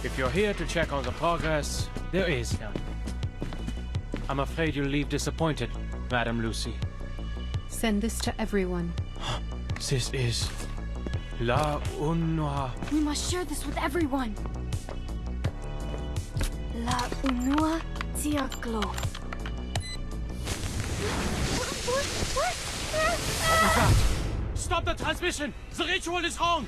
If you're here to check on the progress, there is none. I'm afraid you'll leave disappointed, Madam Lucy. Send this to everyone. This is La Unua. We must share this with everyone. La Unua Tiaklo. What? What was that? Stop the transmission! The ritual is wrong!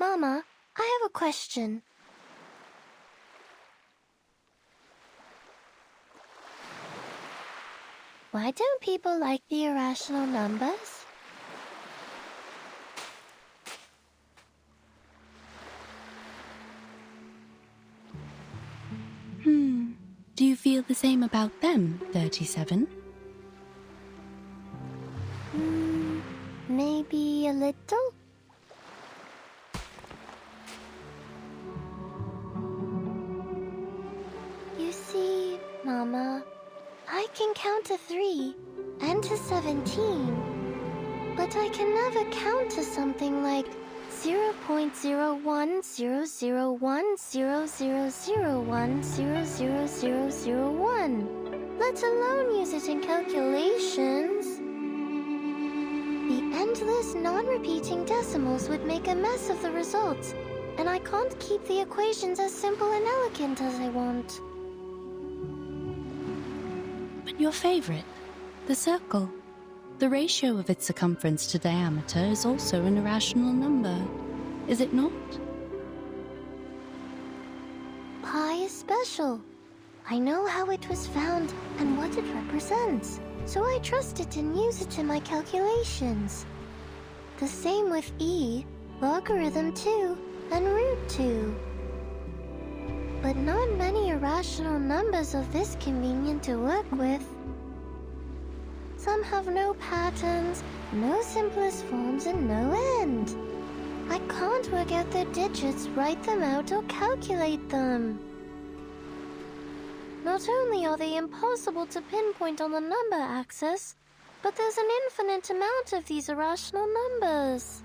Mama, I have a question. Why don't people like the irrational numbers? Do you feel the same about them, 37? Maybe a little? You see, Mama, I can count to 3 and to 17, but I can never count to something like 0.01000100001, let alone use it in calculations. The endless, non-repeating decimals would make a mess of the results, and I can't keep the equations as simple and elegant as I want. But your favorite, the circle. The ratio of its circumference to diameter is also an irrational number, is it not? Pi is special. I know how it was found and what it represents, so I trust it and use it in my calculations. The same with e, logarithm 2, and root 2. But not many irrational numbers are this convenient to work with. Some have no patterns, no simplest forms, and no end. I can't work out their digits, write them out, or calculate them. Not only are they impossible to pinpoint on the number axis, but there's an infinite amount of these irrational numbers.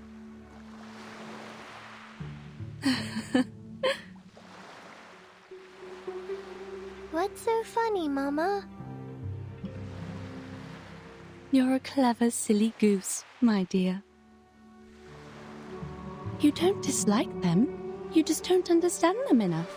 What's so funny, Mama? You're a clever, silly goose, my dear. You don't dislike them, You just don't understand them enough.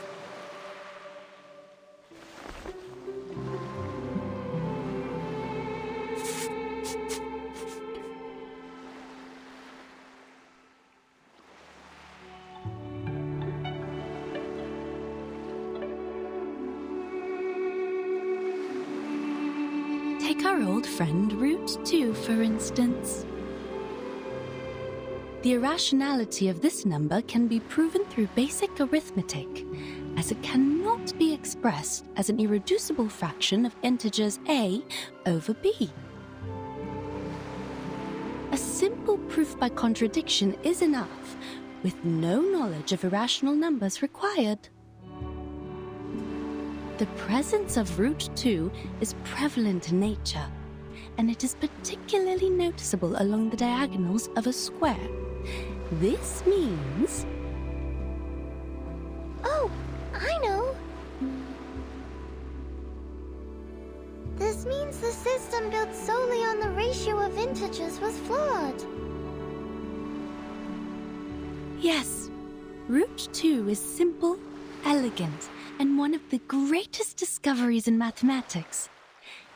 Take our old friend Root 2, for instance. The irrationality of this number can be proven through basic arithmetic, as it cannot be expressed as an irreducible fraction of integers a over b. A simple proof by contradiction is enough, with no knowledge of irrational numbers required. The presence of root 2 is prevalent in nature, and it is particularly noticeable along the diagonals of a square. This means... Oh, I know! This means the system built solely on the ratio of integers was flawed. Yes, root 2 is simple, elegant, and one of the greatest discoveries in mathematics.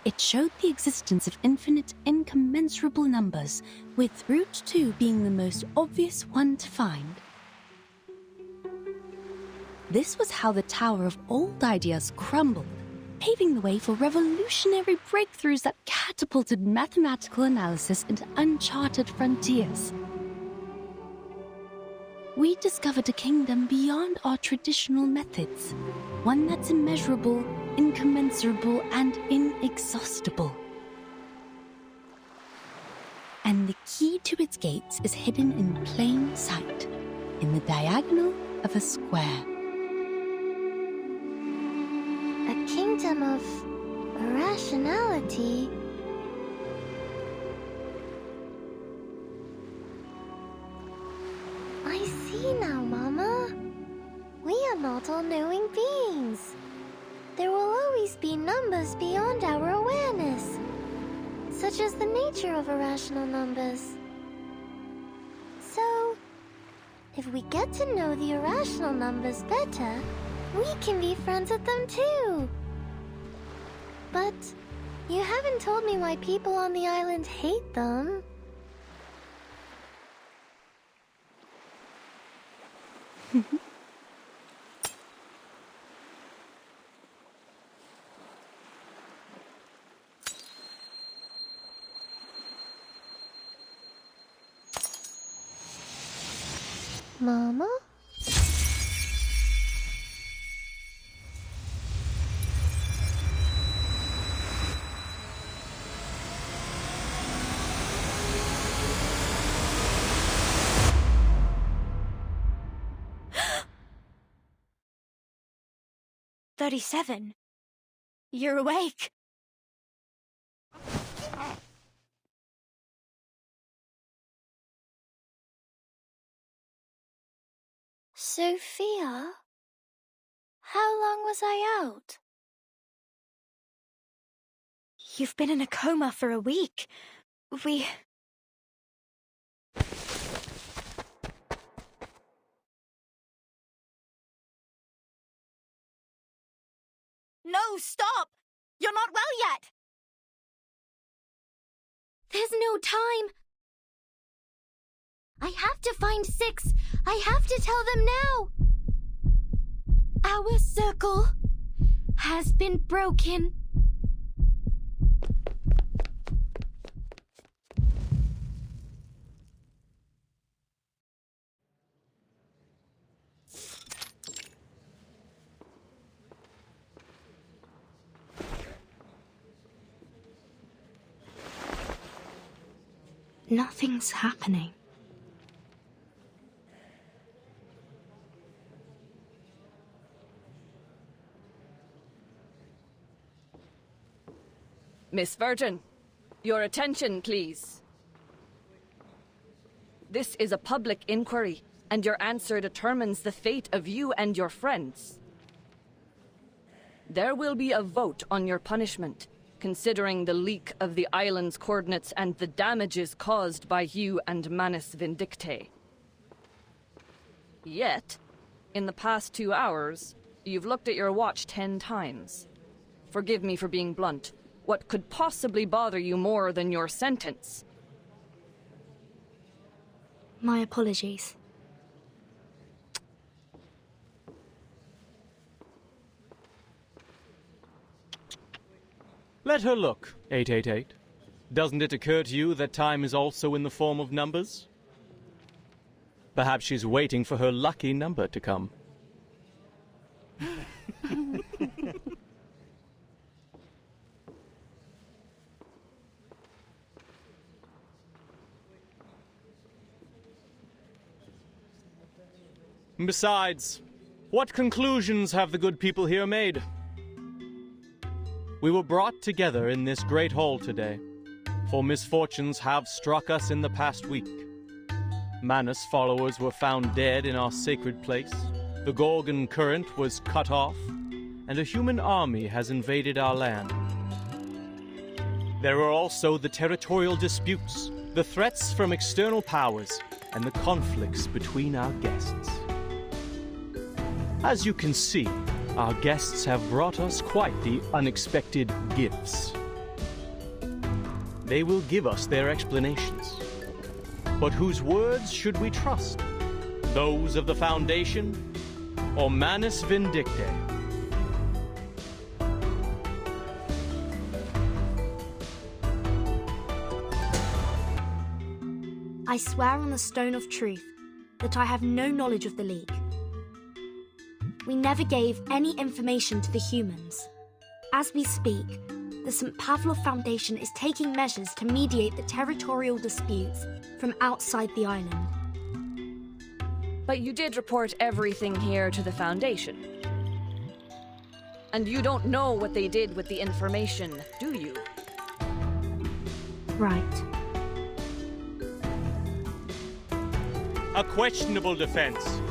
It showed the existence of infinite, incommensurable numbers, with root 2 being the most obvious one to find. This was how the Tower of Old Ideas crumbled, paving the way for revolutionary breakthroughs that catapulted mathematical analysis into uncharted frontiers. We discovered a kingdom beyond our traditional methods, one that's immeasurable, incommensurable, and inexhaustible. And the key to its gates is hidden in plain sight, in the diagonal of a square. A kingdom of irrationality. I see now, Mama. We are not all-knowing beings. There will always be numbers beyond our awareness, such as the nature of irrational numbers. So, if we get to know the irrational numbers better, we can be friends with them too. But you haven't told me why people on the island hate them. Mama? "37. You're awake." Sophia? How long was I out? You've been in a coma for a week. No, stop! You're not well yet! There's no time. I have to find 6. I have to tell them now. Our circle has been broken. Nothing's happening. Miss Virgin, your attention, please. This is a public inquiry, and your answer determines the fate of you and your friends. There will be a vote on your punishment, considering the leak of the island's coordinates and the damages caused by you and Manus Vindictae. Yet, In the past 2 hours, you've looked at your watch 10 times. Forgive me for being blunt. What could possibly bother you more than your sentence? My apologies. Let her look, 888. Doesn't it occur to you that time is also in the form of numbers? Perhaps she's waiting for her lucky number to come. Besides, what conclusions have the good people here made? We were brought together in this great hall today, for misfortunes have struck us in the past week. Manus followers were found dead in our sacred place, the Gorgon current was cut off, and a human army has invaded our land. There are also the territorial disputes, the threats from external powers, and the conflicts between our guests. As you can see, our guests have brought us quite the unexpected gifts. They will give us their explanations. But whose words should we trust? Those of the Foundation or Manus Vindicte? I swear on the Stone of Truth that I have no knowledge of the League. We never gave any information to the humans. As we speak, the St. Pavlov Foundation is taking measures to mediate the territorial disputes from outside the island. But you did report everything here to the Foundation. And you don't know what they did with the information, do you? Right. A questionable defense.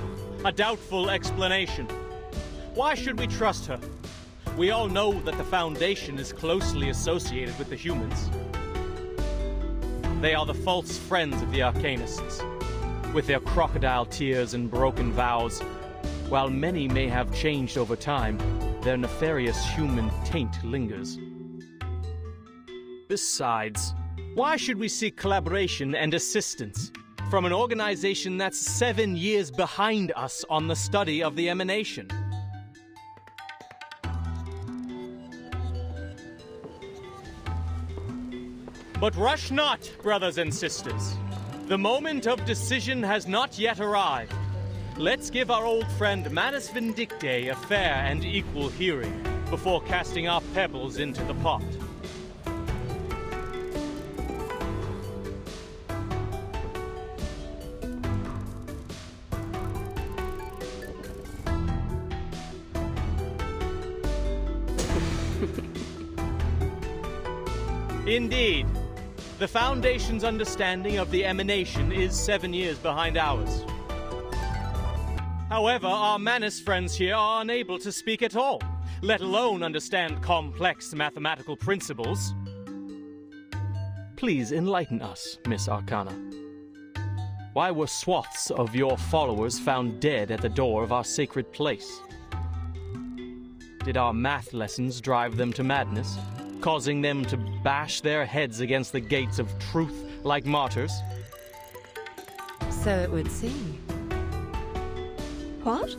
A doubtful explanation. Why should we trust her? We all know that the Foundation is closely associated with the humans. They are the false friends of the Arcanists, with their crocodile tears and broken vows. While many may have changed over time, their nefarious human taint lingers. Besides, why should we seek collaboration and assistance from an organization that's 7 years behind us on the study of the emanation? But rush not, brothers and sisters. The moment of decision has not yet arrived. Let's give our old friend Manus Vindicte a fair and equal hearing before casting our pebbles into the pot. Indeed. The Foundation's understanding of the emanation is 7 years behind ours. However, our Manus friends here are unable to speak at all, let alone understand complex mathematical principles. Please enlighten us, Miss Arcana. Why were swaths of your followers found dead at the door of our sacred place? Did our math lessons drive them to madness, causing them to bash their heads against the gates of truth like martyrs? So it would seem. What?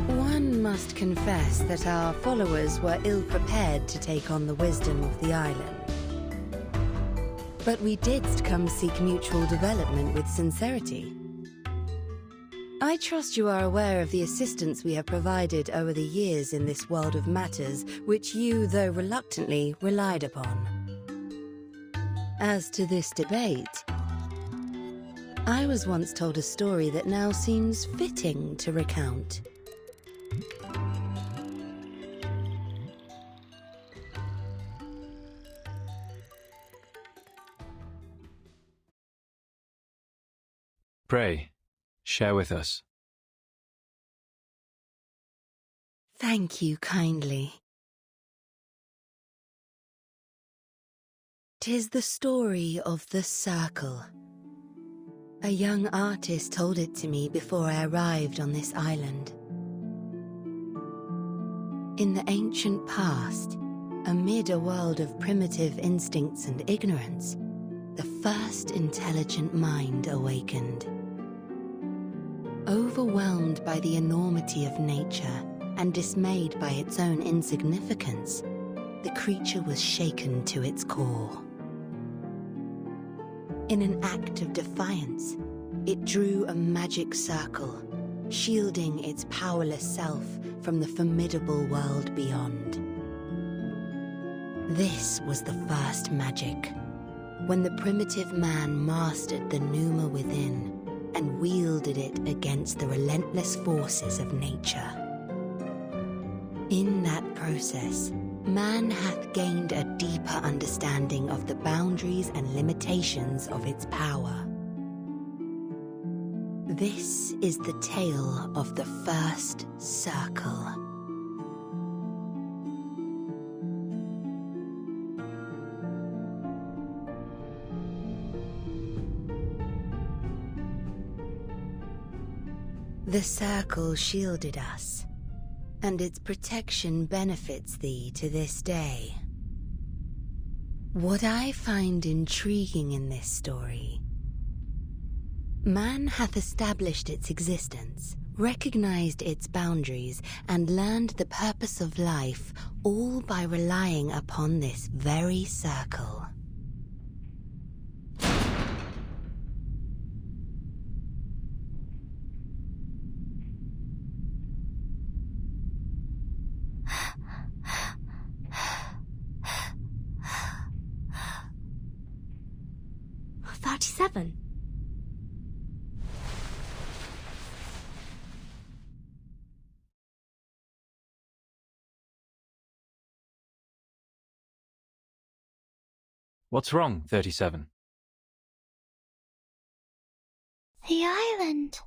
One must confess that our followers were ill-prepared to take on the wisdom of the island. But we did come seek mutual development with sincerity. I trust you are aware of the assistance we have provided over the years in this world of matters, which you, though reluctantly, relied upon. As to this debate, I was once told a story that now seems fitting to recount. Pray, share with us. Thank you kindly. 'Tis the story of the Circle. A young artist told it to me before I arrived on this island. In the ancient past, amid a world of primitive instincts and ignorance, the first intelligent mind awakened. Overwhelmed by the enormity of nature and dismayed by its own insignificance, the creature was shaken to its core. In an act of defiance, it drew a magic circle, shielding its powerless self from the formidable world beyond. This was the first magic, when the primitive man mastered the pneuma within and wielded it against the relentless forces of nature. In that process, man hath gained a deeper understanding of the boundaries and limitations of its power. This is the tale of the first circle. The circle shielded us, and its protection benefits thee to this day. What I find intriguing in this story: man hath established its existence, recognized its boundaries, and learned the purpose of life, all by relying upon this very circle. "37. What's wrong, 37? The island.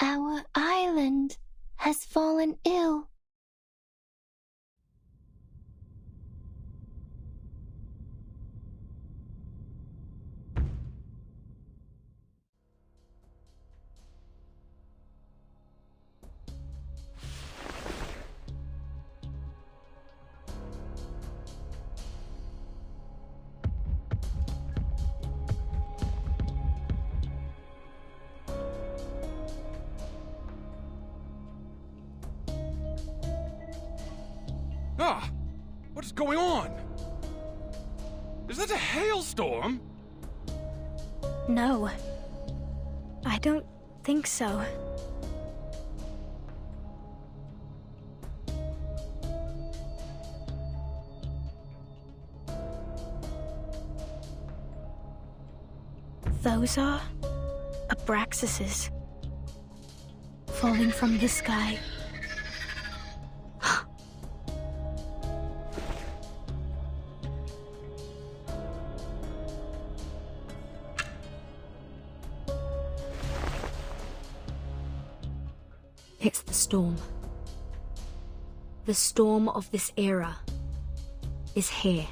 Our island has fallen ill. Ah! What is going on? Is that a hailstorm? No. I don't think so. Those are Abraxases falling from the sky. It's the storm. The storm of this era is here.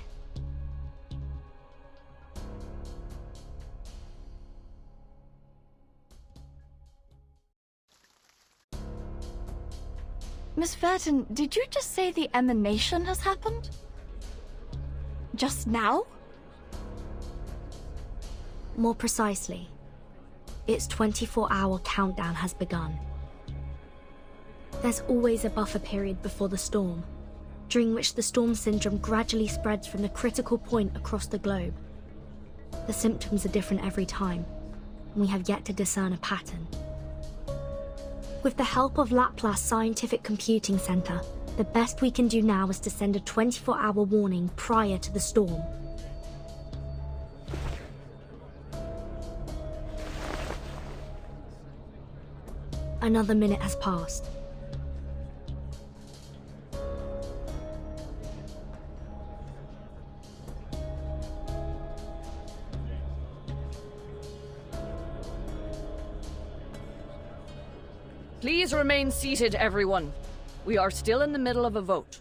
Miss Verton, did you just say the emanation has happened? Just now? More precisely, its 24-hour countdown has begun. There's always a buffer period before the storm, during which the storm syndrome gradually spreads from the critical point across the globe. The symptoms are different every time, and we have yet to discern a pattern. With the help of Laplace Scientific Computing Center, the best we can do now is to send a 24-hour warning prior to the storm. Another minute has passed. Please remain seated, everyone. We are still in the middle of a vote.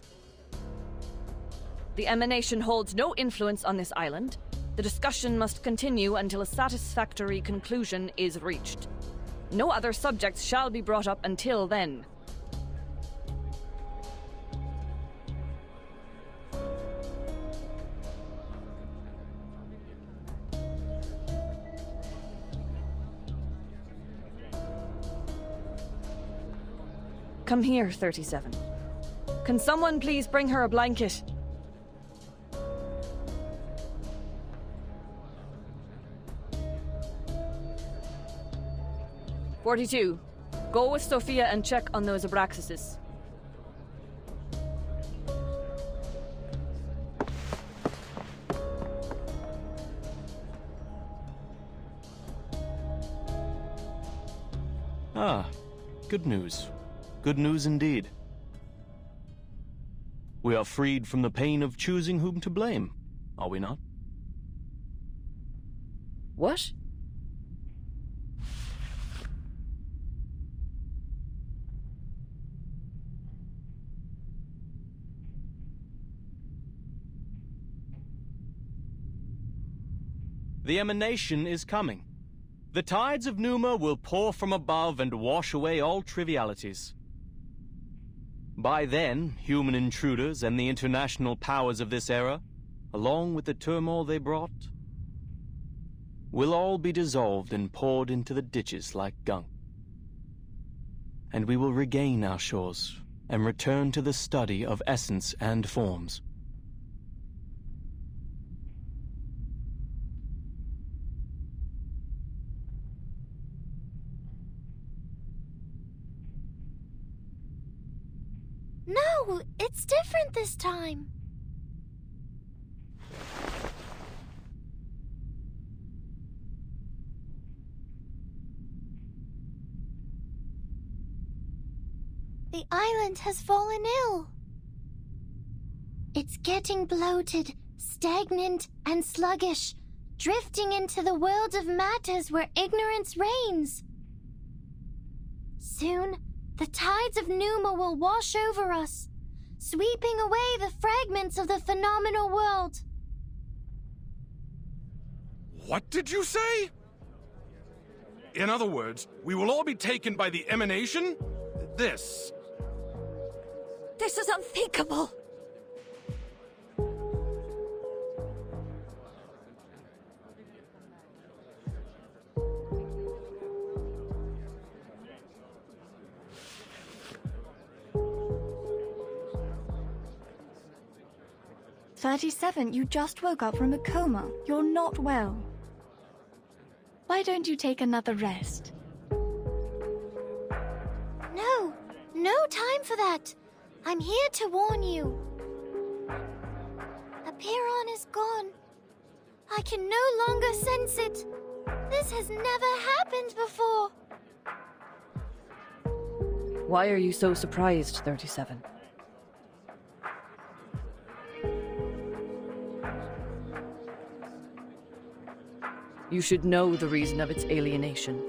The emanation holds no influence on this island. The discussion must continue until a satisfactory conclusion is reached. No other subjects shall be brought up until then. Come here, 37. Can someone please bring her a blanket? "42. Go with Sophia and check on those Abraxases. Ah, good news. Good news indeed. We are freed from the pain of choosing whom to blame, are we not? What? The emanation is coming. The tides of Numa will pour from above and wash away all trivialities. By then, human intruders and the international powers of this era, along with the turmoil they brought, will all be dissolved and poured into the ditches like gunk. And we will regain our shores and return to the study of essence and forms. No, it's different this time. The island has fallen ill. It's getting bloated, stagnant, and sluggish, drifting into the world of matters where ignorance reigns. Soon, the tides of Numa will wash over us, sweeping away the fragments of the phenomenal world. What did you say? In other words, we will all be taken by the emanation? This This is unthinkable. "37, you just woke up from a coma. You're not well. Why don't you take another rest?" No time for that. I'm here to warn you. The Piron is gone. I can no longer sense it. This has never happened before. Why are you so surprised, 37? You should know the reason of its alienation.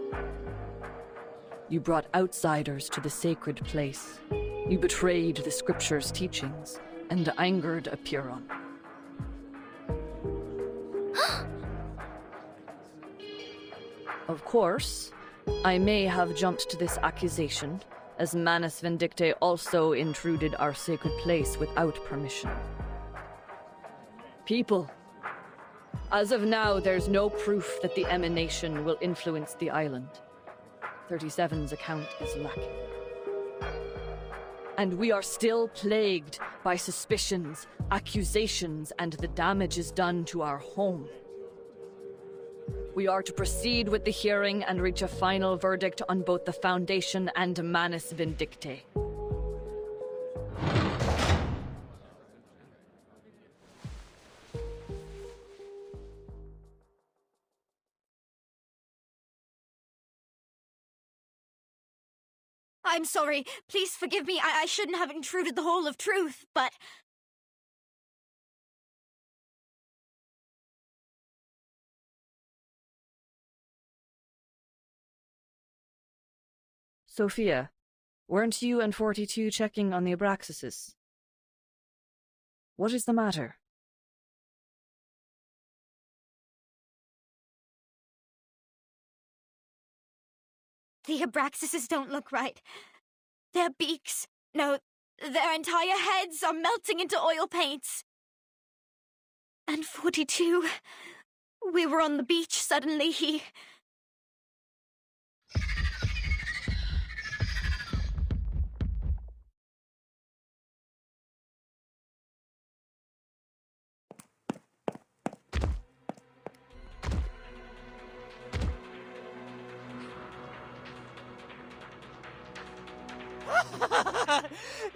You brought outsiders to the sacred place. You betrayed the scripture's teachings and angered a Piron. Of course, I may have jumped to this accusation, as Manus Vindictae also intruded our sacred place without permission. People, as of now, there's no proof that the emanation will influence the island. 37's account is lacking. And we are still plagued by suspicions, accusations, and the damages done to our home. We are to proceed with the hearing and reach a final verdict on both the Foundation and Manus Vindictae. "I'm sorry. Please forgive me. I shouldn't have intruded the whole of truth, but..." Sophia, Weren't you and 42 checking on the Abraxases? What is the matter? The Abraxases don't look right. Their beaks, no, their entire heads are melting into oil paints. And 42, we were on the beach, suddenly he...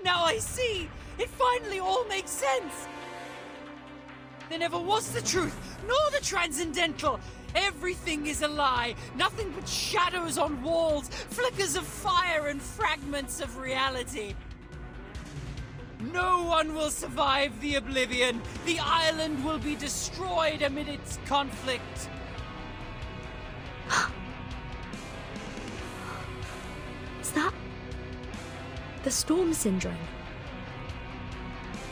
Now I see! It finally all makes sense! There never was the truth, nor the transcendental! Everything is a lie! Nothing but shadows on walls, flickers of fire and fragments of reality! No one will survive the oblivion! The island will be destroyed amid its conflict! Is that the storm syndrome?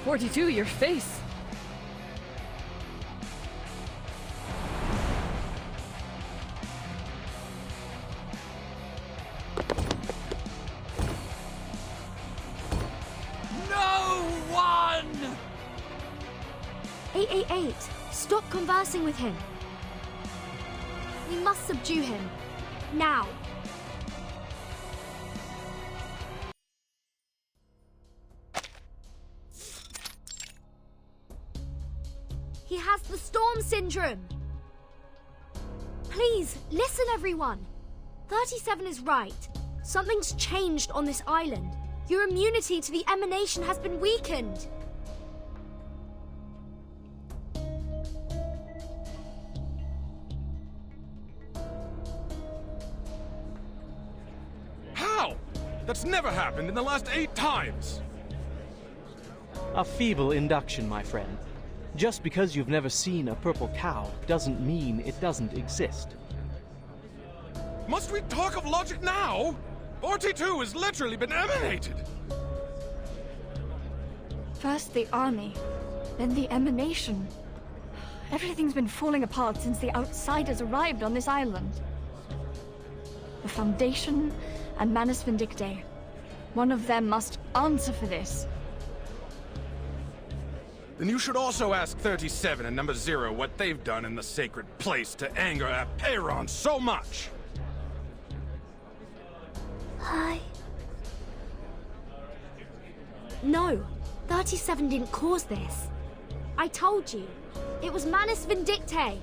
42, your face! No one! 888, stop conversing with him. We must subdue him. Now. He has the storm syndrome. Please, listen everyone. 37 is right. Something's changed on this island. Your immunity to the emanation has been weakened. How? That's never happened in the last 8 times. A feeble induction, my friend. Just because you've never seen a purple cow doesn't mean it doesn't exist. Must we talk of logic now? 42 has literally been emanated. First the army, then the emanation. Everything's been falling apart since the outsiders arrived on this island. The Foundation and Manus Vindictae. One of them must answer for this. Then you should also ask 37 and number 0 what they've done in the sacred place to anger Apeiron so much. Hi. No, 37 didn't cause this. I told you, it was Manus Vindictae.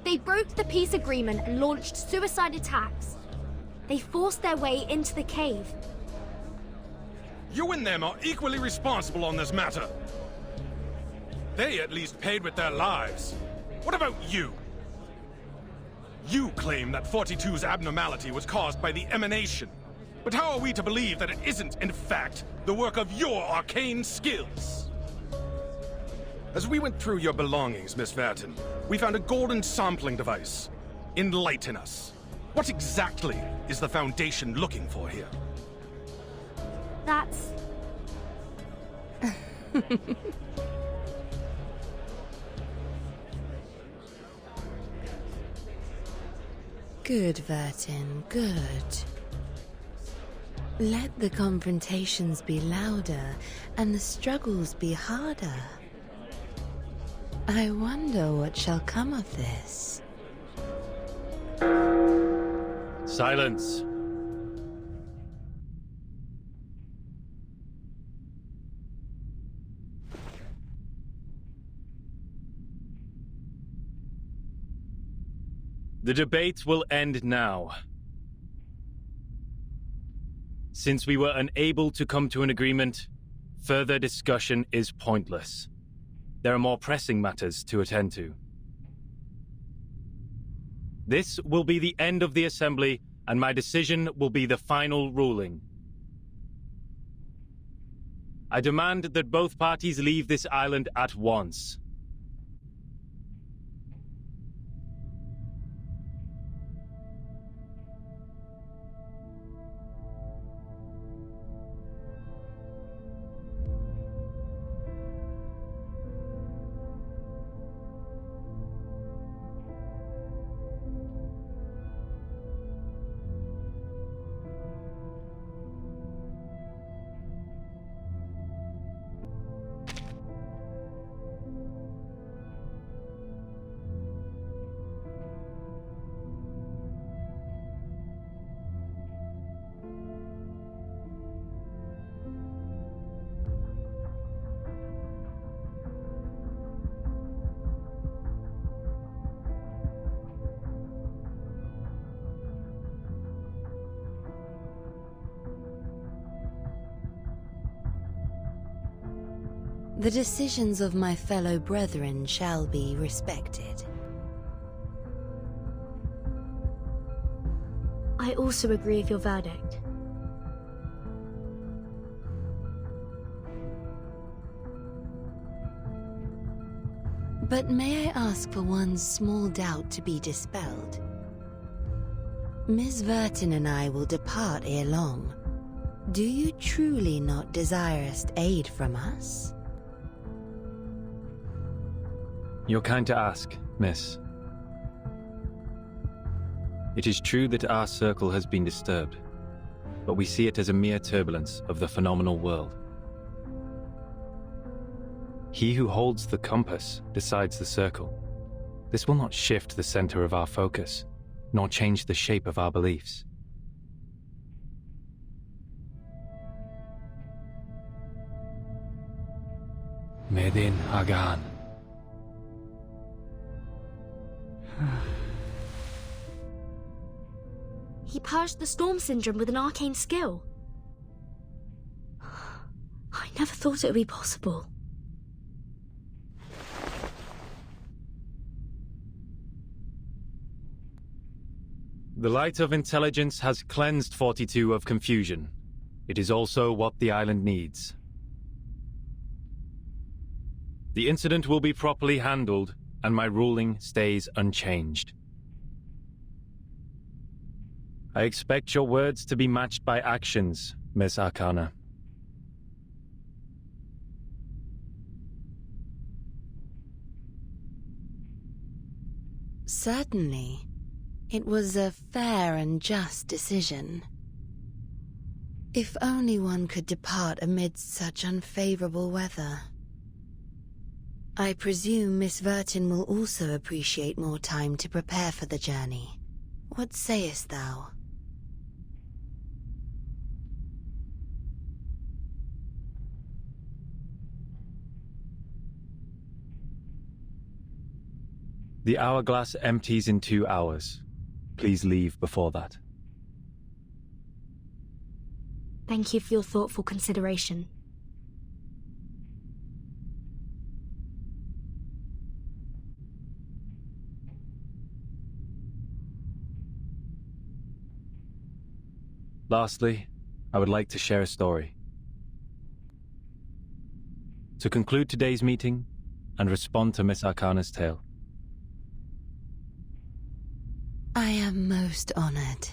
They broke the peace agreement and launched suicide attacks. They forced their way into the cave. You and them are equally responsible on this matter. They at least paid with their lives. What about you? You claim that 42's abnormality was caused by the emanation. But how are we to believe that it isn't, in fact, the work of your arcane skills? As we went through your belongings, Miss Vertin, we found a golden sampling device. Enlighten us. What exactly is the Foundation looking for here? That's... Good, Vertin, good. Let the confrontations be louder and the struggles be harder. I wonder what shall come of this. Silence. The debate will end now. Since we were unable to come to an agreement, further discussion is pointless. There are more pressing matters to attend to. This will be the end of the assembly, and my decision will be the final ruling. I demand that both parties leave this island at once. The decisions of my fellow brethren shall be respected. I also agree with your verdict. But may I ask for one small doubt to be dispelled? Miss Vertin and I will depart ere long. Do you truly not desire aid from us? You're kind to ask, miss. It is true that our circle has been disturbed, but we see it as a mere turbulence of the phenomenal world. He who holds the compass decides the circle. This will not shift the center of our focus, nor change the shape of our beliefs. Medin Hagan. He purged the storm syndrome with an arcane skill. I never thought it would be possible. The light of intelligence has cleansed 42 of confusion. It is also what the island needs. The incident will be properly handled, and my ruling stays unchanged. I expect your words to be matched by actions, Miss Arcana. Certainly. It was a fair and just decision. If only one could depart amidst such unfavorable weather. I presume Miss Vertin will also appreciate more time to prepare for the journey. What sayest thou? The hourglass empties in 2 hours. Please leave before that. Thank you for your thoughtful consideration. Lastly, I would like to share a story. To conclude today's meeting and respond to Miss Arcana's tale. I am most honored.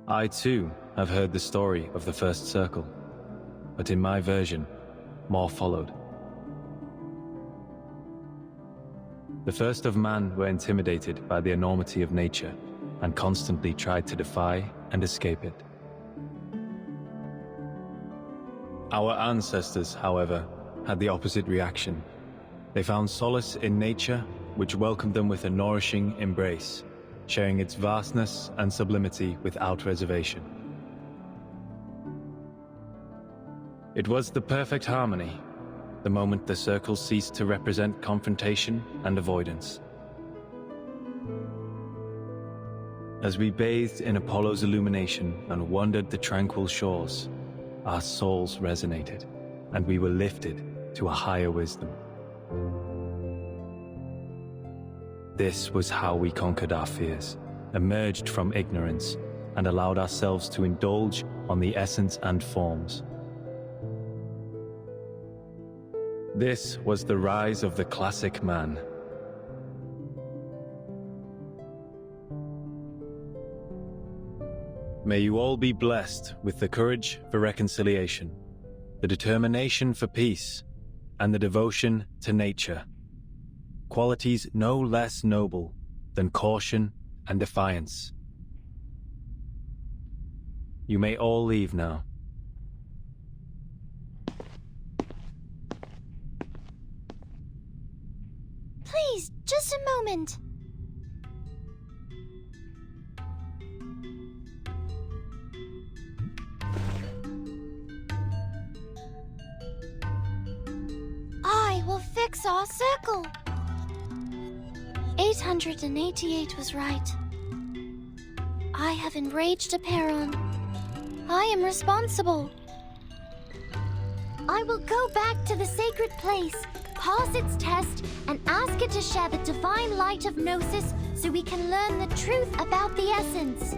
I too have heard the story of the first circle, but in my version, more followed. The first of man were intimidated by the enormity of nature and constantly tried to defy and escape it. Our ancestors, however, had the opposite reaction. They found solace in nature, which welcomed them with a nourishing embrace, sharing its vastness and sublimity without reservation. It was the perfect harmony, the moment the circle ceased to represent confrontation and avoidance. As we bathed in Apollo's illumination and wandered the tranquil shores, our souls resonated, and we were lifted to a higher wisdom. This was how we conquered our fears, emerged from ignorance, and allowed ourselves to indulge on the essence and forms. This was the rise of the classic man. May you all be blessed with the courage for reconciliation, the determination for peace, and the devotion to nature. Qualities no less noble than caution and defiance. You may all leave now. Please, just a moment. I will fix our circle. 888 was right. I have enraged Aperon. I am responsible. I will go back to the sacred place, pass its test, and ask it to share the divine light of Gnosis so we can learn the truth about the essence.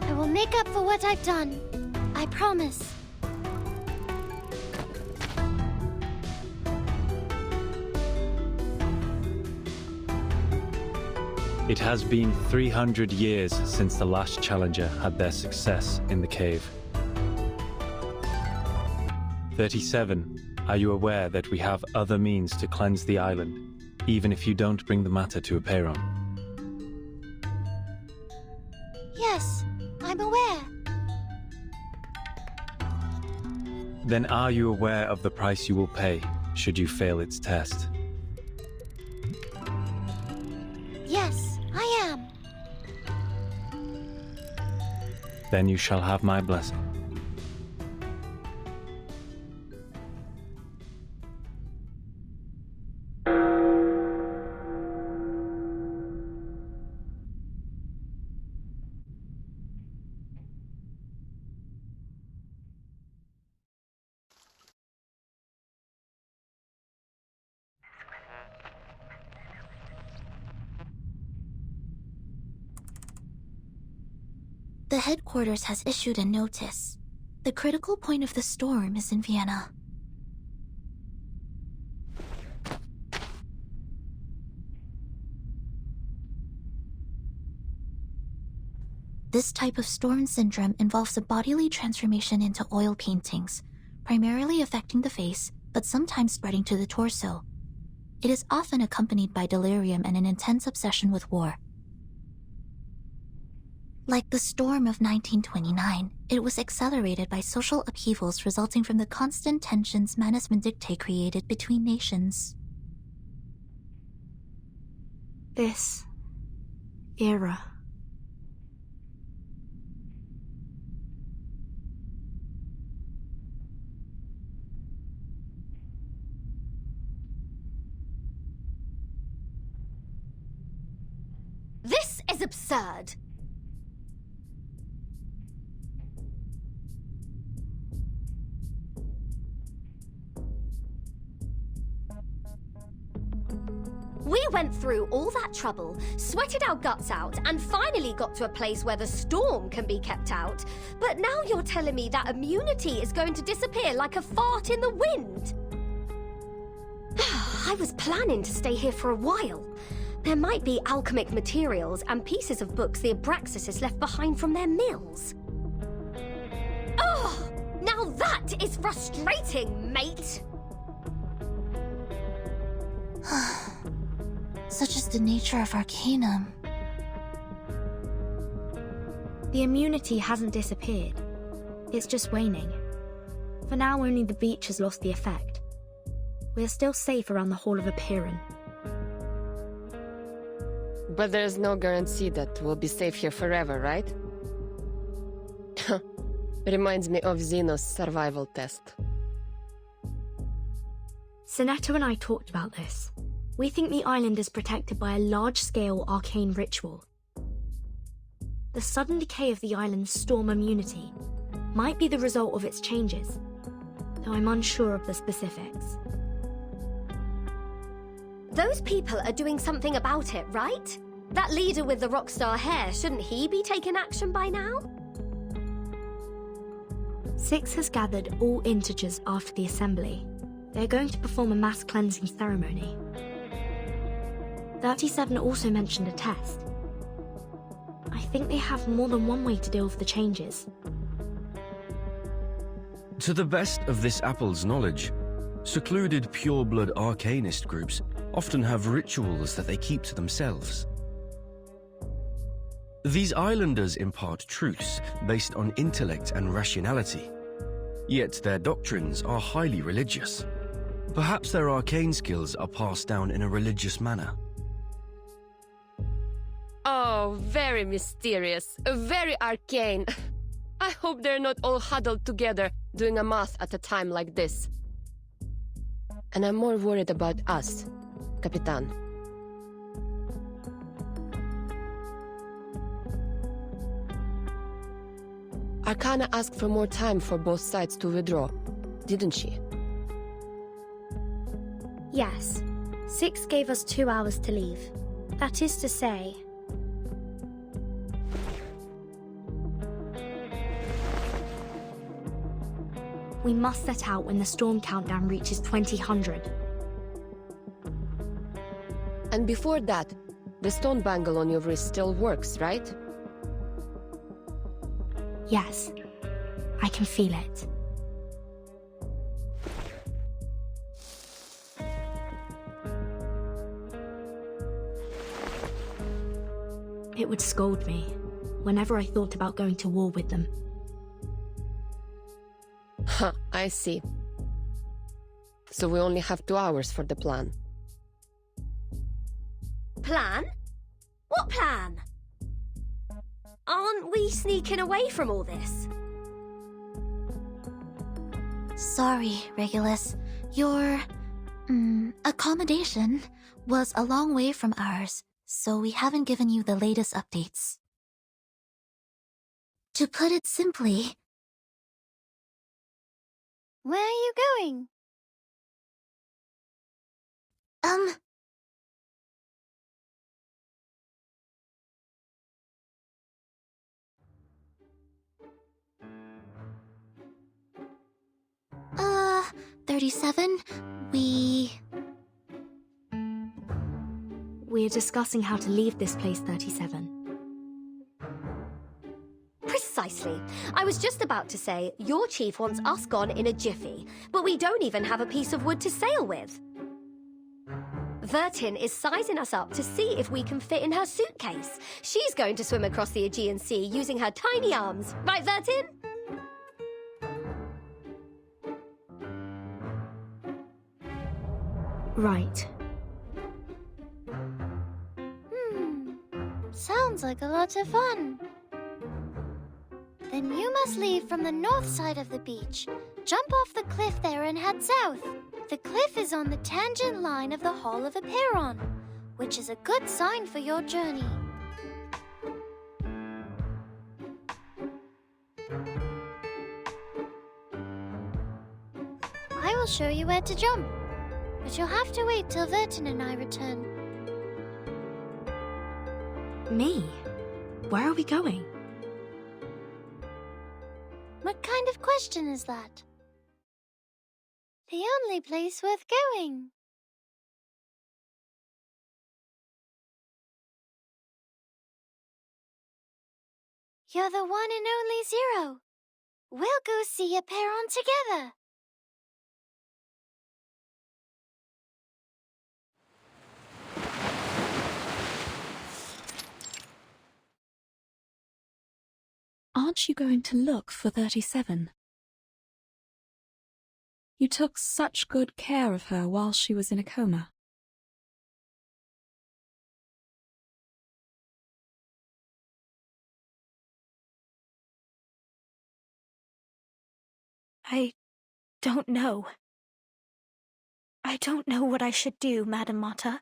I will make up for what I've done. I promise. It has been 300 years since the last challenger had their success in the cave. 37. Are you aware that we have other means to cleanse the island, even if you don't bring the matter to Aperon? Yes, I'm aware. Then are you aware of the price you will pay should you fail its test? Yes, I am. Then you shall have my blessing. The headquarters has issued a notice. The critical point of the storm is in Vienna. This type of storm syndrome involves a bodily transformation into oil paintings, primarily affecting the face, but sometimes spreading to the torso. It is often accompanied by delirium and an intense obsession with war. Like the storm of 1929, it was accelerated by social upheavals resulting from the constant tensions Manus Vindictae created between nations. This era. This is absurd. We went through all that trouble, sweated our guts out, and finally got to a place where the storm can be kept out. But now you're telling me that immunity is going to disappear like a fart in the wind? I was planning to stay here for a while. There might be alchemic materials and pieces of books the Abraxas left behind from their mills. Oh, now that is frustrating, mate! Such is the nature of Arcanum. The immunity hasn't disappeared. It's just waning. For now, only the beach has lost the effect. We're still safe around the Hall of Aperon. But there's no guarantee that we'll be safe here forever, right? Reminds me of Xeno's survival test. Sinetto and I talked about this. We think the island is protected by a large-scale arcane ritual. The sudden decay of the island's storm immunity might be the result of its changes, though I'm unsure of the specifics. Those people are doing something about it, right? That leader with the rockstar hair, shouldn't he be taking action by now? Six has gathered all integers after the assembly. They're going to perform a mass cleansing ceremony. 37 also mentioned a test. I think they have more than one way to deal with the changes. To the best of this apple's knowledge, secluded pure-blood arcanist groups often have rituals that they keep to themselves. These islanders impart truths based on intellect and rationality, yet their doctrines are highly religious. Perhaps their arcane skills are passed down in a religious manner. Oh, very mysterious, very arcane. I hope they're not all huddled together doing a math at a time like this. And I'm more worried about us, Capitan. Arcana asked for more time for both sides to withdraw, didn't she? Yes. 6 gave us 2 hours to leave. That is to say... we must set out when the storm countdown reaches 2000. And before that, the stone bangle on your wrist still works, right? Yes. I can feel it. It would scold me whenever I thought about going to war with them. Huh, I see. So we only have 2 hours for the plan. Plan? What plan? Aren't we sneaking away from all this? Sorry, Regulus. Your accommodation was a long way from ours, so we haven't given you the latest updates. To put it simply... Where are you going? Uh, 37, We're discussing how to leave this place, 37. Precisely. I was just about to say, your chief wants us gone in a jiffy, but we don't even have a piece of wood to sail with. Vertin is sizing us up to see if we can fit in her suitcase. She's going to swim across the Aegean Sea using her tiny arms. Right, Vertin? Right. Sounds like a lot of fun. Then you must leave from the north side of the beach. Jump off the cliff there and head south. The cliff is on the tangent line of the Hall of Aperon, which is a good sign for your journey. I will show you where to jump, but you'll have to wait till Vertin and I return. Me? Where are we going? What kind of question is that? The only place worth going. You're the one and only Zero. We'll go see Aperon together. Aren't you going to look for 37? You took such good care of her while she was in a coma. I don't know. I don't know what I should do, Madam Mata.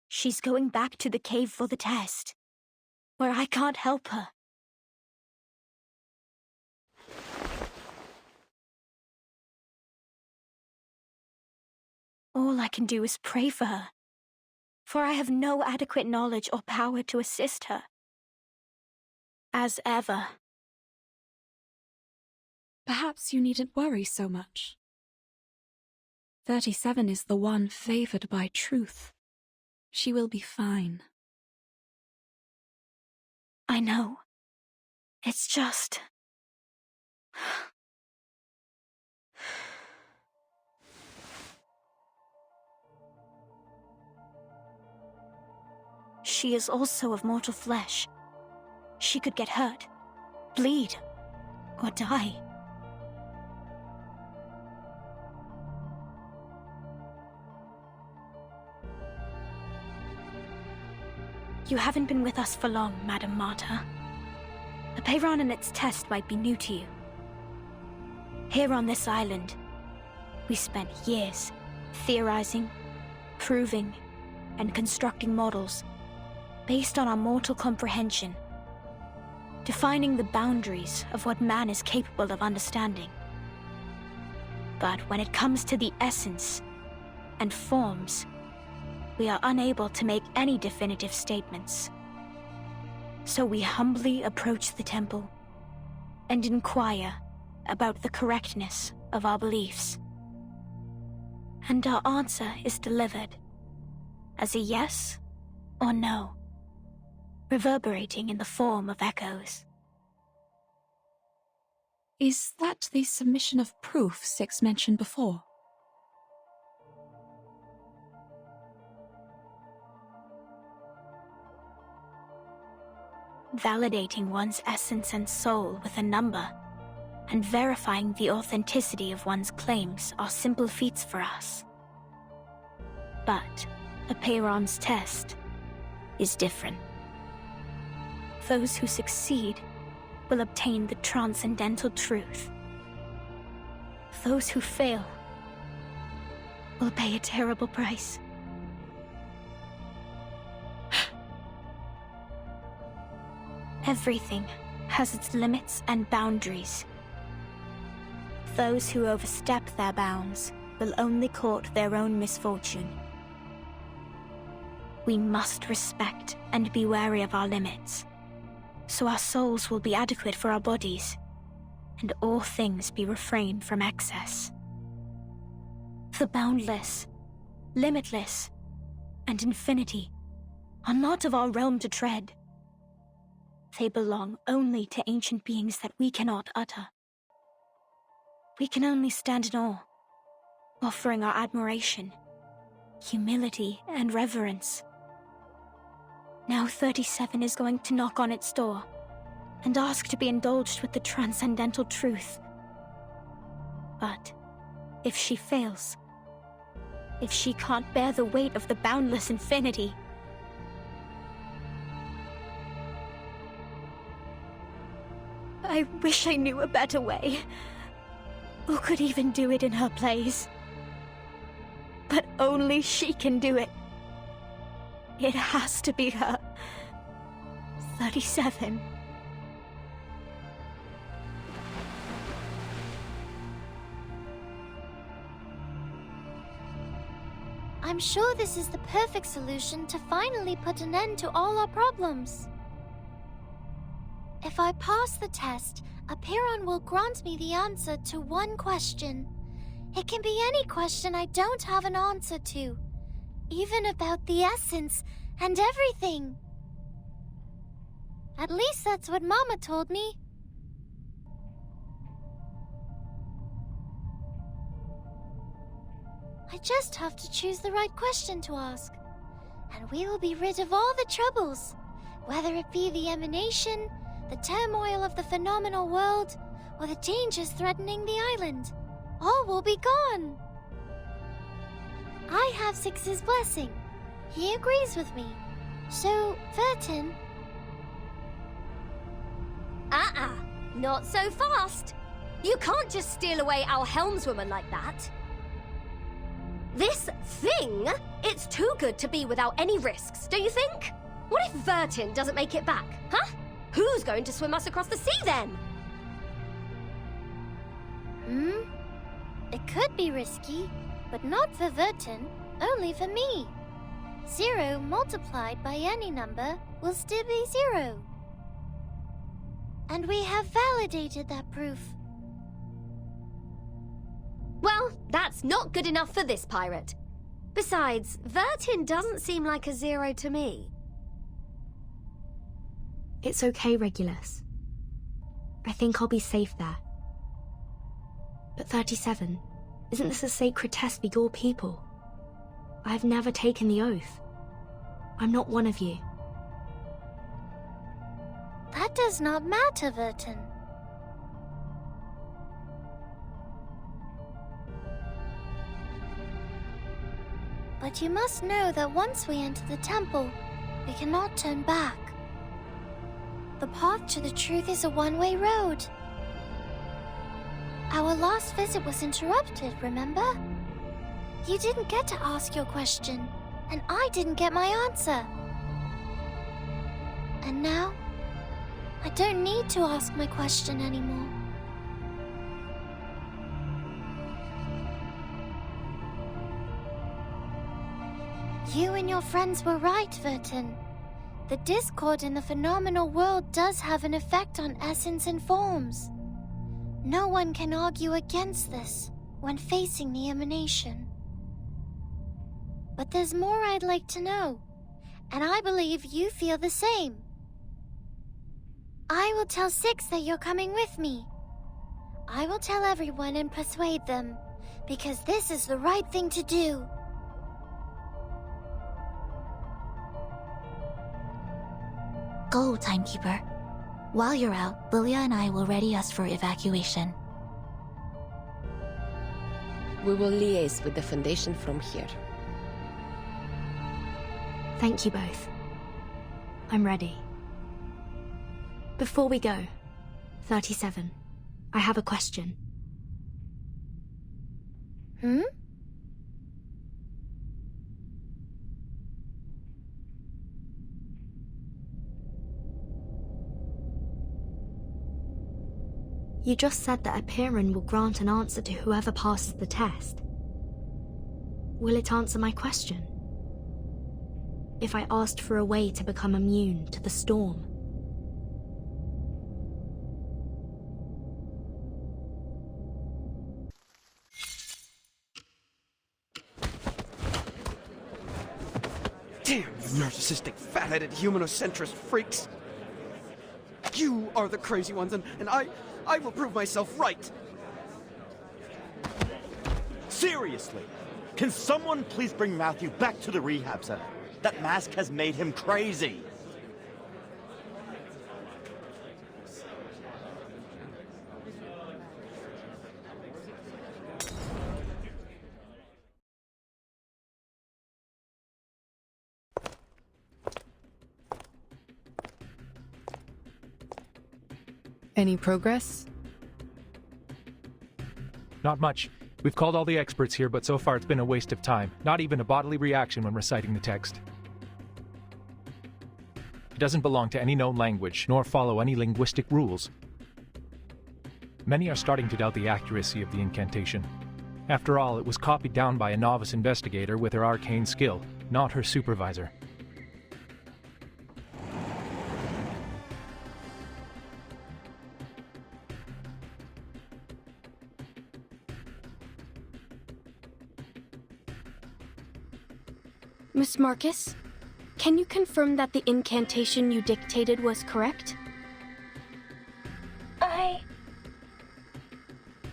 She's going back to the cave for the test, where I can't help her. All I can do is pray for her, for I have no adequate knowledge or power to assist her. As ever. Perhaps you needn't worry so much. 37 is the one favored by truth. She will be fine. I know. It's just... She is also of mortal flesh. She could get hurt, bleed, or die. You haven't been with us for long, Madam Mata. Aperon and its test might be new to you. Here on this island, we spent years theorizing, proving, and constructing models based on our mortal comprehension. defining the boundaries of what man is capable of understanding. But when it comes to the essence and forms, we are unable to make any definitive statements. So we humbly approach the temple and inquire about the correctness of our beliefs. And our answer is delivered as a yes or no, reverberating in the form of echoes. Is that the submission of proof Six mentioned before? Validating one's essence and soul with a number, and verifying the authenticity of one's claims are simple feats for us. But Apeiron's test is different. Those who succeed will obtain the transcendental truth. Those who fail will pay a terrible price. Everything has its limits and boundaries. Those who overstep their bounds will only court their own misfortune. We must respect and be wary of our limits, so our souls will be adequate for our bodies, and all things be refrained from excess. The boundless, limitless, and infinity are not of our realm to tread. They belong only to ancient beings that we cannot utter. We can only stand in awe, offering our admiration, humility, and reverence. Now 37 is going to knock on its door and ask to be indulged with the transcendental truth. But if she fails, if she can't bear the weight of the boundless infinity, I wish I knew a better way, or could even do it in her place. But only she can do it. It has to be her. 37. I'm sure this is the perfect solution to finally put an end to all our problems. If I pass the test, Apeiron will grant me the answer to one question. It can be any question I don't have an answer to, even about the essence and everything. At least that's what Mama told me. I just have to choose the right question to ask, and we will be rid of all the troubles, whether it be the emanation, the turmoil of the phenomenal world, or the dangers threatening the island. All will be gone. I have Six's blessing. He agrees with me. So, Vertin... Not so fast. You can't just steal away our helmswoman like that. This thing, it's too good to be without any risks, don't you think? What if Vertin doesn't make it back, huh? Who's going to swim us across the sea then? It could be risky, but not for Vertin, only for me. 0 multiplied by any number will still be 0. And we have validated that proof. Well, that's not good enough for this pirate. Besides, Vertin doesn't seem like a 0 to me. It's okay, Regulus. I think I'll be safe there. But 37, isn't this a sacred test for your people? I've never taken the oath. I'm not one of you. That does not matter, Vertin. But you must know that once we enter the temple, we cannot turn back. The path to the truth is a one-way road. Our last visit was interrupted, remember? You didn't get to ask your question, and I didn't get my answer. And now, I don't need to ask my question anymore. You and your friends were right, Vertin. The discord in the phenomenal world does have an effect on essence and forms. No one can argue against this when facing the emanation. But there's more I'd like to know, and I believe you feel the same. I will tell Six that you're coming with me. I will tell everyone and persuade them, because this is the right thing to do. Go, Timekeeper. While you're out, Lilia and I will ready us for evacuation. We will liaise with the Foundation from here. Thank you both. I'm ready. Before we go, 37, I have a question. You just said that a Piran will grant an answer to whoever passes the test. Will it answer my question? If I asked for a way to become immune to the storm? Damn, you narcissistic, fat-headed, humanocentrist freaks! You are the crazy ones, and I will prove myself right! Seriously! Can someone please bring Matthew back to the rehab center? That mask has made him crazy! Any progress? Not much. We've called all the experts here, but so far it's been a waste of time. Not even a bodily reaction when reciting the text. It doesn't belong to any known language, nor follow any linguistic rules. Many are starting to doubt the accuracy of the incantation. After all, it was copied down by a novice investigator with her arcane skill, not her supervisor. Miss Marcus, can you confirm that the incantation you dictated was correct?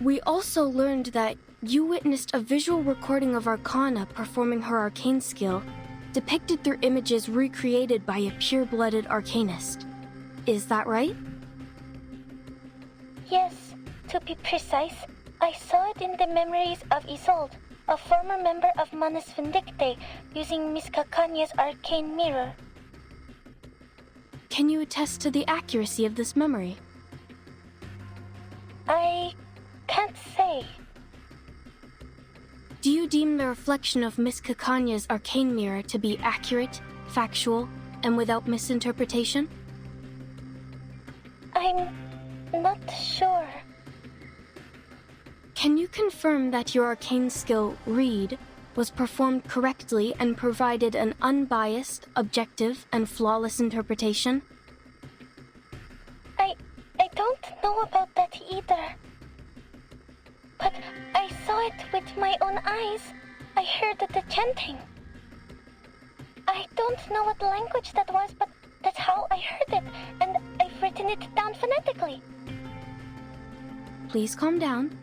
We also learned that you witnessed a visual recording of Arcana performing her arcane skill, depicted through images recreated by a pure-blooded arcanist. Is that right? Yes, to be precise, I saw it in the memories of Isolde, a former member of Manus Vindicte, using Miss Cacanya's arcane mirror. Can you attest to the accuracy of this memory? I can't say. Do you deem the reflection of Miss Cacanya's arcane mirror to be accurate, factual, and without misinterpretation? I'm not sure. Can you confirm that your arcane skill, Read, was performed correctly and provided an unbiased, objective, and flawless interpretation? I don't know about that either. But I saw it with my own eyes. I heard the chanting. I don't know what language that was, but that's how I heard it, and I've written it down phonetically. Please calm down.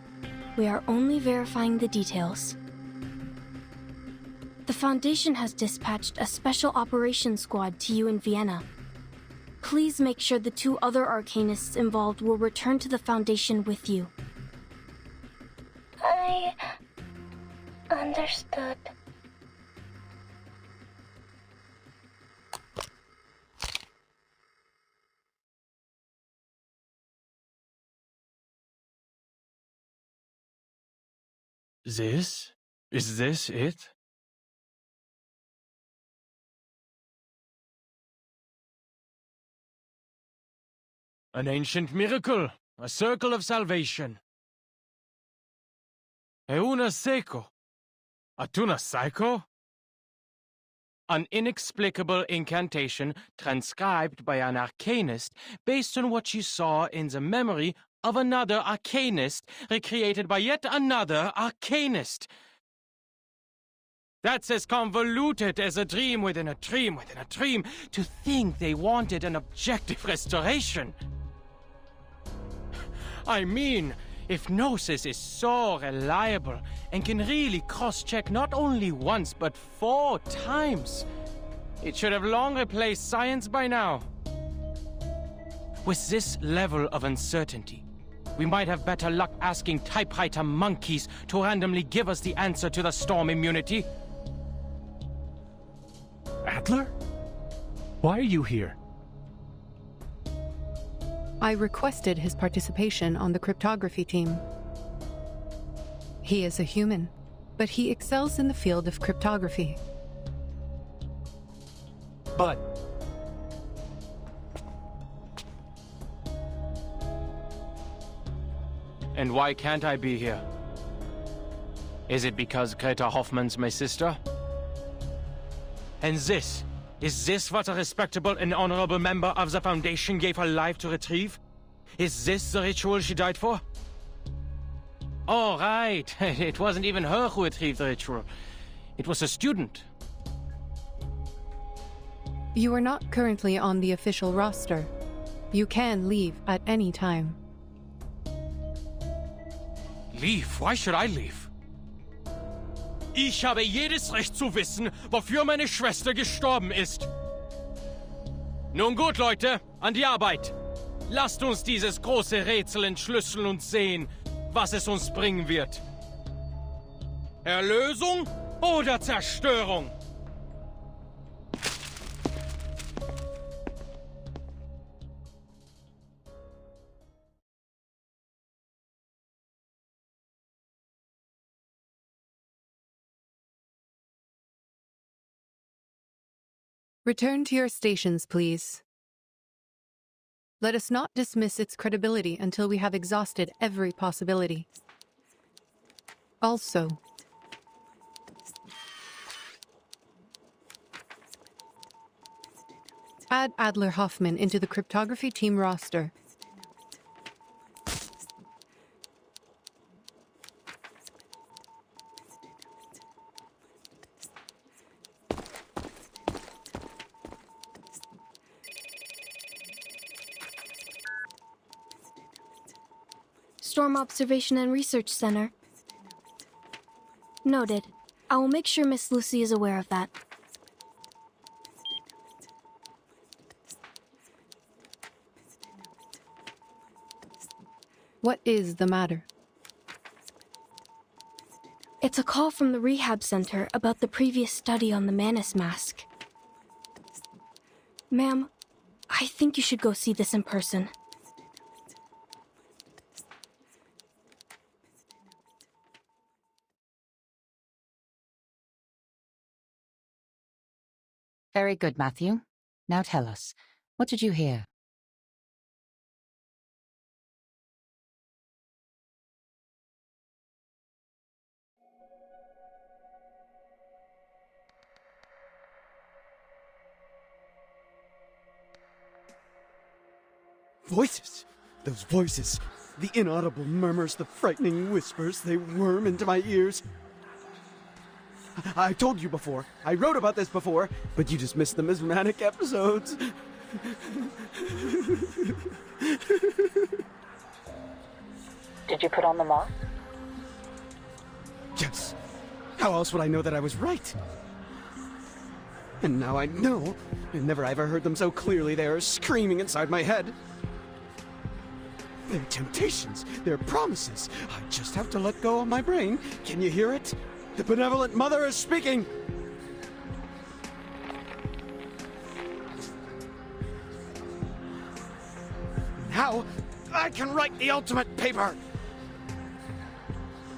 We are only verifying the details. The Foundation has dispatched a special operations squad to you in Vienna. Please make sure the 2 other arcanists involved will return to the Foundation with you. I understood. Is this it? An ancient miracle, a circle of salvation. Euna seco. Atuna psycho? An inexplicable incantation transcribed by an arcanist based on what she saw in the memory of another arcanist recreated by yet another arcanist. That's as convoluted as a dream within a dream within a dream. To think they wanted an objective restoration. I mean, if Gnosis is so reliable and can really cross-check not only once but 4 times, it should have long replaced science by now. With this level of uncertainty, we might have better luck asking typewriter monkeys to randomly give us the answer to the storm immunity. Adler? Why are you here? I requested his participation on the cryptography team. He is a human, but he excels in the field of cryptography. But... And why can't I be here? Is it because Greta Hoffman's my sister? And is this what a respectable and honorable member of the Foundation gave her life to retrieve? Is this the ritual she died for? Oh, right. It wasn't even her who retrieved the ritual. It was a student. You are not currently on the official roster. You can leave at any time. Leave? Why should I leave? Ich habe jedes Recht zu wissen, wofür meine Schwester gestorben ist. Nun gut, Leute, an die Arbeit. Lasst uns dieses große Rätsel entschlüsseln und sehen, was es uns bringen wird. Erlösung oder Zerstörung? Return to your stations, please. Let us not dismiss its credibility until we have exhausted every possibility. Also, add Adler Hoffman into the cryptography team roster. Storm Observation and Research Center. Noted. I will make sure Miss Lucy is aware of that. What is the matter? It's a call from the rehab center about the previous study on the Manus mask. Ma'am, I think you should go see this in person. Very good, Matthew. Now tell us, what did you hear? Voices! Those voices! The inaudible murmurs, the frightening whispers, they worm into my ears. I told you before. I wrote about this before, but you just missed the mesmeric episodes. Did you put on the mask? Yes. How else would I know that I was right? And now I know. And never ever heard them so clearly. They are screaming inside my head. They're temptations. They're promises. I just have to let go of my brain. Can you hear it? The benevolent mother is speaking! Now, I can write the ultimate paper!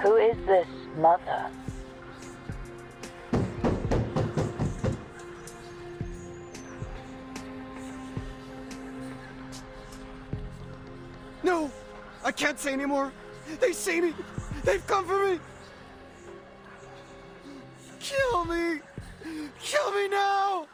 Who is this mother? No! I can't say anymore! They see me! They've come for me! Kill me! Kill me now!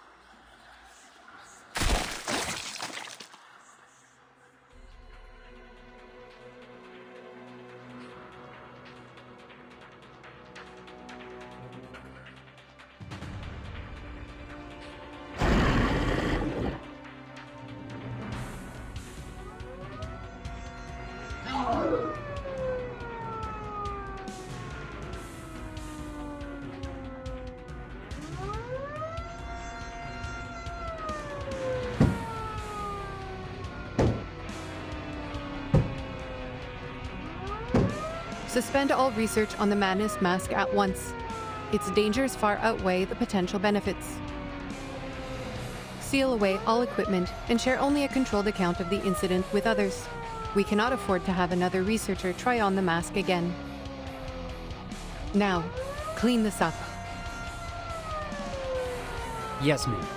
Suspend all research on the Madness Mask at once. Its dangers far outweigh the potential benefits. Seal away all equipment and share only a controlled account of the incident with others. We cannot afford to have another researcher try on the mask again. Now, clean this up. Yes, ma'am.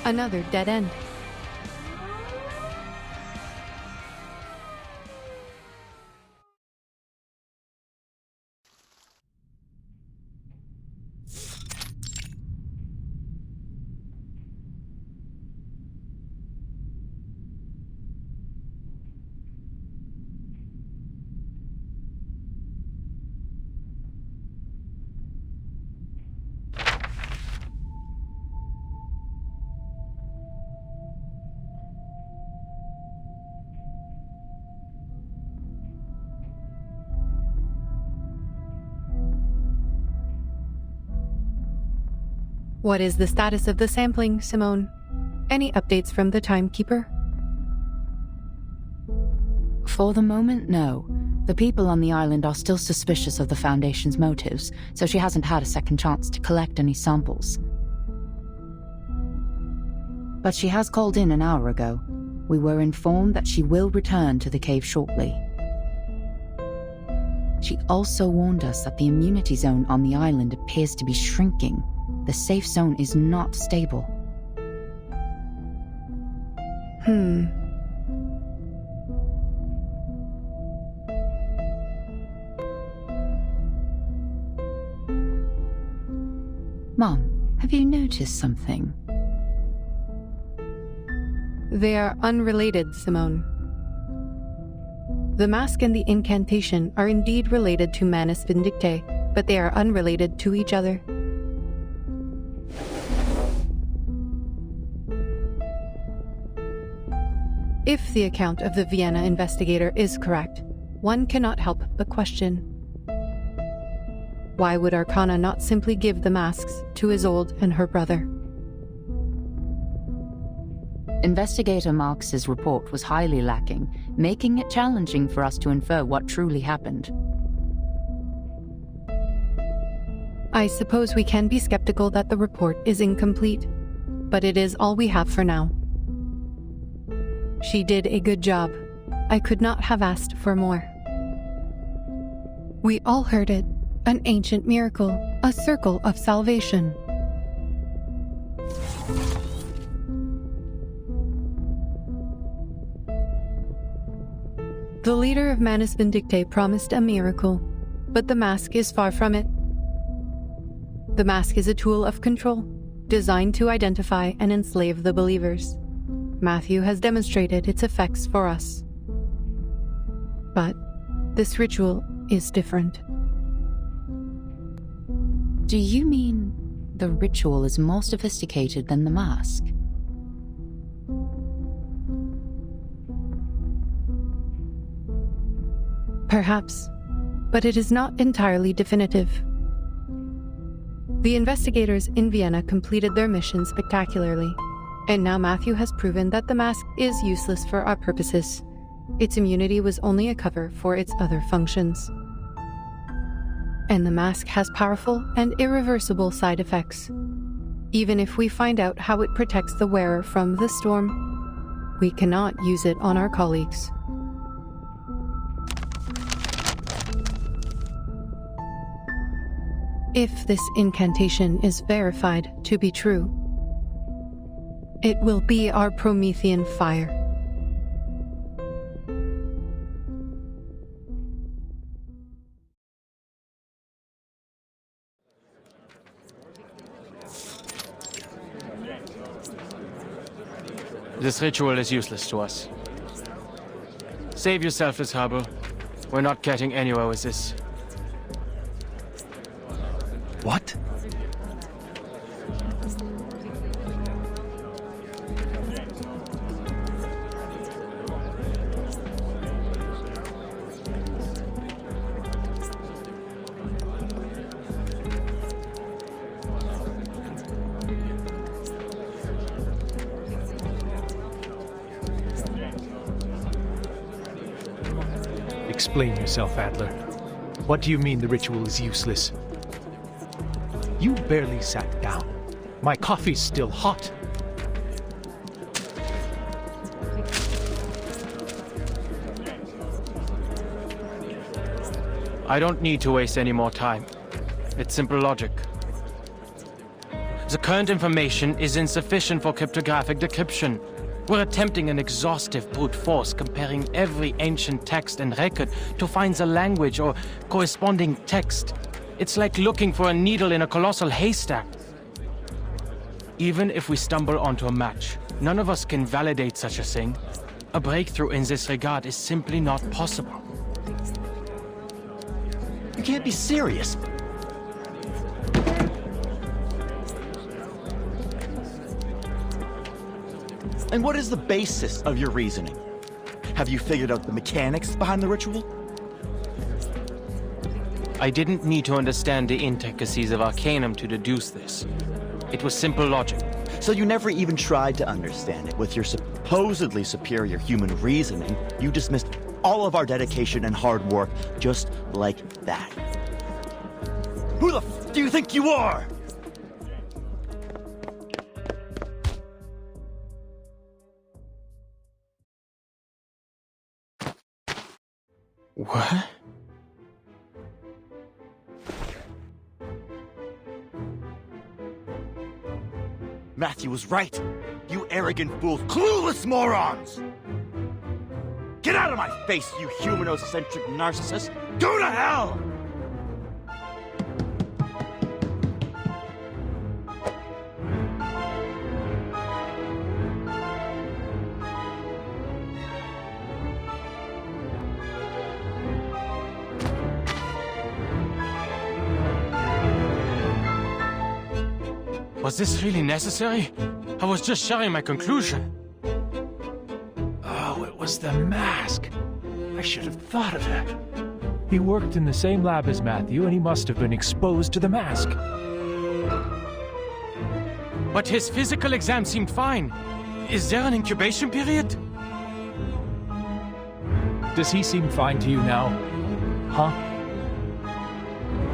Another dead end. What is the status of the sampling, Simone? Any updates from the timekeeper? For the moment, no. The people on the island are still suspicious of the Foundation's motives, so she hasn't had a second chance to collect any samples. But she has called in an hour ago. We were informed that she will return to the cave shortly. She also warned us that the immunity zone on the island appears to be shrinking. The safe zone is not stable. Mom, have you noticed something? They are unrelated, Simone. The mask and the incantation are indeed related to Manus Vindictae, but they are unrelated to each other. If the account of the Vienna investigator is correct, one cannot help but question. Why would Arcana not simply give the masks to Isolde and her brother? Investigator Marx's report was highly lacking, making it challenging for us to infer what truly happened. I suppose we can be skeptical that the report is incomplete, but it is all we have for now. She did a good job. I could not have asked for more. We all heard it. An ancient miracle. A circle of salvation. The leader of Manus Vindictae promised a miracle, but the mask is far from it. The mask is a tool of control, designed to identify and enslave the believers. Matthew has demonstrated its effects for us. But this ritual is different. Do you mean the ritual is more sophisticated than the mask? Perhaps, but it is not entirely definitive. The investigators in Vienna completed their mission spectacularly, and now Matthew has proven that the mask is useless for our purposes. Its immunity was only a cover for its other functions. And the mask has powerful and irreversible side effects. Even if we find out how it protects the wearer from the storm, we cannot use it on our colleagues. If this incantation is verified to be true, it will be our Promethean fire. This ritual is useless to us. Save yourself the trouble. We're not getting anywhere with this. What? Explain yourself, Adler. What do you mean the ritual is useless? You barely sat down. My coffee's still hot. I don't need to waste any more time. It's simple logic. The current information is insufficient for cryptographic decryption. We're attempting an exhaustive brute force, comparing every ancient text and record to find the language or corresponding text. It's like looking for a needle in a colossal haystack. Even if we stumble onto a match, none of us can validate such a thing. A breakthrough in this regard is simply not possible. You can't be serious. And what is the basis of your reasoning? Have you figured out the mechanics behind the ritual? I didn't need to understand the intricacies of Arcanum to deduce this. It was simple logic. So you never even tried to understand it. With your supposedly superior human reasoning, you dismissed all of our dedication and hard work just like that. Who the f do you think you are? What? Matthew was right. You arrogant fools, clueless morons! Get out of my face, you humanocentric narcissist! Go to hell! Was this really necessary? I was just sharing my conclusion. Oh, it was the mask. I should have thought of that. He worked in the same lab as Matthew, and he must have been exposed to the mask. But his physical exam seemed fine. Is there an incubation period? Does he seem fine to you now? Huh?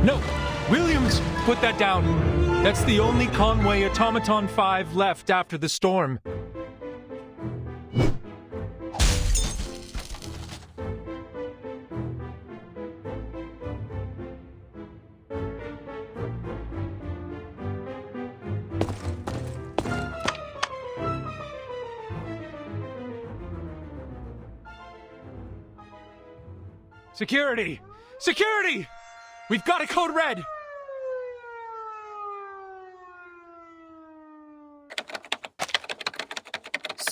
No! Williams, put that down! That's the only Conway Automaton 5 left after the storm. Security! Security! We've got a code red!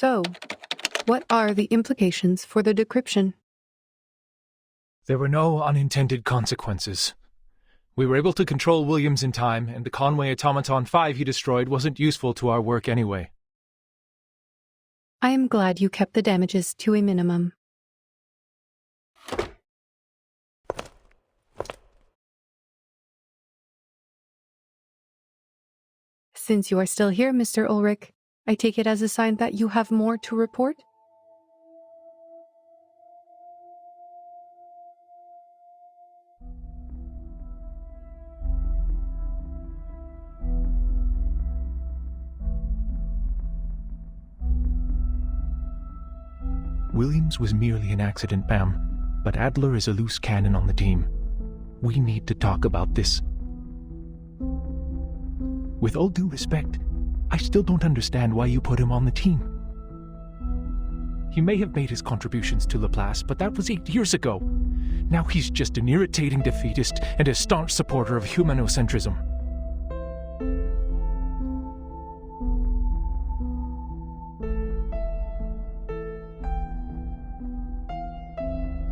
So, what are the implications for the decryption? There were no unintended consequences. We were able to control Williams in time, and the Conway Automaton 5 he destroyed wasn't useful to our work anyway. I am glad you kept the damages to a minimum. Since you are still here, Mr. Ulrich, I take it as a sign that you have more to report? Williams was merely an accident, ma'am, but Adler is a loose cannon on the team. We need to talk about this. With all due respect, I still don't understand why you put him on the team. He may have made his contributions to Laplace, but that was 8 years ago. Now he's just an irritating defeatist and a staunch supporter of humanocentrism.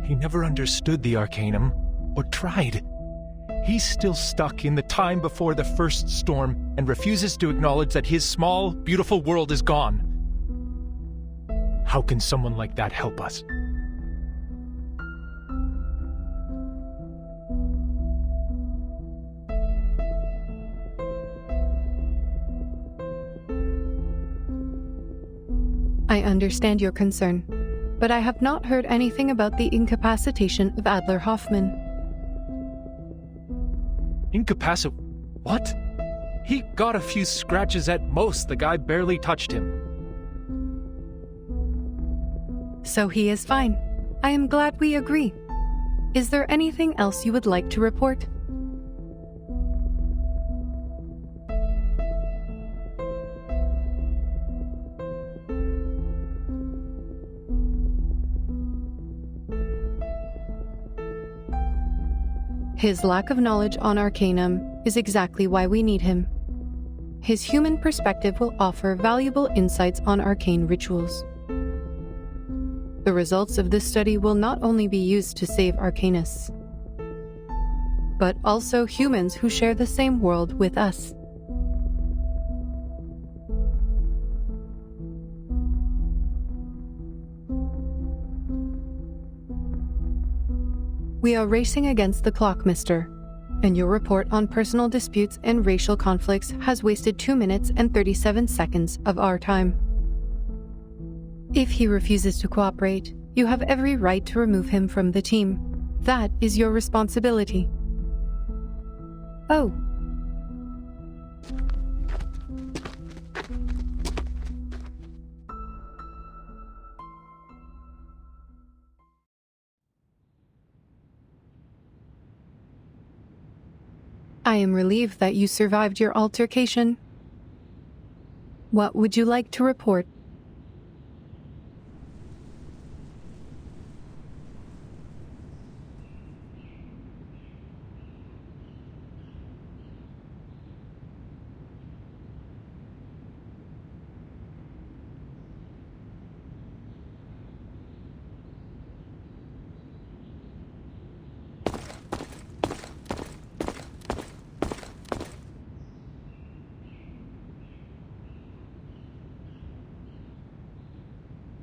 He never understood the Arcanum, or tried. He's still stuck in the time before the first storm and refuses to acknowledge that his small, beautiful world is gone. How can someone like that help us? I understand your concern, but I have not heard anything about the incapacitation of Adler Hoffman. What? He got a few scratches at most. The guy barely touched him. So he is fine. I am glad we agree. Is there anything else you would like to report? His lack of knowledge on Arcanum is exactly why we need him. His human perspective will offer valuable insights on arcane rituals. The results of this study will not only be used to save Arcanists, but also humans who share the same world with us. We are racing against the clock, mister, and your report on personal disputes and racial conflicts has wasted 2 minutes and 37 seconds of our time. If he refuses to cooperate, you have every right to remove him from the team. That is your responsibility. Oh. I am relieved that you survived your altercation. What would you like to report?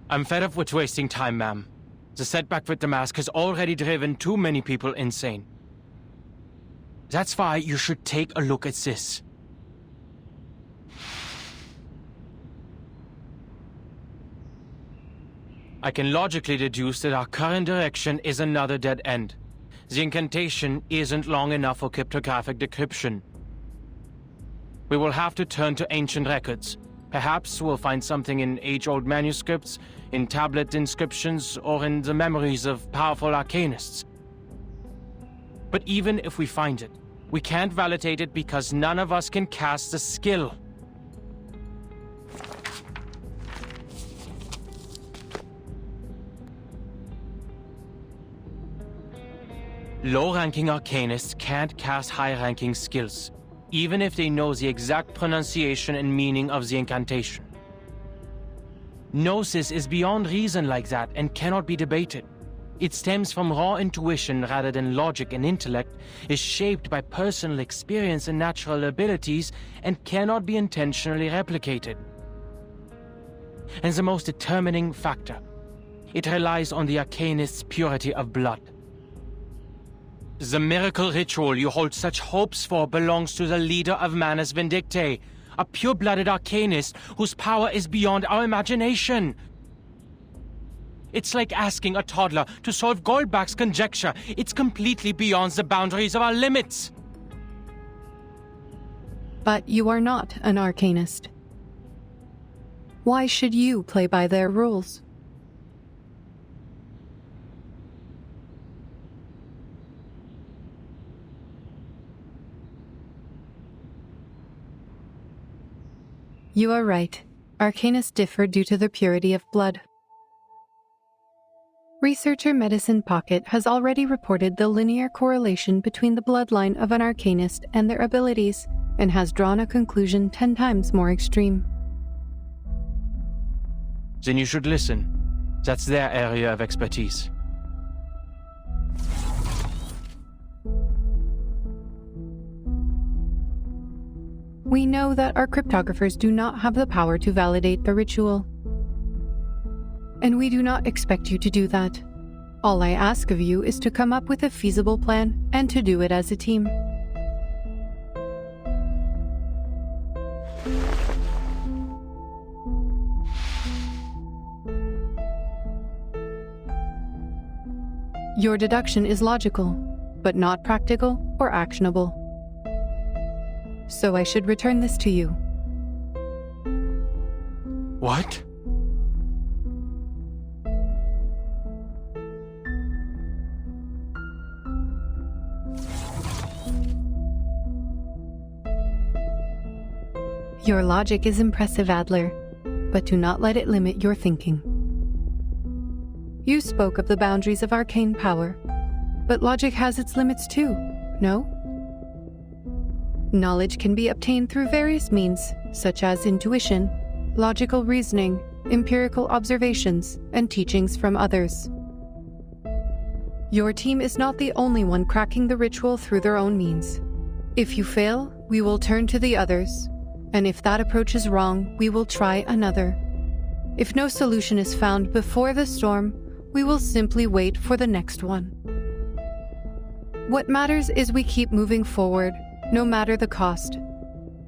I'm fed up with wasting time, ma'am. The setback with the mask has already driven too many people insane. That's why you should take a look at this. I can logically deduce that our current direction is another dead end. The incantation isn't long enough for cryptographic decryption. We will have to turn to ancient records. Perhaps we'll find something in age-old manuscripts, in tablet inscriptions, or in the memories of powerful arcanists. But even if we find it, we can't validate it because none of us can cast the skill. Low-ranking arcanists can't cast high-ranking skills, even if they know the exact pronunciation and meaning of the incantation. Gnosis is beyond reason like that and cannot be debated. It stems from raw intuition rather than logic and intellect, is shaped by personal experience and natural abilities, and cannot be intentionally replicated. And the most determining factor, it relies on the arcanist's purity of blood. The miracle ritual you hold such hopes for belongs to the leader of Manus Vindictae, a pure-blooded arcanist whose power is beyond our imagination. It's like asking a toddler to solve Goldbach's conjecture. It's completely beyond the boundaries of our limits. But you are not an arcanist. Why should you play by their rules? You are right. Arcanists differ due to their purity of blood. Researcher Medicine Pocket has already reported the linear correlation between the bloodline of an arcanist and their abilities, and has drawn a conclusion 10 times more extreme. Then you should listen. That's their area of expertise. We know that our cryptographers do not have the power to validate the ritual. And we do not expect you to do that. All I ask of you is to come up with a feasible plan and to do it as a team. Your deduction is logical, but not practical or actionable. So I should return this to you. What? Your logic is impressive, Adler, but do not let it limit your thinking. You spoke of the boundaries of arcane power, but logic has its limits too, no? Knowledge can be obtained through various means, such as intuition, logical reasoning, empirical observations, and teachings from others. Your team is not the only one cracking the ritual through their own means. If you fail, we will turn to the others, and if that approach is wrong, we will try another. If no solution is found before the storm, we will simply wait for the next one. What matters is we keep moving forward, no matter the cost.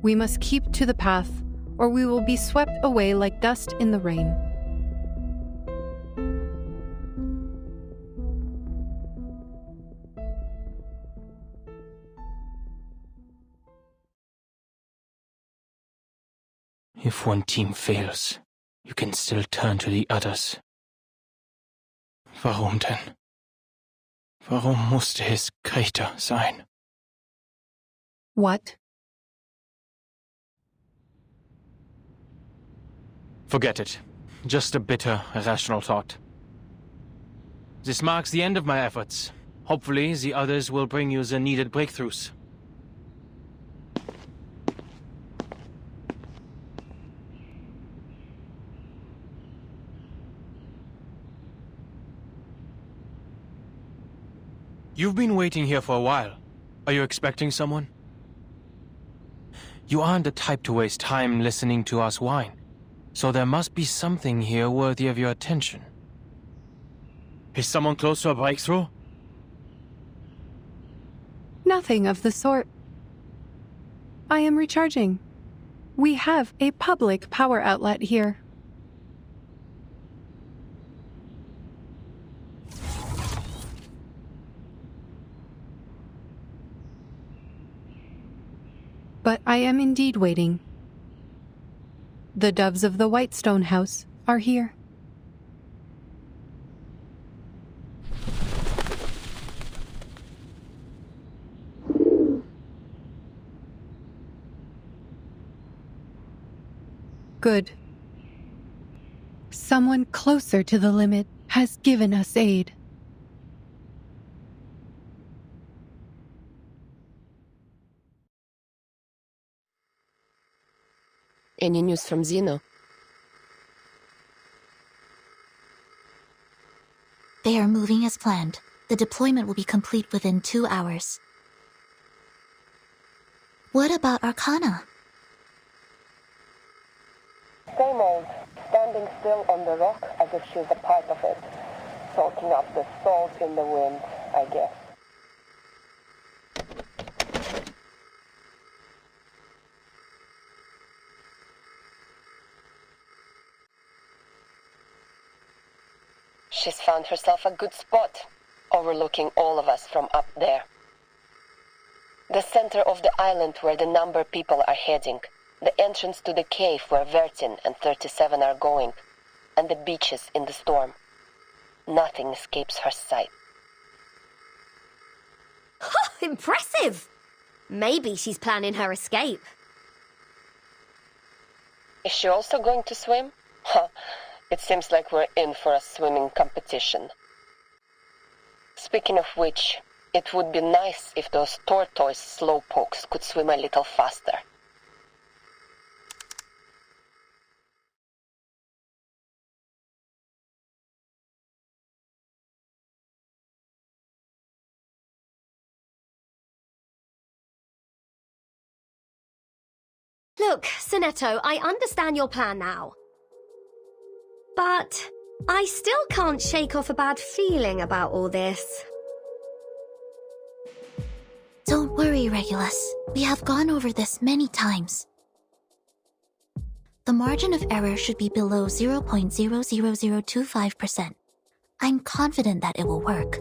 We must keep to the path, or we will be swept away like dust in the rain. If one team fails, you can still turn to the others. Warum denn? Warum musste es Greta sein? What? Forget it. Just a bitter, irrational thought. This marks the end of my efforts. Hopefully, the others will bring you the needed breakthroughs. You've been waiting here for a while. Are you expecting someone? You aren't the type to waste time listening to us whine, so there must be something here worthy of your attention. Is someone close to a breakthrough? Nothing of the sort. I am recharging. We have a public power outlet here. But I am indeed waiting. The doves of the Whitestone House are here. Good. Someone closer to the limit has given us aid. Any news from Zeno? They are moving as planned. The deployment will be complete within 2 hours. What about Arcana? Same old, standing still on the rock as if she's a part of it. Soaking up the salt in the wind, I guess. She's found herself a good spot, overlooking all of us from up there. The center of the island where the number people are heading, the entrance to the cave where Vertin and 37 are going, and the beaches in the storm. Nothing escapes her sight. Impressive! Maybe she's planning her escape. Is she also going to swim? Huh, it seems like we're in for a swimming competition. Speaking of which, it would be nice if those tortoise slowpokes could swim a little faster. Look, Sonetto, I understand your plan now. But I still can't shake off a bad feeling about all this. Don't worry, Regulus. We have gone over this many times. The margin of error should be below 0.00025%. I'm confident that it will work.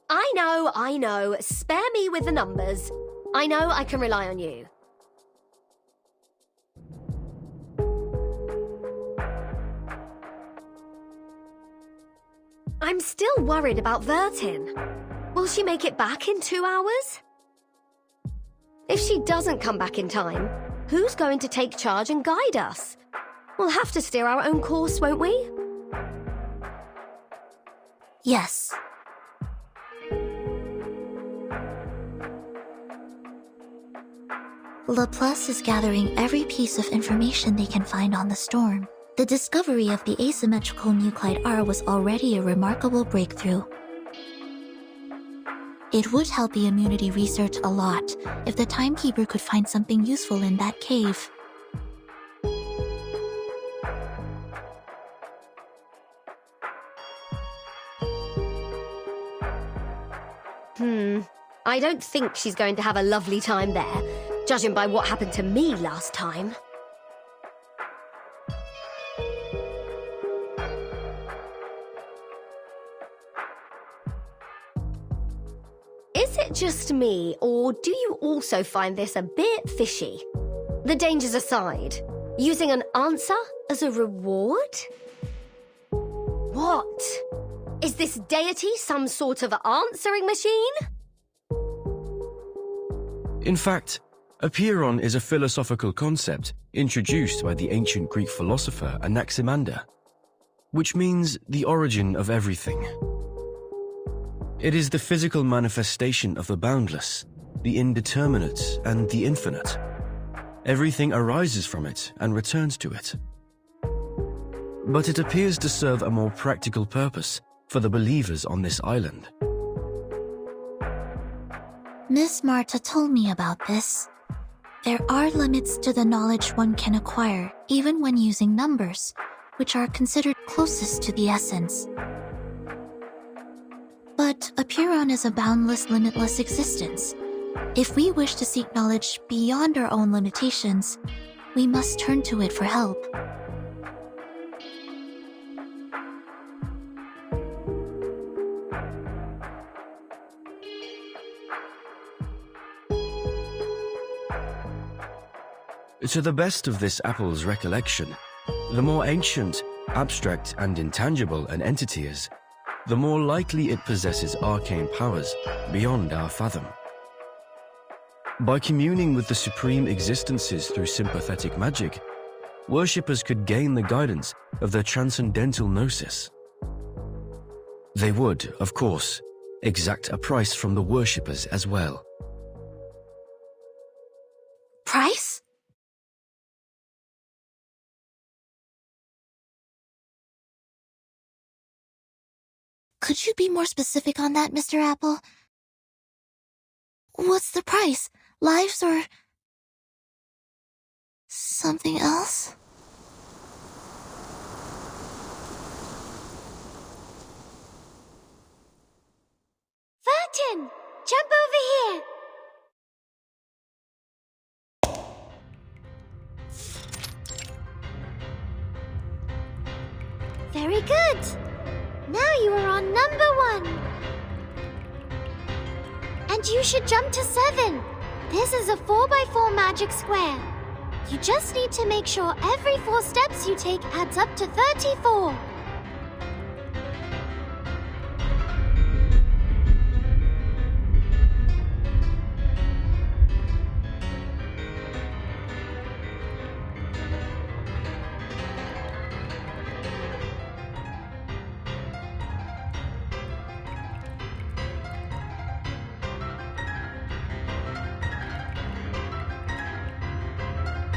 I know. Spare me with the numbers. I know I can rely on you. I'm still worried about Vertin. Will she make it back in 2 hours? If she doesn't come back in time, who's going to take charge and guide us? We'll have to steer our own course, won't we? Yes. Laplace is gathering every piece of information they can find on the storm. The discovery of the asymmetrical nuclide R was already a remarkable breakthrough. It would help the immunity research a lot if the timekeeper could find something useful in that cave. I don't think she's going to have a lovely time there, judging by what happened to me last time. Is it just me, or do you also find this a bit fishy? The dangers aside, using an answer as a reward? What? Is this deity some sort of answering machine? In fact, Apeiron is a philosophical concept introduced by the ancient Greek philosopher Anaximander, which means the origin of everything. It is the physical manifestation of the boundless, the indeterminate, and the infinite. Everything arises from it and returns to it. But it appears to serve a more practical purpose for the believers on this island. Miss Marta told me about this. There are limits to the knowledge one can acquire, even when using numbers, which are considered closest to the essence. But Apeiron is a boundless, limitless existence. If we wish to seek knowledge beyond our own limitations, we must turn to it for help. To the best of this apple's recollection, the more ancient, abstract, and intangible an entity is, the more likely it possesses arcane powers beyond our fathom. By communing with the supreme existences through sympathetic magic, worshippers could gain the guidance of their transcendental gnosis. They would, of course, exact a price from the worshippers as well. Price? Could you be more specific on that, Mr. Apple? What's the price? Lives or something else? Vertin! Jump over here! Very good! Now you are on number 1. And you should jump to 7. This is a 4x4 magic square. You just need to make sure every 4 steps you take adds up to 34.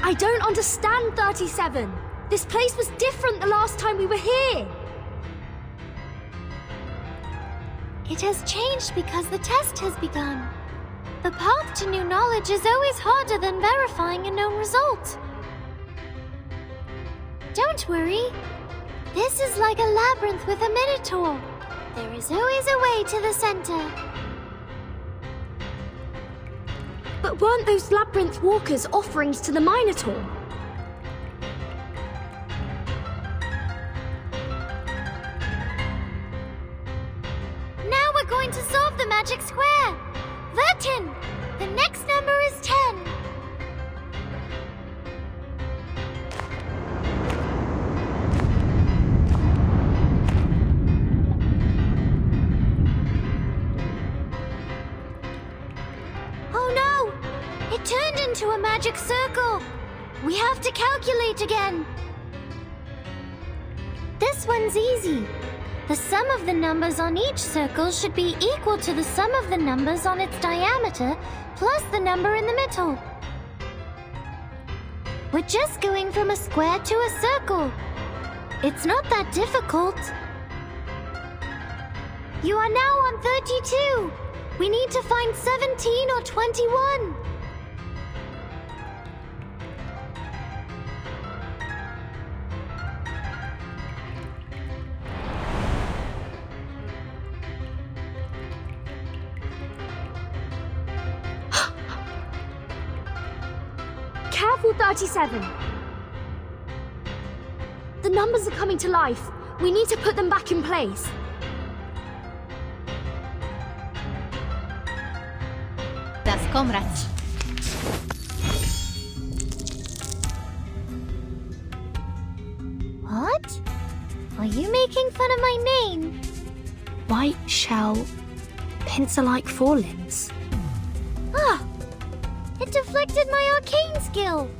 I don't understand, 37. This place was different the last time we were here. It has changed because the test has begun. The path to new knowledge is always harder than verifying a known result. Don't worry. This is like a labyrinth with a Minotaur. There is always a way to the center. But weren't those labyrinth walkers offerings to the Minotaur? Now we're going to solve the magic square. Vertin, the next number is 10. It turned into a magic circle. We have to calculate again. This one's easy. The sum of the numbers on each circle should be equal to the sum of the numbers on its diameter plus the number in the middle. We're just going from a square to a circle. It's not that difficult. You are now on 32. We need to find 17 or 21. Careful, 37. The numbers are coming to life. We need to put them back in place. Das comrades. What? Are you making fun of my name? White shell, pencil-like forelimbs. Ah! It deflected my arcane skill!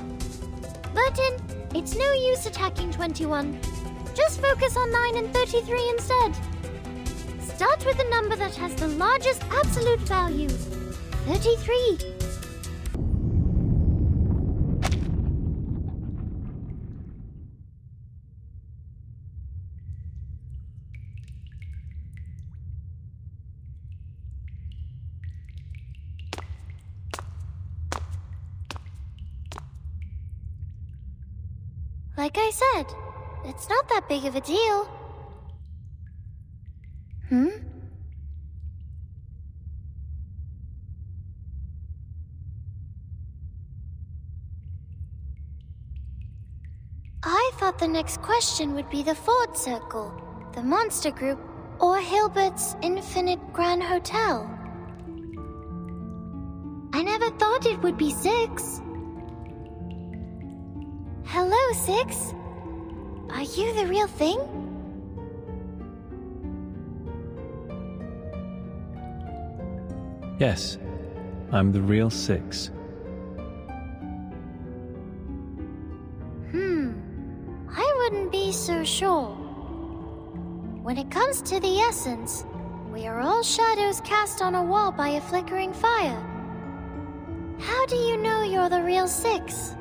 Burton, it's no use attacking 21. Just focus on 9 and 33 instead. Start with the number that has the largest absolute value. 33. Like I said, it's not that big of a deal. I thought the next question would be the Ford Circle, the Monster Group, or Hilbert's Infinite Grand Hotel. I never thought it would be 6. Hello, 6. Are you the real thing? Yes, I'm the real 6. I wouldn't be so sure. When it comes to the essence, we are all shadows cast on a wall by a flickering fire. How do you know you're the real 6?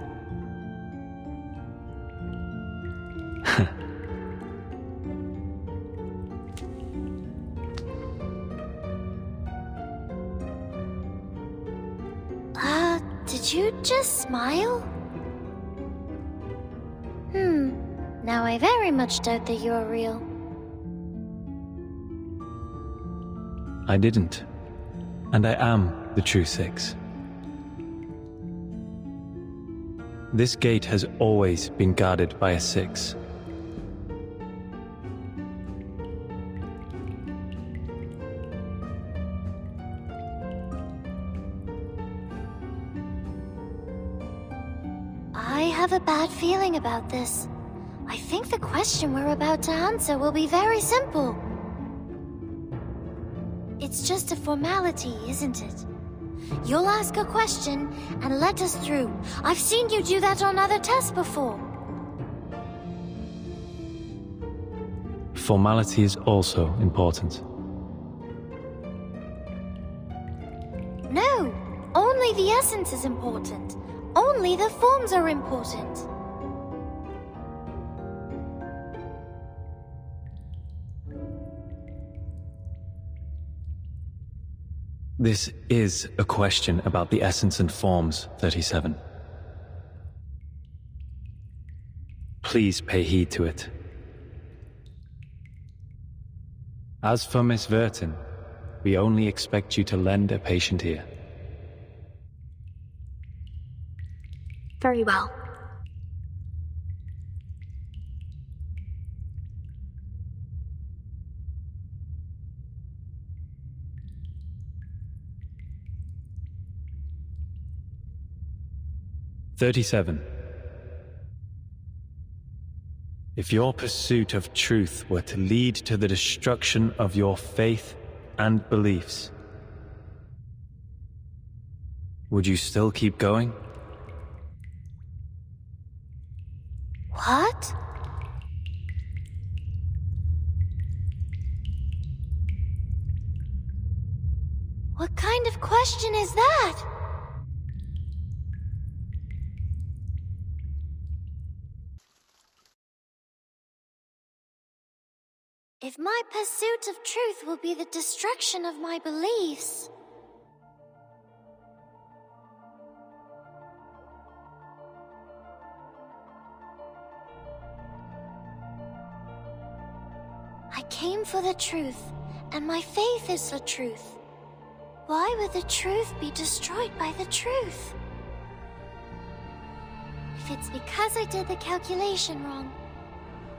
Did you just smile? Now I very much doubt that you're real. I didn't. And I am the true 6. This gate has always been guarded by a 6. I have a bad feeling about this. I think the question we're about to answer will be very simple. It's just a formality, isn't it? You'll ask a question and let us through. I've seen you do that on other tests before. Formality is also important. No, only the essence is important. Only the forms are important. This is a question about the essence and forms, 37. Please pay heed to it. As for Miss Vertin, we only expect you to lend a patient ear. Very well. "37. If your pursuit of truth were to lead to the destruction of your faith and beliefs, would you still keep going? What? What kind of question is that? If my pursuit of truth will be the destruction of my beliefs... I came for the truth, and my faith is the truth. Why would the truth be destroyed by the truth? If it's because I did the calculation wrong,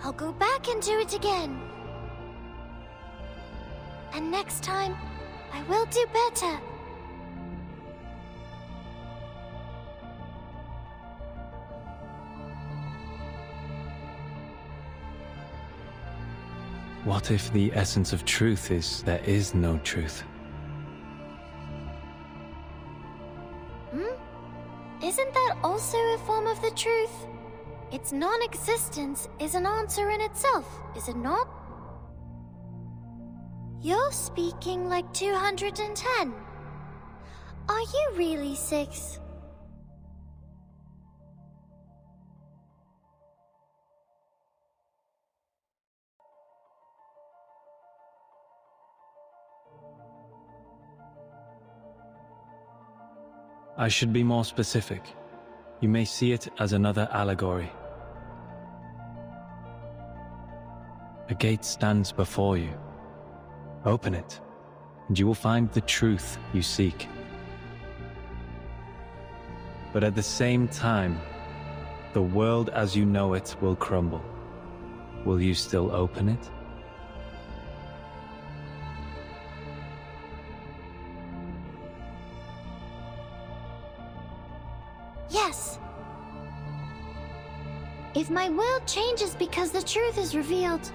I'll go back and do it again. And next time, I will do better. What if the essence of truth is there is no truth? Isn't that also a form of the truth? Its non-existence is an answer in itself, is it not? You're speaking like 210. Are you really 6? I should be more specific. You may see it as another allegory. A gate stands before you. Open it, and you will find the truth you seek. But at the same time, the world as you know it will crumble. Will you still open it? Yes. If my world changes because the truth is revealed,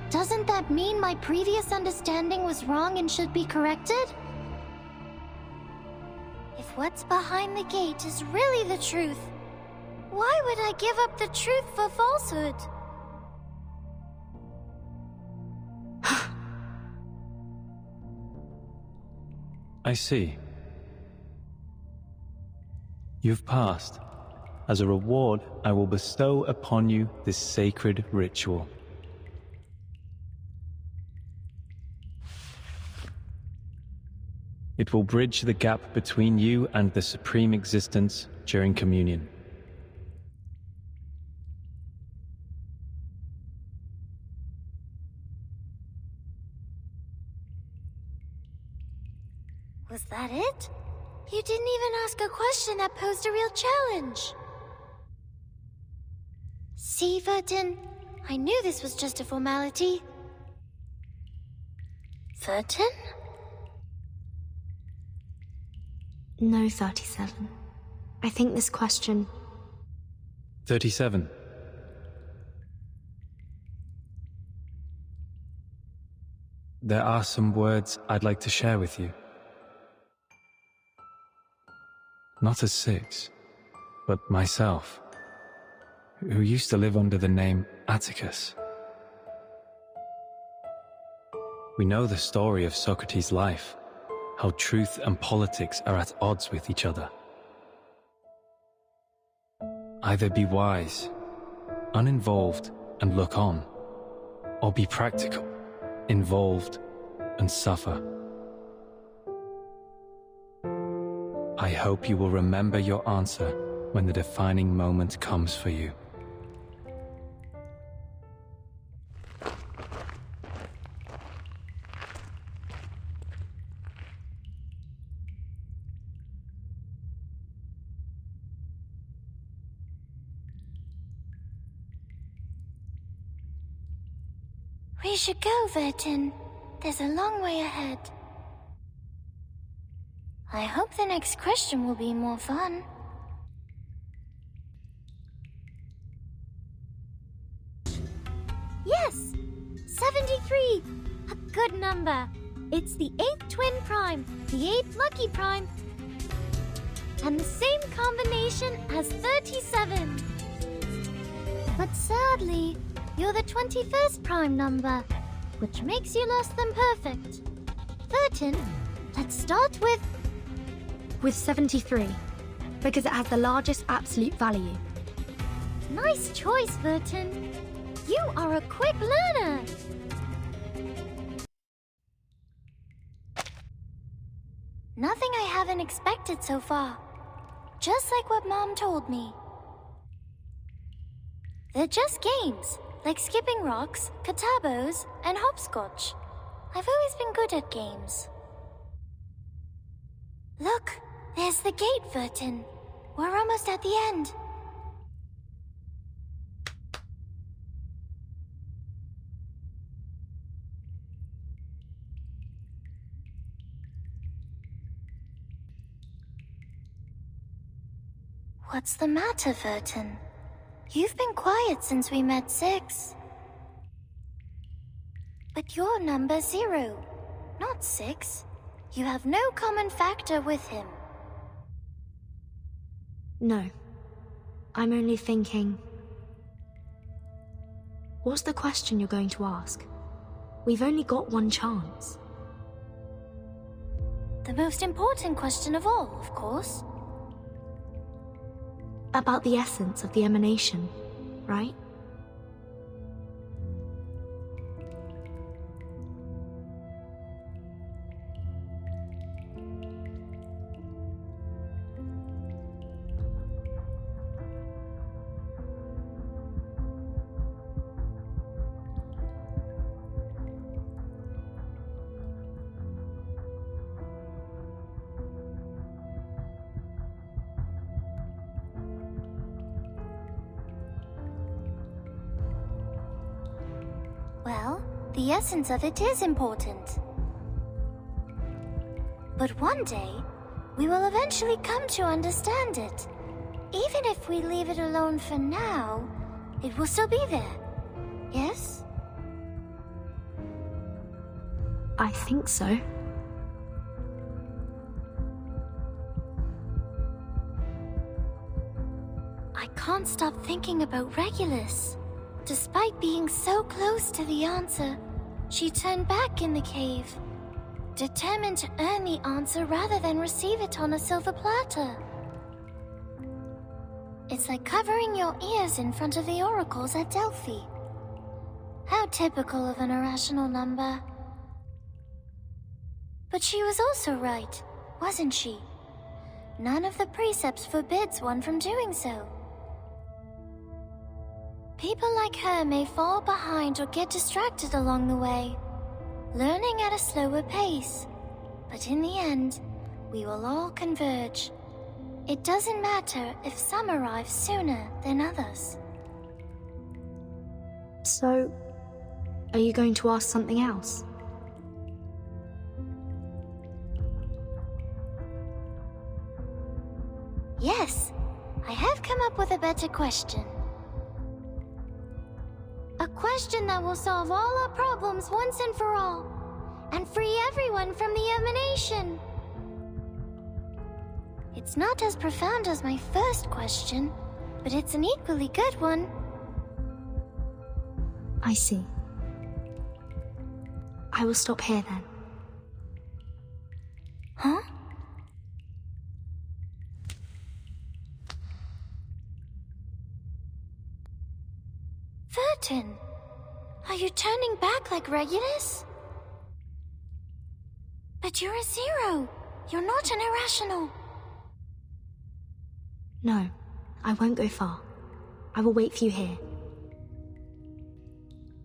doesn't that mean my previous understanding was wrong and should be corrected? If what's behind the gate is really the truth, why would I give up the truth for falsehood? I see. You've passed. As a reward, I will bestow upon you this sacred ritual. It will bridge the gap between you and the Supreme Existence during communion. Was that it? You didn't even ask a question that posed a real challenge. See, Vertin, I knew this was just a formality. Vertin? No, 37. I think this question... 37. There are some words I'd like to share with you. Not as 6, but myself, who used to live under the name Atticus. We know the story of Socrates' life, how truth and politics are at odds with each other. Either be wise, uninvolved, and look on, or be practical, involved, and suffer. I hope you will remember your answer when the defining moment comes for you. We should go, Vertin. There's a long way ahead. I hope the next question will be more fun. Yes! 73! A good number. It's the 8th twin prime, the 8th lucky prime, and the same combination as 37. But sadly, you're the 21st prime number, which makes you less than perfect. Vertin, let's start with 73, because it has the largest absolute value. Nice choice, Vertin. You are a quick learner. Nothing I haven't expected so far. Just like what Mom told me. They're just games, like skipping rocks, katabos, and hopscotch. I've always been good at games. Look, there's the gate, Vertin. We're almost at the end. What's the matter, Vertin? You've been quiet since we met 6. But you're number 0, not 6. You have no common factor with him. No. I'm only thinking... What's the question you're going to ask? We've only got one chance. The most important question of all, of course. About the essence of the emanation, right? Well, the essence of it is important. But one day, we will eventually come to understand it. Even if we leave it alone for now, it will still be there. Yes? I think so. I can't stop thinking about Regulus. Despite being so close to the answer, she turned back in the cave, determined to earn the answer rather than receive it on a silver platter. It's like covering your ears in front of the oracles at Delphi. How typical of an irrational number. But she was also right, wasn't she? None of the precepts forbids one from doing so. People like her may fall behind or get distracted along the way, learning at a slower pace. But in the end, we will all converge. It doesn't matter if some arrive sooner than others. So, are you going to ask something else? Yes, I have come up with a better question. A question that will solve all our problems once and for all, and free everyone from the emanation. It's not as profound as my first question, but it's an equally good one. I see. I will stop here then. Huh? Huh? Vertin, are you turning back like Regulus? But you're a zero. You're not an irrational. No, I won't go far. I will wait for you here.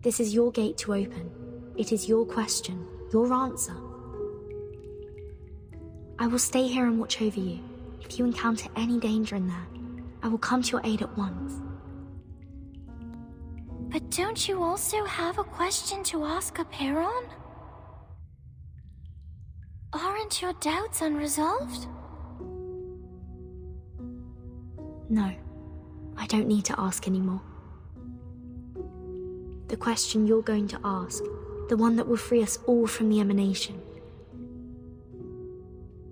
This is your gate to open. It is your question, your answer. I will stay here and watch over you. If you encounter any danger in there, I will come to your aid at once. But don't you also have a question to ask Aperon? Aren't your doubts unresolved? No, I don't need to ask anymore. The question you're going to ask, the one that will free us all from the emanation,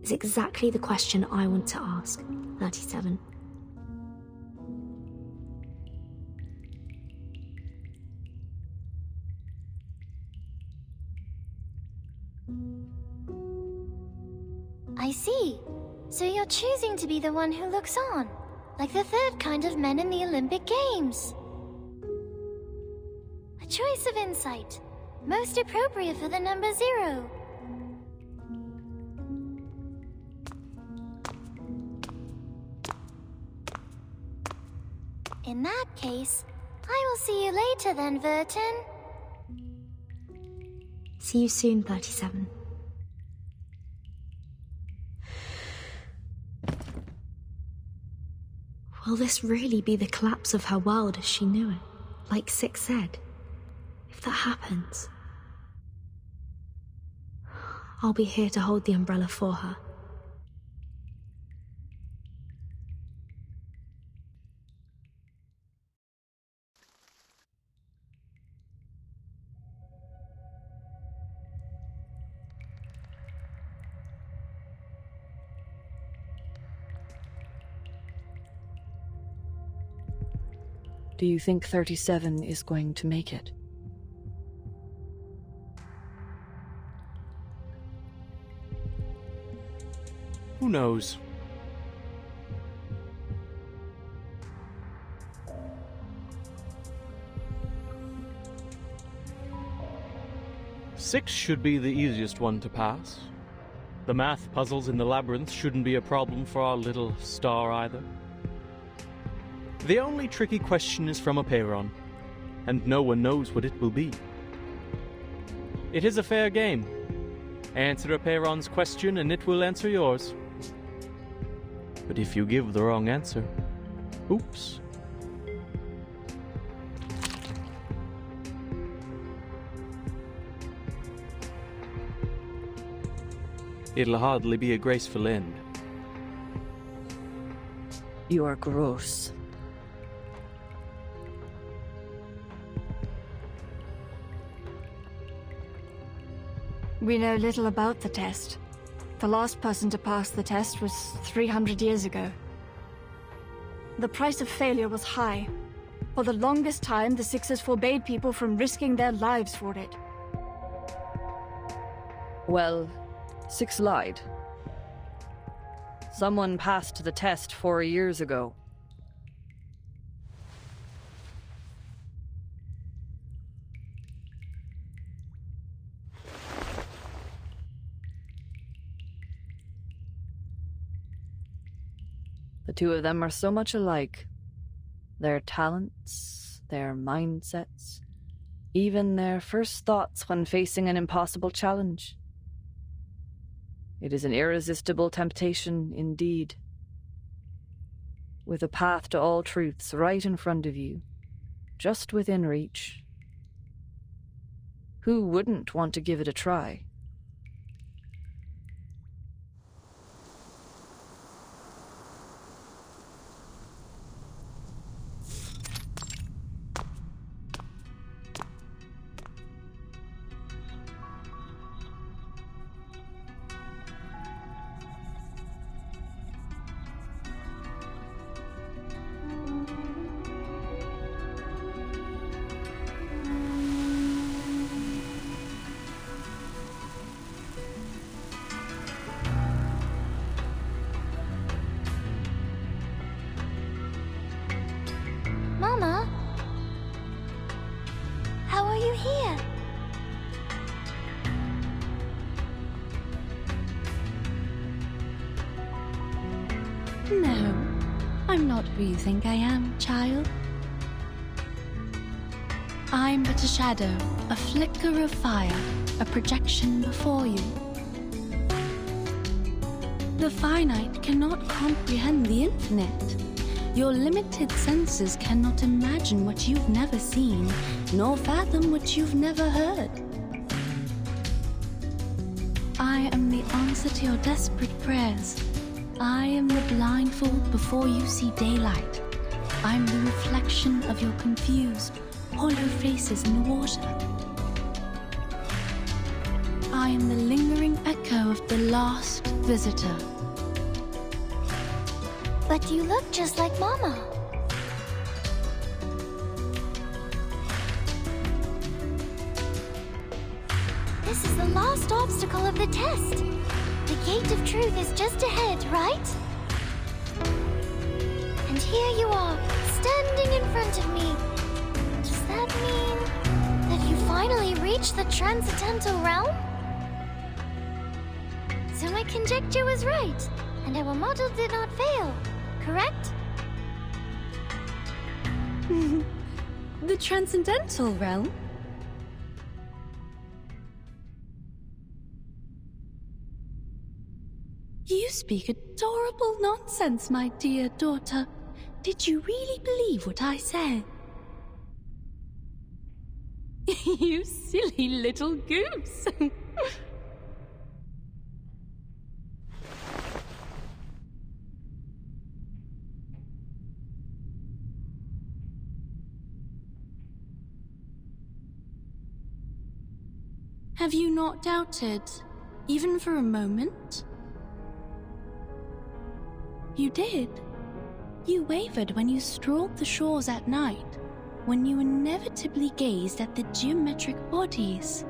is exactly the question I want to ask, 37. I see. So you're choosing to be the one who looks on, like the third kind of men in the Olympic Games. A choice of insight, most appropriate for the number 0. In that case, I will see you later then, Vertin. See you soon, 37. Will this really be the collapse of her world as she knew it, like Six said? If that happens, I'll be here to hold the umbrella for her. Do you think 37 is going to make it? Who knows? Six should be the easiest one to pass. The math puzzles in the labyrinth shouldn't be a problem for our little star either. The only tricky question is from Aperon, and no one knows what it will be. It is a fair game. Answer Aperon's question and it will answer yours. But if you give the wrong answer, oops. It'll hardly be a graceful end. You are gross. We know little about the test. The last person to pass the test was 300 years ago. The price of failure was high. For the longest time, the Sixers forbade people from risking their lives for it. Well, Six lied. Someone passed the test 4 years ago. The two of them are so much alike. Their talents, their mindsets, even their first thoughts when facing an impossible challenge. It is an irresistible temptation indeed. With a path to all truths right in front of you, just within reach. Who wouldn't want to give it a try? No, I'm not who you think I am, child. I'm but a shadow, a flicker of fire, a projection before you. The finite cannot comprehend the infinite. Your limited senses cannot imagine what you've never seen, nor fathom what you've never heard. I am the answer to your desperate prayers. I am the blindfold before you see daylight. I'm the reflection of your confused, hollow faces in the water. I am the lingering echo of the last visitor. But you look just like Mama. This is the last obstacle of the test. The gate of truth is just ahead, right? And here you are, standing in front of me. Does that mean that you finally reached the transcendental realm? So my conjecture was right, and our model did not fail, correct? The transcendental realm? You speak adorable nonsense, my dear daughter. Did you really believe what I said? You silly little goose. Have you not doubted, even for a moment? You did. You wavered when you strolled the shores at night, when you inevitably gazed at the geometric bodies.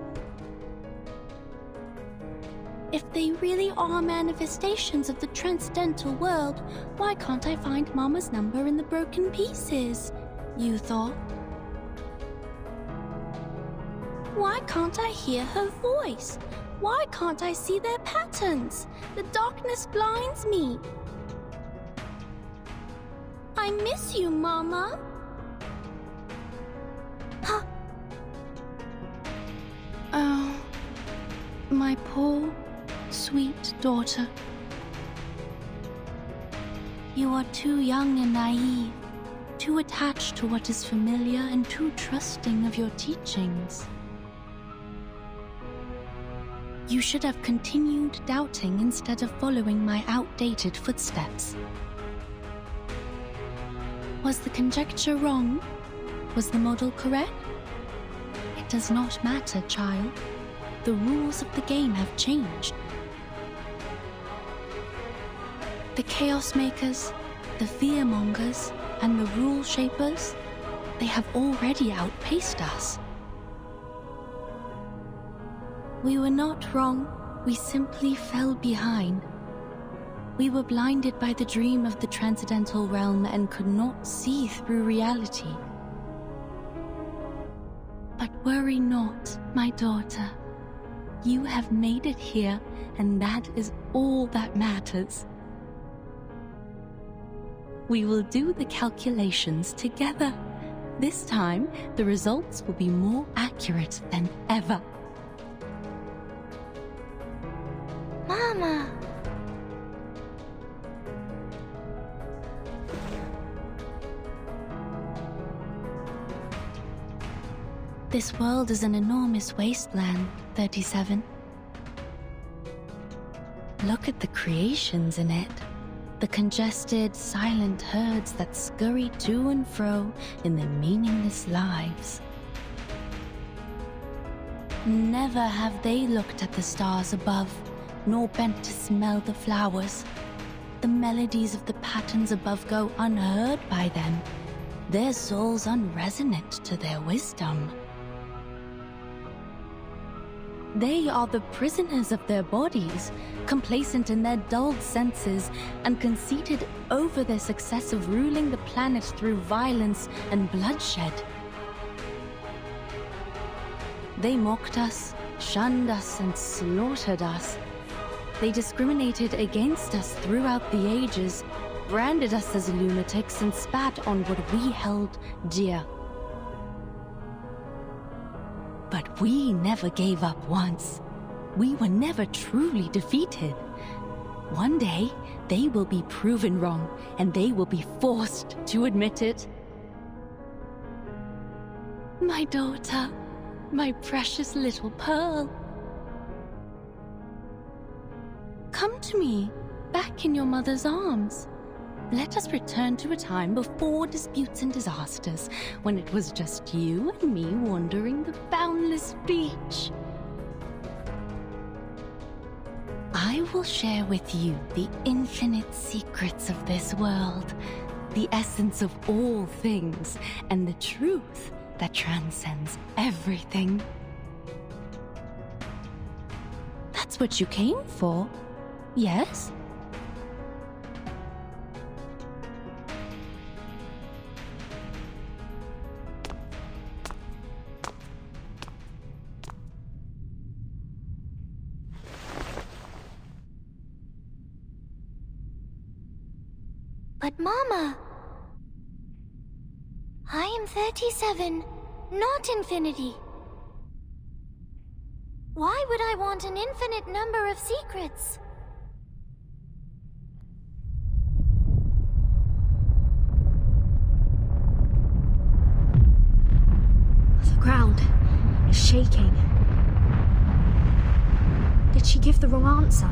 If they really are manifestations of the transcendental world, why can't I find Mama's number in the broken pieces? You thought. Why can't I hear her voice? Why can't I see their patterns? The darkness blinds me. I miss you, Mama. Huh. Oh, my poor, sweet daughter. You are too young and naive, too attached to what is familiar and too trusting of your teachings. You should have continued doubting instead of following my outdated footsteps. Was the conjecture wrong? Was the model correct? It does not matter, child. The rules of the game have changed. The Chaos Makers, the Fearmongers, and the Rule Shapers, they have already outpaced us. We were not wrong, we simply fell behind. We were blinded by the dream of the transcendental realm and could not see through reality. But worry not, my daughter. You have made it here, and that is all that matters. We will do the calculations together. This time, the results will be more accurate than ever. Mama! This world is an enormous wasteland, 37. Look at the creations in it. The congested, silent herds that scurry to and fro in their meaningless lives. Never have they looked at the stars above, nor bent to smell the flowers. The melodies of the patterns above go unheard by them, their souls unresonant to their wisdom. They are the prisoners of their bodies, complacent in their dulled senses, and conceited over their success of ruling the planet through violence and bloodshed. They mocked us, shunned us, and slaughtered us. They discriminated against us throughout the ages, branded us as lunatics, and spat on what we held dear. But we never gave up once. We were never truly defeated. One day, they will be proven wrong, and they will be forced to admit it. My daughter, my precious little pearl. Come to me, back in your mother's arms. Let us return to a time before disputes and disasters, when it was just you and me wandering the boundless beach. I will share with you the infinite secrets of this world, the essence of all things, and the truth that transcends everything. That's what you came for, yes? But Mama, I am 37, not infinity. Why would I want an infinite number of secrets? The ground is shaking. Did she give the wrong answer?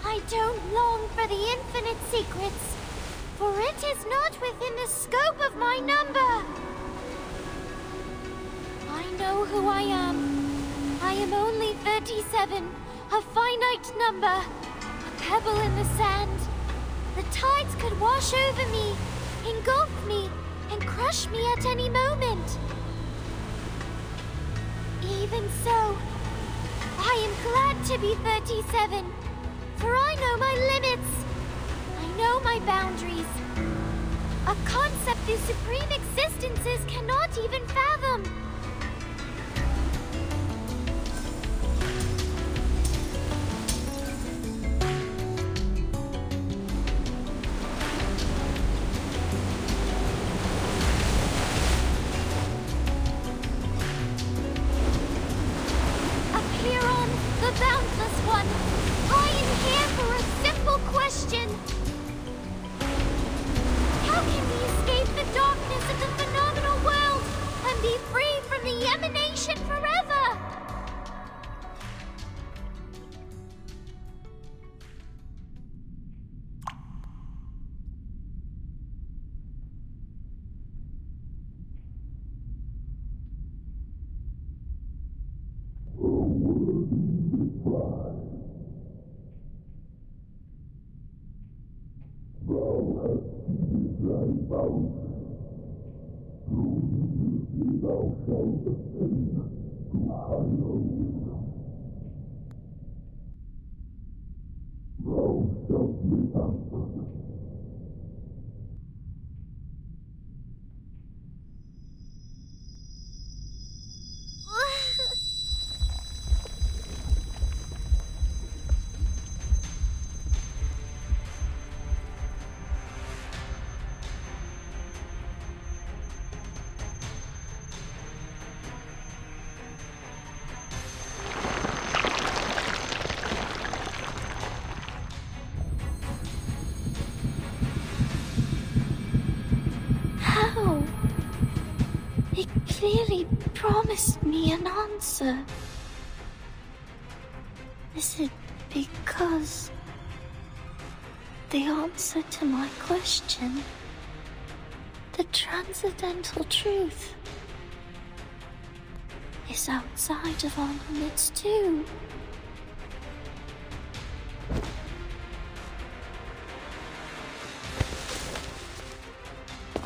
I don't long for the infinite secrets, for it is not within the scope of my number. I know who I am. I am only 37, a finite number, a pebble in the sand. The tides could wash over me, engulf me, and crush me at any moment. Even so, I am glad to be 37. For I know my limits. I know my boundaries. A concept these supreme existences cannot even fathom. Appear on the Boundless One. I am here for a simple question. How can we escape the darkness of the phenomenal world and be free from the emanation forever? How? It clearly promised me an answer. Is it because the answer to my question, the transcendental truth, is outside of our limits too?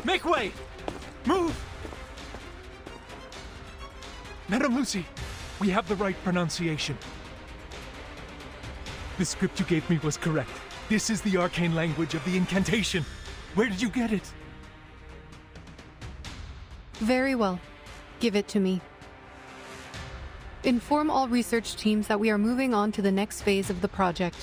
Make way! Move! Madame Lucy, We have the right pronunciation. The script you gave me was correct. This is the arcane language of the incantation. Where did you get it? Very well. Give it to me. Inform all research teams that we are moving on to the next phase of the project.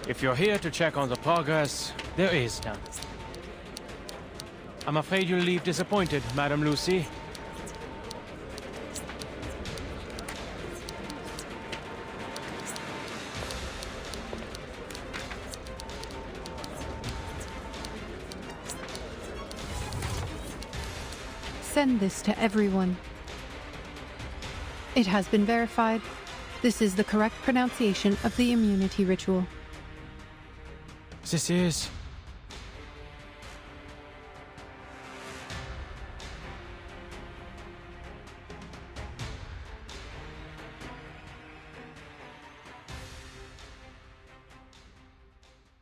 If you're here to check on the progress, there is none. I'm afraid you'll leave disappointed, Madam Lucy. Send this to everyone. It has been verified. This is the correct pronunciation of the immunity ritual. This is...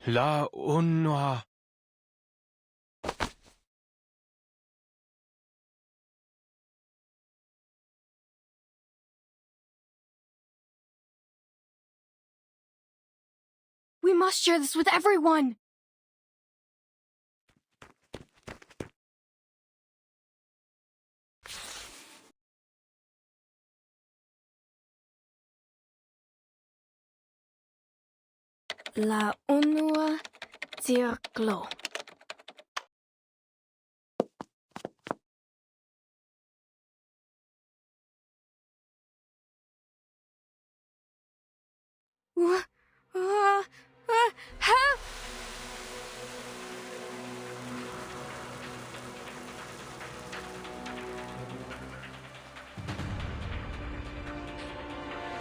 La Unwa. We must share this with everyone! La Unua Circlo. Help!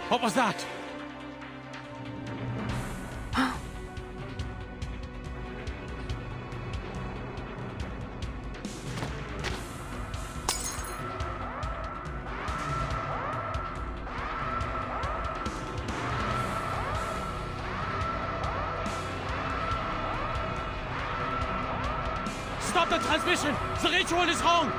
What was that? Stop the transmission! The ritual is wrong!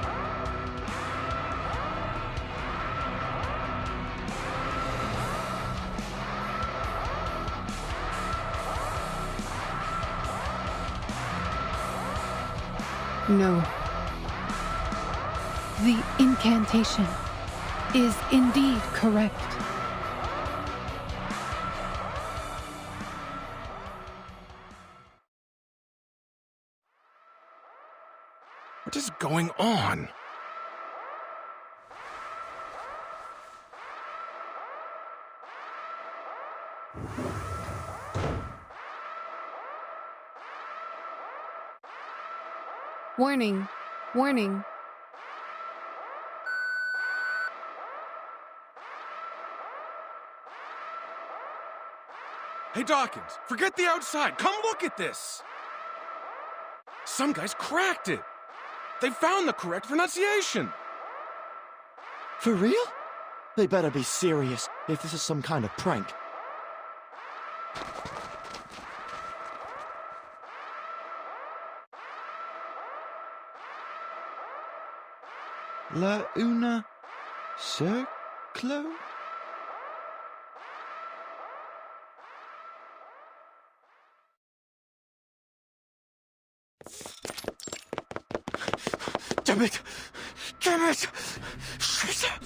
No. The incantation is indeed correct. What is going on? Warning. Warning. Hey, Dawkins, forget the outside. Come look at this. Some guys cracked it. They found the correct pronunciation. For real? They better be serious if this is some kind of prank. La una circlo? Damn it! Damn it! Shit!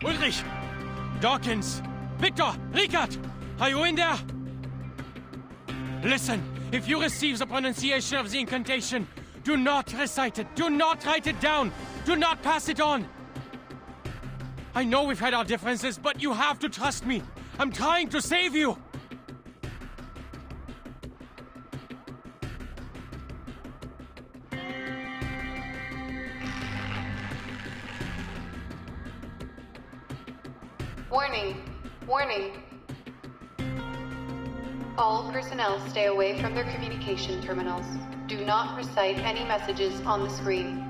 Ulrich! Dawkins! Victor! Ricard! Are you in there? Listen, if you receive the pronunciation of the incantation, do not recite it. Do not write it down. Do not pass it on. I know we've had our differences, but you have to trust me. I'm trying to save you! Warning. Warning. All personnel stay away from their communication terminals. Do not recite any messages on the screen.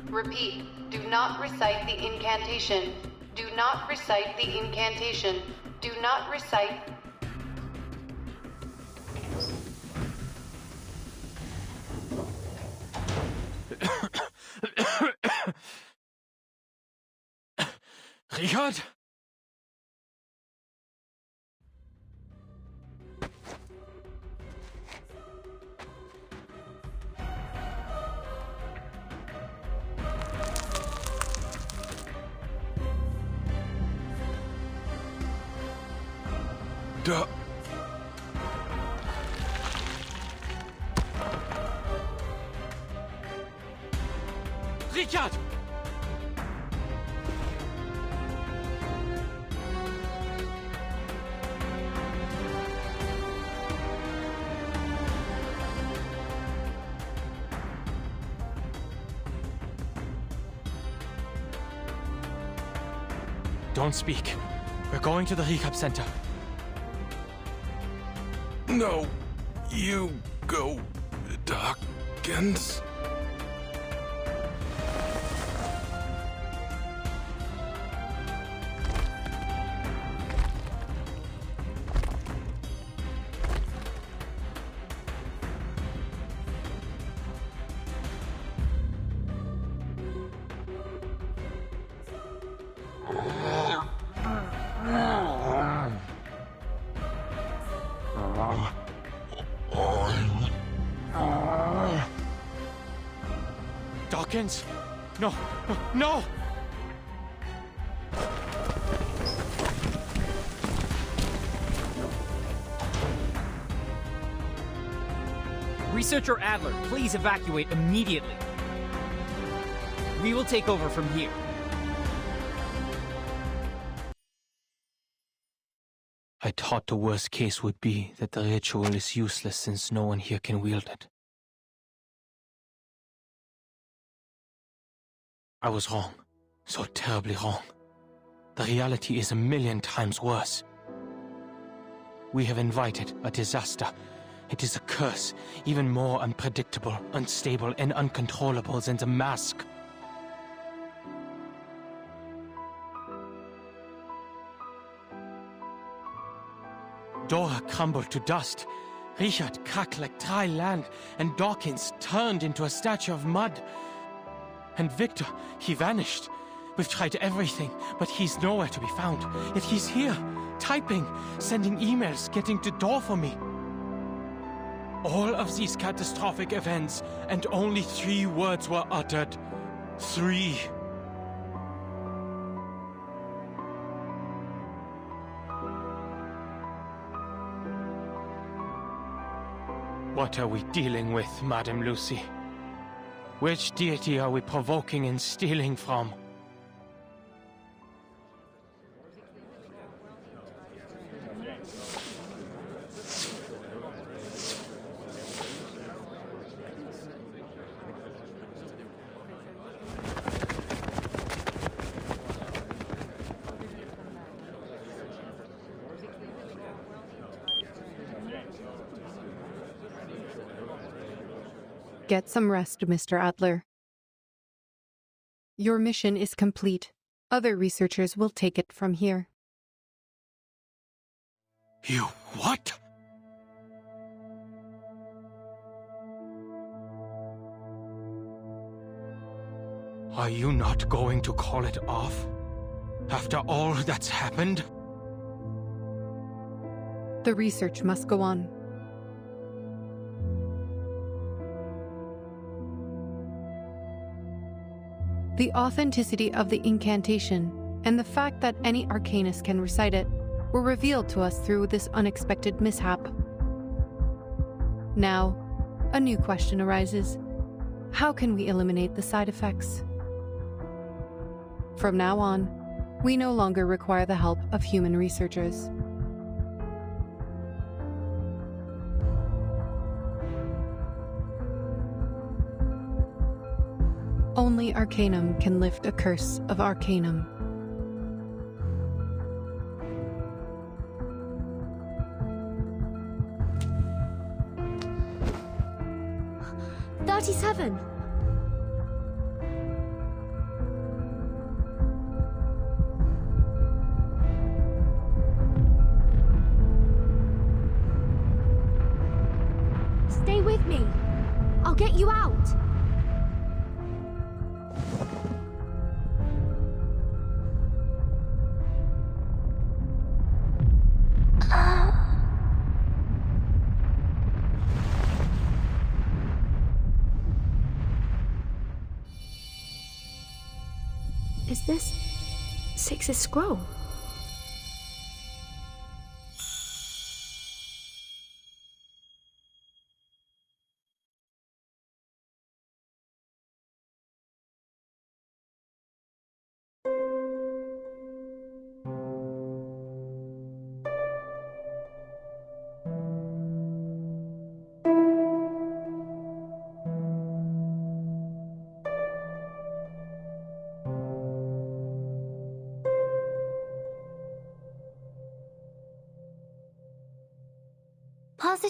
Repeat. Do not recite the incantation. Do not recite the incantation. Do not recite... Richard? Duh. Richard! Don't speak. We're going to the recap center. No, you go, Dawkins. Dawkins! No! No! Researcher Adler, please evacuate immediately. We will take over from here. I thought the worst case would be that the ritual is useless since no one here can wield it. I was wrong. So terribly wrong. The reality is 1,000,000 times worse. We have invited a disaster. It is a curse, even more unpredictable, unstable, and uncontrollable than the mask. Dora crumbled to dust. Richard cracked like dry land, and Dawkins turned into a statue of mud. And Victor, he vanished. We've tried everything, but he's nowhere to be found. Yet he's here, typing, sending emails, getting the door for me. All of these catastrophic events, and only 3 words were uttered. 3. What are we dealing with, Madame Lucy? Which deity are we provoking and stealing from? Get some rest, Mr. Adler. Your mission is complete. Other researchers will take it from here. You what? Are you not going to call it off? After all that's happened? The research must go on. The authenticity of the incantation and the fact that any arcanist can recite it were revealed to us through this unexpected mishap. Now, a new question arises. How can we eliminate the side effects? From now on, We no longer require the help of human researchers. Only Arcanum can lift a curse of Arcanum. "37. Stay with me. I'll get you out. Is this Six's scroll?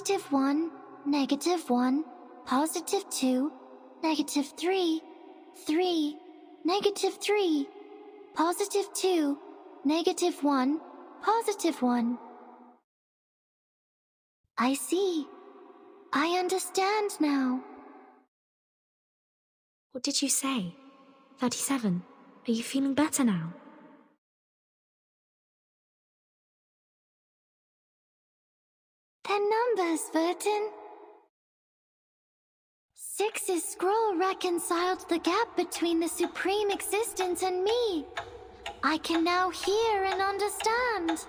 +1, -1, +2, -3, 3, -3, +2, -1, +1. I see. I understand now. What did you say? 37. Are you feeling better now? They're numbers, Vertin. 6's scroll reconciled the gap between the supreme existence and me. I can now hear and understand.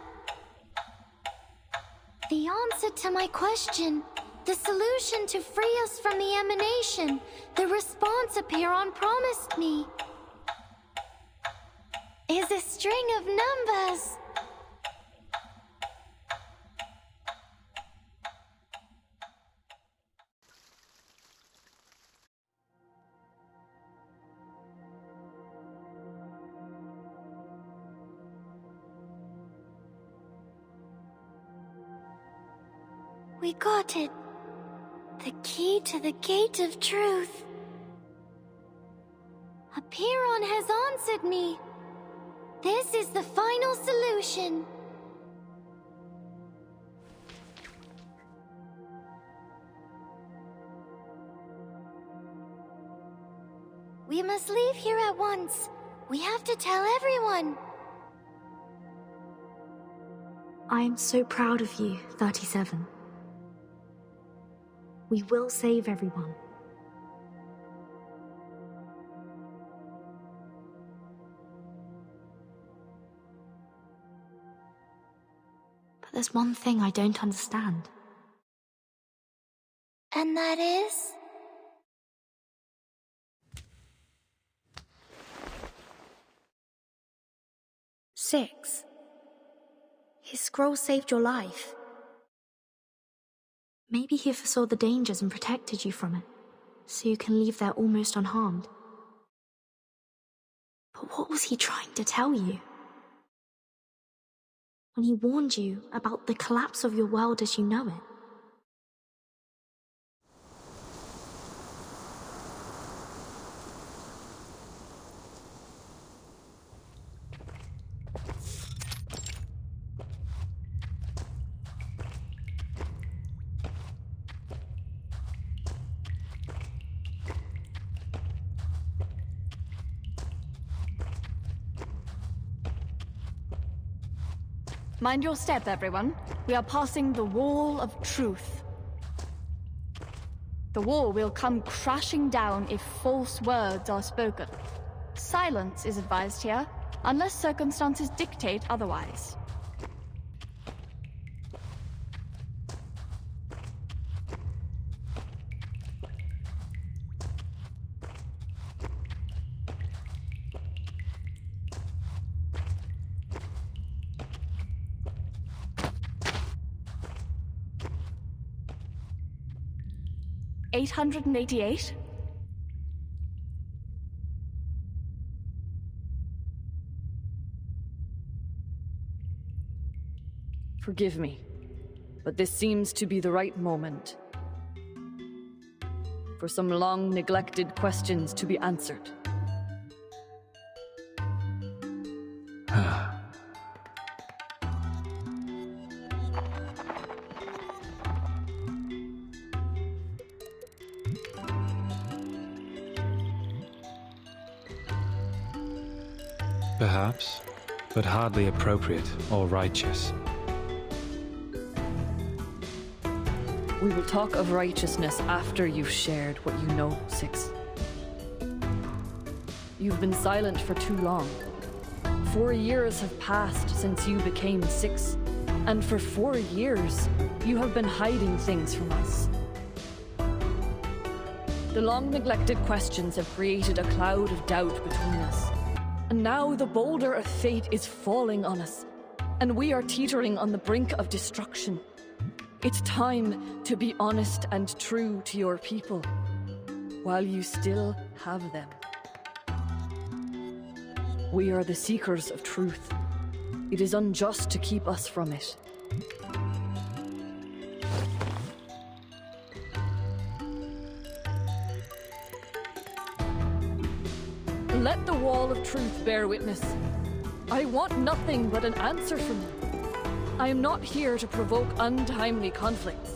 The answer to my question, the solution to free us from the emanation, the response Apiron promised me, is a string of numbers. We got it. The key to the gate of truth. Apiron has answered me. This is the final solution. We must leave here at once. We have to tell everyone. I am so proud of you, 37. We will save everyone. But there's one thing I don't understand. And that is? Six. His scroll saved your life. Maybe he foresaw the dangers and protected you from it, so you can leave there almost unharmed. But what was he trying to tell you? When he warned you about the collapse of your world as you know it? Mind your step, everyone. We are passing the wall of truth. The wall will come crashing down if false words are spoken. Silence is advised here, unless circumstances dictate otherwise. 888? Forgive me, but this seems to be the right moment for some long-neglected questions to be answered. Perhaps, but hardly appropriate or righteous. We will talk of righteousness after you've shared what you know, Six. You've been silent for too long. 4 years have passed since you became Six, and for 4 years, you have been hiding things from us. The long-neglected questions have created a cloud of doubt between us. And now the boulder of fate is falling on us, and we are teetering on the brink of destruction. It's time to be honest and true to your people, while you still have them. We are the seekers of truth. It is unjust to keep us from it. Let the wall of truth bear witness. I want nothing but an answer from you. I am not here to provoke untimely conflicts.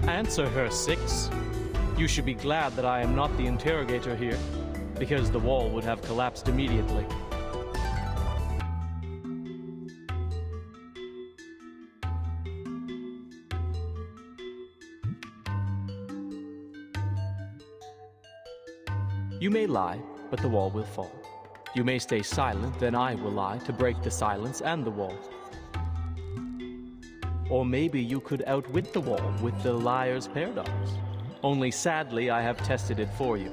Answer her, Six. You should be glad that I am not the interrogator here, because the wall would have collapsed immediately. You may lie, but the wall will fall. You may stay silent, then I will lie to break the silence and the wall. Or maybe you could outwit the wall with the liar's paradox. Only sadly, I have tested it for you.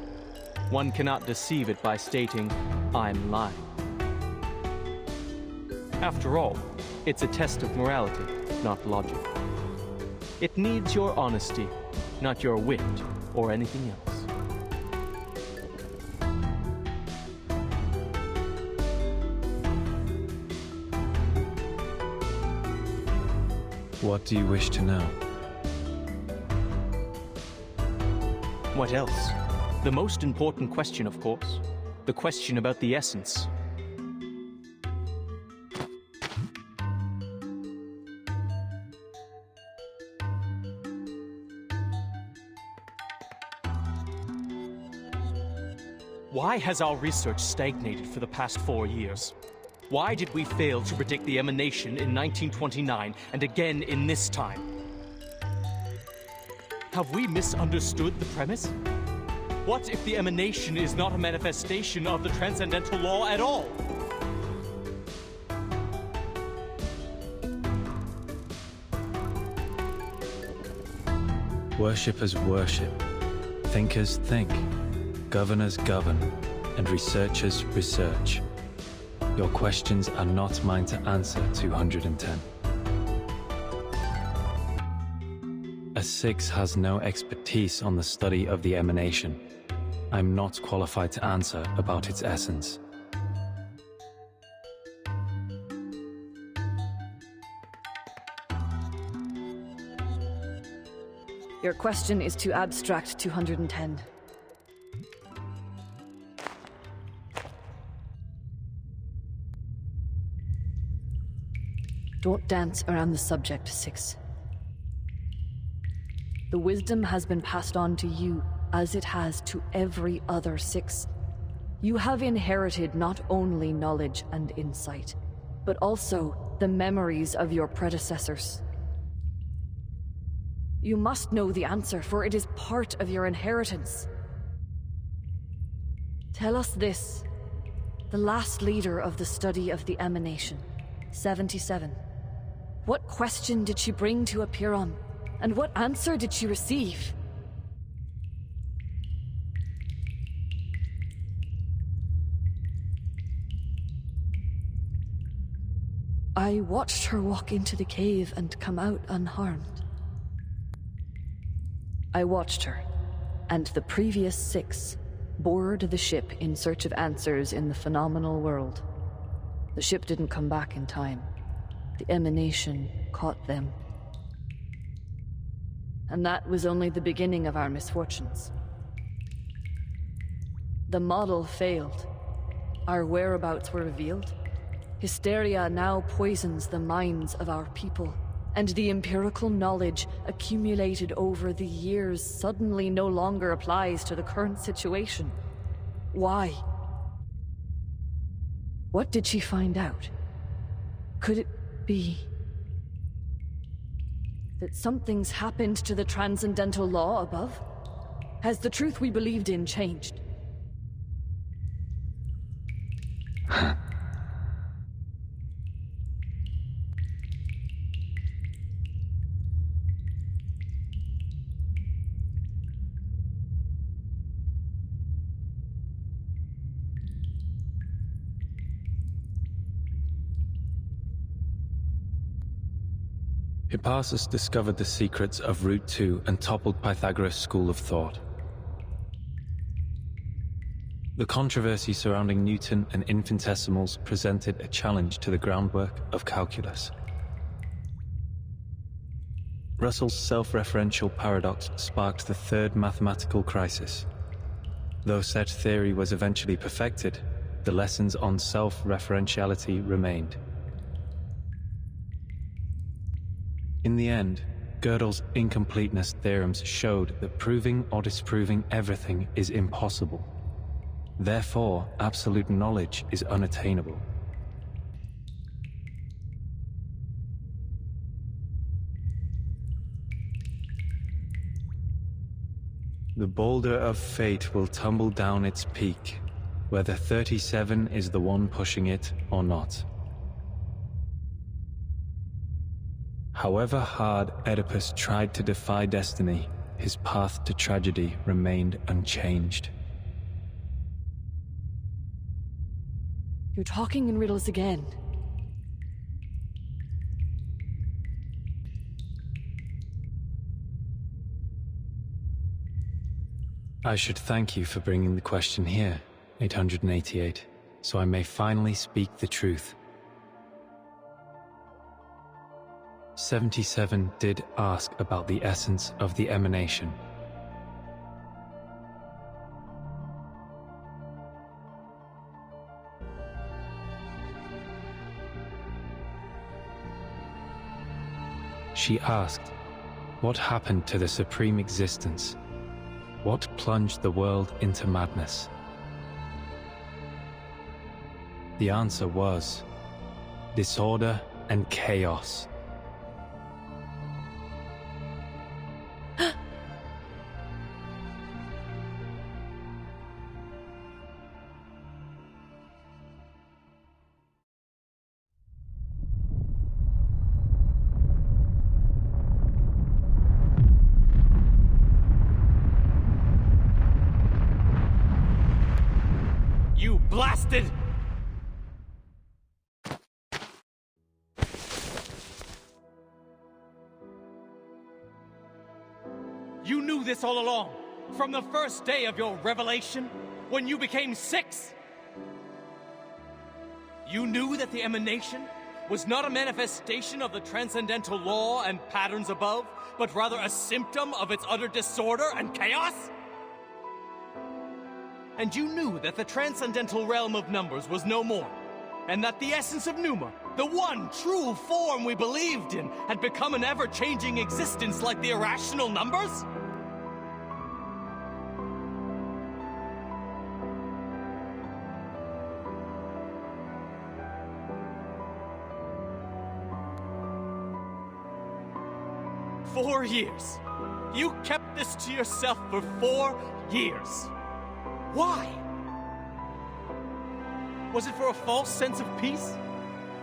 One cannot deceive it by stating, I'm lying. After all, it's a test of morality, not logic. It needs your honesty, not your wit or anything else. What do you wish to know? What else? The most important question, of course. The question about the essence. Why has our research stagnated for the past 4 years? Why did we fail to predict the emanation in 1929 and again in this time? Have we misunderstood the premise? What if the emanation is not a manifestation of the transcendental law at all? Worshippers worship, thinkers think, governors govern, and researchers research. Your questions are not mine to answer, 210. A Six has no expertise on the study of the emanation. I'm not qualified to answer about its essence. Your question is too abstract, 210. Don't dance around the subject, Six. The wisdom has been passed on to you, as it has to every other Six. You have inherited not only knowledge and insight, but also the memories of your predecessors. You must know the answer, for it is part of your inheritance. Tell us this, the last leader of the study of the emanation, 77. What question did she bring to Apiron, and what answer did she receive? I watched her walk into the cave and come out unharmed. I watched her, and the previous 6 board the ship in search of answers in the phenomenal world. The ship didn't come back in time. The emanation caught them. And that was only the beginning of our misfortunes. The model failed. Our whereabouts were revealed. Hysteria now poisons the minds of our people, and the empirical knowledge accumulated over the years suddenly no longer applies to the current situation. Why? What did she find out? Could it be that something's happened to the transcendental law above? Has the truth we believed in changed? Hippasus discovered the secrets of Route 2 and toppled Pythagoras' school of thought. The controversy surrounding Newton and infinitesimals presented a challenge to the groundwork of calculus. Russell's self-referential paradox sparked the third mathematical crisis. Though said theory was eventually perfected, the lessons on self-referentiality remained. In the end, Gödel's incompleteness theorems showed that proving or disproving everything is impossible. Therefore, absolute knowledge is unattainable. The boulder of fate will tumble down its peak, whether 37 is the one pushing it or not. However hard Oedipus tried to defy destiny, his path to tragedy remained unchanged. You're talking in riddles again. I should thank you for bringing the question here, 888, so I may finally speak the truth. 77 did ask about the essence of the emanation. She asked, what happened to the supreme existence? What plunged the world into madness? The answer was disorder and chaos. Blasted! You knew this all along, from the first day of your revelation, when you became 6? You knew that the emanation was not a manifestation of the transcendental law and patterns above, but rather a symptom of its utter disorder and chaos? And you knew that the transcendental realm of numbers was no more, and that the essence of Pneuma, the one true form we believed in, had become an ever-changing existence like the irrational numbers? "4 years. You kept this to yourself for 4 years. Why? Was it for a false sense of peace?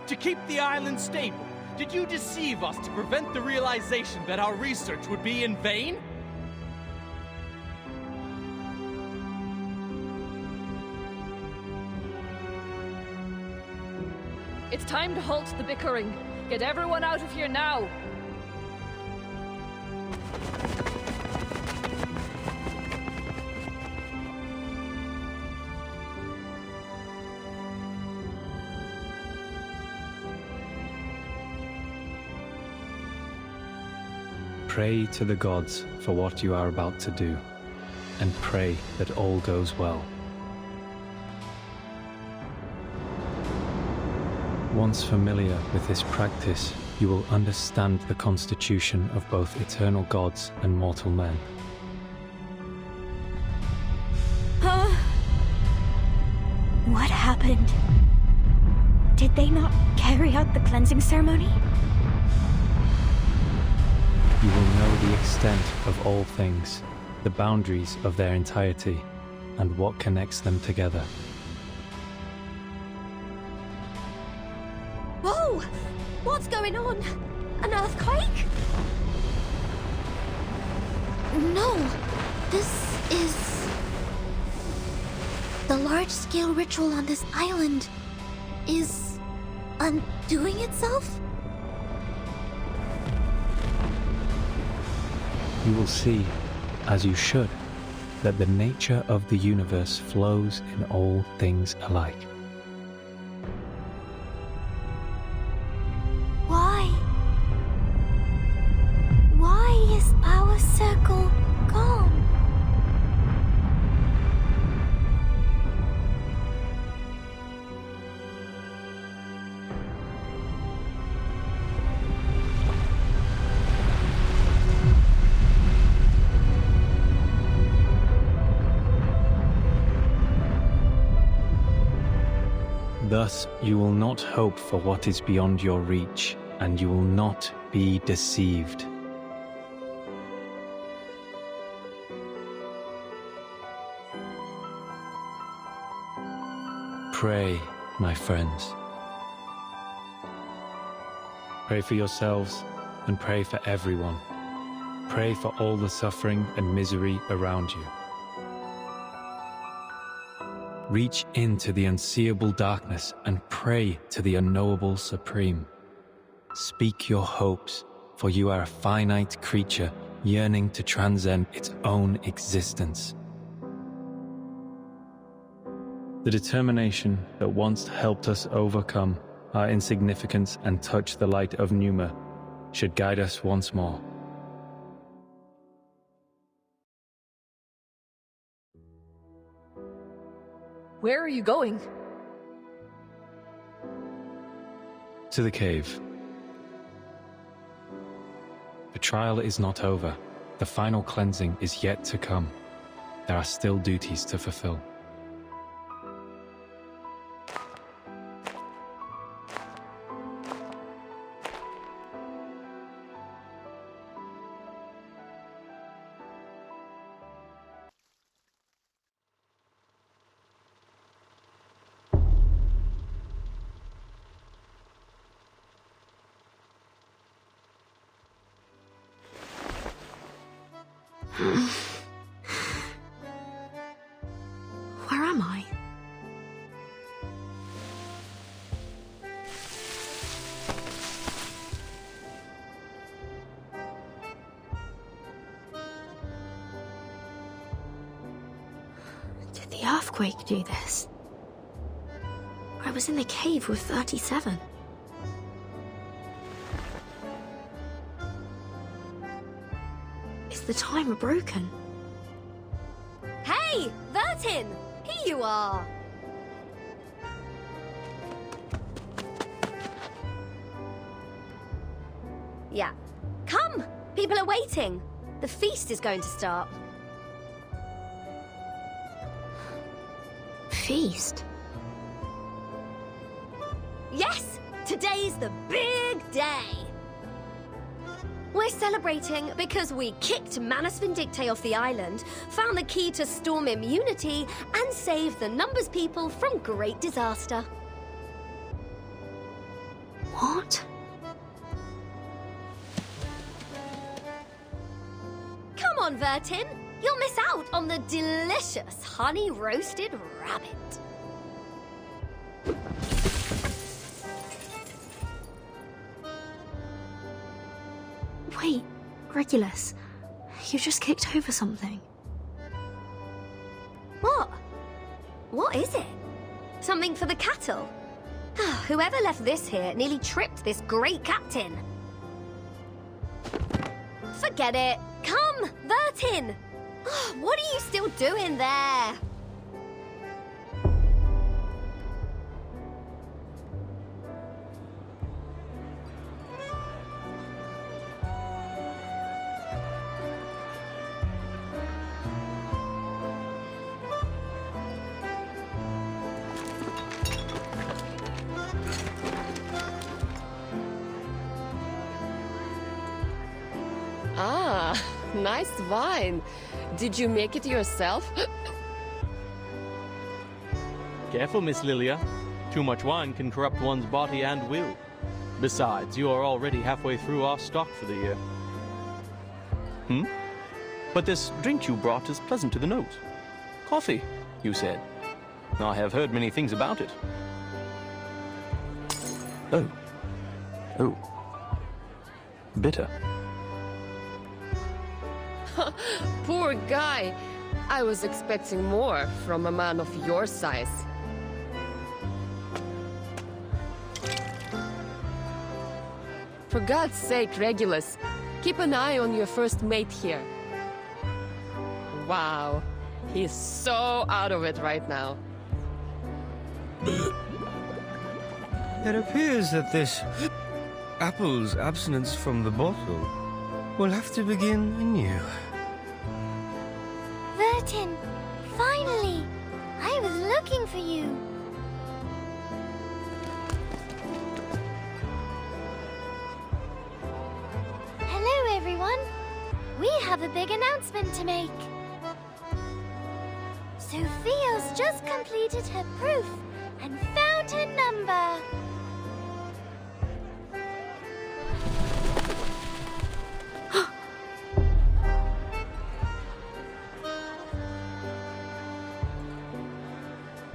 To keep the island stable? Did you deceive us to prevent the realization that our research would be in vain? It's time to halt the bickering. Get everyone out of here now! Pray to the gods for what you are about to do, and pray that all goes well. Once familiar with this practice, you will understand the constitution of both eternal gods and mortal men. What happened? Did they not carry out the cleansing ceremony? You will know the extent of all things, the boundaries of their entirety, and what connects them together. Whoa! What's going on? An earthquake? No, this is... The large-scale ritual on this island is undoing itself? You will see, as you should, that the nature of the universe flows in all things alike. Why is our circle gone? Thus, you will not hope for what is beyond your reach, and you will not be deceived. Pray, my friends. Pray for yourselves and pray for everyone. Pray for all the suffering and misery around you. Reach into the unseeable darkness and pray to the unknowable Supreme. Speak your hopes, for you are a finite creature yearning to transcend its own existence. The determination that once helped us overcome our insignificance and touch the light of Numa should guide us once more. Where are you going? To the cave. The trial is not over. The final cleansing is yet to come. There are still duties to fulfill. Where am I? Did the earthquake do this? I was in the cave with 37. Is the timer broken? Hey, Vertin! Here you are! Yeah. Come! People are waiting. The feast is going to start. Feast? Yes! Today's the big day! We're celebrating because we kicked Manus Vindictae off the island, found the key to storm immunity, and saved the Numbers people from great disaster. What? Come on, Vertin! You'll miss out on the delicious honey-roasted rabbit. Regulus, you just kicked over something. What? What is it? Something for the cattle? Whoever left this here nearly tripped this great captain. Forget it. Come, Vertin! What are you still doing there? Ah, nice wine. Did you make it yourself? Careful, Miss Lilia. Too much wine can corrupt one's body and will. Besides, you are already halfway through our stock for the year. But this drink you brought is pleasant to the nose. Coffee, you said. I have heard many things about it. Oh. Bitter. Poor guy. I was expecting more from a man of your size. For God's sake, Regulus, keep an eye on your first mate here. Wow, he's so out of it right now. It appears that this apple's abstinence from the bottle will have to begin anew. Vertin, finally! I was looking for you. Hello, everyone. We have a big announcement to make. Sophia's just completed her proof and found her number.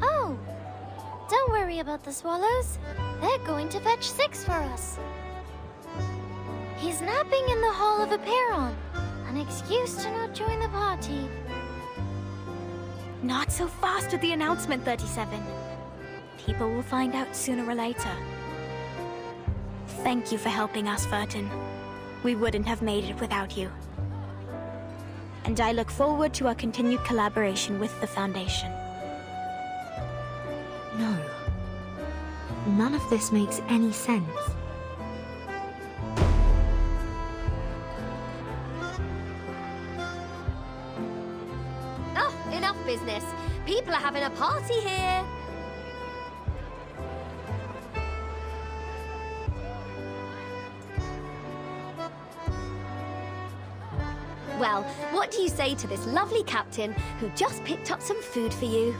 Oh, don't worry about the swallows. They're going to fetch 6 for us. He's napping in the Hall of Aperon, an excuse to not join the party. Not so fast with the announcement, 37. People will find out sooner or later. Thank you for helping us, Vertin. We wouldn't have made it without you. And I look forward to our continued collaboration with the Foundation. No. None of this makes any sense. Oh, enough business. People are having a party here. Well, what do you say to this lovely captain who just picked up some food for you?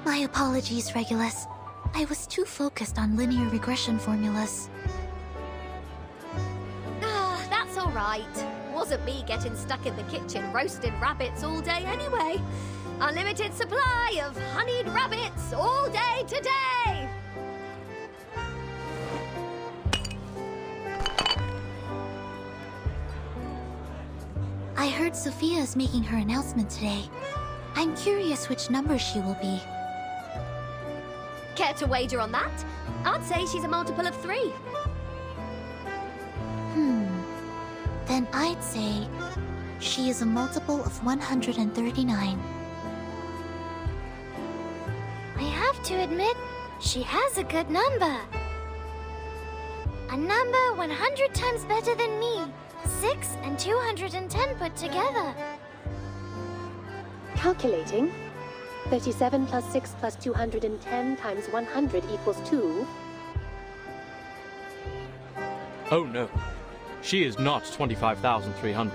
My apologies, Regulus. I was too focused on linear regression formulas. That's all right. Wasn't me getting stuck in the kitchen roasting rabbits all day anyway. Unlimited supply of honeyed rabbits all day today! I heard Sophia is making her announcement today. I'm curious which number she will be. Care to wager on that? I'd say she's a multiple of 3. Then I'd say she is a multiple of 139. I have to admit, she has a good number. A number 100 times better than me. 6 and 210 put together. Calculating. 37 plus 6 plus 210 times 100 equals 2. Oh no. She is not 25,300.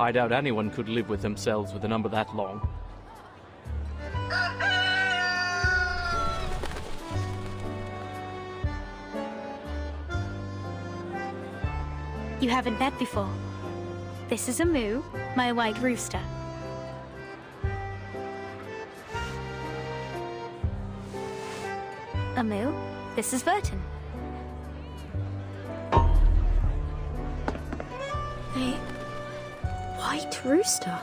I doubt anyone could live with themselves with a number that long. You haven't met before. This is a moo, my white rooster. Amu. This is Vertin. A white rooster.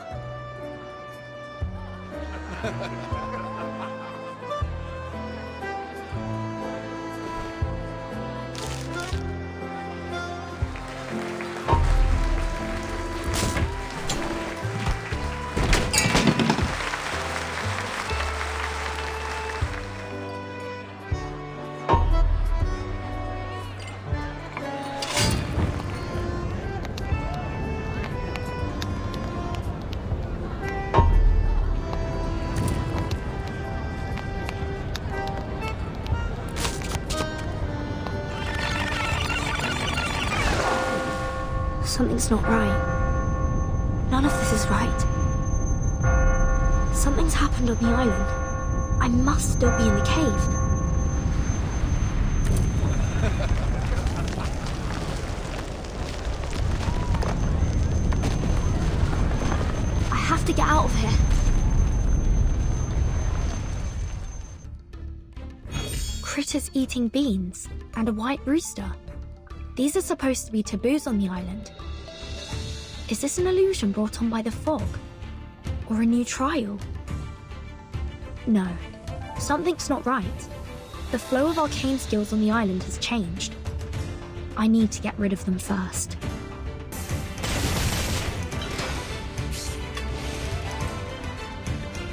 Something's not right. None of this is right. Something's happened on the island. I must still be in the cave. I have to get out of here. Critters eating beans and a white rooster. These are supposed to be taboos on the island. Is this an illusion brought on by the fog? Or a new trial? No, something's not right. The flow of arcane skills on the island has changed. I need to get rid of them first.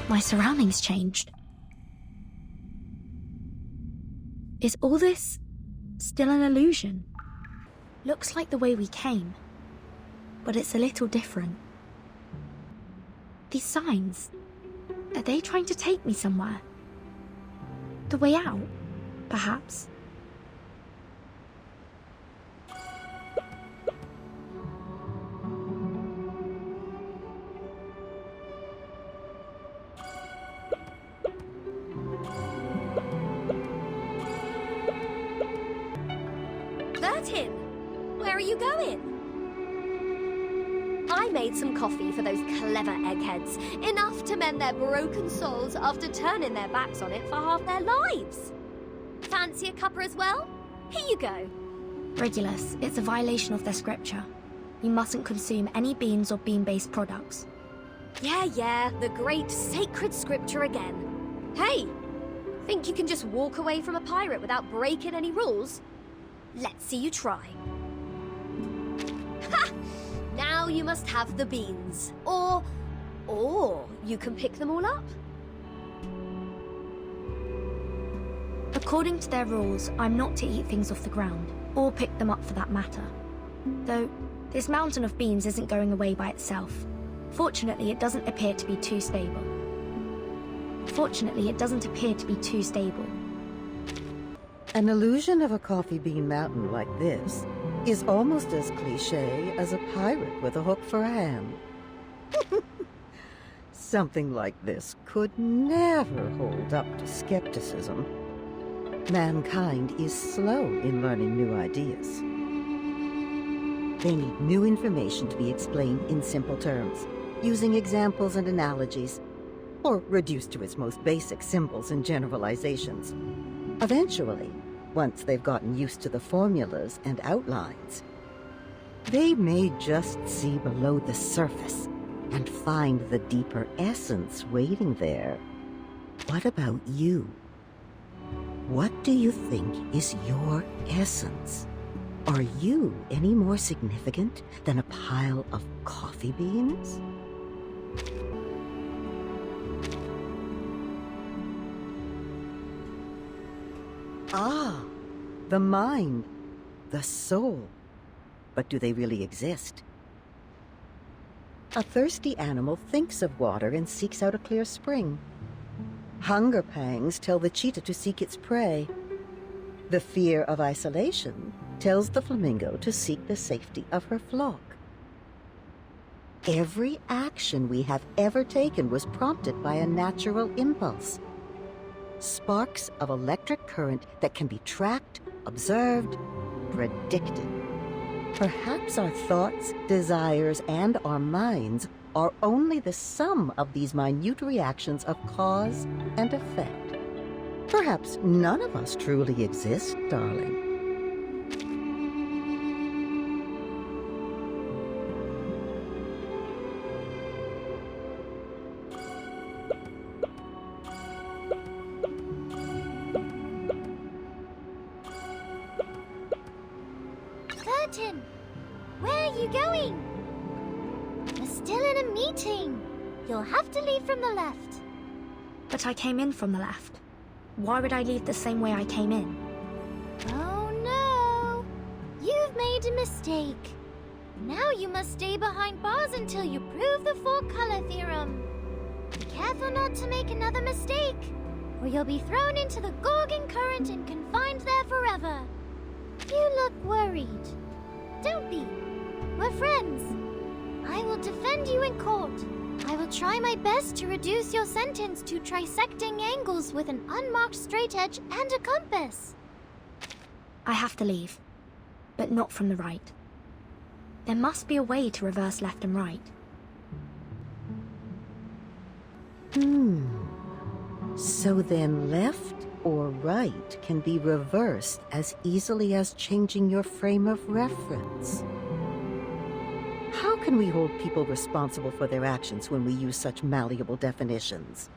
My surroundings changed. Is all this still an illusion? Looks like the way we came, but it's a little different. These signs, are they trying to take me somewhere? The way out, perhaps? Vertin, where are you going? I made some coffee for those clever eggheads, enough to mend their broken souls after turning their backs on it for half their lives. Fancy a cuppa as well? Here you go. Regulus, it's a violation of their scripture. You mustn't consume any beans or bean-based products. Yeah, the great sacred scripture again. Hey, think you can just walk away from a pirate without breaking any rules? Let's see you try. Ha! Now you must have the beans. Or you can pick them all up. According to their rules, I'm not to eat things off the ground, or pick them up for that matter. Though, this mountain of beans isn't going away by itself. Fortunately, it doesn't appear to be too stable. An illusion of a coffee bean mountain like this is almost as cliché as a pirate with a hook for a hand. Something like this could never hold up to skepticism. Mankind is slow in learning new ideas. They need new information to be explained in simple terms, using examples and analogies, or reduced to its most basic symbols and generalizations. Eventually, once they've gotten used to the formulas and outlines, they may just see below the surface and find the deeper essence waiting there. What about you? What do you think is your essence? Are you any more significant than a pile of coffee beans? Ah, the mind, the soul. But do they really exist? A thirsty animal thinks of water and seeks out a clear spring. Hunger pangs tell the cheetah to seek its prey. The fear of isolation tells the flamingo to seek the safety of her flock. Every action we have ever taken was prompted by a natural impulse. Sparks of electric current that can be tracked, observed, predicted. Perhaps our thoughts, desires, and our minds are only the sum of these minute reactions of cause and effect. Perhaps none of us truly exist, darling. Burton, where are you going? We're still in a meeting. You'll have to leave from the left. But I came in from the left. Why would I leave the same way I came in? Oh no! You've made a mistake. Now you must stay behind bars until you prove the four-color theorem. Be careful not to make another mistake, or you'll be thrown into the Gorgon current and confined there forever. You look worried. Don't be. We're friends. I will defend you in court. I will try my best to reduce your sentence to trisecting angles with an unmarked straight edge and a compass. I have to leave, but not from the right. There must be a way to reverse left and right. So then left or right can be reversed as easily as changing your frame of reference. How can we hold people responsible for their actions when we use such malleable definitions?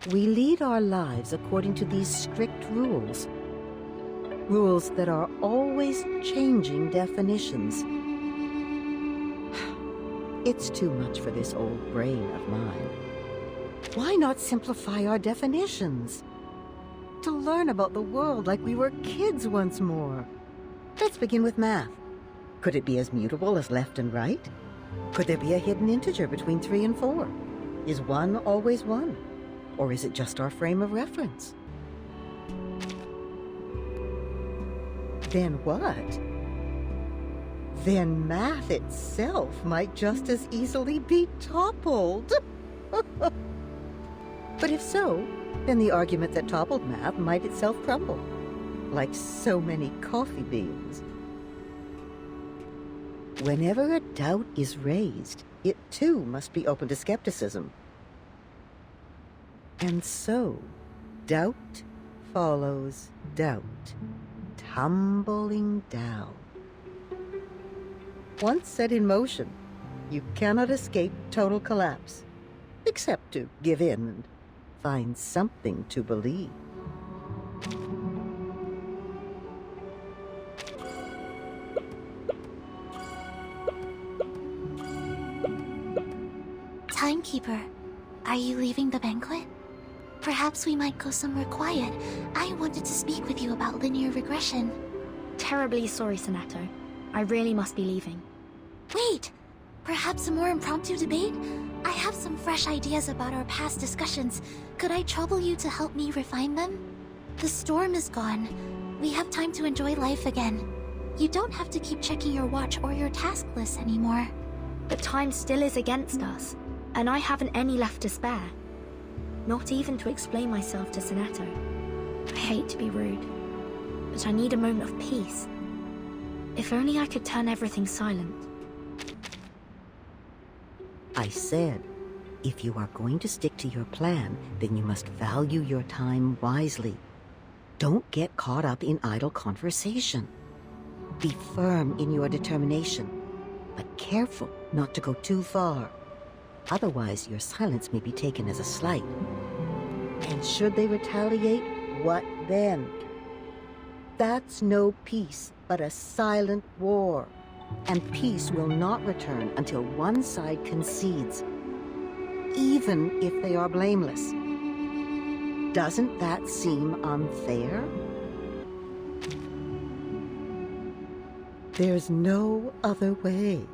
We lead our lives according to these strict rules. Rules that are always changing definitions. It's too much for this old brain of mine. Why not simplify our definitions? To learn about the world like we were kids once more. Let's begin with math. Could it be as mutable as left and right? Could there be a hidden integer between 3 and 4? Is 1 always 1? Or is it just our frame of reference? Then what? Then math itself might just as easily be toppled. But if so, then the argument that toppled math might itself crumble, like so many coffee beans. Whenever a doubt is raised, it too must be open to skepticism. And so, doubt follows doubt, tumbling down. Once set in motion, you cannot escape total collapse, except to give in and find something to believe. Timekeeper, are you leaving the banquet? Perhaps we might go somewhere quiet. I wanted to speak with you about linear regression. Terribly sorry, Sonato. I really must be leaving. Wait! Perhaps a more impromptu debate? I have some fresh ideas about our past discussions. Could I trouble you to help me refine them? The storm is gone. We have time to enjoy life again. You don't have to keep checking your watch or your task list anymore. But time still is against us, and I haven't any left to spare. Not even to explain myself to Sonato. I hate to be rude, but I need a moment of peace. If only I could turn everything silent. I said, if you are going to stick to your plan, then you must value your time wisely. Don't get caught up in idle conversation. Be firm in your determination, but careful not to go too far. Otherwise, your silence may be taken as a slight. And should they retaliate, what then? That's no peace, but a silent war. And peace will not return until one side concedes, even if they are blameless. Doesn't that seem unfair? There's no other way.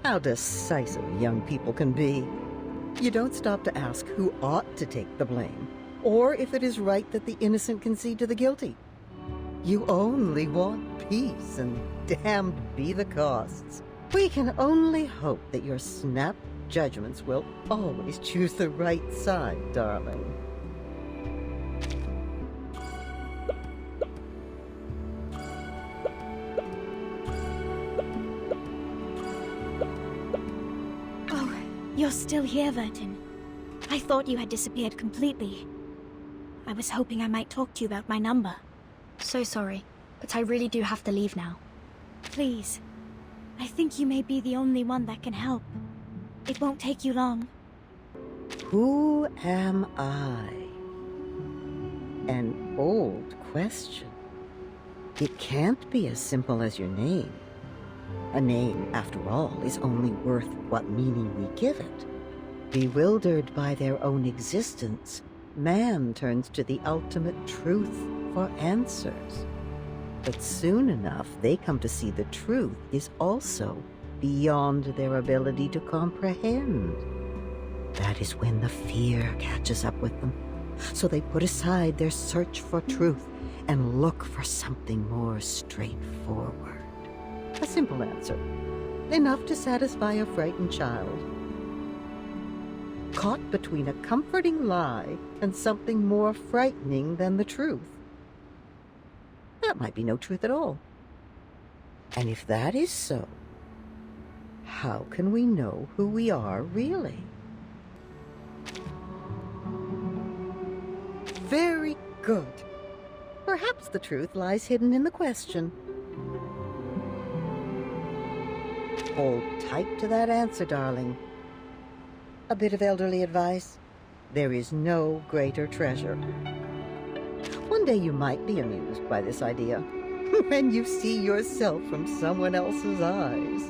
How decisive young people can be. You don't stop to ask who ought to take the blame, or if it is right that the innocent concede to the guilty. You only want peace, and damned be the costs. We can only hope that your snap judgments will always choose the right side, darling. Oh, you're still here, Verton. I thought you had disappeared completely. I was hoping I might talk to you about my number. So sorry, but I really do have to leave now. Please. I think you may be the only one that can help. It won't take you long. Who am I? An old question. It can't be as simple as your name. A name, after all, is only worth what meaning we give it. Bewildered by their own existence, man turns to the ultimate truth for answers. But soon enough, they come to see the truth is also beyond their ability to comprehend. That is when the fear catches up with them. So they put aside their search for truth and look for something more straightforward. A simple answer, enough to satisfy a frightened child. Caught between a comforting lie and something more frightening than the truth. That might be no truth at all. And if that is so, how can we know who we are really? Very good. Perhaps the truth lies hidden in the question. Hold tight to that answer, darling. A bit of elderly advice. There is no greater treasure. One day you might be amused by this idea, when you see yourself from someone else's eyes.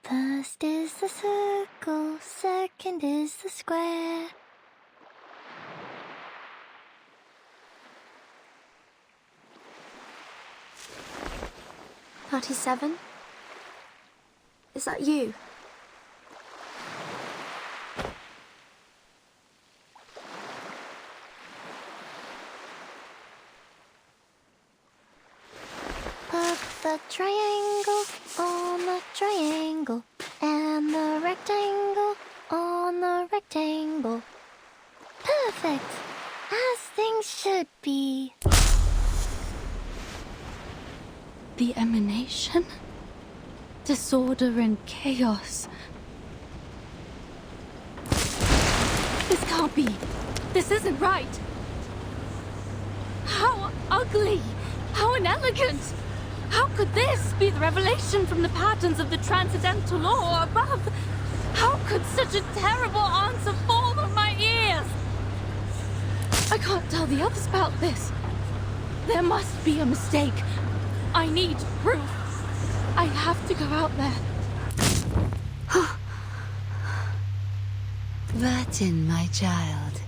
First is the circle, second is the square. "37? Is that you?" Put the triangle on the triangle, and the rectangle on the rectangle. Perfect! As things should be. The emanation? Disorder and chaos. This can't be. This isn't right. How ugly! How inelegant! How could this be the revelation from the patterns of the transcendental law above? How could such a terrible answer fall on my ears? I can't tell the others about this. There must be a mistake. I need proof. I have to go out there. Vertin, my child.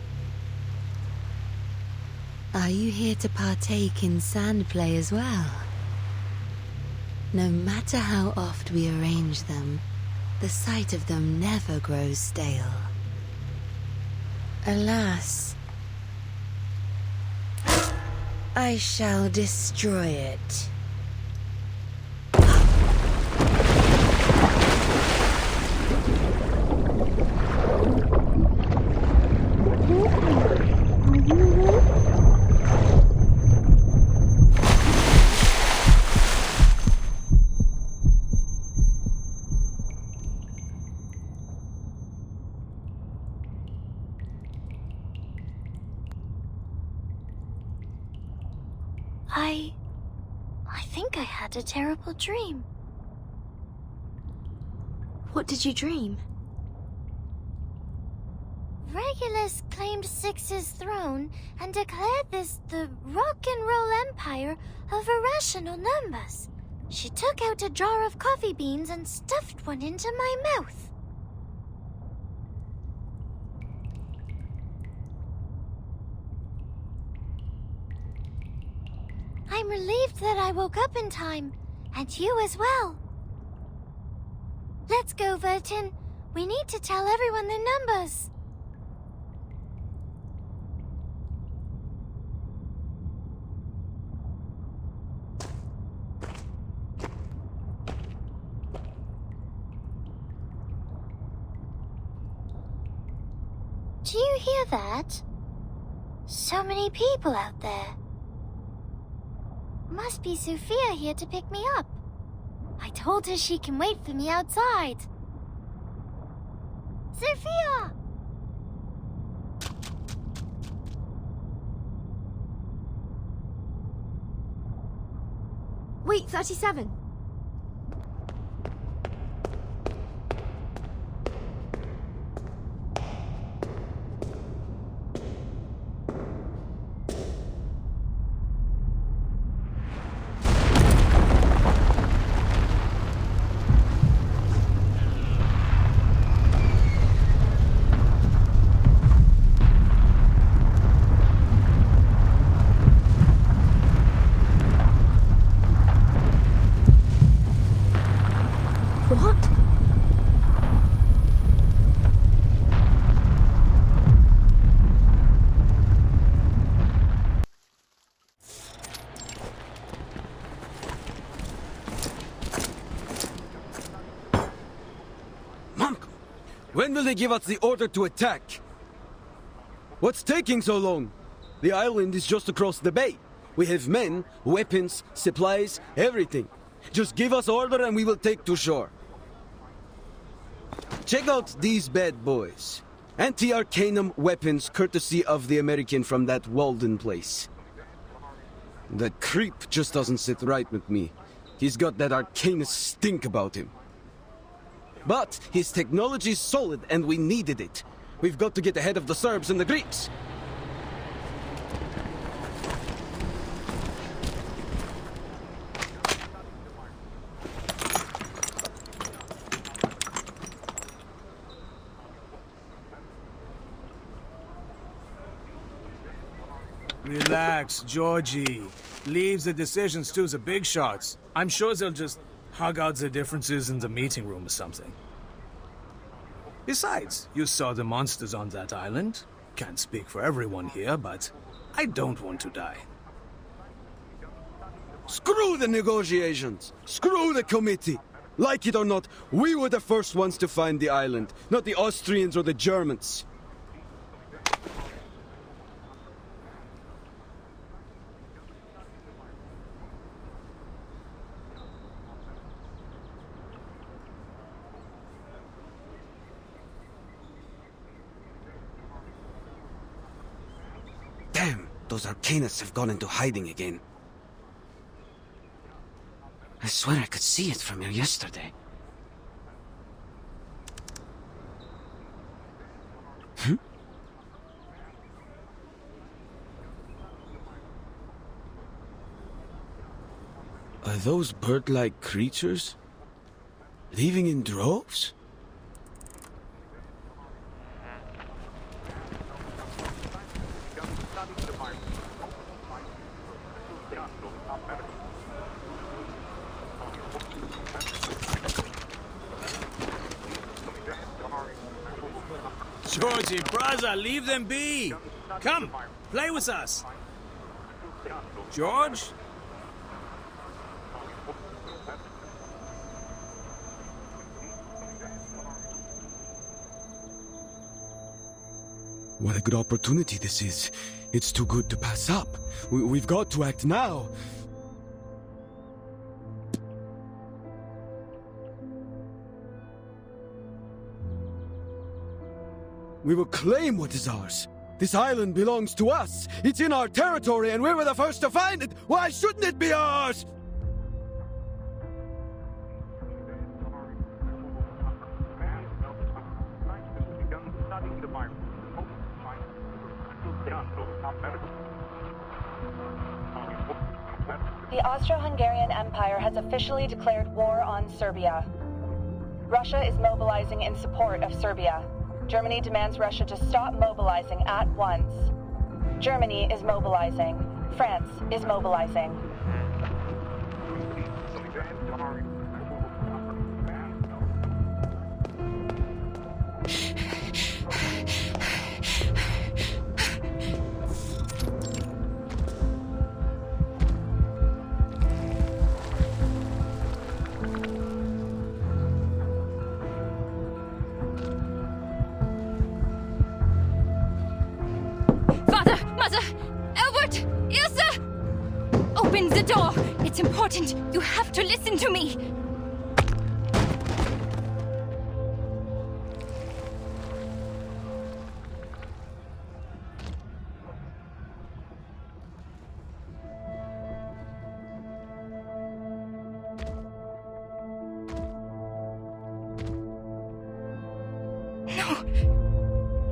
Are you here to partake in sand play as well? No matter how oft we arrange them, the sight of them never grows stale. Alas, I shall destroy it. I think I had a terrible dream. What did you dream? Regulus claimed Six's throne and declared this the rock and roll empire of irrational numbers. She took out a jar of coffee beans and stuffed one into my mouth. I'm relieved that I woke up in time, and you as well. Let's go, Vertin. We need to tell everyone the numbers. Do you hear that? So many people out there. Must be Sophia here to pick me up. I told her she can wait for me outside. Sophia! Wait, 37. When will they give us the order to attack? What's taking so long? The island is just across the bay. We have men, weapons, supplies, everything. Just give us order and we will take to shore. Check out these bad boys. Anti-Arcanum weapons courtesy of the American from that Walden place. That creep just doesn't sit right with me. He's got that Arcanus stink about him. But his technology is solid and we needed it. We've got to get ahead of the Serbs and the Greeks. Relax, Georgie. Leave the decisions to the big shots. I'm sure they'll just hug out the differences in the meeting room or something. Besides, you saw the monsters on that island. Can't speak for everyone here, but I don't want to die. Screw the negotiations! Screw the committee! Like it or not, we were the first ones to find the island, not the Austrians or the Germans. Damn, those Arcanists have gone into hiding again. I swear I could see it from here yesterday. Are those bird-like creatures leaving in droves? Georgie, brother, leave them be! Come, play with us! George? What a good opportunity this is. It's too good to pass up. We've got to act now. We will claim what is ours. This island belongs to us. It's in our territory and we were the first to find it. Why shouldn't it be ours? The Austro-Hungarian Empire has officially declared war on Serbia. Russia is mobilizing in support of Serbia. Germany demands Russia to stop mobilizing at once. Germany is mobilizing. France is mobilizing. Mother! Albert! Ilse! Open the door! It's important! You have to listen to me!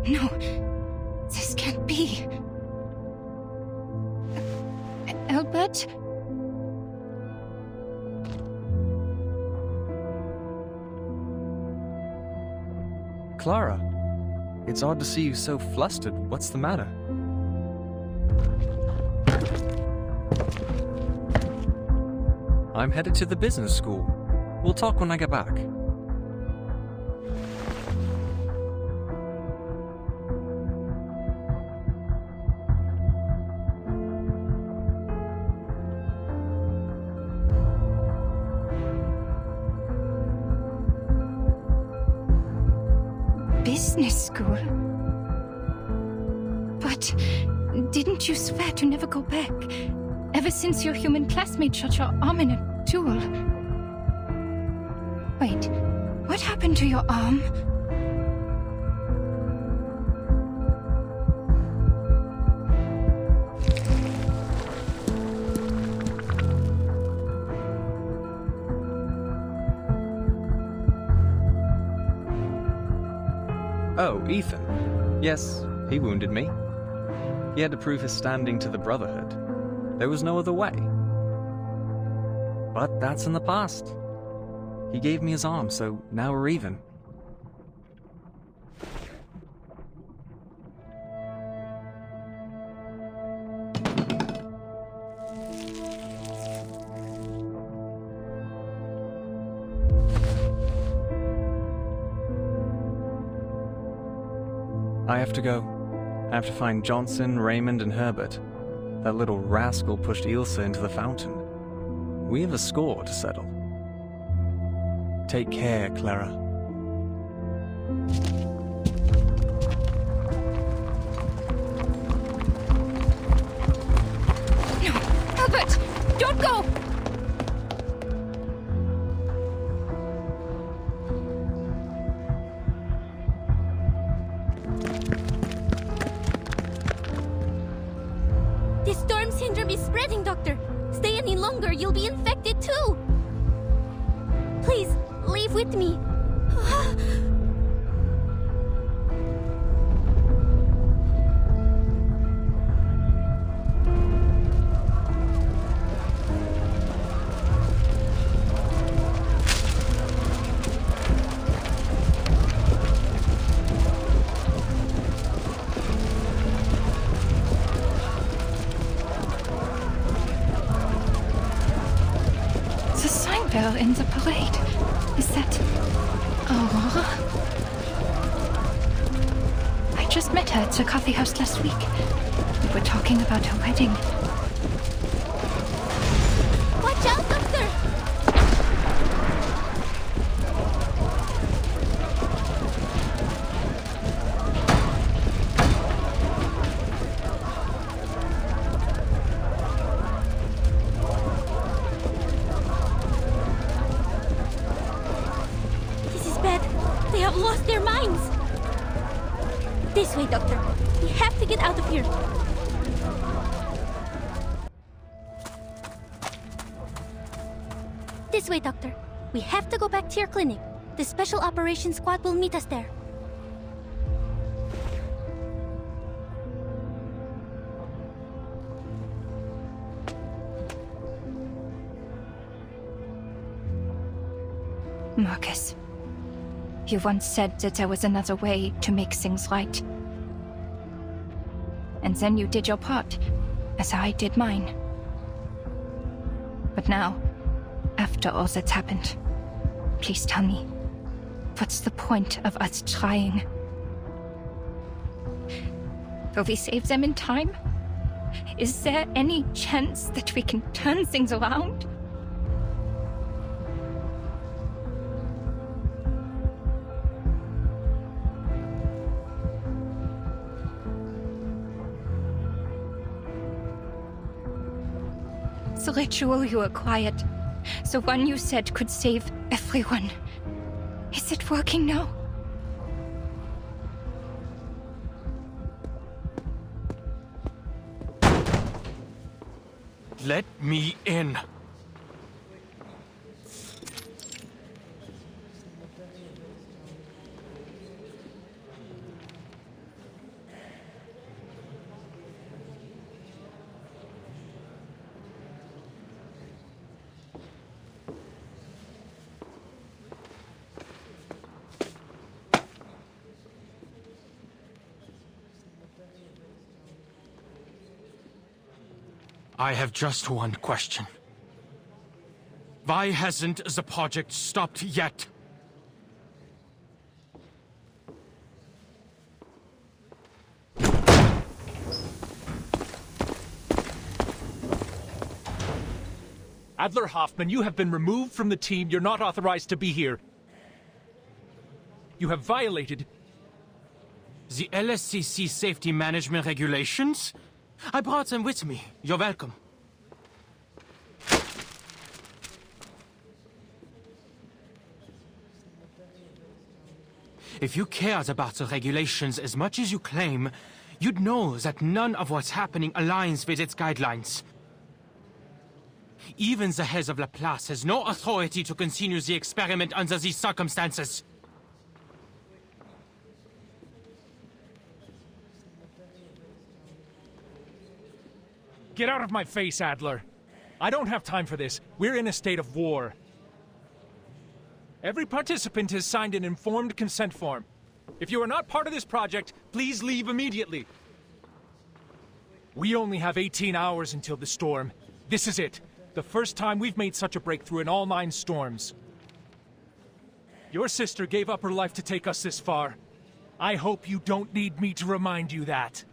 No, this can't be. Albert? Clara, it's odd to see you so flustered. What's the matter? I'm headed to the business school. We'll talk when I get back. Business school? But didn't you swear to never go back? Ever since your human classmate shot your arm in a duel. Wait, what happened to your arm? Oh, Ethan. Yes, he wounded me. He had to prove his standing to the Brotherhood. There was no other way. But that's in the past. He gave me his arm, so now we're even. I have to go. I have to find Johnson, Raymond, and Herbert. That little rascal pushed Ilse into the fountain. We have a score to settle. Take care, Clara. No, Albert! Don't go! The storm syndrome is spreading, Doctor. Stay any longer, you'll be infected too. Please, leave with me. In the parade. Is that Aurora? I just met her at the coffee house last week. We were talking about her wedding. Watch out, Doctor! Lost their minds! This way, Doctor. We have to get out of here. This way, Doctor. We have to go back to your clinic. The Special Operations Squad will meet us there. Marcus. You once said that there was another way to make things right. And then you did your part, as I did mine. But now, after all that's happened, please tell me, what's the point of us trying? Will we save them in time? Is there any chance that we can turn things around? The ritual you acquired, the one you said could save everyone. Is it working now? Let me in. I have just one question. Why hasn't the project stopped yet? Adler Hoffman, you have been removed from the team. You're not authorized to be here. You have violated the LSCC safety management regulations? I brought them with me. You're welcome. If you cared about the regulations as much as you claim, you'd know that none of what's happening aligns with its guidelines. Even the head of Laplace has no authority to continue the experiment under these circumstances. Get out of my face, Adler. I don't have time for this. We're in a state of war. Every participant has signed an informed consent form. If you are not part of this project, please leave immediately. We only have 18 hours until the storm. This is it. The first time we've made such a breakthrough in all 9 storms. Your sister gave up her life to take us this far. I hope you don't need me to remind you that.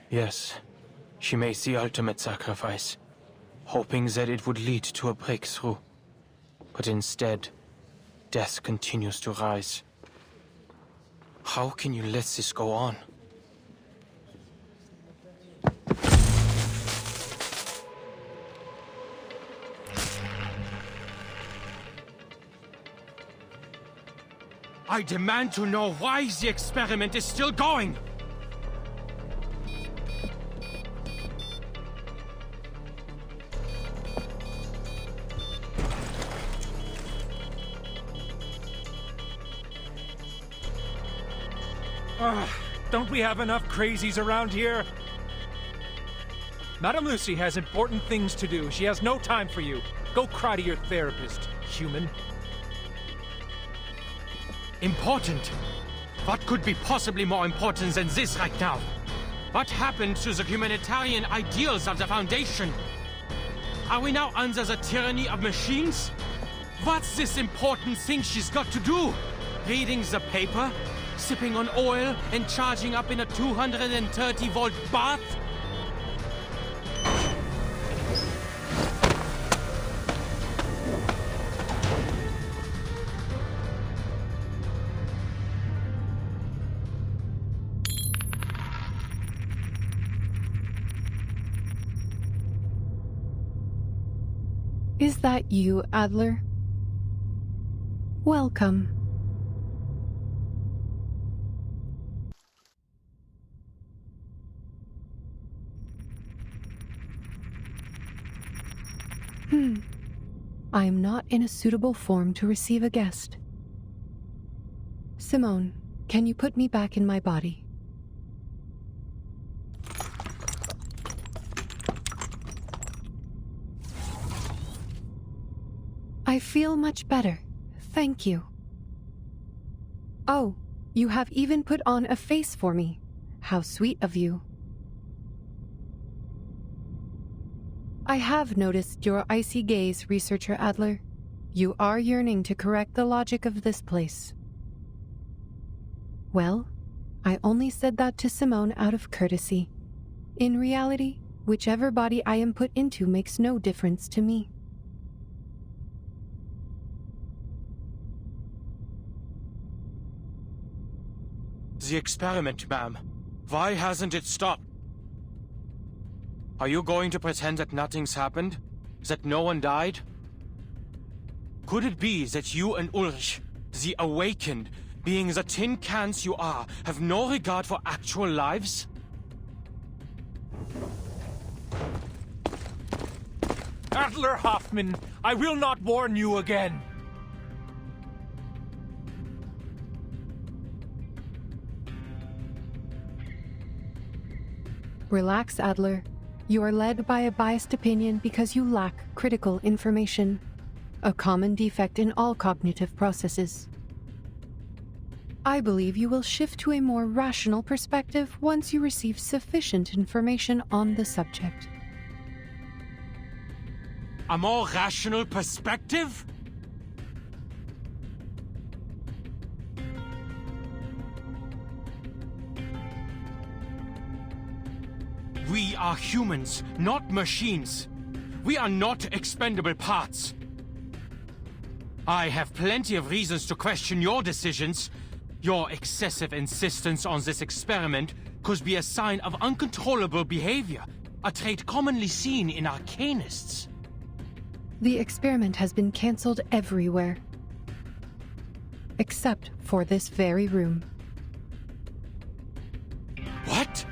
Yes, she made the ultimate sacrifice, hoping that it would lead to a breakthrough. But instead, death continues to rise. How can you let this go on? I demand to know why the experiment is still going! Don't we have enough crazies around here? Madame Lucy has important things to do. She has no time for you. Go cry to your therapist, human. Important? What could be possibly more important than this right now? What happened to the humanitarian ideals of the Foundation? Are we now under the tyranny of machines? What's this important thing she's got to do? Reading the paper? Sipping on oil and charging up in a 230-volt bath? Is that you, Adler? Welcome. I am not in a suitable form to receive a guest. Simone, can you put me back in my body? I feel much better. Thank you. Oh, you have even put on a face for me. How sweet of you. I have noticed your icy gaze, Researcher Adler. You are yearning to correct the logic of this place. Well, I only said that to Simone out of courtesy. In reality, whichever body I am put into makes no difference to me. the experiment, ma'am? Why hasn't it stopped? Are you going to pretend that nothing's happened? That no one died? Could it be that you and Ulrich, the awakened, being the tin cans you are, have no regard for actual lives? Adler Hoffman, I will not warn you again. Relax, Adler. You are led by a biased opinion because you lack critical information, a common defect in all cognitive processes. I believe you will shift to a more rational perspective once you receive sufficient information on the subject. A more rational perspective? We are humans, not machines. We are not expendable parts. I have plenty of reasons to question your decisions. Your excessive insistence on this experiment could be a sign of uncontrollable behavior, a trait commonly seen in arcanists. The experiment has been cancelled everywhere, except for this very room. What?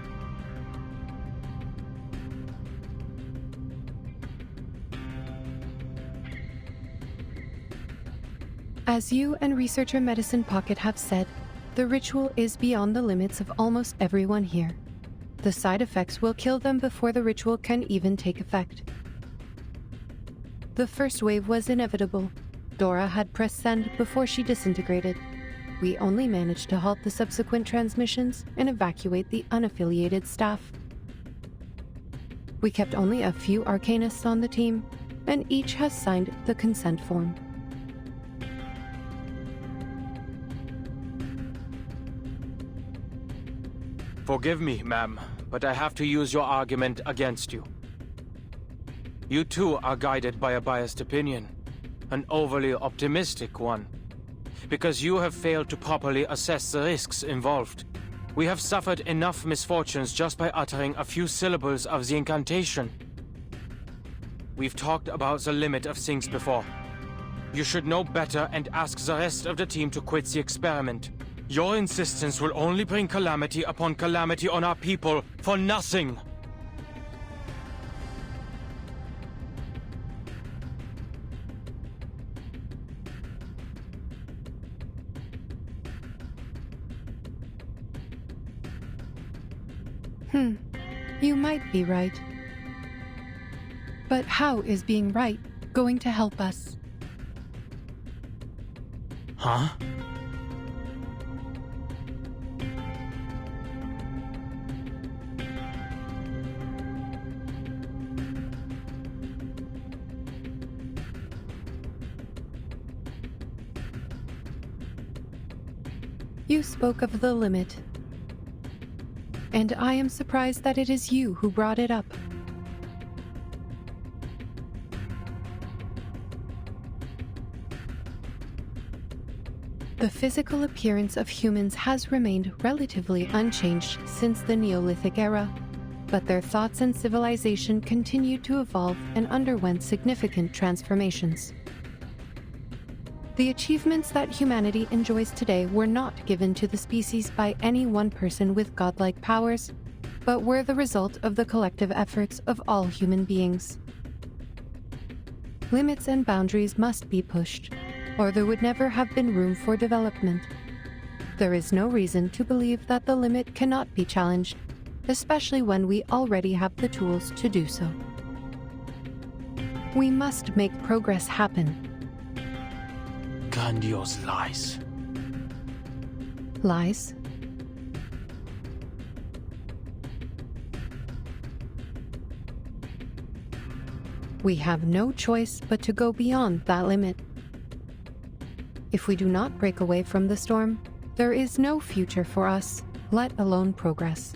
As you and researcher Medicine Pocket have said, the ritual is beyond the limits of almost everyone here. The side effects will kill them before the ritual can even take effect. The first wave was inevitable. Dora had pressed send before she disintegrated. We only managed to halt the subsequent transmissions and evacuate the unaffiliated staff. We kept only a few arcanists on the team, and each has signed the consent form. Forgive me, ma'am, but I have to use your argument against you. You too are guided by a biased opinion, an overly optimistic one, because you have failed to properly assess the risks involved. We have suffered enough misfortunes just by uttering a few syllables of the incantation. We've talked about the limit of things before. You should know better and ask the rest of the team to quit the experiment. Your insistence will only bring calamity upon calamity on our people for nothing. You might be right. But how is being right going to help us? Huh? You spoke of the limit, and I am surprised that it is you who brought it up. The physical appearance of humans has remained relatively unchanged since the Neolithic era, but their thoughts and civilization continued to evolve and underwent significant transformations. The achievements that humanity enjoys today were not given to the species by any one person with godlike powers, but were the result of the collective efforts of all human beings. Limits and boundaries must be pushed, or there would never have been room for development. There is no reason to believe that the limit cannot be challenged, especially when we already have the tools to do so. We must make progress happen. Grandiose lies. Lies? We have no choice but to go beyond that limit. If we do not break away from the storm, there is no future for us, let alone progress.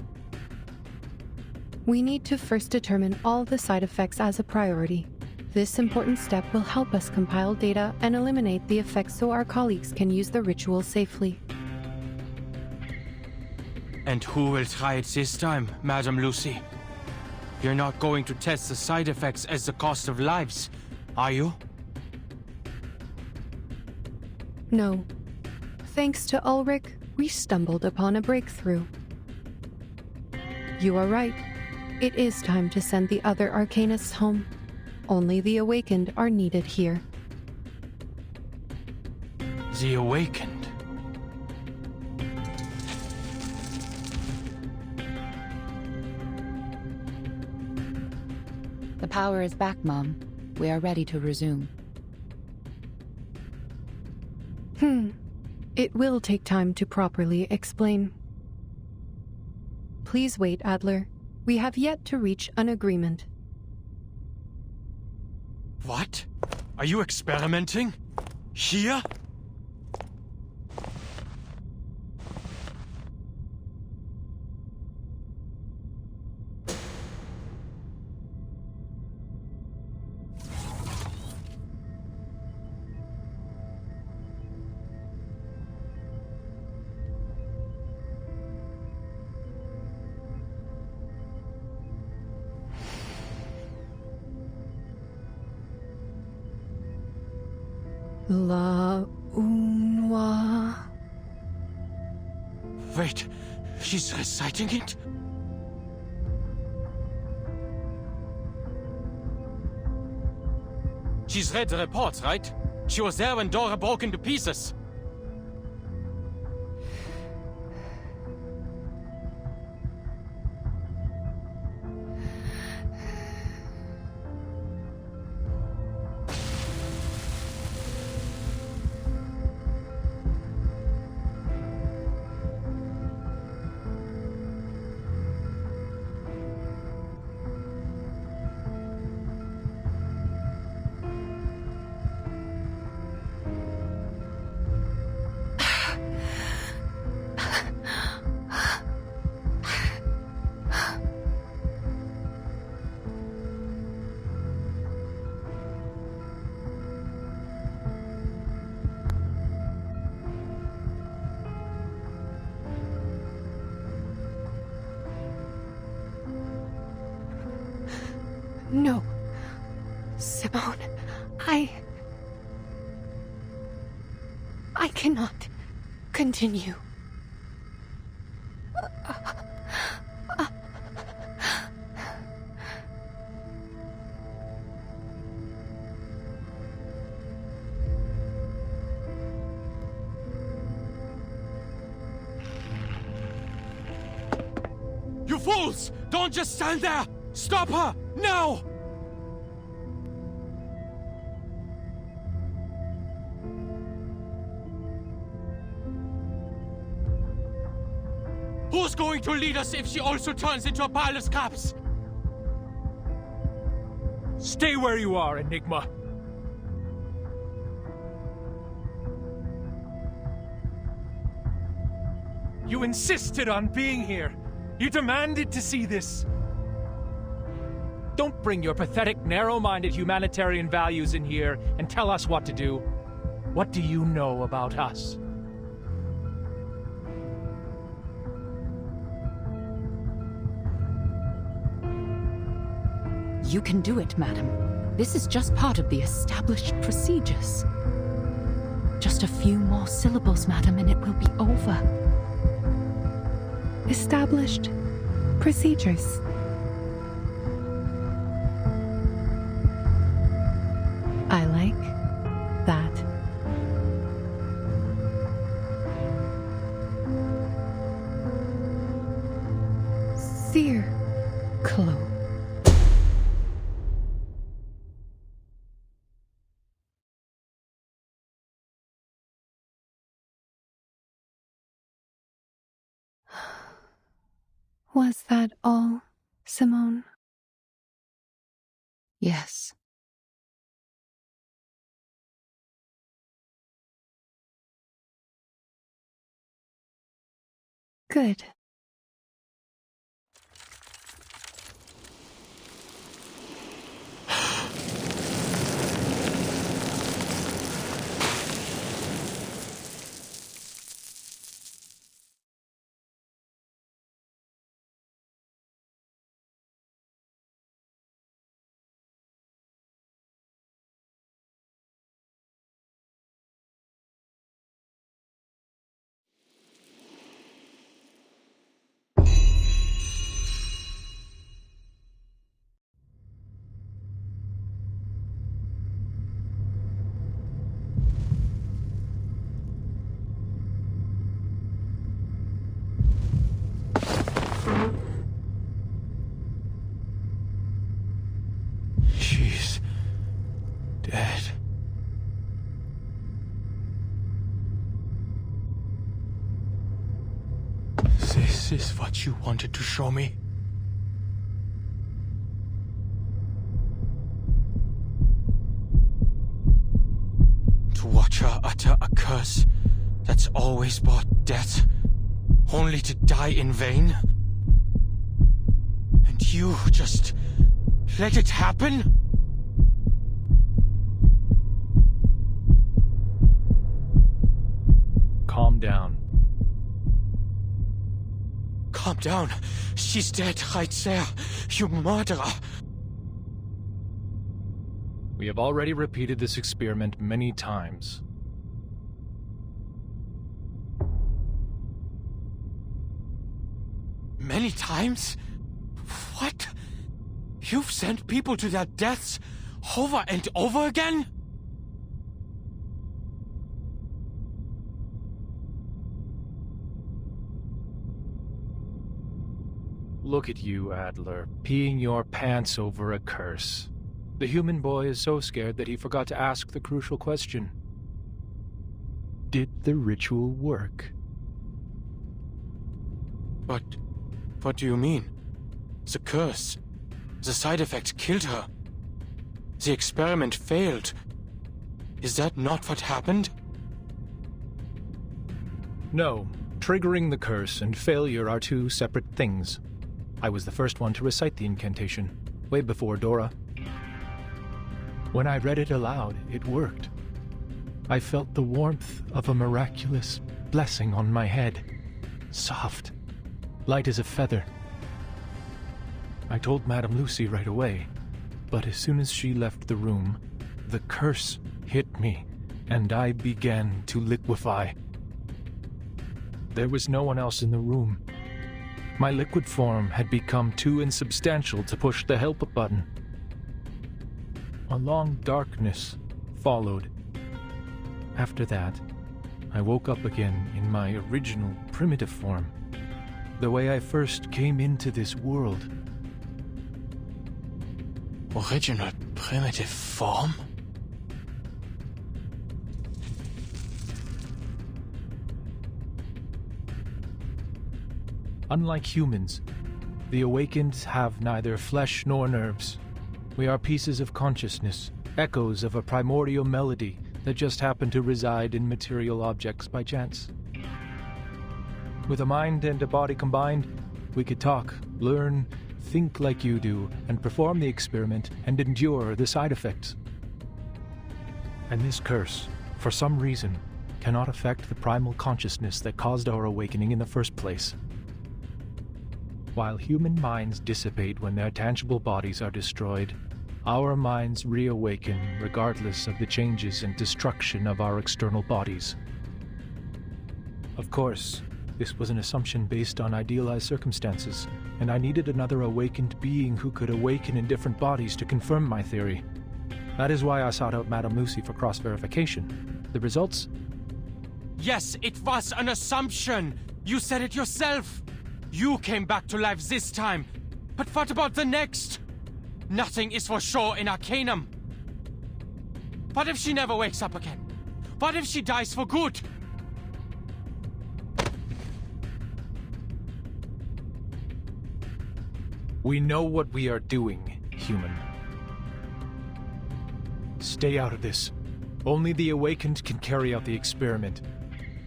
We need to first determine all the side effects as a priority. This important step will help us compile data and eliminate the effects so our colleagues can use the ritual safely. And who will try it this time, Madam Lucy? You're not going to test the side effects as the cost of lives, are you? No. Thanks to Ulrich, we stumbled upon a breakthrough. You are right. It is time to send the other Arcanists home. Only the Awakened are needed here. The Awakened? The power is back, Mom. We are ready to resume. It will take time to properly explain. Please wait, Adler. We have yet to reach an agreement. What? Are you experimenting? Here? La Unwa. Wait, she's reciting it? She's read the reports, right? She was there when Dora broke into pieces. No. Simone, I cannot continue. You fools! Don't just stand there! Stop her! Now! Who's going to lead us if she also turns into a pile of scraps? Stay where you are, Enigma. You insisted on being here. You demanded to see this. Don't bring your pathetic, narrow-minded humanitarian values in here and tell us what to do. What do you know about us? You can do it, madam. This is just part of the established procedures. Just a few more syllables, madam, and it will be over. Established procedures. I like that. Sear Clo. Was that all, Simone? Yes. Good. is what you wanted to show me? To watch her utter a curse that's always brought death, only to die in vain? And you just let it happen? Calm down. Calm down. She's dead right there, you murderer. We have already repeated this experiment many times. Many times? What? You've sent people to their deaths over and over again? Look at you, Adler, peeing your pants over a curse. The human boy is so scared that he forgot to ask the crucial question. Did the ritual work? But what do you mean? The curse, the side effect killed her. The experiment failed. Is that not what happened? No, triggering the curse and failure are two separate things. I was the first one to recite the incantation, way before Dora. When I read it aloud, it worked. I felt the warmth of a miraculous blessing on my head. Soft, light as a feather. I told Madame Lucy right away, but as soon as she left the room, the curse hit me, and I began to liquefy. There was no one else in the room. My liquid form had become too insubstantial to push the help button. A long darkness followed. After that, I woke up again in my original primitive form, the way I first came into this world. Original primitive form? Unlike humans, the awakened have neither flesh nor nerves. We are pieces of consciousness, echoes of a primordial melody that just happen to reside in material objects by chance. With a mind and a body combined, we could talk, learn, think like you do, and perform the experiment and endure the side effects. And this curse, for some reason, cannot affect the primal consciousness that caused our awakening in the first place. While human minds dissipate when their tangible bodies are destroyed, our minds reawaken regardless of the changes and destruction of our external bodies. Of course, this was an assumption based on idealized circumstances, and I needed another awakened being who could awaken in different bodies to confirm my theory. That is why I sought out Madame Lucy for cross-verification. The results? Yes, it was an assumption! You said it yourself! You came back to life this time, but what about the next? Nothing is for sure in Arcanum. What if she never wakes up again? What if she dies for good? We know what we are doing, human. Stay out of this. Only the awakened can carry out the experiment,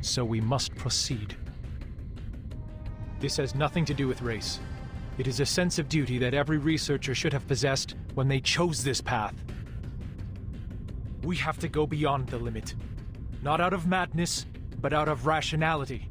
so we must proceed. This has nothing to do with race. It is a sense of duty that every researcher should have possessed when they chose this path. We have to go beyond the limit. Not out of madness, but out of rationality.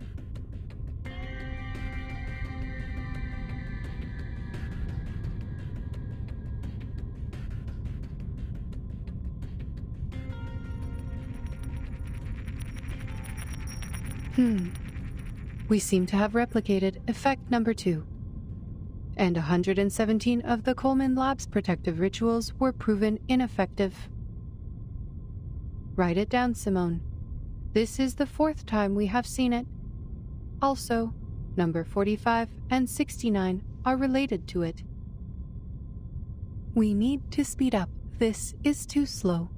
We seem to have replicated effect number 2. And 117 of the Coleman Lab's protective rituals were proven ineffective. Write it down, Simone. This is the 4th time we have seen it. Also, number 45 and 69 are related to it. We need to speed up. This is too slow.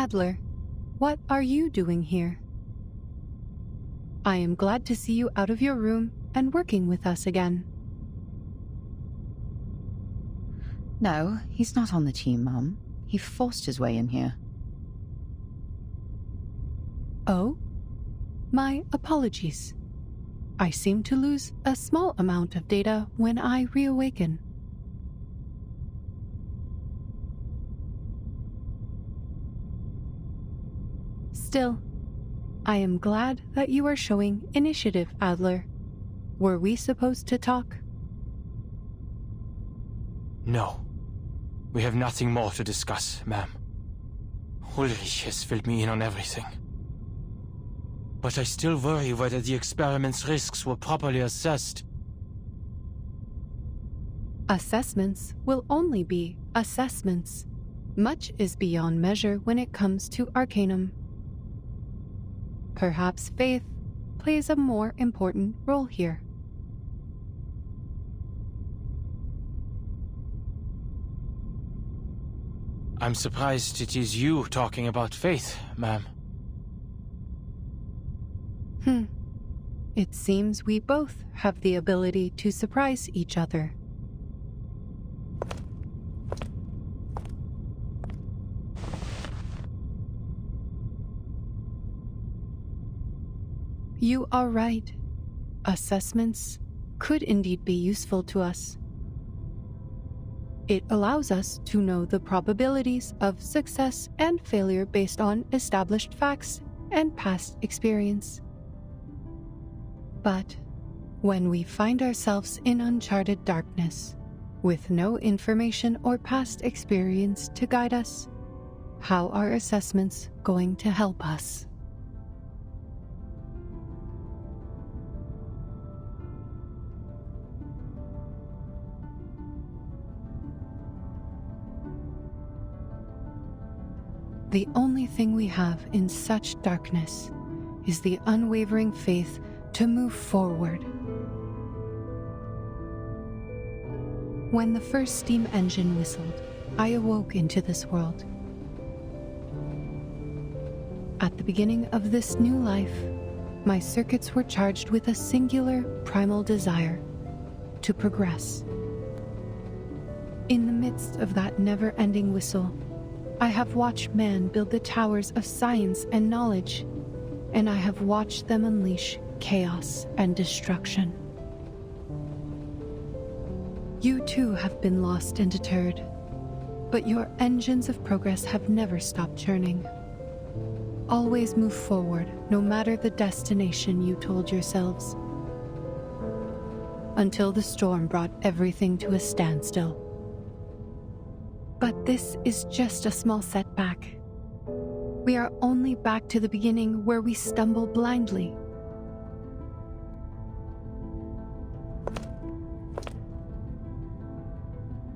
Adler, what are you doing here? I am glad to see you out of your room and working with us again. No, he's not on the team, Mum. He forced his way in here. Oh? My apologies. I seem to lose a small amount of data when I reawaken. Still, I am glad that you are showing initiative, Adler. Were we supposed to talk? No. We have nothing more to discuss, ma'am. Ulrich has filled me in on everything. But I still worry whether the experiment's risks were properly assessed. Assessments will only be assessments. Much is beyond measure when it comes to Arcanum. Perhaps faith plays a more important role here. I'm surprised it is you talking about faith, ma'am. It seems we both have the ability to surprise each other. You are right. Assessments could indeed be useful to us. It allows us to know the probabilities of success and failure based on established facts and past experience. But when we find ourselves in uncharted darkness, with no information or past experience to guide us, how are assessments going to help us? The only thing we have in such darkness is the unwavering faith to move forward. When the first steam engine whistled, I awoke into this world. At the beginning of this new life, my circuits were charged with a singular primal desire to progress. In the midst of that never-ending whistle, I have watched man build the towers of science and knowledge, and I have watched them unleash chaos and destruction. You too have been lost and deterred, but your engines of progress have never stopped churning. Always move forward, no matter the destination you told yourselves. Until the storm brought everything to a standstill. But this is just a small setback. We are only back to the beginning where we stumble blindly.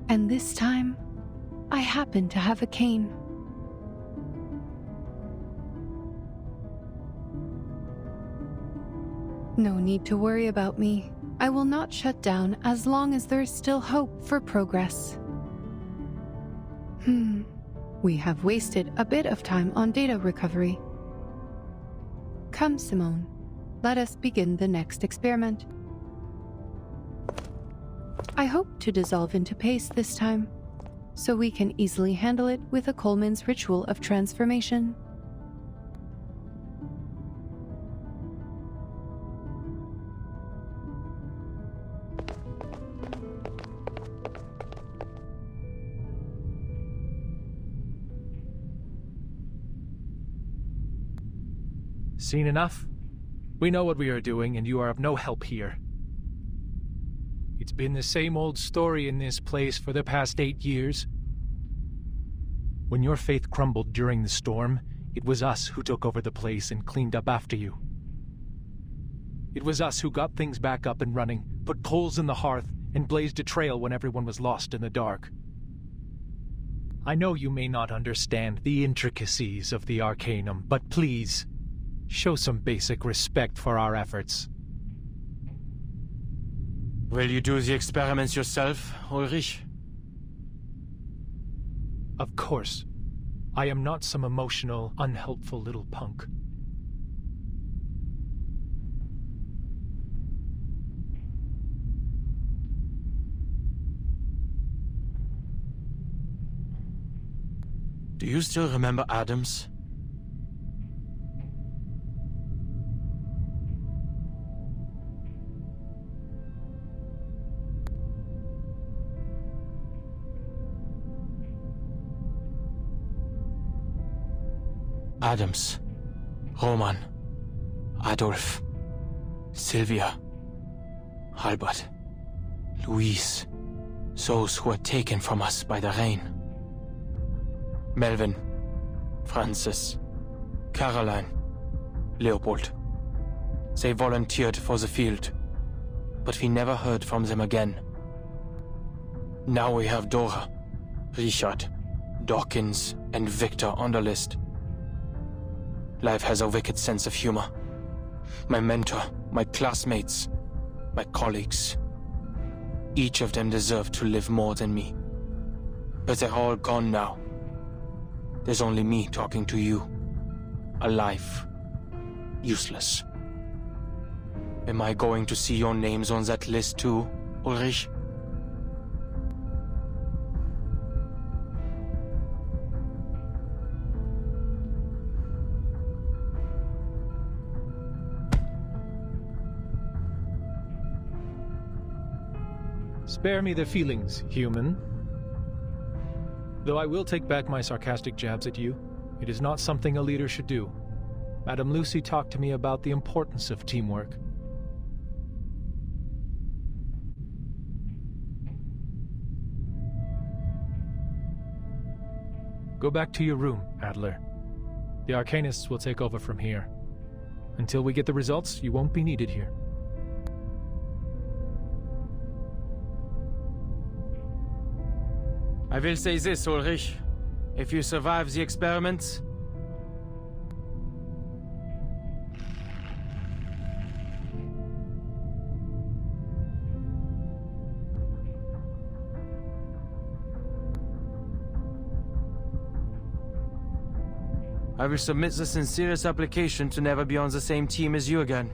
And this time, I happen to have a cane. No need to worry about me. I will not shut down as long as there is still hope for progress. We have wasted a bit of time on data recovery. Come, Simone. Let us begin the next experiment. I hope to dissolve into paste this time, so we can easily handle it with a Coleman's ritual of transformation. Seen enough? We know what we are doing, and you are of no help here. It's been the same old story in this place for the past 8 years. When your faith crumbled during the storm, it was us who took over the place and cleaned up after you. It was us who got things back up and running, put coals in the hearth, and blazed a trail when everyone was lost in the dark. I know you may not understand the intricacies of the Arcanum, but please, show some basic respect for our efforts. Will you do the experiments yourself, Ulrich? Of course. I am not some emotional, unhelpful little punk. Do you still remember Adams? Adams, Roman, Adolf, Sylvia, Albert, Louise, those who were taken from us by the rain. Melvin, Francis, Caroline, Leopold. They volunteered for the field, but we never heard from them again. Now we have Dora, Richard, Dawkins, and Victor on the list. Life has a wicked sense of humor. My mentor, my classmates, my colleagues. Each of them deserved to live more than me. But they're all gone now. There's only me talking to you. Alive. Useless. Am I going to see your names on that list too, Ulrich? Spare me the feelings, human. Though I will take back my sarcastic jabs at you, it is not something a leader should do. Madame Lucy talked to me about the importance of teamwork. Go back to your room, Adler. The Arcanists will take over from here. Until we get the results, you won't be needed here. I will say this, Ulrich. If you survive the experiments, I will submit the sincerest application to never be on the same team as you again.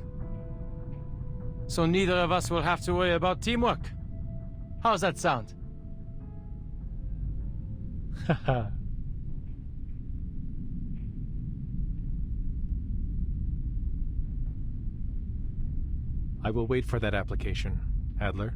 So neither of us will have to worry about teamwork. How's that sound? Haha. I will wait for that application, Adler.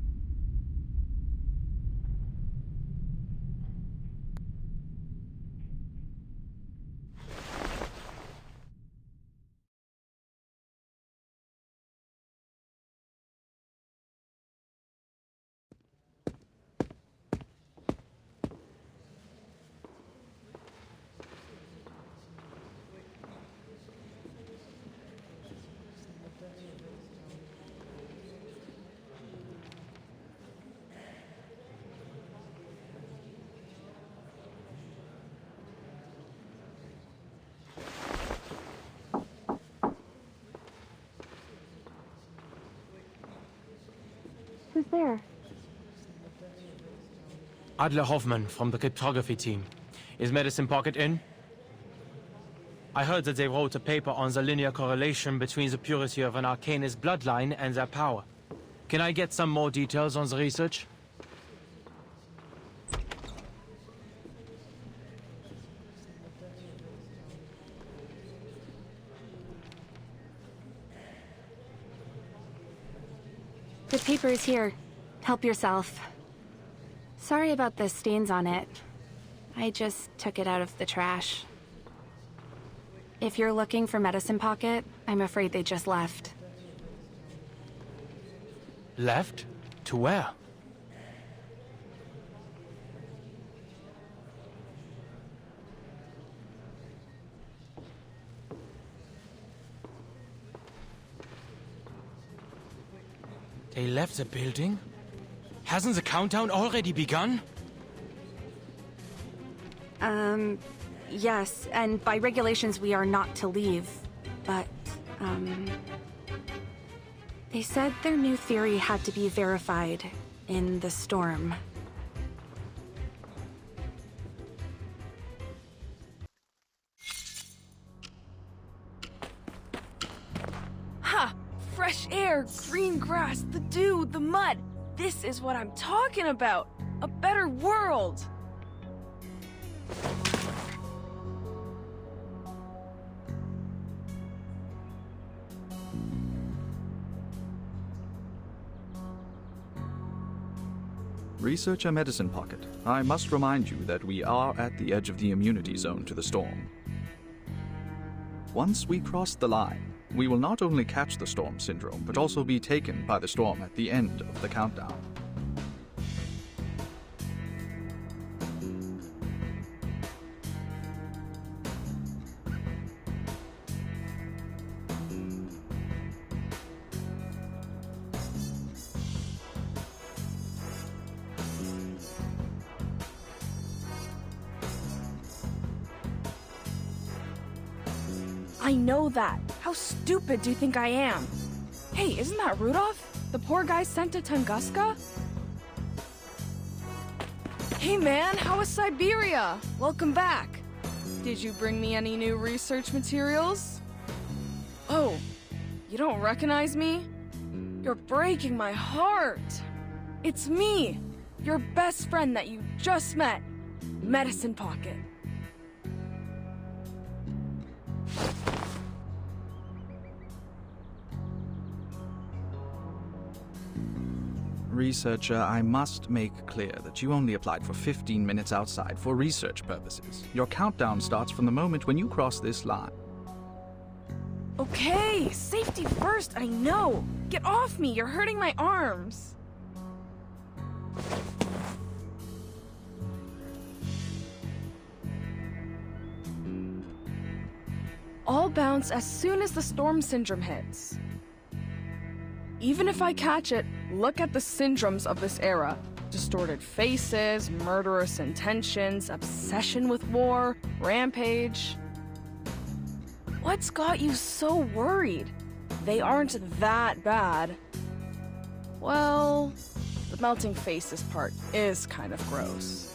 Who's there? Adler Hoffman from the cryptography team. Is Medicine Pocket in? I heard that they wrote a paper on the linear correlation between the purity of an Arcanist bloodline and their power. Can I get some more details on the research? The paper is here. Help yourself. Sorry about the stains on it. I just took it out of the trash. If you're looking for Medicine Pocket, I'm afraid they just left. Left? To where? They left the building? Hasn't the countdown already begun? Yes, and by regulations we are not to leave, but, they said their new theory had to be verified in the storm. fresh air, green grass, the dew, the mud. This is what I'm talking about. A better world. Researcher Medicine Pocket, I must remind you that we are at the edge of the immunity zone to the storm. Once we cross the line, we will not only catch the storm syndrome, but also be taken by the storm at the end of the countdown. I know that. How stupid do you think I am? Hey, isn't that Rudolph? The poor guy sent to Tunguska? Hey man, how was Siberia? Welcome back. Did you bring me any new research materials? Oh, you don't recognize me? You're breaking my heart. It's me, your best friend that you just met, Medicine Pocket. Researcher, I must make clear that you only applied for 15 minutes outside for research purposes. Your countdown starts from the moment when you cross this line. Okay, safety first, I know. Get off me, you're hurting my arms. I'll bounce as soon as the storm syndrome hits. Even if I catch it, look at the syndromes of this era. Distorted faces, murderous intentions, obsession with war, rampage. What's got you so worried? They aren't that bad. Well, the melting faces part is kind of gross.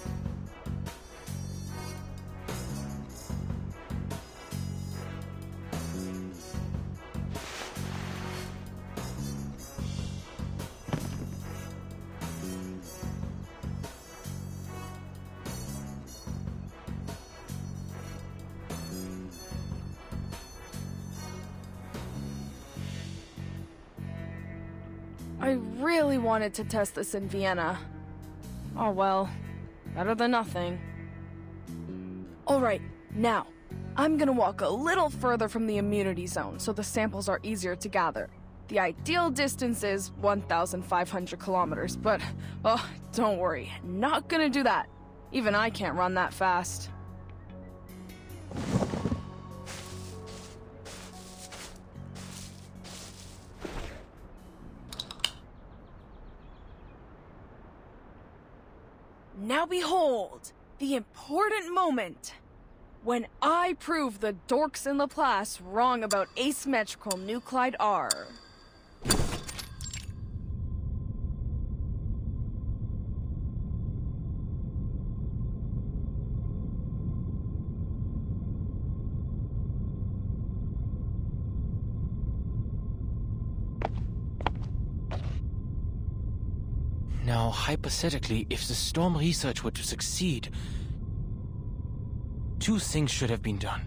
I really wanted to test this in Vienna. Oh well, better than nothing. Alright, now, I'm gonna walk a little further from the immunity zone so the samples are easier to gather. The ideal distance is 1,500 kilometers, but, oh, don't worry, not gonna do that. Even I can't run that fast. Now behold, the important moment. When I prove the dorks in Laplace wrong about asymmetrical nuclide R. Now, hypothetically, if the storm research were to succeed, two things should have been done.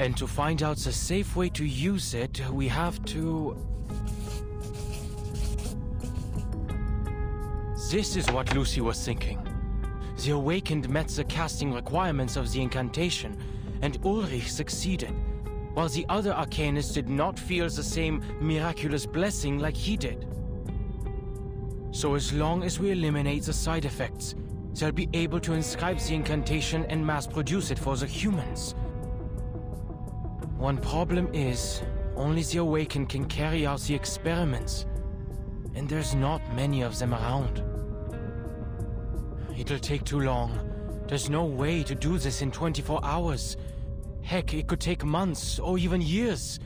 And to find out the safe way to use it, we have to... This is what Lucy was thinking. The Awakened met the casting requirements of the incantation, and Ulrich succeeded, while the other Arcanists did not feel the same miraculous blessing like he did. So as long as we eliminate the side effects, they'll be able to inscribe the incantation and mass-produce it for the humans. One problem is, only the Awakened can carry out the experiments, and there's not many of them around. It'll take too long. There's no way to do this in 24 hours. Heck, it could take months or even years.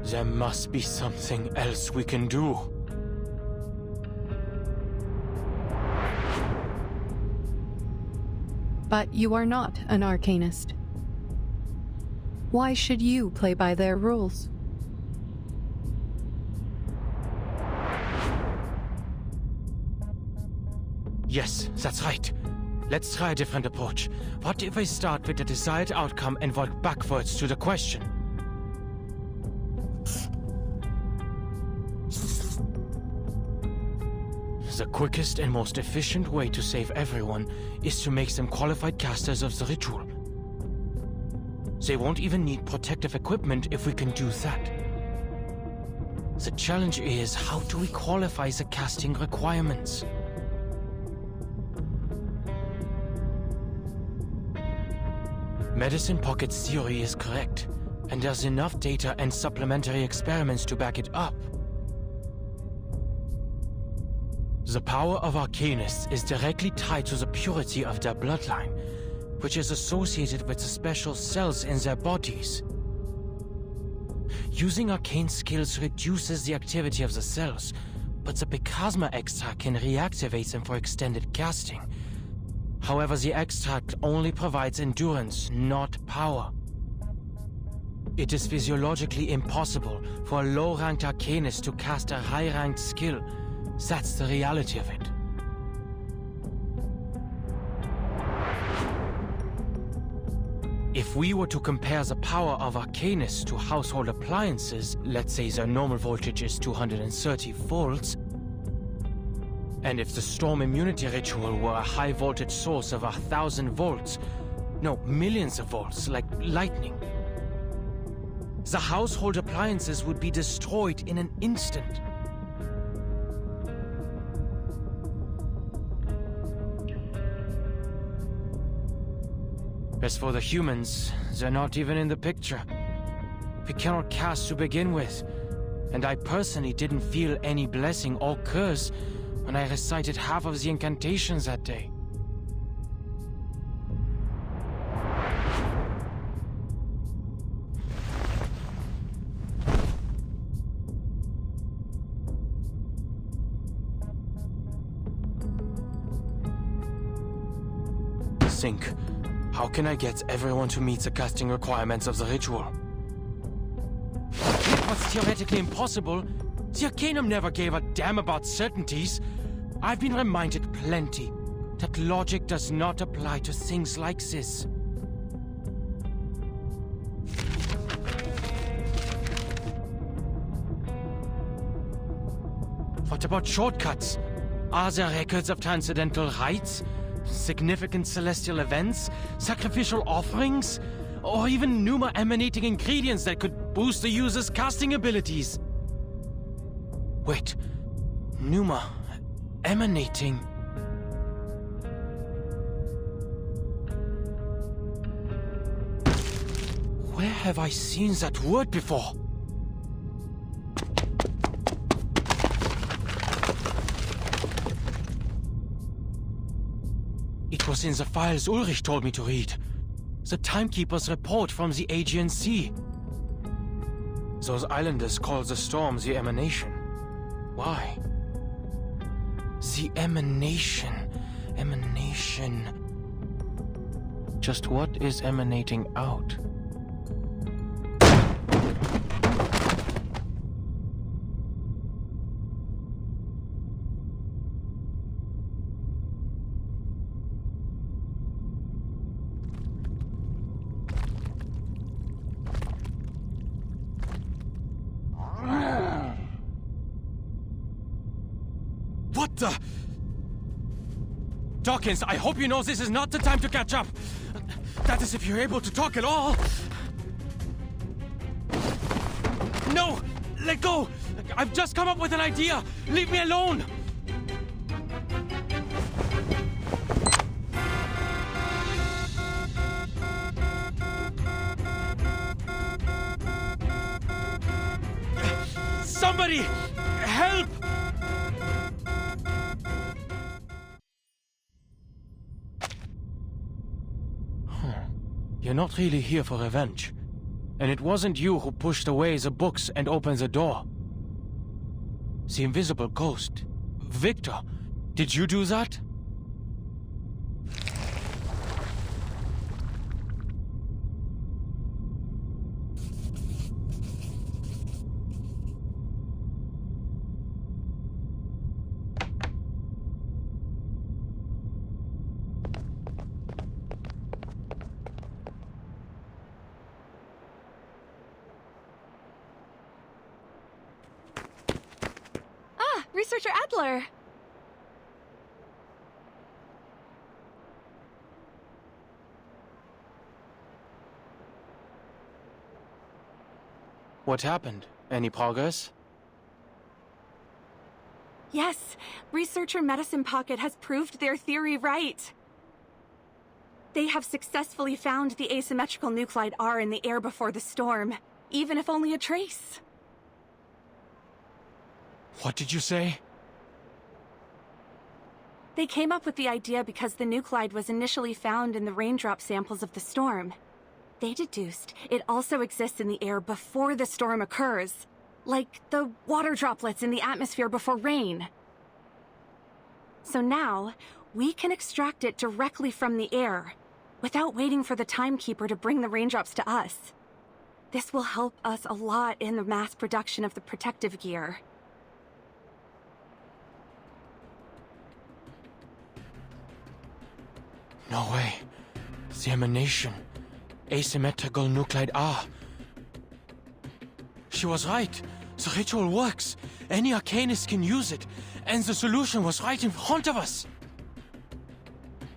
There must be something else we can do. But you are not an arcanist. Why should you play by their rules? Yes, that's right. Let's try a different approach. What if we start with the desired outcome and work backwards to the question? The quickest and most efficient way to save everyone is to make them qualified casters of the ritual. They won't even need protective equipment if we can do that. The challenge is, how do we qualify the casting requirements? Medicine Pocket's theory is correct, and there's enough data and supplementary experiments to back it up. The power of arcanists is directly tied to the purity of their bloodline, which is associated with the special cells in their bodies. Using arcane skills reduces the activity of the cells, but the Picasma extract can reactivate them for extended casting. However, the extract only provides endurance, not power. It is physiologically impossible for a low-ranked arcanist to cast a high-ranked skill. That's the reality of it. If we were to compare the power of arcanists to household appliances, let's say their normal voltage is 230 volts, and if the storm immunity ritual were a high voltage source of 1,000 volts, no, millions of volts, like lightning, the household appliances would be destroyed in an instant. As for the humans, they're not even in the picture. We cannot cast to begin with, and I personally didn't feel any blessing or curse when I recited half of the incantations that day. Think. How can I get everyone to meet the casting requirements of the ritual? What's theoretically impossible? The Arcanum never gave a damn about certainties. I've been reminded plenty that logic does not apply to things like this. What about shortcuts? Are there records of transcendental rites? Significant celestial events, sacrificial offerings, or even Numa emanating ingredients that could boost the user's casting abilities? Wait, Numa emanating? Where have I seen that word before? It was in the files Ulrich told me to read. The Timekeeper's report from the Aegean Sea. Those islanders call the storm the emanation. Why? The emanation. Emanation. Just what is emanating out? What the? Dawkins, I hope you know this is not the time to catch up. That is if you're able to talk at all. No! Let go! I've just come up with an idea! Leave me alone! Somebody! Help! You're not really here for revenge. And it wasn't you who pushed away the books and opened the door. The invisible ghost. Victor, did you do that? Researcher Adler! What happened? Any progress? Yes, researcher Medicine Pocket has proved their theory right. They have successfully found the asymmetrical nuclide R in the air before the storm, even if only a trace. What did you say? They came up with the idea because the nuclide was initially found in the raindrop samples of the storm. They deduced it also exists in the air before the storm occurs, like the water droplets in the atmosphere before rain. So now, we can extract it directly from the air, without waiting for the timekeeper to bring the raindrops to us. This will help us a lot in the mass production of the protective gear. No way. The emanation. Asymmetrical nuclide R. She was right. The ritual works. Any arcanist can use it. And the solution was right in front of us.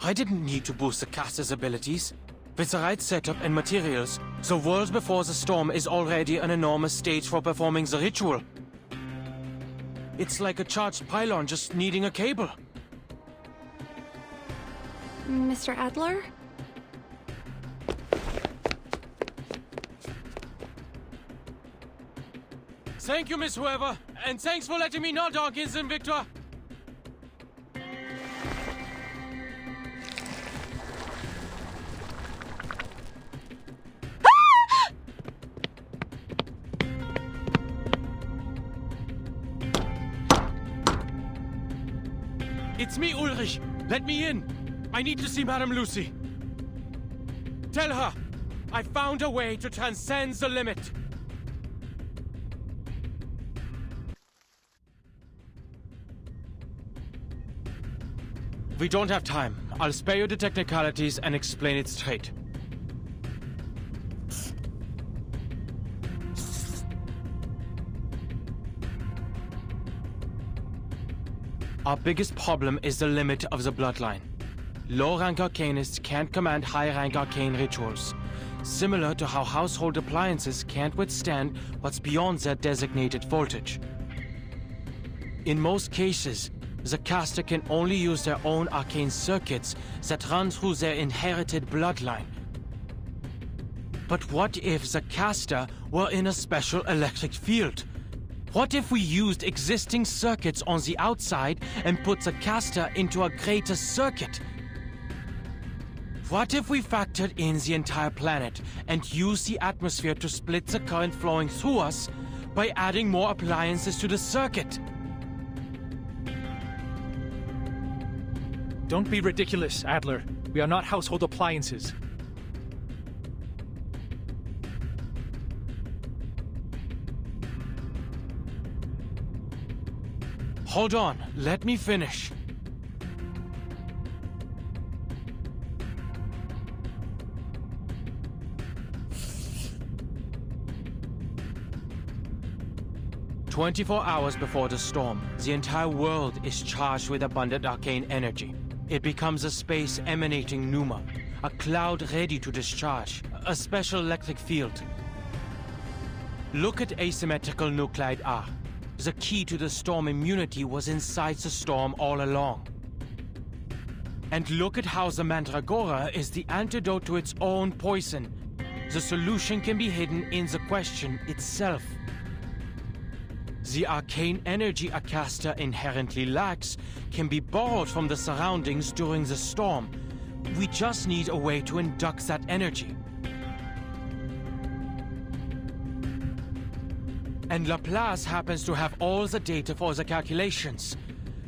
I didn't need to boost the caster's abilities. With the right setup and materials, the world before the storm is already an enormous stage for performing the ritual. It's like a charged pylon just needing a cable. Mr. Adler? Thank you, Miss Whoever, and thanks for letting me know, Dawkins and Victor. It's me, Ulrich. Let me in. I need to see Madame Lucy. Tell her, I found a way to transcend the limit. We don't have time. I'll spare you the technicalities and explain it straight. Our biggest problem is the limit of the bloodline. Low-rank arcanists can't command high-rank arcane rituals, similar to how household appliances can't withstand what's beyond their designated voltage. In most cases, the caster can only use their own arcane circuits that run through their inherited bloodline. But what if the caster were in a special electric field? What if we used existing circuits on the outside and put the caster into a greater circuit? What if we factored in the entire planet and used the atmosphere to split the current flowing through us by adding more appliances to the circuit? Don't be ridiculous, Adler. We are not household appliances. Hold on, let me finish. "24 hours before the storm, the entire world is charged with abundant arcane energy. It becomes a space emanating pneuma, a cloud ready to discharge, a special electric field. Look at asymmetrical nuclide R. The key to the storm immunity was inside the storm all along. And look at how the Mandragora is the antidote to its own poison. The solution can be hidden in the question itself. The arcane energy a caster inherently lacks can be borrowed from the surroundings during the storm. We just need a way to induct that energy. And Laplace happens to have all the data for the calculations.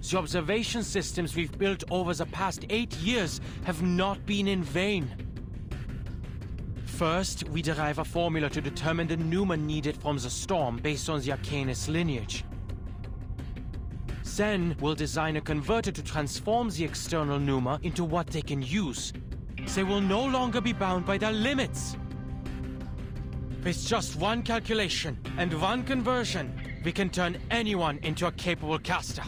The observation systems we've built over the past 8 years have not been in vain. First, we derive a formula to determine the pneuma needed from the storm based on the Arcanist lineage. Then, we'll design a converter to transform the external pneuma into what they can use. They will no longer be bound by their limits. With just one calculation and one conversion, we can turn anyone into a capable caster.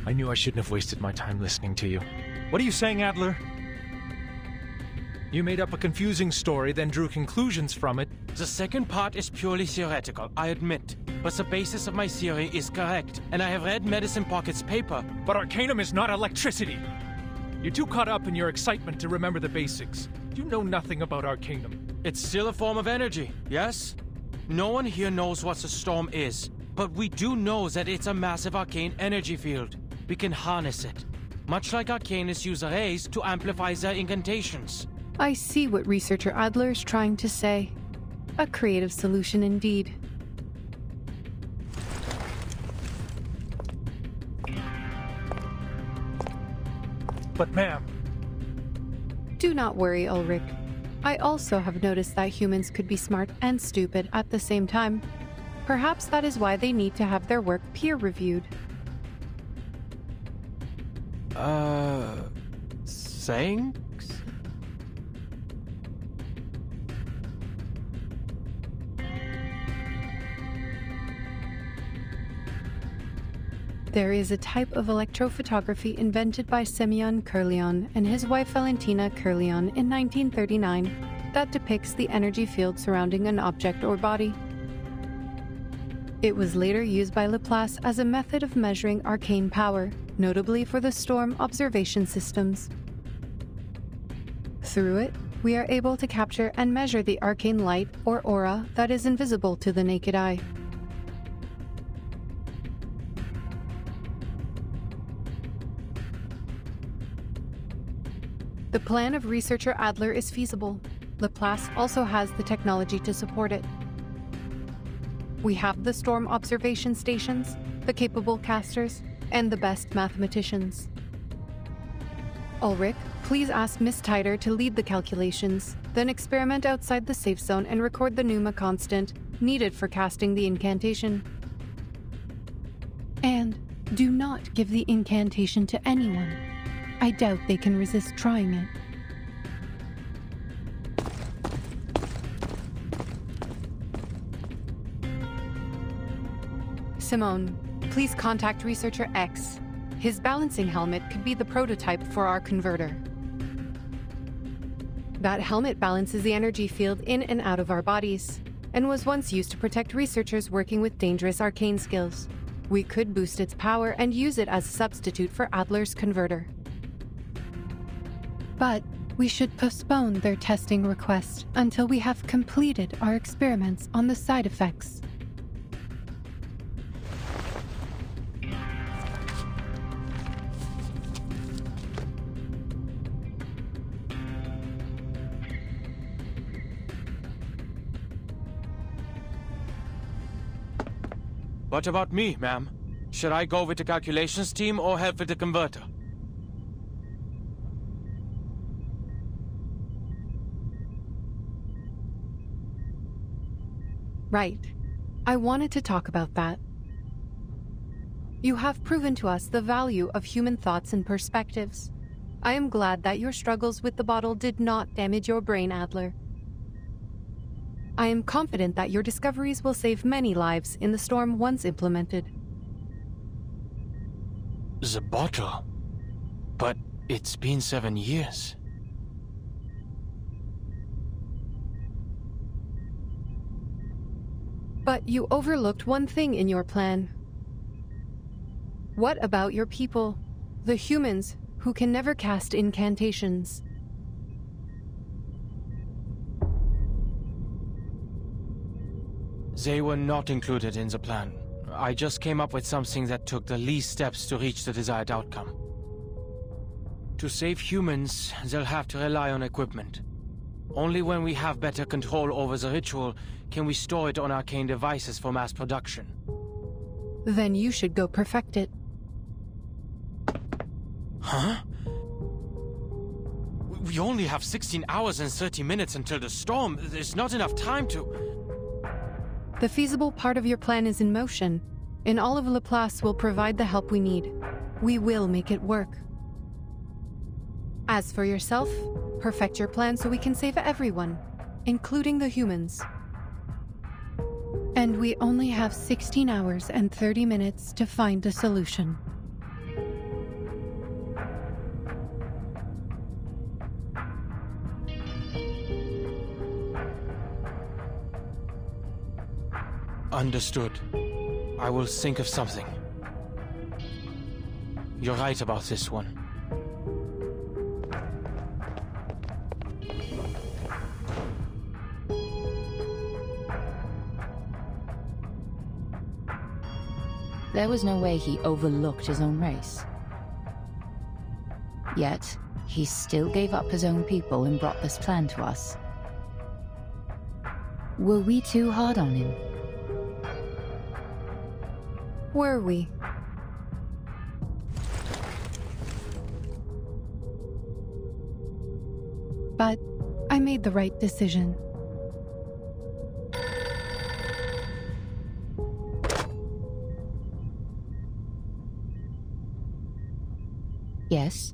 I knew I shouldn't have wasted my time listening to you. What are you saying, Adler? You made up a confusing story, then drew conclusions from it. The second part is purely theoretical, I admit. But the basis of my theory is correct, and I have read Medicine Pocket's paper. But Arcanum is not electricity! You're too caught up in your excitement to remember the basics. You know nothing about Arcanum. It's still a form of energy, yes? No one here knows what the storm is, but we do know that it's a massive arcane energy field. We can harness it, much like arcanists use arrays to amplify their incantations. I see what researcher Adler is trying to say. A creative solution indeed. But ma'am... Do not worry, Ulrich. I also have noticed that humans could be smart and stupid at the same time. Perhaps that is why they need to have their work peer-reviewed. Thanks? There is a type of electrophotography invented by Semyon Kurlian and his wife Valentina Kurlian in 1939 that depicts the energy field surrounding an object or body. It was later used by Laplace as a method of measuring arcane power, notably for the storm observation systems. Through it, we are able to capture and measure the arcane light or aura that is invisible to the naked eye. The plan of researcher Adler is feasible. Laplace also has the technology to support it. We have the storm observation stations, the capable casters, and the best mathematicians. Ulrich, please ask Miss Tider to lead the calculations, then experiment outside the safe zone and record the Pneuma constant needed for casting the incantation. And do not give the incantation to anyone. I doubt they can resist trying it. Simone, please contact Researcher X. His balancing helmet could be the prototype for our converter. That helmet balances the energy field in and out of our bodies, and was once used to protect researchers working with dangerous arcane skills. We could boost its power and use it as a substitute for Adler's converter. But we should postpone their testing request until we have completed our experiments on the side effects. What about me, ma'am? Should I go with the calculations team or help with the converter? Right. I wanted to talk about that. You have proven to us the value of human thoughts and perspectives. I am glad that your struggles with the bottle did not damage your brain, Adler. I am confident that your discoveries will save many lives in the storm once implemented. The bottle? But it's been 7 years. But you overlooked one thing in your plan. What about your people, the humans who can never cast incantations? They were not included in the plan. I just came up with something that took the least steps to reach the desired outcome. To save humans, they'll have to rely on equipment. Only when we have better control over the ritual can we store it on arcane devices for mass production. Then you should go perfect it. Huh? We only have 16 hours and 30 minutes until the storm. There's not enough time to... The feasible part of your plan is in motion. In all of Laplace will provide the help we need. We will make it work. As for yourself, perfect your plan so we can save everyone, including the humans. And we only have 16 hours and 30 minutes to find a solution. Understood. I will think of something. You're right about this one. There was no way he overlooked his own race. Yet, he still gave up his own people and brought this plan to us. Were we too hard on him? Were we? But I made the right decision. Yes.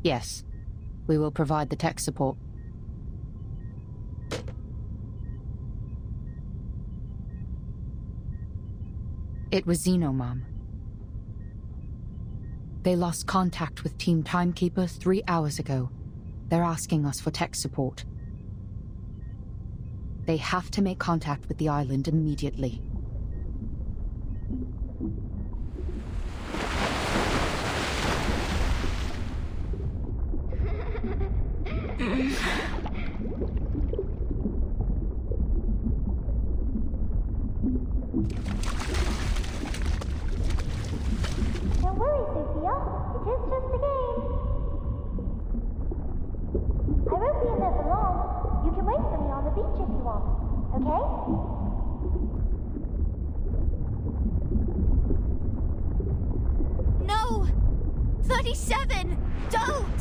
Yes. We will provide the tech support. It was Xeno, Mom. They lost contact with Team Timekeeper 3 hours ago. They're asking us for tech support. They have to make contact with the island immediately. Don't worry, Sophia. It is just a game. I won't be in there for long. You can wait for me on the beach if you want, okay? No! 37! Don't!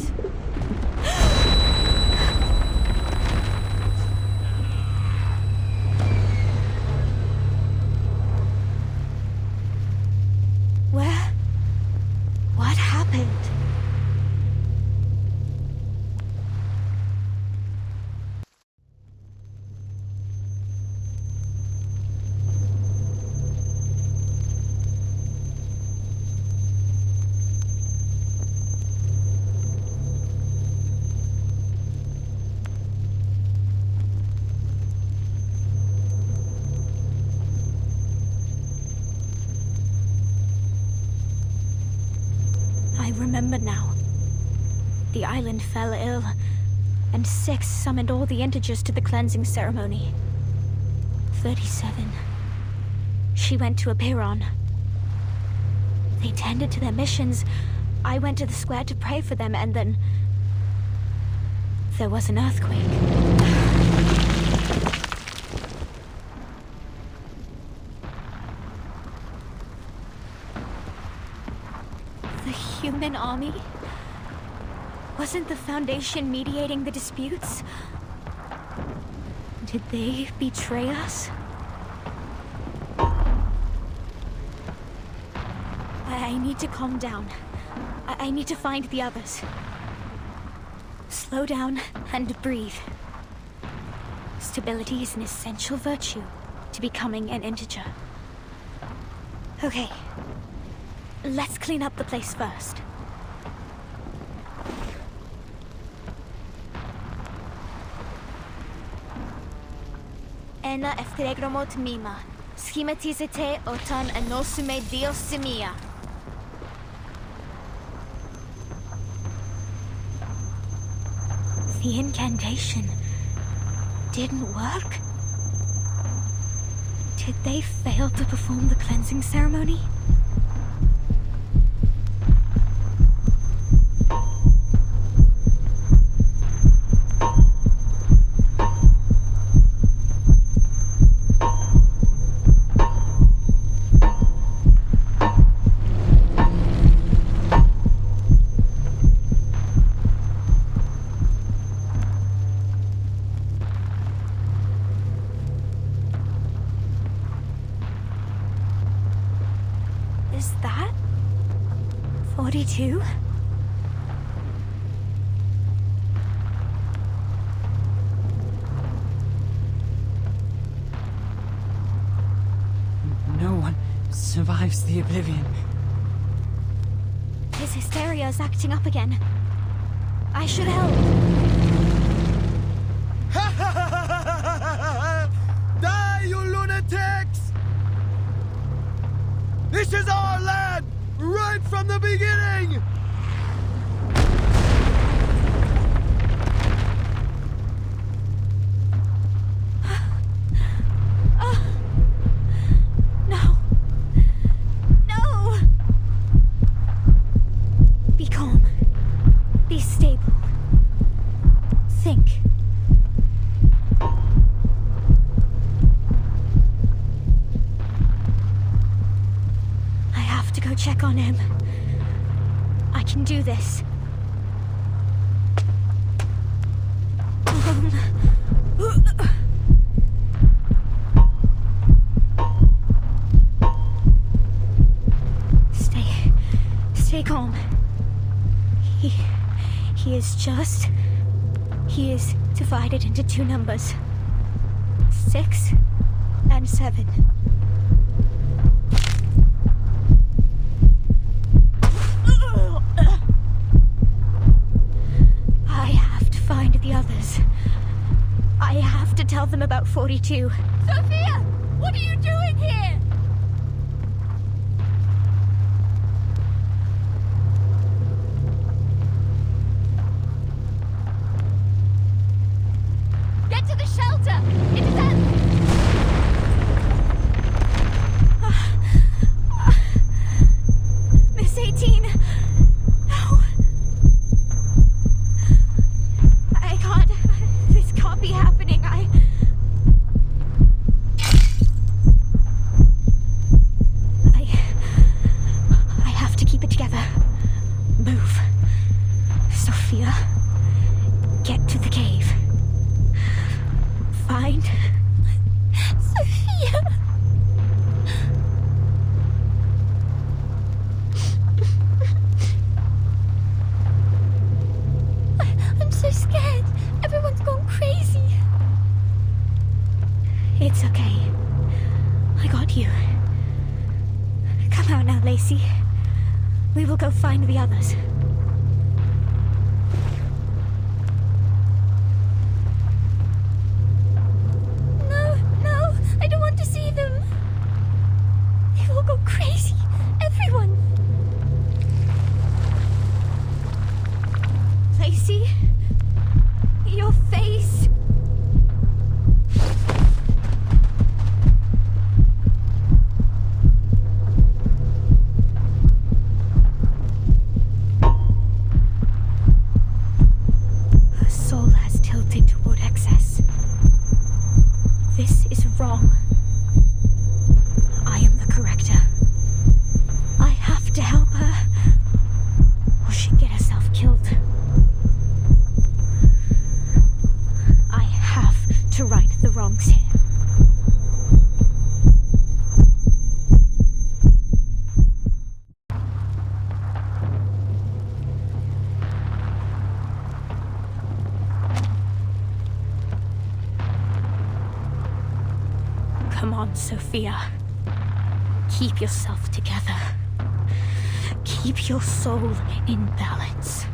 Where? What happened? I remember now. The island fell ill, and 6 summoned all the integers to the cleansing ceremony. 37. She went to Apiron. They tended to their missions. I went to the square to pray for them, and then there was an earthquake. The human army? Wasn't the Foundation mediating the disputes? Did they betray us? I need to calm down. I need to find the others. Slow down and breathe. Stability is an essential virtue to becoming an integer. Okay. Let's clean up the place first. Ena eftegromot mima. Schematizete otan anosume diosimia. The incantation didn't work? Did they fail to perform the cleansing ceremony? 42? No one survives the oblivion. His hysteria is acting up again. I should help. Die, you lunatics! This is our land! Right from the beginning! No. No! Be calm. Be stable. Think. I have to go check on him. I can do this. Stay calm. He is divided into two numbers. 6 and 7. I have to find the others. I have to tell them about 42. Sophia! What are you doing here? Get to the shelter! It's them! Miss 18. No. I can't. This can't be happening. I have to keep it together. Move. Sophia. Get to the cave. Find Sophia. I'm so scared. Everyone's gone crazy. It's okay. I got you. Come out now, Lacey. We will go find the others. No, I don't want to see them. They will go crazy. Everyone. Lacey, your face. Her soul has tilted toward excess. This is wrong. I am the corrector. I have to help her, or she'd get herself killed. I have to right the wrongs here. Come on, Sophia. Keep yourself together. Keep your soul in balance.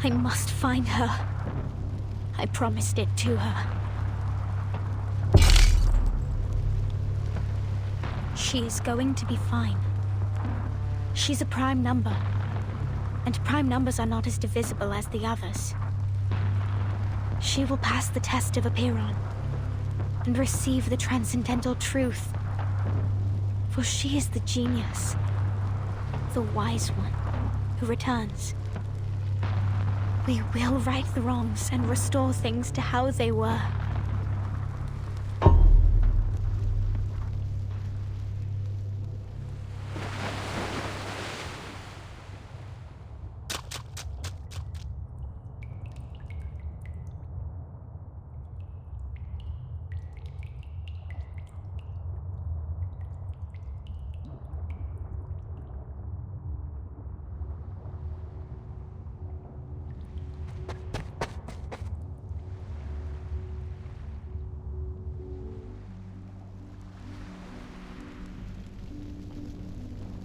I must find her. I promised it to her. She is going to be fine. She's a prime number, and prime numbers are not as divisible as the others. She will pass the test of Apiron and receive the transcendental truth, for she is the genius, the wise one who returns. We will right the wrongs and restore things to how they were.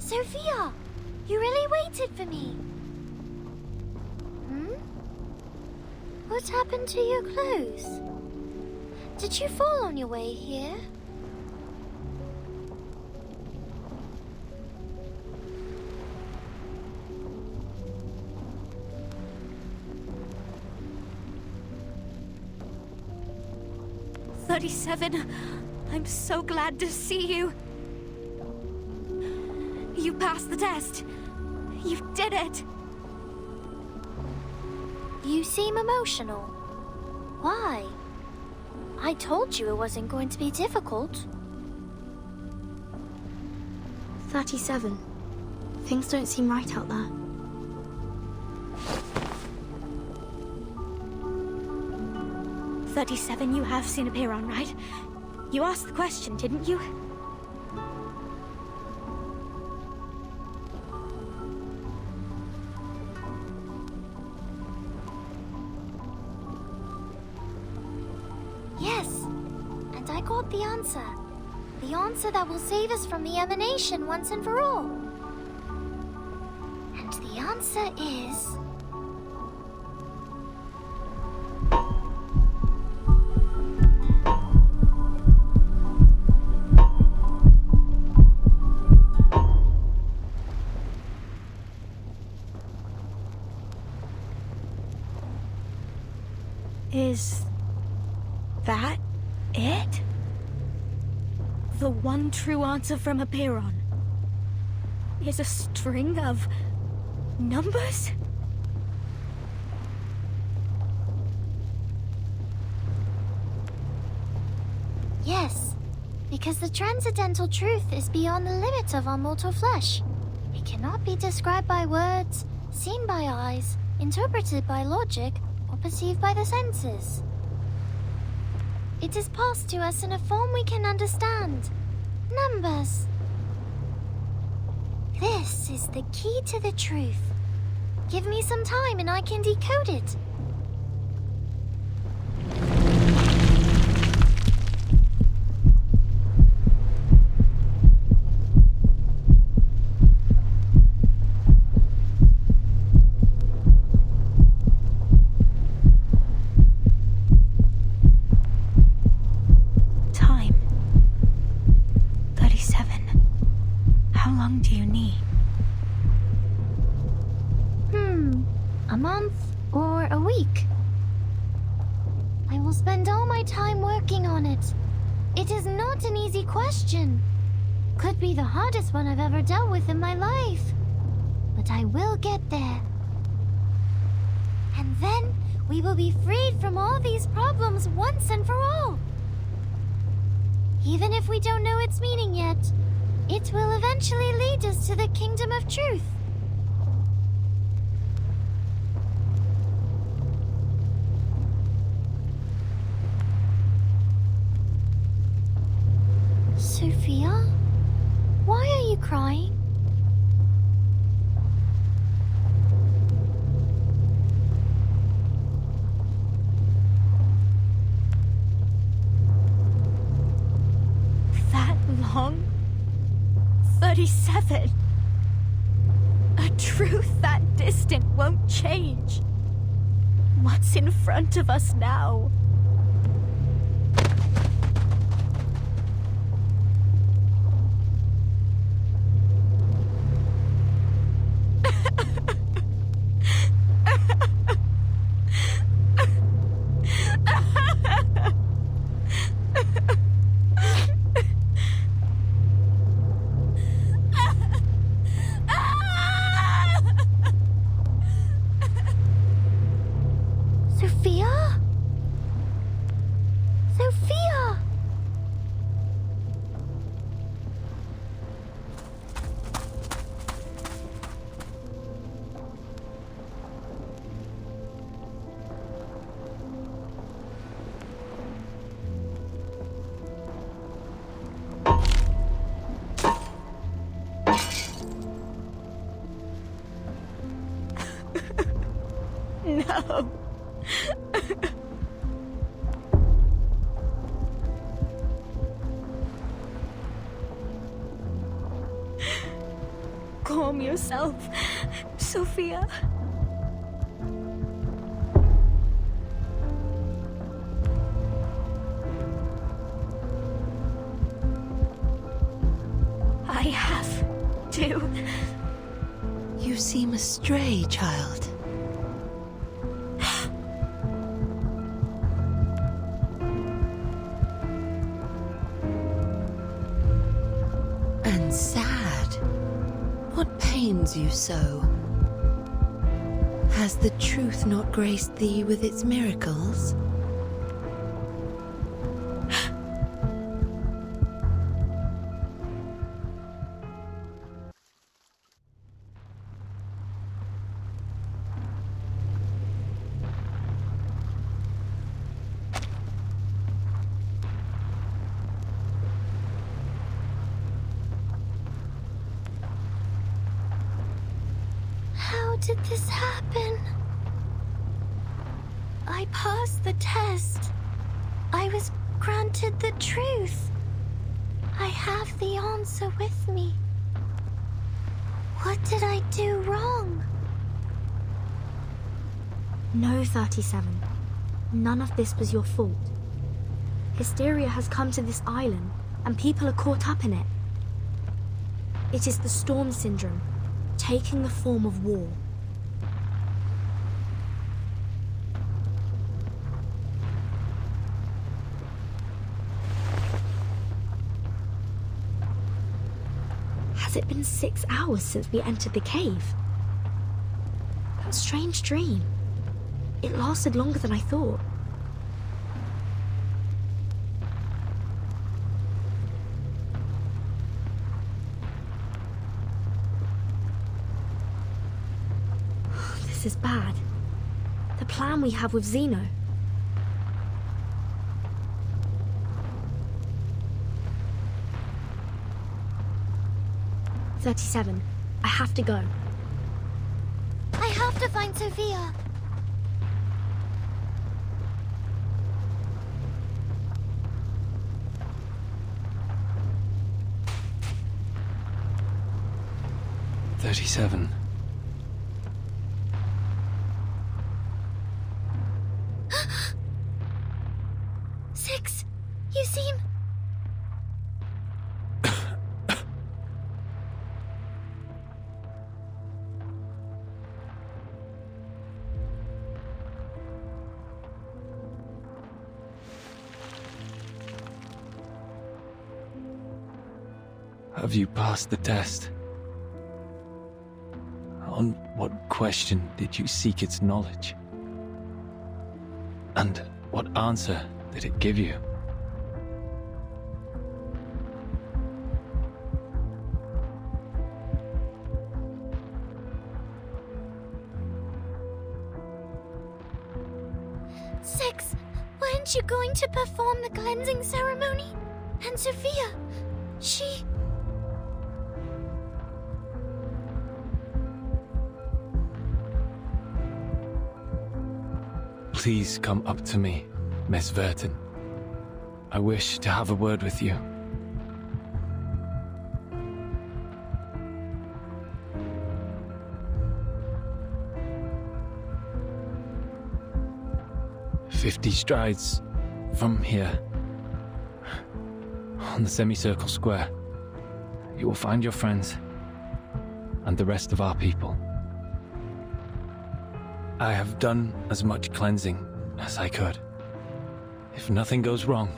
Sophia! You really waited for me! What happened to your clothes? Did you fall on your way here? I'm so glad to see you. You passed the test. You did it. You seem emotional. Why? I told you it wasn't going to be difficult. 37. Things don't seem right out there. You have seen a Piron, right? You asked the question, didn't you? Yes, and I got the answer. The answer that will save us from the emanation once and for all. And the answer is... Is that it? The one true answer from a Piron is a string of numbers? Yes, because the transcendental truth is beyond the limits of our mortal flesh. It cannot be described by words, seen by eyes, interpreted by logic, or perceived by the senses. It is passed to us in a form we can understand. Numbers. This is the key to the truth. Give me some time and I can decode it. A month or a week. I will spend all my time working on it. It is not an easy question. Could be the hardest one I've ever dealt with in my life. But I will get there. And then we will be freed from all these problems once and for all. Even if we don't know its meaning yet, it will eventually lead us to the kingdom of truth. Sophia? Why are you crying? That long? 37. A truth that distant won't change. What's in front of us now? Sophia? Sophia! No. storm yourself, Sophia. I have to. You seem astray, child. And sad. What pains you so? Has the truth not graced thee with its miracles? How did this happen? I passed the test. I was granted the truth. I have the answer with me. What did I do wrong? No, 37. None of this was your fault. Hysteria has come to this island, and people are caught up in it. It is the storm syndrome, taking the form of war. Has it been 6 hours since we entered the cave? That strange dream. It lasted longer than I thought. This is bad. The plan we have with Zeno. "37. I have to go." I have to find Sophia. "37. Six, you seem... Have you passed the test? On what question did you seek its knowledge? And what answer did it give you? Six, weren't you going to perform the cleansing ceremony? And Sophia, she... Please come up to me, Miss Verton. I wish to have a word with you. "50 strides from here, on the semicircle square, you will find your friends and the rest of our people. I have done as much cleansing as I could. If nothing goes wrong,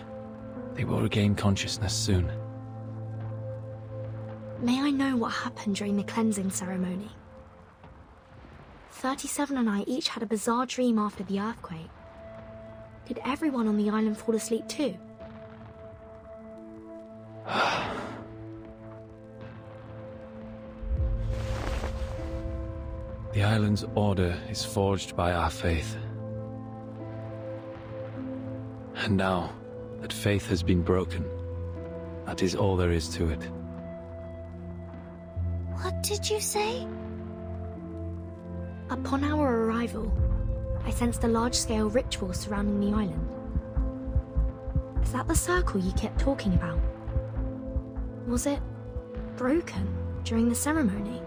they will regain consciousness soon." May I know what happened during the cleansing ceremony? 37 and I each had a bizarre dream after the earthquake. Did everyone on the island fall asleep too? The island's order is forged by our faith. And now that faith has been broken, that is all there is to it. What did you say? Upon our arrival, I sensed a large-scale ritual surrounding the island. Is that the circle you kept talking about? Was it broken during the ceremony?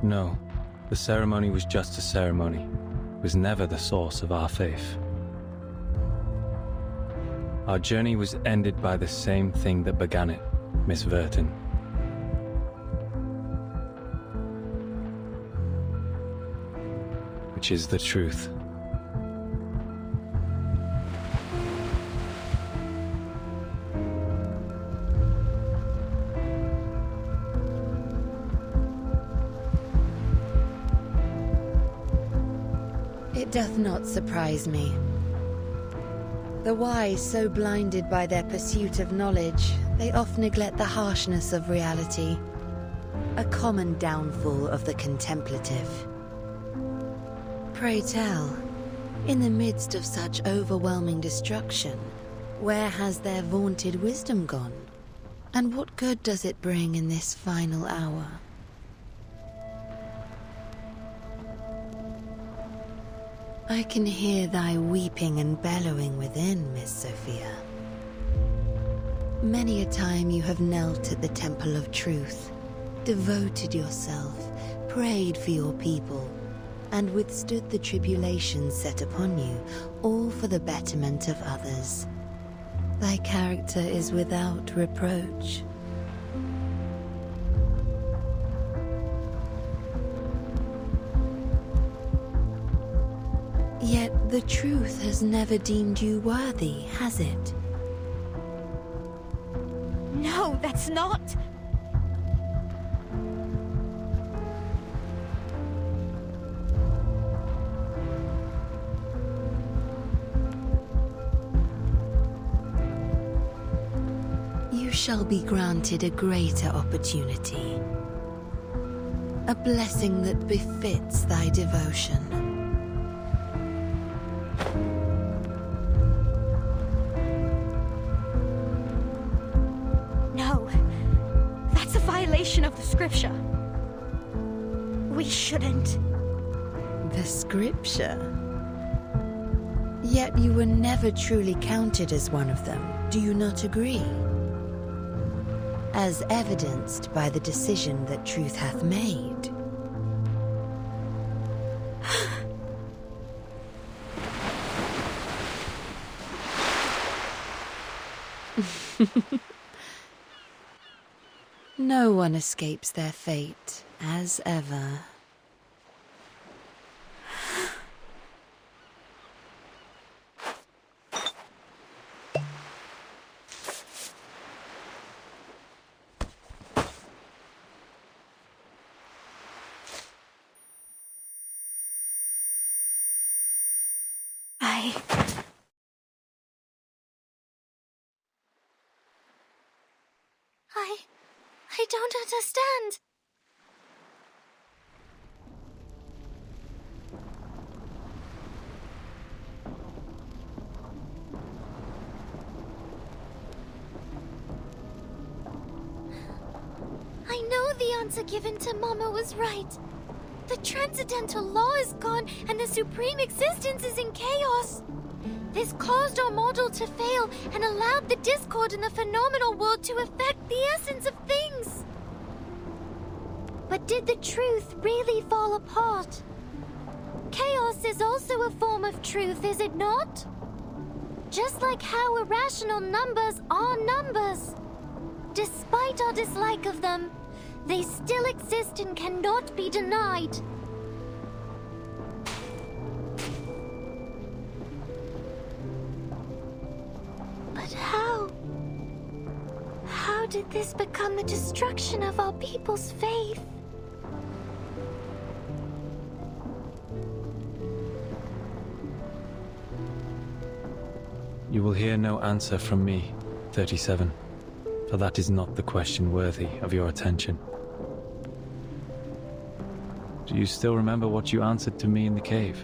No, the ceremony was just a ceremony. It was never the source of our faith. Our journey was ended by the same thing that began it, Miss Verton. Which is the truth. It doth not surprise me. The wise, so blinded by their pursuit of knowledge, they oft neglect the harshness of reality, a common downfall of the contemplative. Pray tell, in the midst of such overwhelming destruction, where has their vaunted wisdom gone? And what good does it bring in this final hour? I can hear thy weeping and bellowing within, Miss Sophia. Many a time you have knelt at the temple of truth, devoted yourself, prayed for your people, and withstood the tribulations set upon you, all for the betterment of others. Thy character is without reproach. Yet the truth has never deemed you worthy, has it? No, that's not... You shall be granted a greater opportunity. A blessing that befits thy devotion. No, that's a violation of the scripture. We shouldn't. The scripture? Yet you were never truly counted as one of them, do you not agree? As evidenced by the decision that truth hath made. No one escapes their fate, as ever. I don't understand. I know the answer given to Mama was right. The transcendental law is gone and the supreme existence is in chaos. This caused our model to fail and allowed the discord in the phenomenal world to affect the essence of things. But did the truth really fall apart? Chaos is also a form of truth, is it not? Just like how irrational numbers are numbers. Despite our dislike of them, they still exist and cannot be denied. But how? How did this become the destruction of our people's faith? You will hear no answer from me, 37, for that is not the question worthy of your attention. Do you still remember what you answered to me in the cave?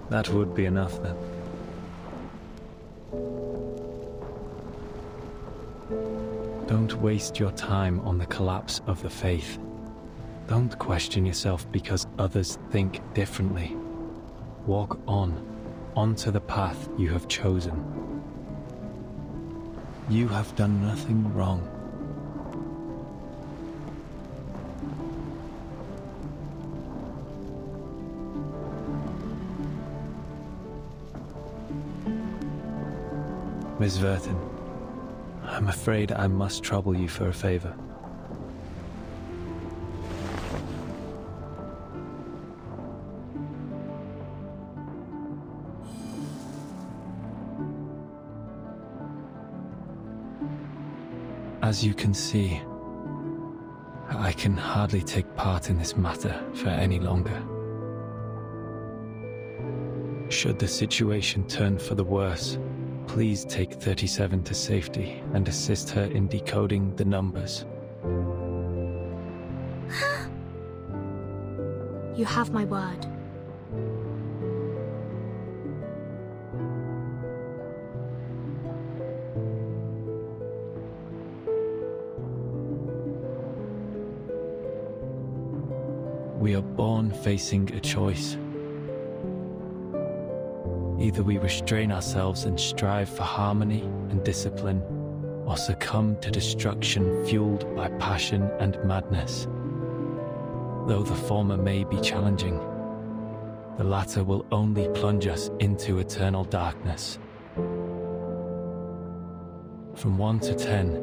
That would be enough, then. Don't waste your time on the collapse of the faith. Don't question yourself because others think differently. Walk onto the path you have chosen. You have done nothing wrong. Miss Vertin, I'm afraid I must trouble you for a favor. As you can see, I can hardly take part in this matter for any longer. Should the situation turn for the worse, please take 37 to safety and assist her in decoding the numbers. You have my word. We are born facing a choice. Either we restrain ourselves and strive for harmony and discipline, or succumb to destruction fueled by passion and madness. Though the former may be challenging, the latter will only plunge us into eternal darkness. From 1 to 10,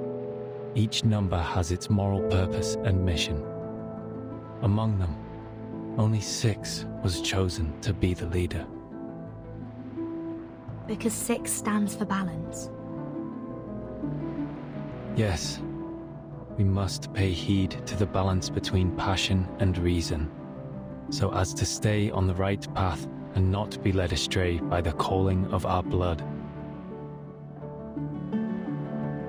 each number has its moral purpose and mission. Among them, only 6 was chosen to be the leader. Because 6 stands for balance. Yes, we must pay heed to the balance between passion and reason, so as to stay on the right path and not be led astray by the calling of our blood.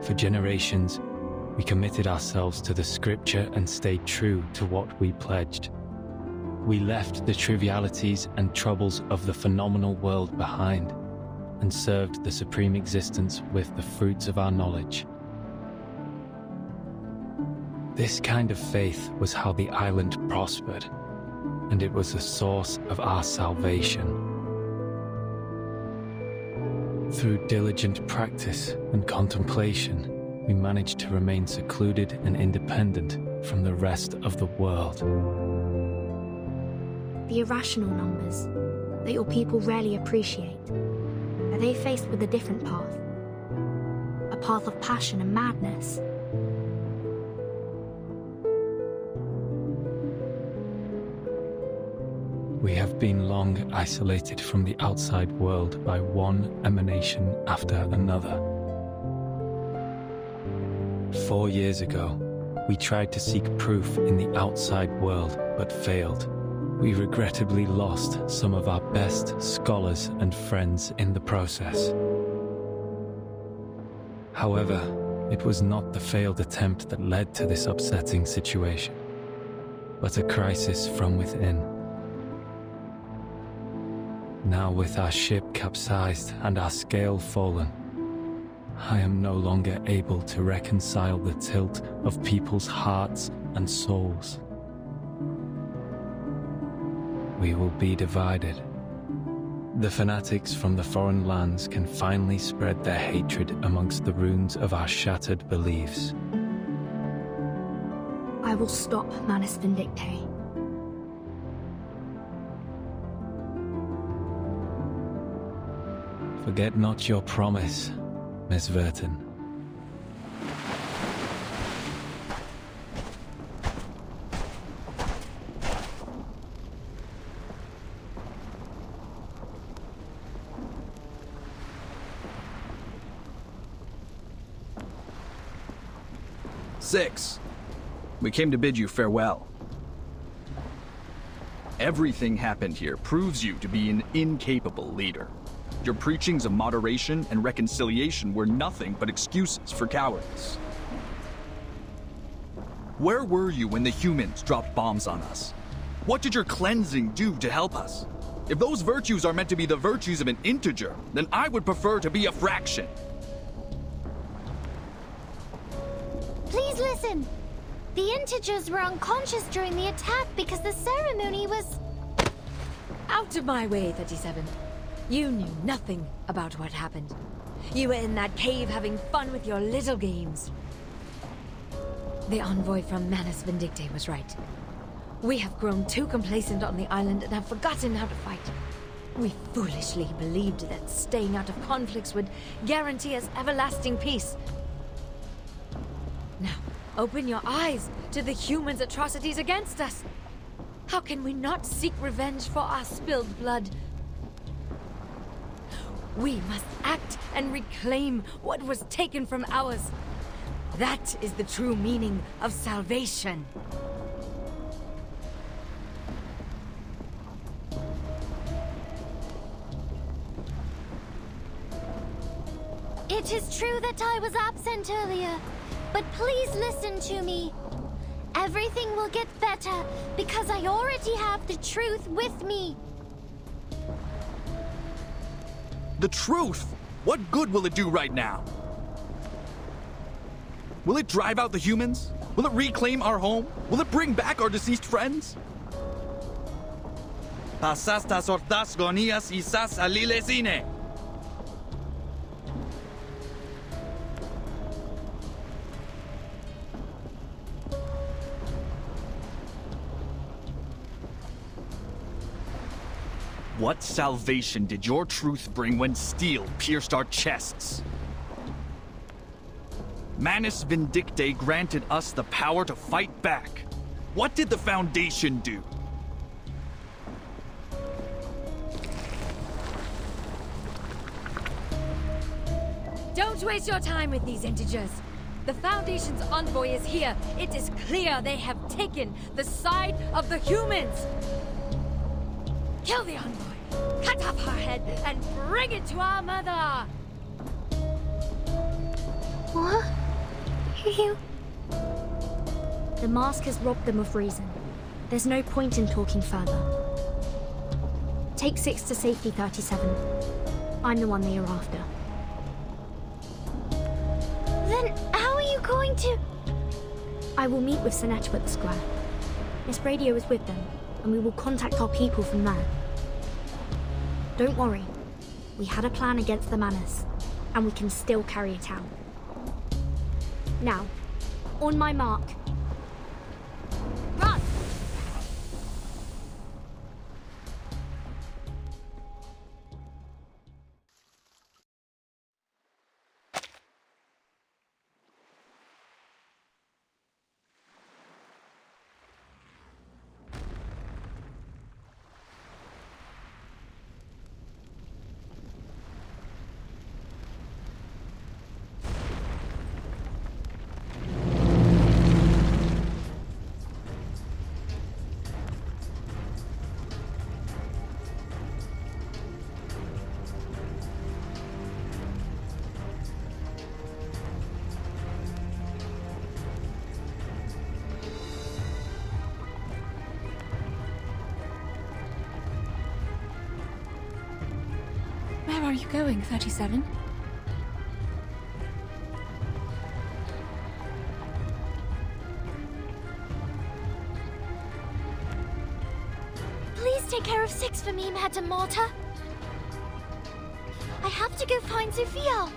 For generations, we committed ourselves to the scripture and stayed true to what we pledged. We left the trivialities and troubles of the phenomenal world behind and served the supreme existence with the fruits of our knowledge. This kind of faith was how the island prospered, and it was the source of our salvation. Through diligent practice and contemplation, we managed to remain secluded and independent from the rest of the world. The irrational numbers that your people rarely appreciate, are they faced with a different path? A path of passion and madness? We have been long isolated from the outside world by one emanation after another. 4 years ago, we tried to seek proof in the outside world, but failed. We regrettably lost some of our best scholars and friends in the process. However, it was not the failed attempt that led to this upsetting situation, but a crisis from within. Now with our ship capsized and our scale fallen, I am no longer able to reconcile the tilt of people's hearts and souls. We will be divided. The fanatics from the foreign lands can finally spread their hatred amongst the ruins of our shattered beliefs. I will stop Manus Vindictae. Forget not your promise, Miss Vertin. Six, we came to bid you farewell. Everything happened here proves you to be an incapable leader. Your preachings of moderation and reconciliation were nothing but excuses for cowardice. Where were you when the humans dropped bombs on us? What did your cleansing do to help us? If those virtues are meant to be the virtues of an integer, then I would prefer to be a fraction. listen. The integers were unconscious during the attack because the ceremony was... Out of my way, 37. You knew nothing about what happened. You were in that cave having fun with your little games. The envoy from Manus Vindicte was right. We have grown too complacent on the island and have forgotten how to fight. We foolishly believed that staying out of conflicts would guarantee us everlasting peace. Now, open your eyes to the humans' atrocities against us. How can we not seek revenge for our spilled blood? We must act and reclaim what was taken from ours. That is the true meaning of salvation. It is true that I was absent earlier, but please listen to me. Everything will get better because I already have the truth with me. The truth? What good will it do right now? Will it drive out the humans? Will it reclaim our home? Will it bring back our deceased friends? Pasastas ortas gonias isas alilesine. What salvation did your truth bring when steel pierced our chests? Manus Vindicte granted us the power to fight back. What did the Foundation do? Don't waste your time with these integers. The Foundation's envoy is here. It is clear they have taken the side of the humans. Kill the envoy, cut off her head, and bring it to our mother! What? You... The mask has robbed them of reason. There's no point in talking further. Take 6 to safety, 37. I'm the one they are after. Then how are you going to... I will meet with Sinetto at the square. This radio is with them, and we will contact our people from there. Don't worry. We had a plan against the Manus, and we can still carry it out. Now, on my mark. Run! Where are you going, 37? Please take care of 6 for me, Madame Morta. I have to go find Sophia.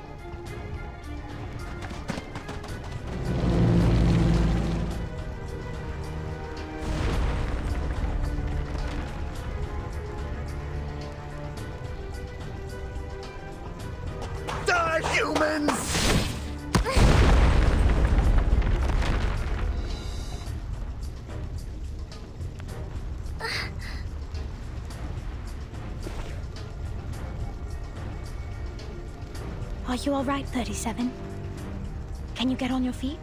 Die, humans! Are you all right, 37? Can you get on your feet?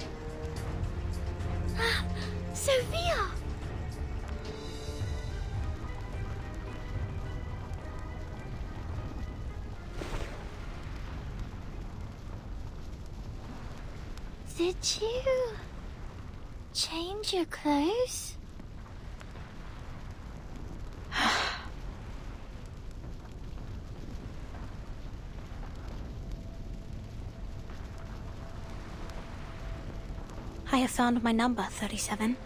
Sophia! Did you change your clothes? I I have found my number, 37.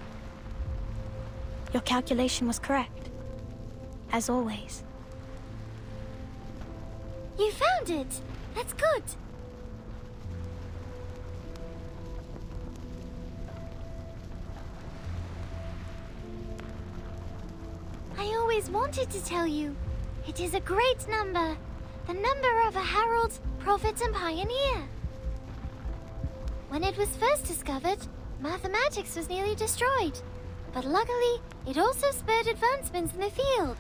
Your calculation was correct. As always. You found it! That's good! I always wanted to tell you. It is a great number. The number of a herald, prophet, and pioneer. When it was first discovered, mathematics was nearly destroyed. But luckily, it also spurred advancements in the field.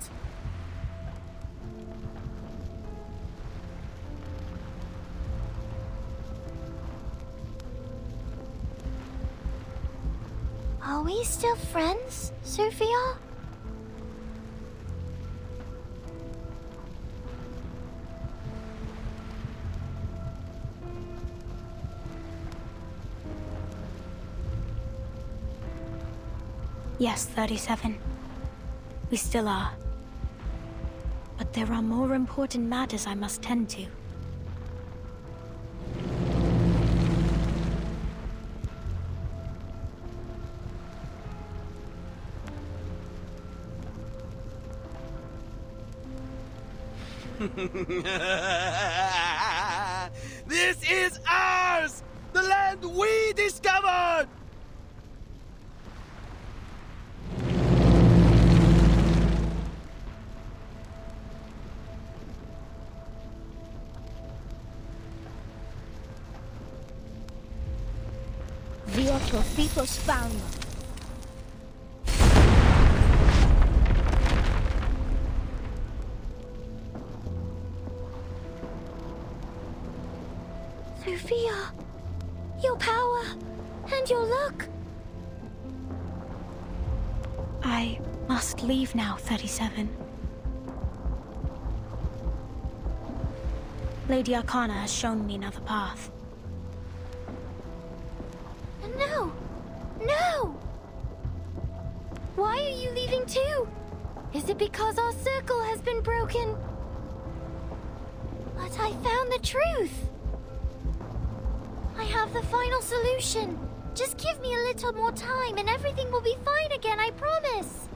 Are we still friends, Sophia? Yes, 37. We still are. But there are more important matters I must tend to. This is ours! The land we discovered! Wir Profitos found. Sophia, your power and your luck. I must leave now, 37. Lady Arcana has shown me another path. No! No! Why are you leaving too? Is it because our circle has been broken? But I found the truth! I have the final solution. Just give me a little more time and everything will be fine again, I promise!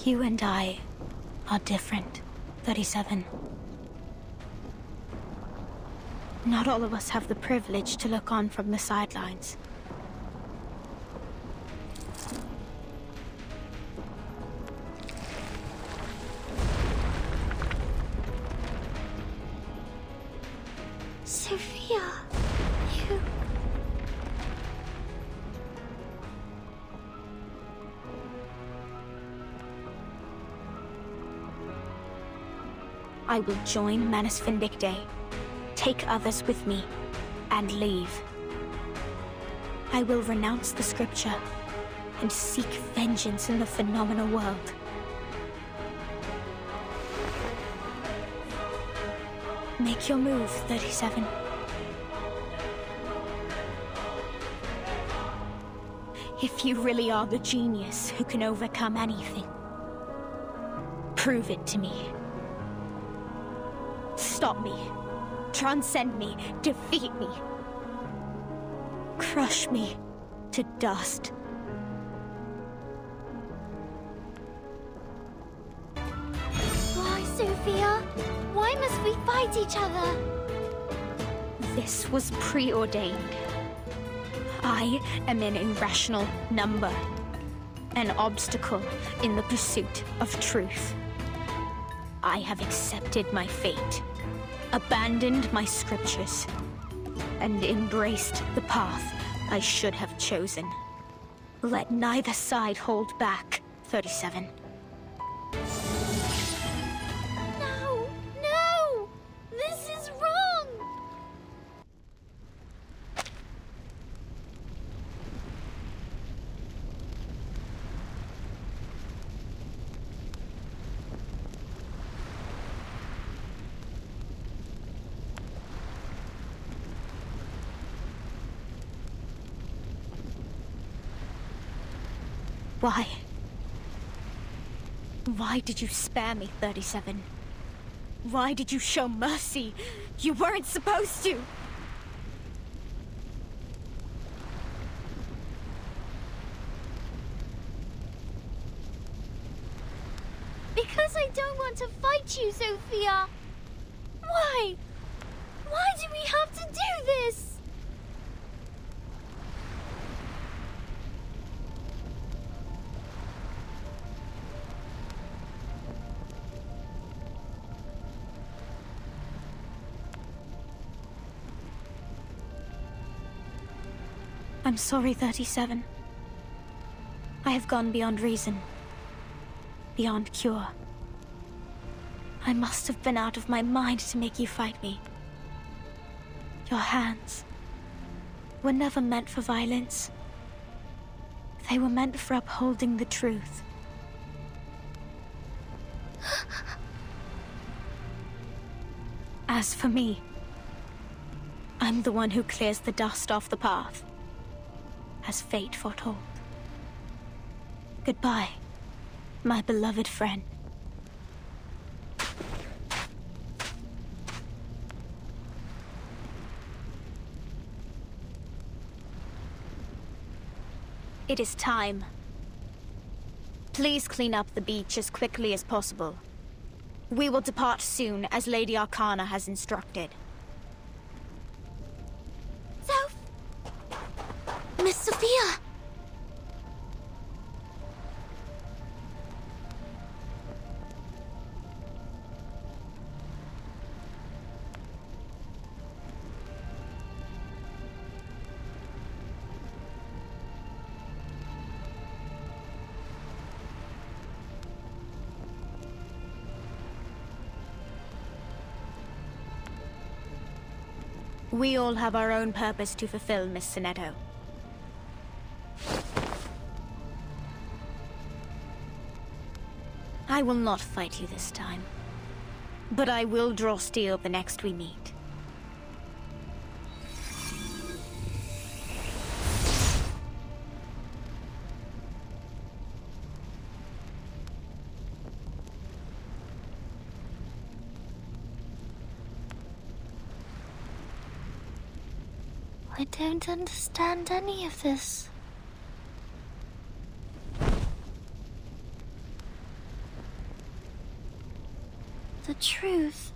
You and I are different, 37. Not all of us have the privilege to look on from the sidelines. Sophia, you... I will join Manus Vindictae, take others with me, and leave. I will renounce the scripture and seek vengeance in the phenomenal world. Make your move, 37. If you really are the genius who can overcome anything, prove it to me. Stop me, transcend me, defeat me. Crush me to dust. Why, Sophia? Why must we fight each other? This was preordained. I am an irrational number, an obstacle in the pursuit of truth. I have accepted my fate, abandoned my scriptures, and embraced the path I should have chosen. Let neither side hold back, 37. No! No! This is wrong! Why? Why did you spare me, 37? Why did you show mercy? You weren't supposed to! Because I don't want to fight you, Sophia! Why? Why do we have to do this? I'm sorry, 37. I have gone beyond reason. Beyond cure. I must have been out of my mind to make you fight me. Your hands were never meant for violence. They were meant for upholding the truth. As for me, I'm the one who clears the dust off the path, as fate foretold. Goodbye, my beloved friend. It is time. Please clean up the beach as quickly as possible. We will depart soon, as Lady Arcana has instructed. Soph! Miss Sophia! We all have our own purpose to fulfill, Miss Sinetto. I will not fight you this time, but I will draw steel the next we meet. I don't understand any of this. The truth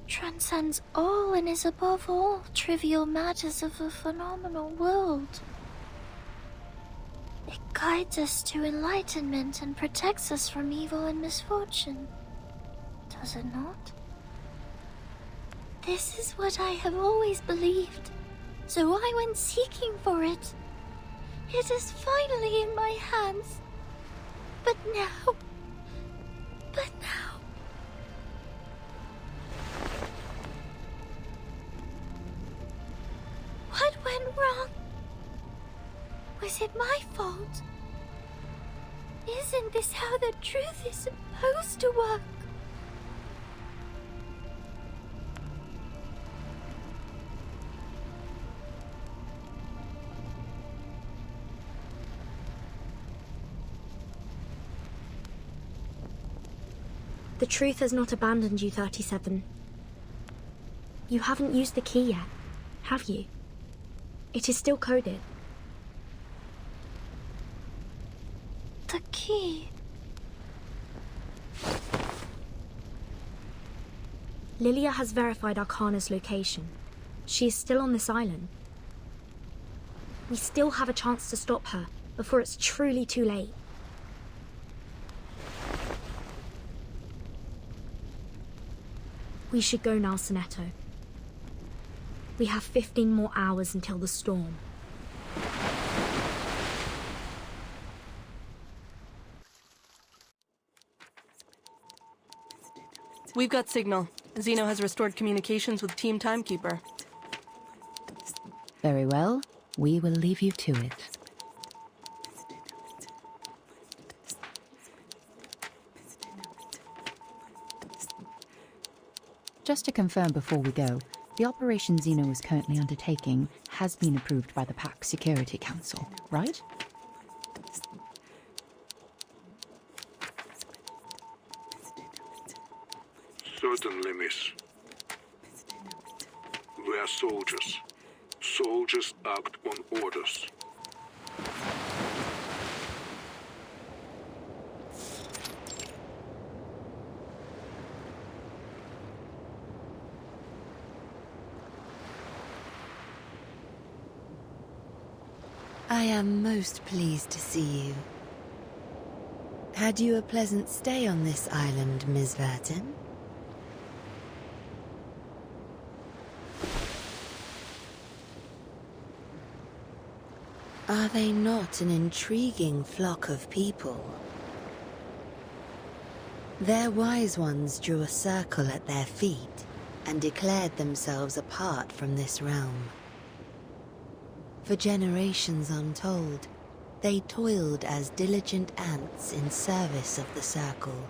transcends all and is above all trivial matters of a phenomenal world. It guides us to enlightenment and protects us from evil and misfortune. Does it not? This is what I have always believed. So I went seeking for it. It is finally in my hands. But now... What went wrong? Was it my fault? Isn't this how the truth is supposed to work? The truth has not abandoned you, 37. You haven't used the key yet, have you? It is still coded. The key. Lilia has verified Arcana's location. She is still on this island. We still have a chance to stop her before it's truly too late. We should go now, Sinetto. We have 15 more hours until the storm. We've got signal. Xeno has restored communications with Team Timekeeper. Very well. We will leave you to it. Just to confirm before we go, the operation Xeno is currently undertaking has been approved by the Pack Security Council, right? Certainly, miss. We are soldiers. Soldiers act on orders. I am most pleased to see you. Had you a pleasant stay on this island, Ms. Vertin? Are they not an intriguing flock of people? Their wise ones drew a circle at their feet and declared themselves apart from this realm. For generations untold, they toiled as diligent ants in service of the circle,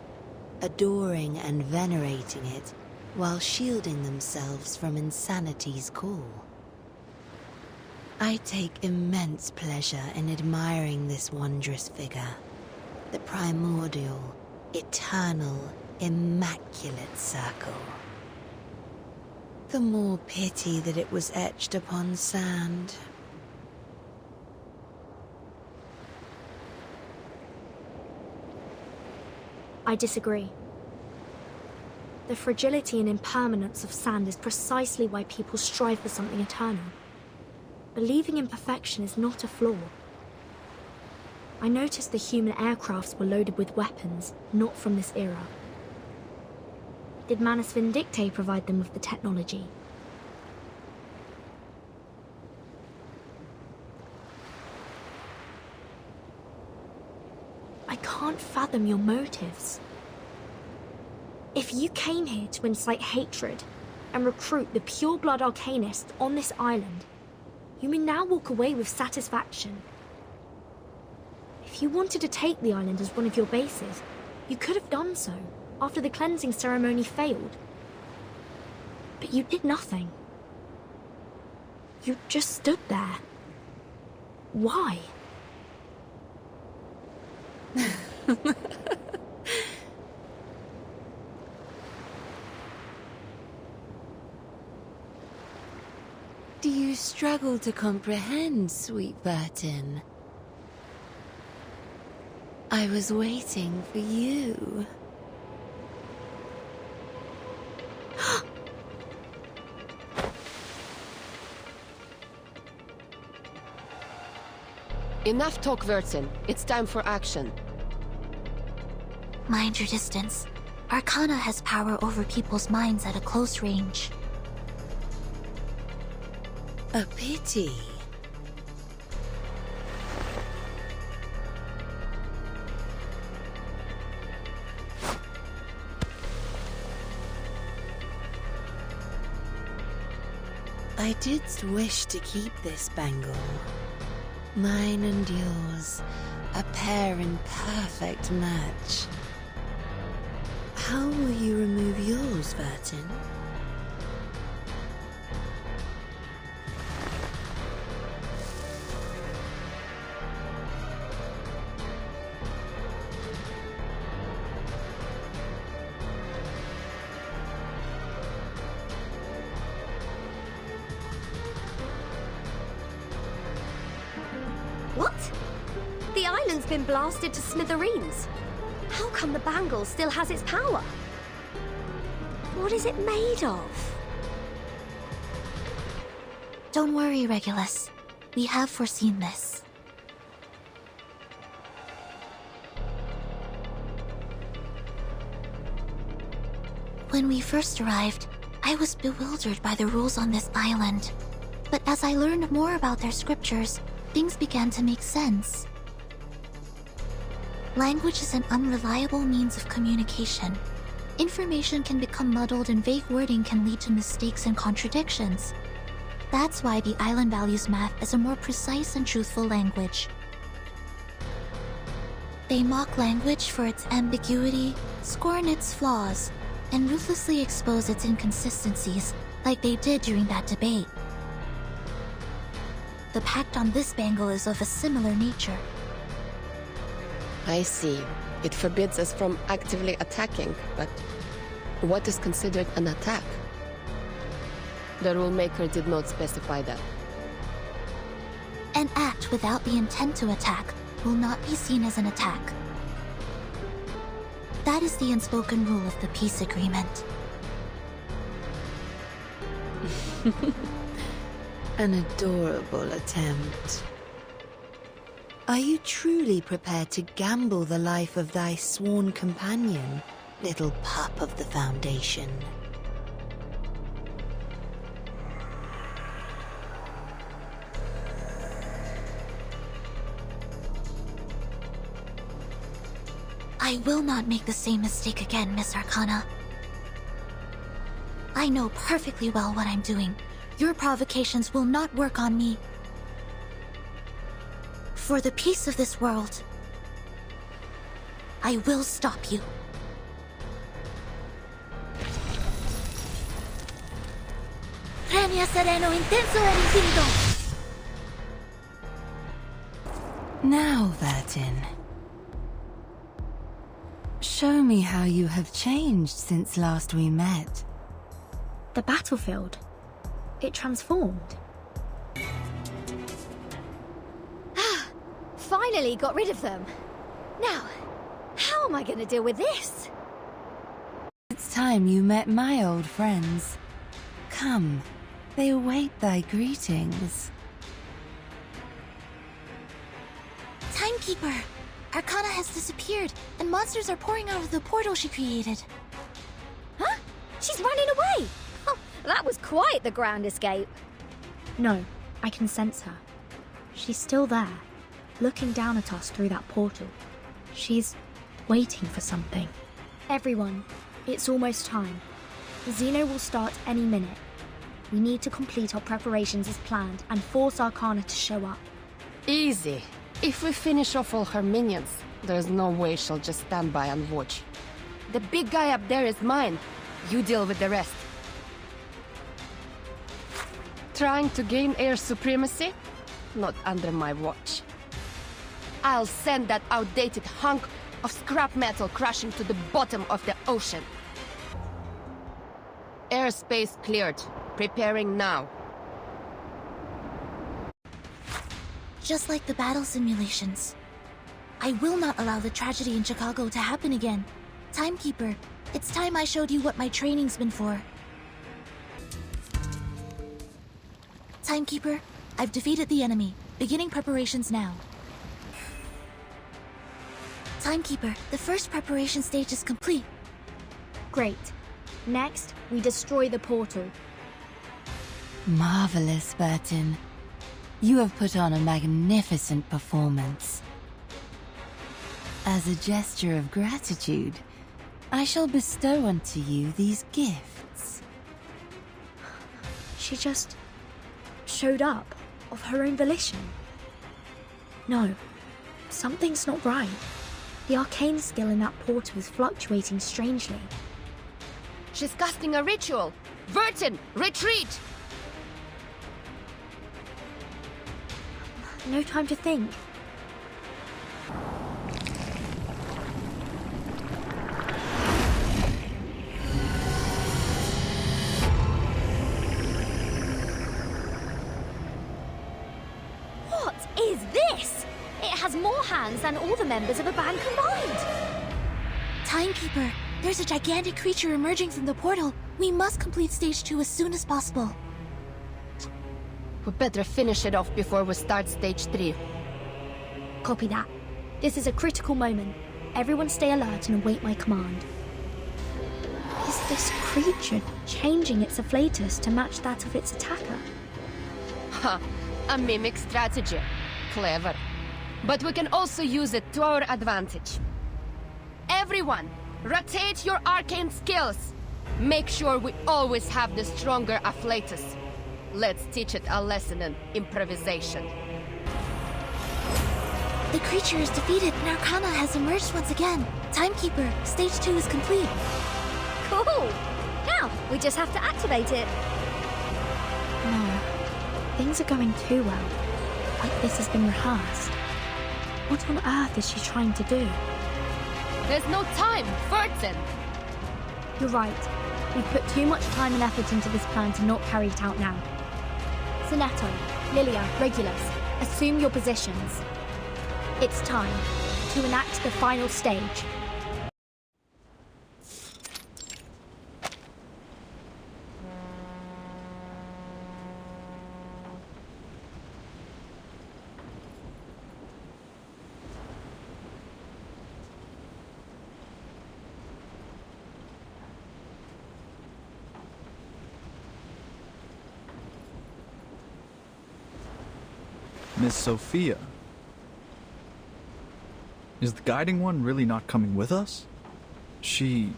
adoring and venerating it while shielding themselves from insanity's call. I take immense pleasure in admiring this wondrous figure, the primordial, eternal, immaculate circle. The more pity that it was etched upon sand. I disagree. The fragility and impermanence of sand is precisely why people strive for something eternal. Believing in perfection is not a flaw. I noticed the human aircrafts were loaded with weapons, not from this era. Did Manus Vindictae provide them with the technology? I can't fathom your motives. If you came here to incite hatred and recruit the pure-blood arcanists on this island, you may now walk away with satisfaction. If you wanted to take the island as one of your bases, you could have done so after the cleansing ceremony failed. But you did nothing. You just stood there. Why? Do you struggle to comprehend, sweet Vertin? I was waiting for you. Enough talk, Vertin. It's time for action. Mind your distance. Arcana has power over people's minds at a close range. A pity. I did wish to keep this bangle. Mine and yours, a pair in perfect match. How will you remove yours, Vertin? What? The island's been blasted to smithereens. How come the bangle still has its power? What is it made of? Don't worry, Regulus. We have foreseen this. When we first arrived, I was bewildered by the rules on this island. But as I learned more about their scriptures, things began to make sense. Language is an unreliable means of communication. information can become muddled and vague wording can lead to mistakes and contradictions. That's why the island values math as a more precise and truthful language. They mock language for its ambiguity, scorn its flaws, and ruthlessly expose its inconsistencies, like they did during that debate. The pact on this bangle is of a similar nature. I see. It forbids us from actively attacking, but what is considered an attack? The rulemaker did not specify that. An act without the intent to attack will not be seen as an attack. That is the unspoken rule of the peace agreement. An adorable attempt. Are you truly prepared to gamble the life of thy sworn companion, little pup of the Foundation? I will not make the same mistake again, Miss Arcana. I know perfectly well what I'm doing. Your provocations will not work on me. For the peace of this world, I will stop you. Premia sereno intenso e infinito. Now, Vertin. Show me how you have changed since last we met. The battlefield. It transformed. Finally got rid of them. Now, how am I going to deal with this? It's time you met my old friends. Come, they await thy greetings. Timekeeper! Arcana has disappeared, and monsters are pouring out of the portal she created. Huh? She's running away! Oh, that was quite the grand escape. No, I can sense her. She's still there, looking down at us through that portal. She's waiting for something. Everyone, it's almost time. Xeno will start any minute. We need to complete our preparations as planned and force Arcana to show up. Easy. If we finish off all her minions, there's no way she'll just stand by and watch. The big guy up there is mine. You deal with the rest. Trying to gain air supremacy? Not under my watch. I'll send that outdated hunk of scrap metal crashing to the bottom of the ocean. Airspace cleared. Preparing now. Just like the battle simulations. I will not allow the tragedy in Chicago to happen again. Timekeeper, it's time I showed you what my training's been for. Timekeeper, I've defeated the enemy. Beginning preparations now. Timekeeper, the first preparation stage is complete. Great. Next, we destroy the portal. Marvelous, Vertin. You have put on a magnificent performance. As a gesture of gratitude, I shall bestow unto you these gifts. She just showed up of her own volition. No, something's not right. The arcane skill in that portal is fluctuating strangely. She's casting a ritual! Vertin, retreat! No time to think. What is this? It has more hands than all the members of a band combined. Timekeeper, there's a gigantic creature emerging from the portal. We must complete stage 2 as soon as possible. We better finish it off before we start stage 3. Copy that. This is a critical moment. Everyone stay alert and await my command. Is this creature changing its afflatus to match that of its attacker? Ha! A mimic strategy. Clever. But we can also use it to our advantage. Everyone, Rotate your arcane skills. Make sure we always have the stronger afflatus. Let's teach it a lesson in improvisation. The creature is defeated and Arcana has emerged once again. Timekeeper, stage 2 is complete. Cool! Now, we just have to activate it. No. Things are going too well. Like this has been rehearsed. What on earth is she trying to do? There's no time, Vertin! You're right. We've put too much time and effort into this plan to not carry it out now. Sonetto, Lilia, Regulus, assume your positions. It's time to enact the final stage. Miss Sophia. Is the guiding one really not coming with us? She...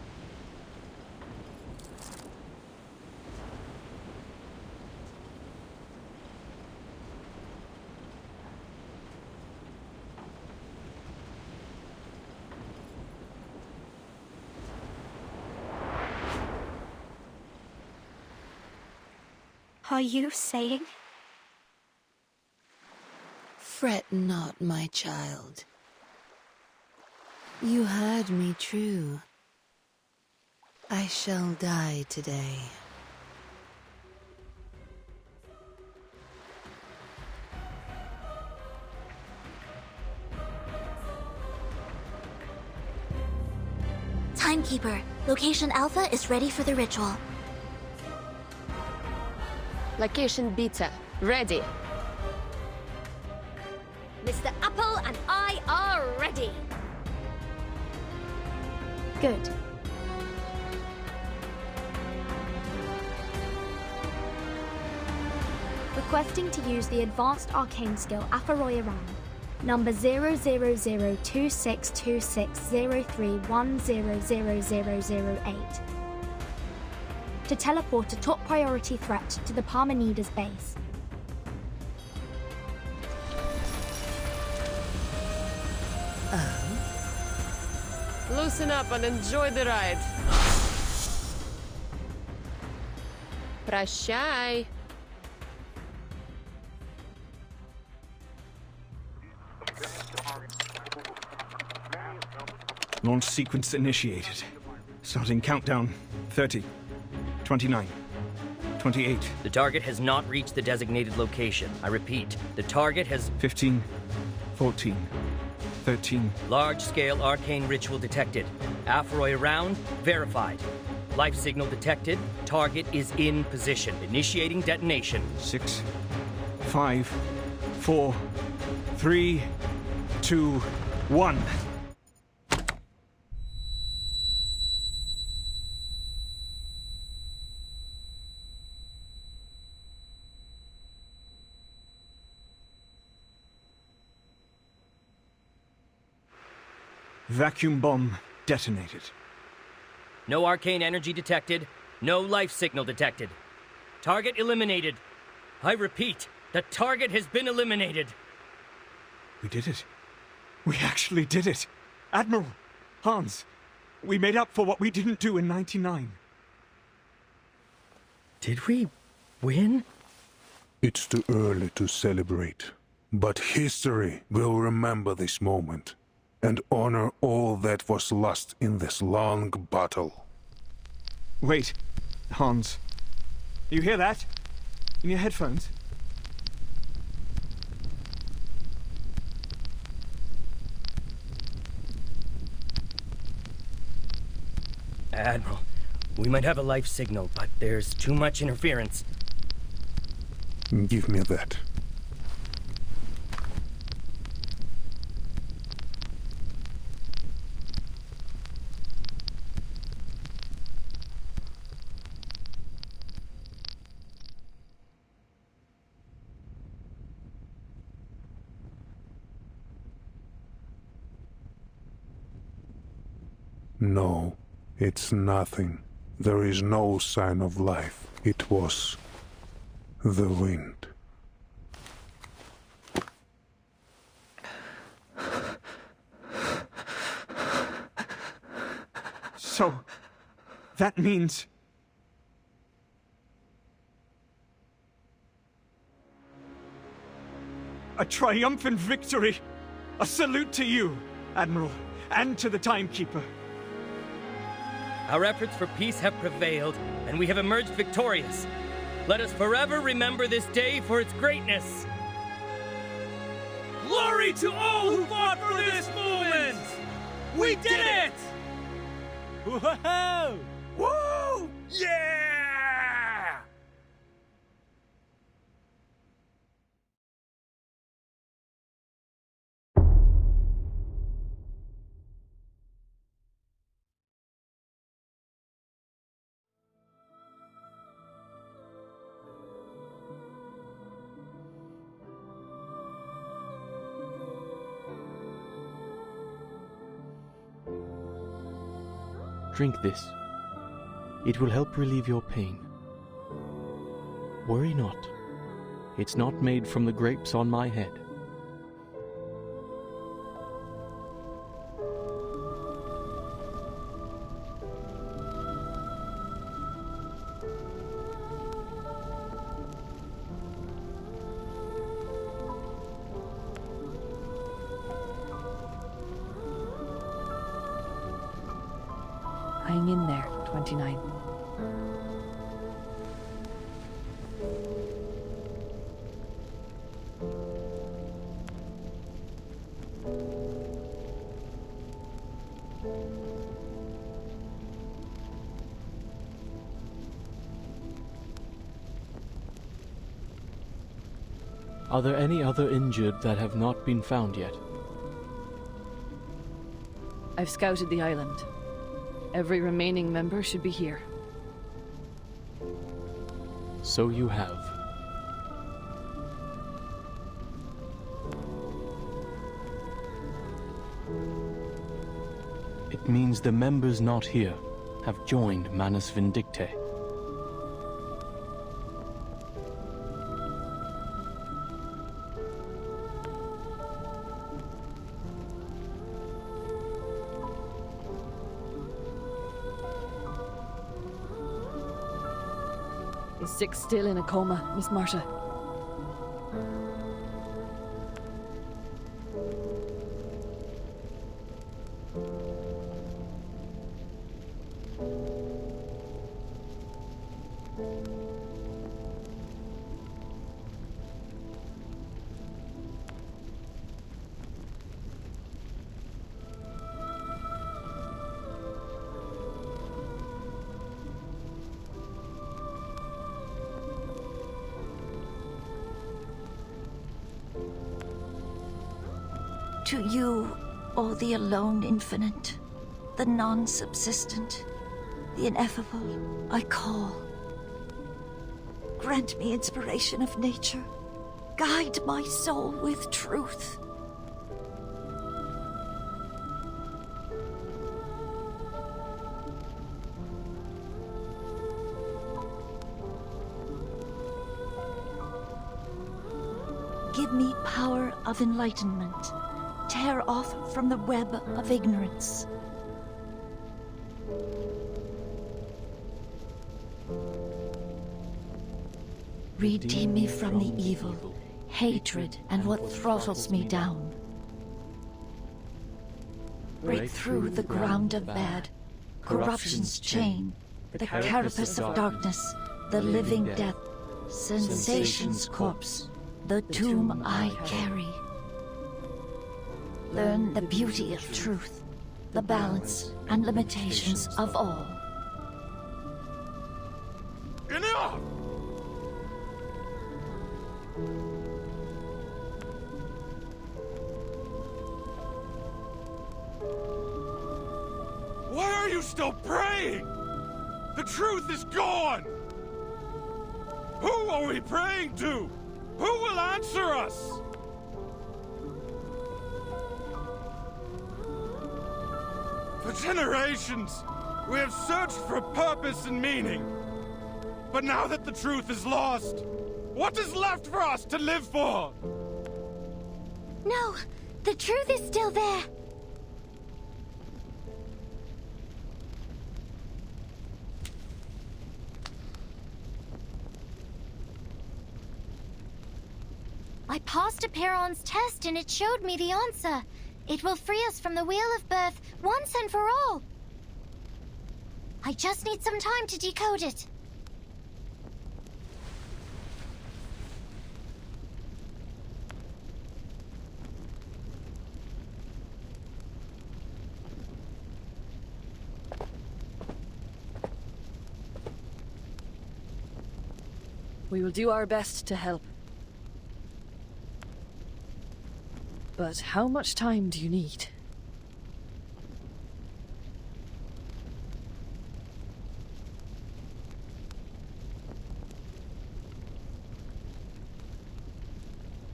Are you saying? Fret not, my child. You heard me true. I shall die today. Timekeeper, location Alpha is ready for the ritual. Location Beta, ready. Mr. Apple and I are ready. Good. Requesting to use the advanced arcane skill Afaroyaran, number 000262603100008, to teleport a top priority threat to the Parmenides base. Loosen up and enjoy the ride. Прощай. Launch sequence initiated. Starting countdown. 30, 29, 28. The target has not reached the designated location. I repeat, the target has... 15, 14, 13. Large-scale arcane ritual detected. Aphroy round, verified. Life signal detected. Target is in position. Initiating detonation. 6, 5, 4, 3, 2, 1. Vacuum bomb detonated. No arcane energy detected. No life signal detected. Target eliminated. I repeat, the target has been eliminated. We did it. We actually did it. Admiral, Hans, we made up for what we didn't do in 99. Did we win? It's too early to celebrate, but history will remember this moment and honor all that was lost in this long battle. Wait, Hans. You hear that? In your headphones? Admiral, we might have a life signal, but there's too much interference. Give me that. No, it's nothing. There is no sign of life. It was the wind. So, that means... a triumphant victory! A salute to you, Admiral, and to the Timekeeper. Our efforts for peace have prevailed, and we have emerged victorious. Let us forever remember this day for its greatness. Glory to all who fought for this moment! We did it! Whoa! Woo! Yeah! Drink this. It will help relieve your pain. Worry not. It's not made from the grapes on my head. Hang in there, 29. Are there any other injured that have not been found yet? I've scouted the island. Every remaining member should be here. So you have. It means the members not here have joined Manus Vindicte. Is Six still in a coma, Miss Marta? To you, O the alone infinite, the non-subsistent, the ineffable, I call. Grant me inspiration of nature. Guide my soul with truth. Give me power of enlightenment. Tear off from the web of ignorance. Redeem me from the evil, hatred, and what throttles me down. Break through the ground of bad, corruption's chain, the carapace of darkness, the living death, sensation's corpse, the tomb I carry. Learn the beauty of truth, the balance and limitations of all. Enough! Why are you still praying? The truth is gone! Who are we praying to? Who will answer us? For generations, we have searched for purpose and meaning. But now that the truth is lost, what is left for us to live for? No, the truth is still there. I passed Apiron's test and it showed me the answer. It will free us from the Wheel of Birth once and for all. I just need some time to decode it. We will do our best to help. But how much time do you need?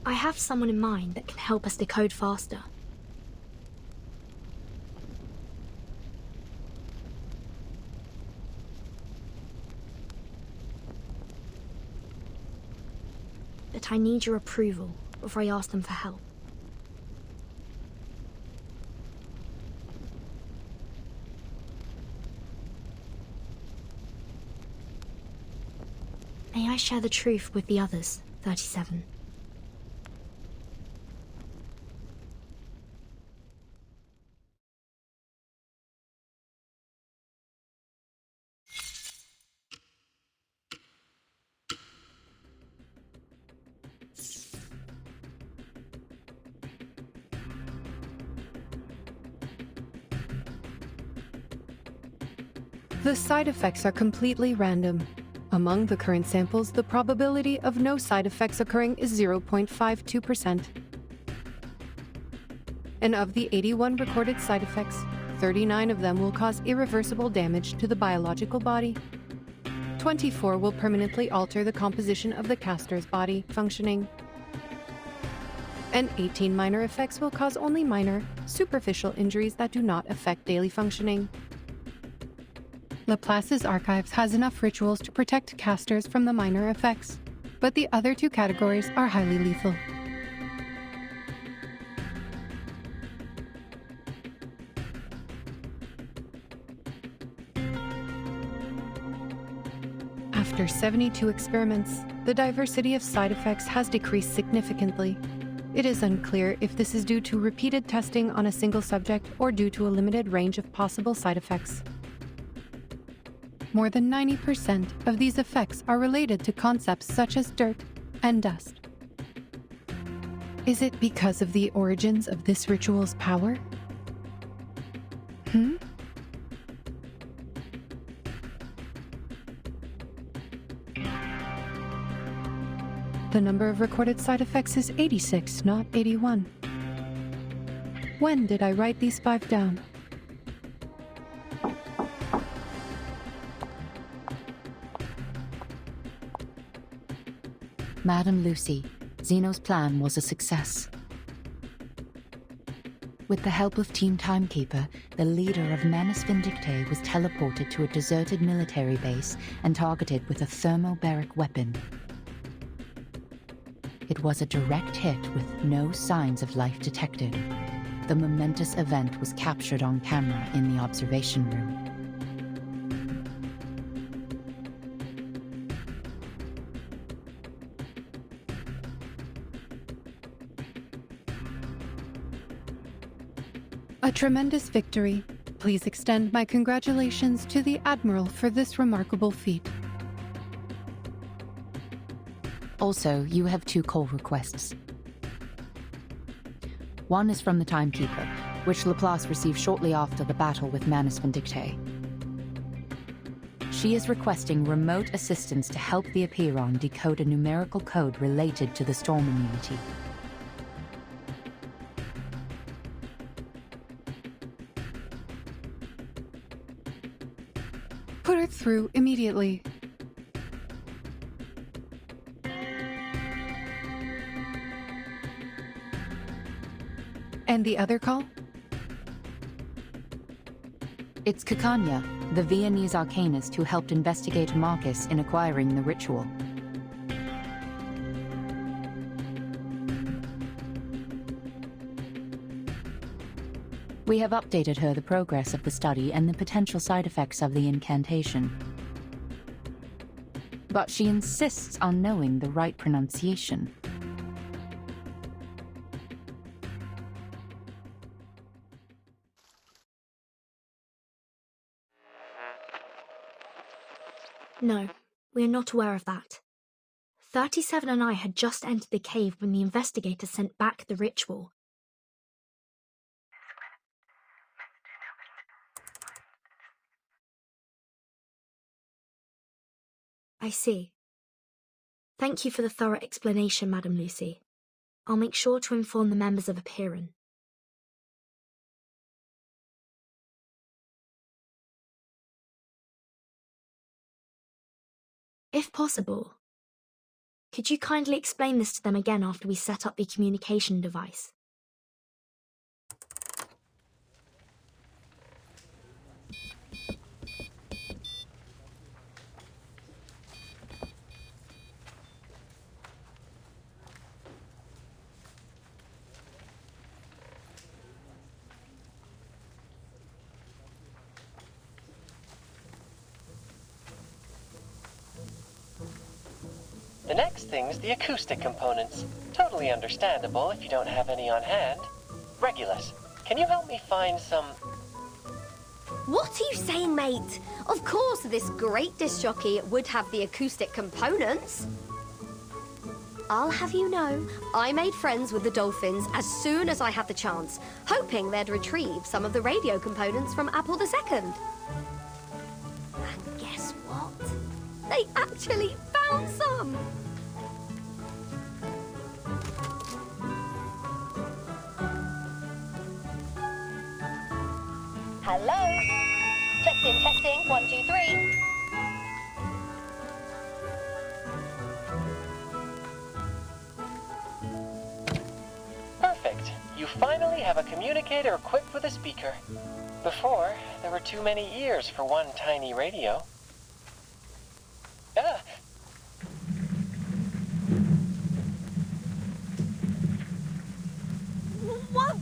I have someone in mind that can help us decode faster. But I need your approval before I ask them for help. May I share the truth with the others, 37? The side effects are completely random. Among the current samples, the probability of no side effects occurring is 0.52%. And of the 81 recorded side effects, 39 of them will cause irreversible damage to the biological body. 24 will permanently alter the composition of the caster's body functioning. And 18 minor effects will cause only minor, superficial injuries that do not affect daily functioning. Laplace's archives has enough rituals to protect casters from the minor effects, but the other two categories are highly lethal. After 72 experiments, the diversity of side effects has decreased significantly. It is unclear if this is due to repeated testing on a single subject or due to a limited range of possible side effects. More than 90% of these effects are related to concepts such as dirt and dust. Is it because of the origins of this ritual's power? The number of recorded side effects is 86, not 81. When did I write these 5 down? Madam Lucy, Zeno's plan was a success. With the help of Team Timekeeper, the leader of Manus Vindictae was teleported to a deserted military base and targeted with a thermobaric weapon. It was a direct hit with no signs of life detected. The momentous event was captured on camera in the observation room. A tremendous victory. Please extend my congratulations to the Admiral for this remarkable feat. Also, you have 2 call requests. One is from the Timekeeper, which Laplace received shortly after the battle with Manus Vindictae. She is requesting remote assistance to help the Apiron decode a numerical code related to the storm immunity. Put her through immediately. And the other call? It's Kikanya, the Viennese arcanist who helped investigate Marcus in acquiring the ritual. We have updated her the progress of the study and the potential side effects of the incantation. But she insists on knowing the right pronunciation. No, we are not aware of that. 37 and I had just entered the cave when the investigator sent back the ritual. I see. Thank you for the thorough explanation, Madam Lucy. I'll make sure to inform the members of Apeiron. If possible, could you kindly explain this to them again after we set up the communication device? The next thing's the acoustic components. Totally understandable if you don't have any on hand. Regulus, can you help me find some... What are you saying, mate? Of course, this great disc jockey would have the acoustic components. I'll have you know, I made friends with the dolphins as soon as I had the chance, hoping they'd retrieve some of the radio components from Apple II. And guess what? They actually found some! Hello? Testing, 1, 2, 3. Perfect. You finally have a communicator equipped with a speaker. Before, there were too many ears for one tiny radio. Ah!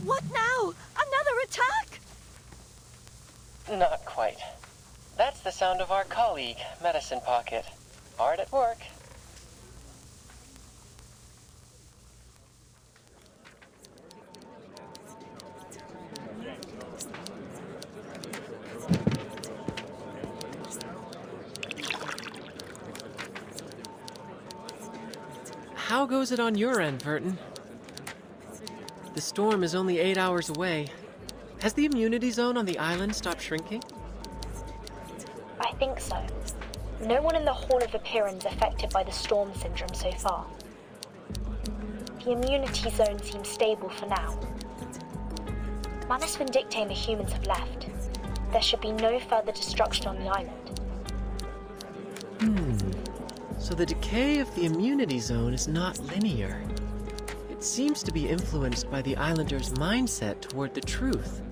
What now? Another attack? Not quite. That's the sound of our colleague, Medicine Pocket. Hard at work. How goes it on your end, Vertin? The storm is only 8 hours away. Has the immunity zone on the island stopped shrinking? I think so. No one in the Hall of Apeiron is affected by the storm syndrome so far. The immunity zone seems stable for now. Manus Vindictae and the humans have left. There should be no further destruction on the island. So the decay of the immunity zone is not linear. It seems to be influenced by the islanders' mindset toward the truth,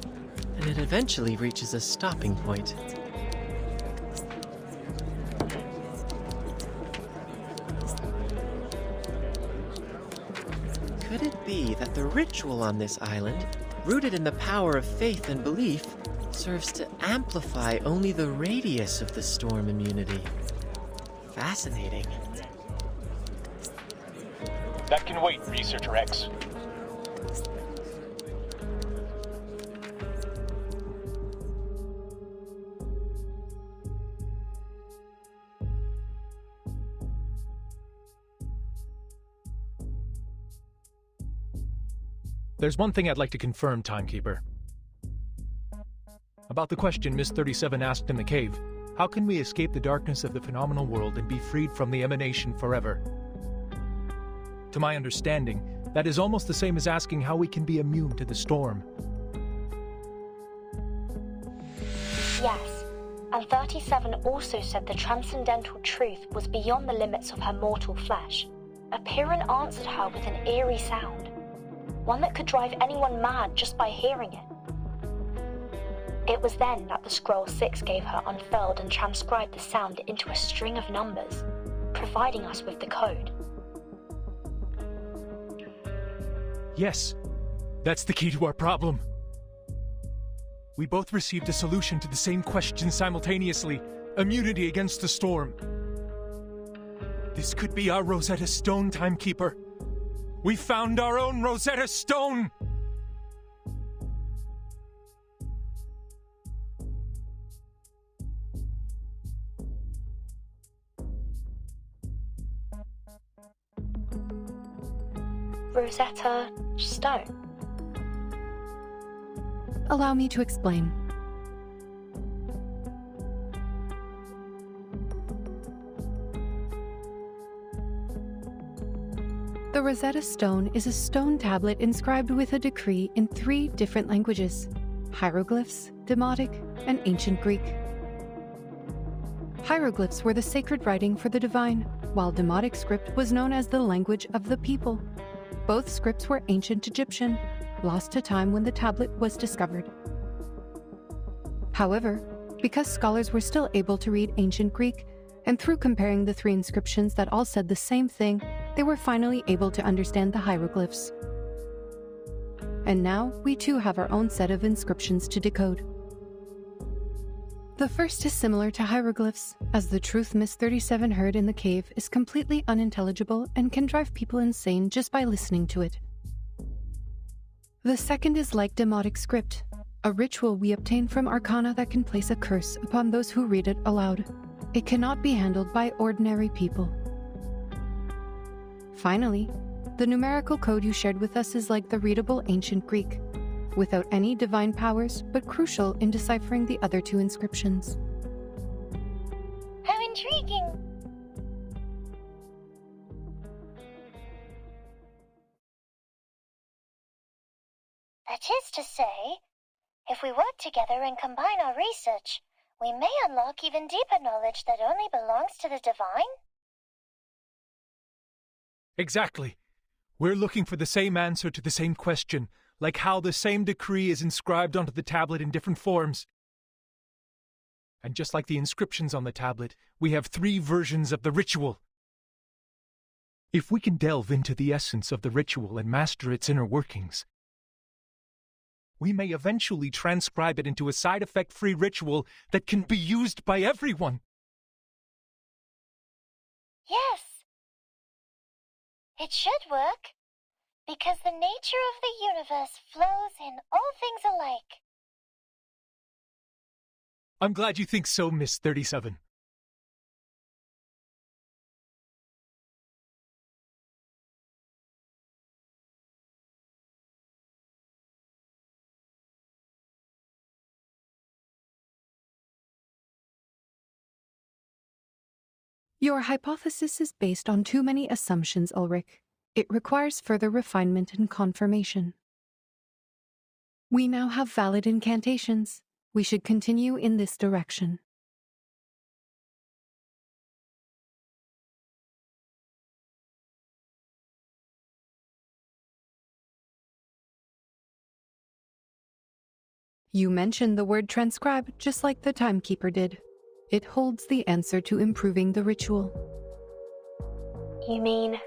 and it eventually reaches a stopping point. Could it be that the ritual on this island, rooted in the power of faith and belief, serves to amplify only the radius of the storm immunity? Fascinating. That can wait, Researcher X. There's one thing I'd like to confirm, Timekeeper. About the question Miss 37 asked in the cave, how can we escape the darkness of the phenomenal world and be freed from the emanation forever? To my understanding, that is almost the same as asking how we can be immune to the storm. Yes, and 37 also said the transcendental truth was beyond the limits of her mortal flesh. Apeiron answered her with an eerie sound, one that could drive anyone mad just by hearing it. It was then that the Scroll 6 gave her unfurled and transcribed the sound into a string of numbers, providing us with the code. Yes, that's the key to our problem. We both received a solution to the same question simultaneously: immunity against the storm. This could be our Rosetta Stone, Timekeeper. We found our own Rosetta Stone! Rosetta Stone. Allow me to explain. The Rosetta Stone is a stone tablet inscribed with a decree in 3 different languages: hieroglyphs, Demotic, and Ancient Greek. Hieroglyphs were the sacred writing for the divine, while Demotic script was known as the language of the people. Both scripts were ancient Egyptian, lost to time when the tablet was discovered. However, because scholars were still able to read Ancient Greek, and through comparing the 3 inscriptions that all said the same thing, they were finally able to understand the hieroglyphs. And now, we too have our own set of inscriptions to decode. The first is similar to hieroglyphs, as the truth Miss 37 heard in the cave is completely unintelligible and can drive people insane just by listening to it. The second is like Demotic script, a ritual we obtain from Arcana that can place a curse upon those who read it aloud. It cannot be handled by ordinary people. Finally, the numerical code you shared with us is like the readable Ancient Greek, without any divine powers, but crucial in deciphering the other 2 inscriptions. How intriguing! That is to say, if we work together and combine our research, we may unlock even deeper knowledge that only belongs to the divine? Exactly. We're looking for the same answer to the same question, like how the same decree is inscribed onto the tablet in different forms. And just like the inscriptions on the tablet, we have 3 versions of the ritual. If we can delve into the essence of the ritual and master its inner workings, we may eventually transcribe it into a side-effect-free ritual that can be used by everyone. Yes. It should work, because the nature of the universe flows in all things alike. I'm glad you think so, Miss 37. Your hypothesis is based on too many assumptions, Ulrich. It requires further refinement and confirmation. We now have valid incantations. We should continue in this direction. You mentioned the word transcribe just like the Timekeeper did. It holds the answer to improving the ritual. You mean?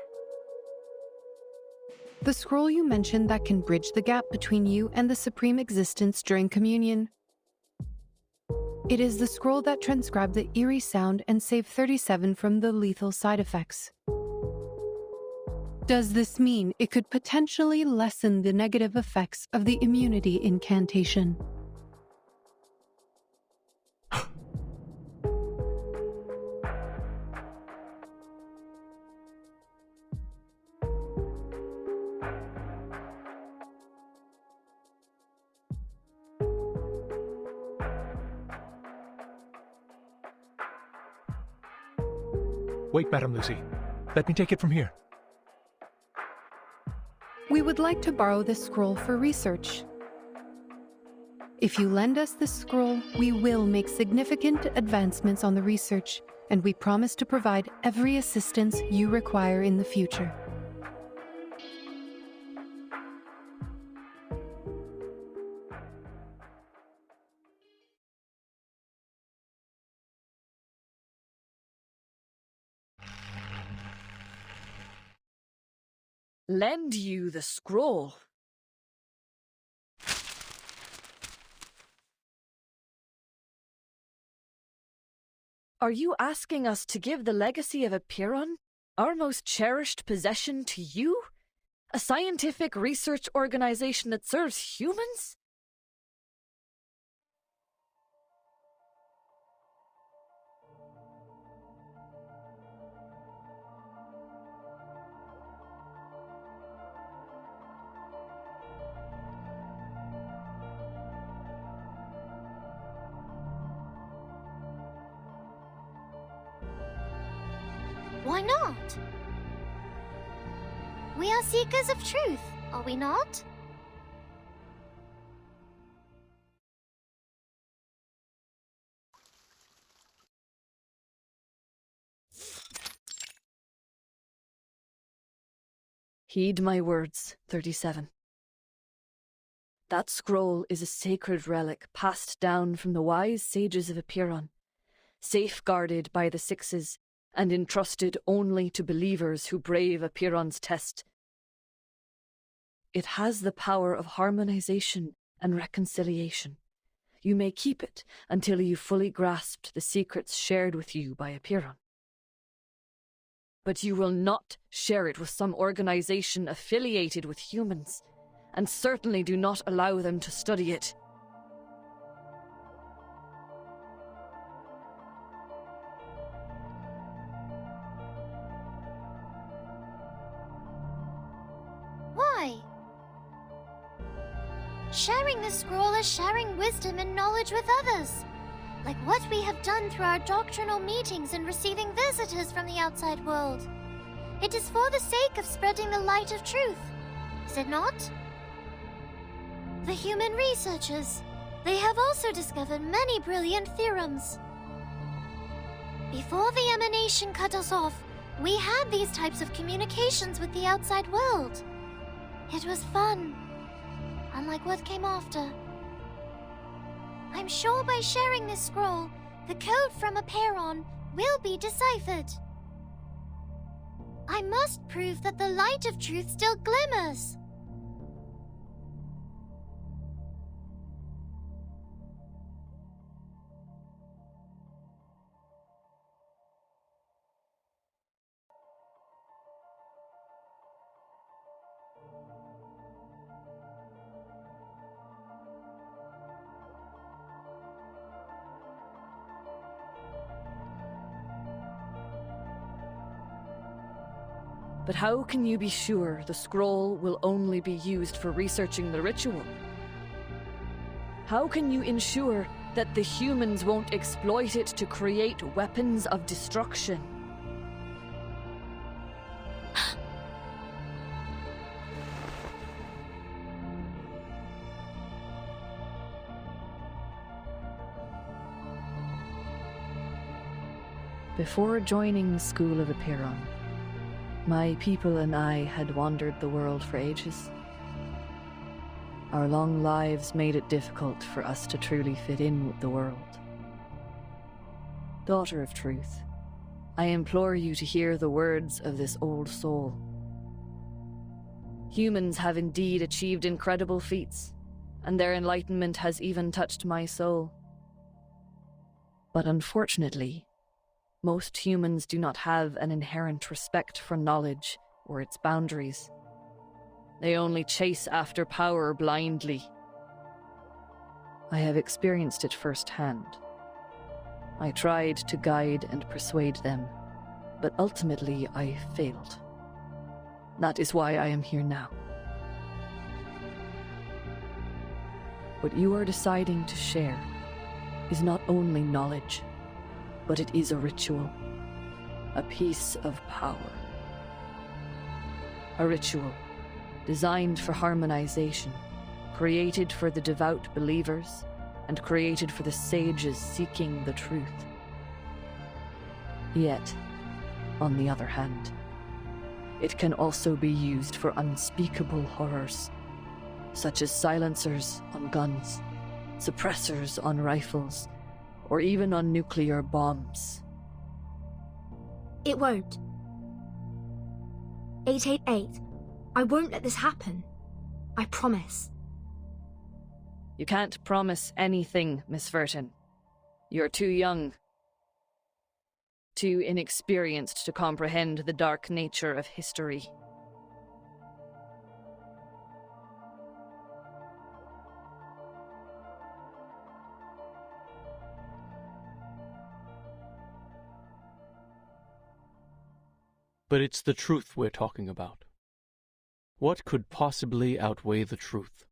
The scroll you mentioned that can bridge the gap between you and the Supreme Existence during communion. It is the scroll that transcribed the eerie sound and saved 37 from the lethal side effects. Does this mean it could potentially lessen the negative effects of the immunity incantation? Wait, Madam Lucy. Let me take it from here. We would like to borrow this scroll for research. If you lend us this scroll, we will make significant advancements on the research, and we promise to provide every assistance you require in the future. lend you the scroll. Are you asking us to give the legacy of Apiron, our most cherished possession, to you? A scientific research organization that serves humans? Why not? We are seekers of truth, are we not? Heed my words, 37. That scroll is a sacred relic passed down from the wise sages of Apiron, safeguarded by the Sixes, and entrusted only to believers who brave Apiron's test. It has the power of harmonization and reconciliation. You may keep it until you fully grasped the secrets shared with you by Apiron. But you will not share it with some organization affiliated with humans, and certainly do not allow them to study it. Why? Sharing the scroll is sharing wisdom and knowledge with others, like what we have done through our doctrinal meetings and receiving visitors from the outside world. It is for the sake of spreading the light of truth, is it not? The human researchers, they have also discovered many brilliant theorems. Before the emanation cut us off, we had these types of communications with the outside world. It was fun, unlike what came after. I'm sure by sharing this scroll, the code from Apiron will be deciphered. I must prove that the light of truth still glimmers. But how can you be sure the scroll will only be used for researching the ritual? How can you ensure that the humans won't exploit it to create weapons of destruction? Before joining the School of Apiron, my people and I had wandered the world for ages. Our long lives made it difficult for us to truly fit in with the world. Daughter of Truth, I implore you to hear the words of this old soul. Humans have indeed achieved incredible feats, and their enlightenment has even touched my soul. But unfortunately, most humans do not have an inherent respect for knowledge or its boundaries. They only chase after power blindly. I have experienced it firsthand. I tried to guide and persuade them, but ultimately I failed. That is why I am here now. What you are deciding to share is not only knowledge, but it is a ritual, a piece of power. A ritual designed for harmonization, created for the devout believers, and created for the sages seeking the truth. Yet, on the other hand, it can also be used for unspeakable horrors, such as silencers on guns, suppressors on rifles, or even on nuclear bombs. It won't. 888, I won't let this happen. I promise. You can't promise anything, Miss Verton. You're too young. Too inexperienced to comprehend the dark nature of history. But it's the truth we're talking about. What could possibly outweigh the truth?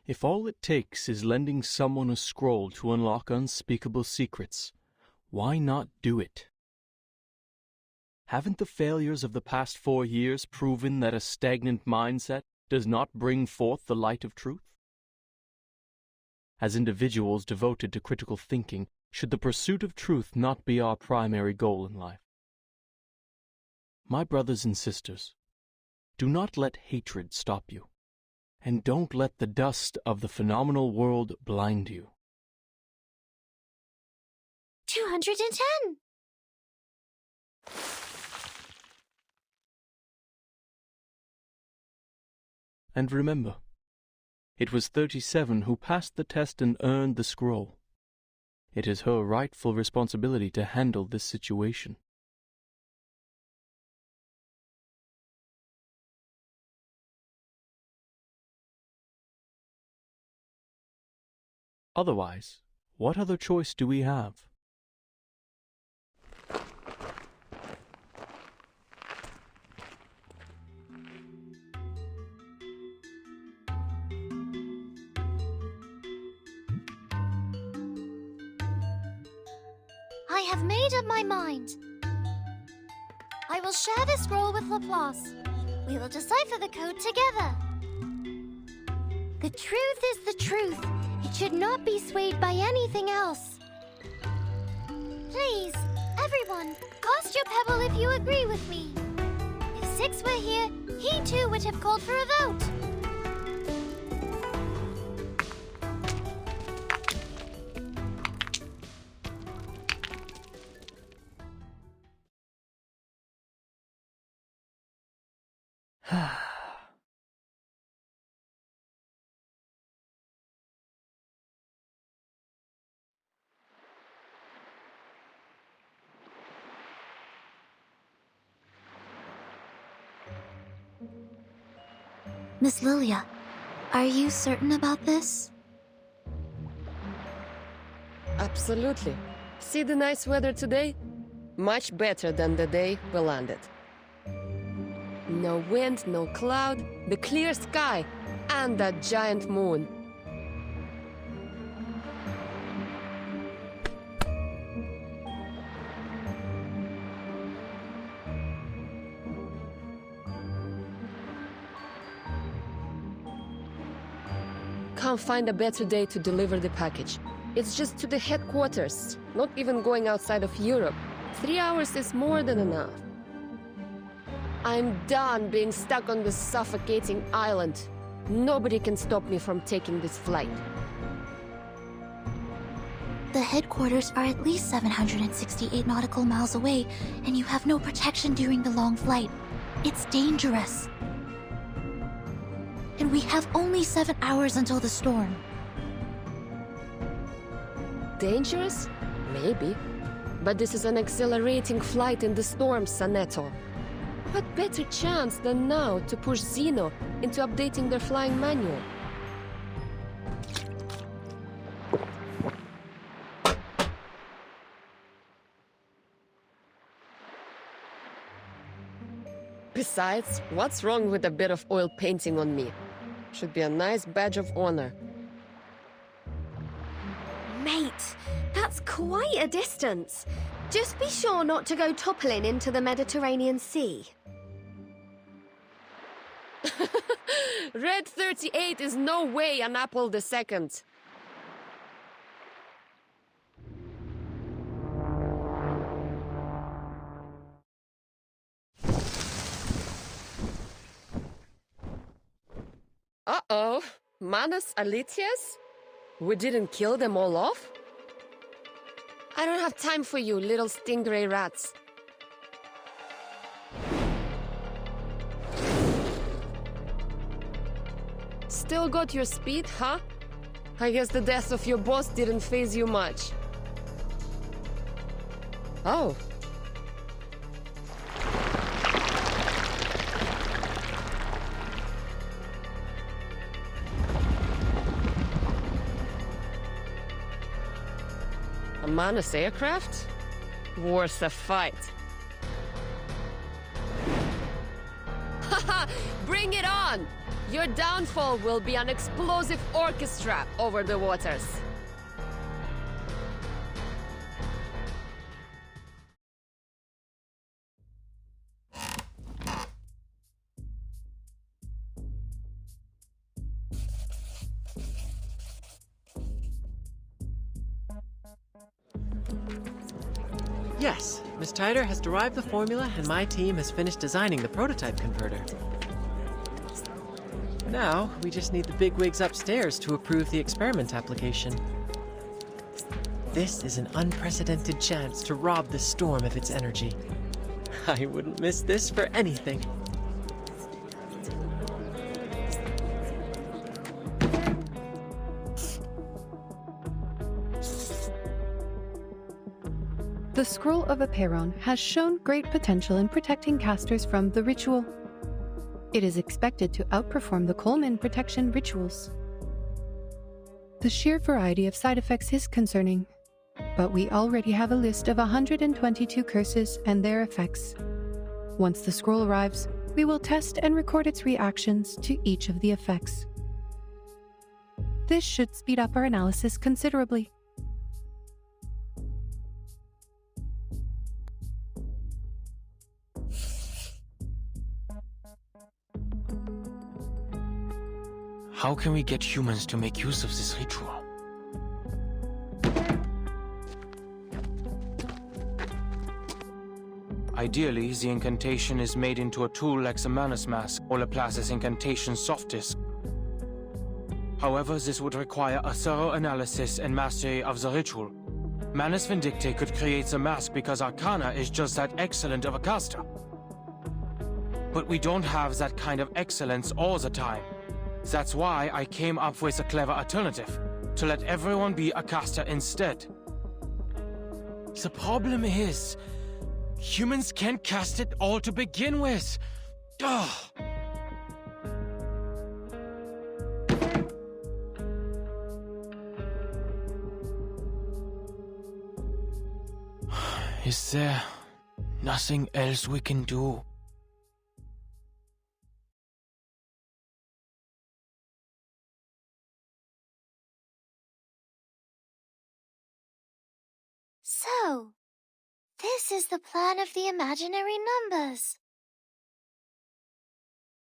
If all it takes is lending someone a scroll to unlock unspeakable secrets, why not do it? Haven't the failures of the past 4 years proven that a stagnant mindset does not bring forth the light of truth? As individuals devoted to critical thinking, should the pursuit of truth not be our primary goal in life? My brothers and sisters, do not let hatred stop you. And don't let the dust of the phenomenal world blind you. 210! And remember, it was 37 who passed the test and earned the scroll. It is her rightful responsibility to handle this situation. Otherwise, what other choice do we have? I have made up my mind. I will share the scroll with Laplace. We will decipher the code together. The truth is the truth. It should not be swayed by anything else. Please, everyone, cast your pebble if you agree with me. If Six were here, he too would have called for a vote. Miss Lilia, are you certain about this? Absolutely. See the nice weather today? Much better than the day we landed. No wind, no cloud, the clear sky, and that giant moon. Can't find a better day to deliver the package. It's just to the headquarters, not even going outside of Europe. 3 hours is more than enough. I'm done being stuck on this suffocating island. Nobody can stop me from taking this flight. The headquarters are at least 768 nautical miles away, and you have no protection during the long flight. It's dangerous. And we have only 7 hours until the storm. Dangerous? Maybe. But this is an exhilarating flight in the storm, Sanetto. What better chance than now to push Zeno into updating their flying manual? Besides, what's wrong with a bit of oil painting on me? Should be a nice badge of honor. Mate, that's quite a distance. Just be sure not to go toppling into the Mediterranean Sea. Red 38 is no way an Apple II. Uh-oh. Manus Alitius? We didn't kill them all off? I don't have time for you, little stingray rats. Still got your speed, huh? I guess the death of your boss didn't faze you much. Oh. A Manus aircraft? Worth a fight. Haha! Bring it on! Your downfall will be an explosive orchestra over the waters. Yes, Miss Tyder has derived the formula and my team has finished designing the prototype converter. Now, we just need the bigwigs upstairs to approve the experiment application. This is an unprecedented chance to rob the storm of its energy. I wouldn't miss this for anything. The Scroll of Aperon has shown great potential in protecting casters from the ritual. It is expected to outperform the Coleman protection rituals. The sheer variety of side effects is concerning, but we already have a list of 122 curses and their effects. Once the scroll arrives, we will test and record its reactions to each of the effects. This should speed up our analysis considerably. How can we get humans to make use of this ritual? Ideally, the incantation is made into a tool like the Manus Mask or Laplace's incantation soft disk. However, this would require a thorough analysis and mastery of the ritual. Manus Vindicte could create the mask because Arcana is just that excellent of a caster. But we don't have that kind of excellence all the time. That's why I came up with a clever alternative, to let everyone be a caster instead. The problem is, humans can't cast it all to begin with. Ugh. Is there nothing else we can do? So, this is the plan of the imaginary numbers.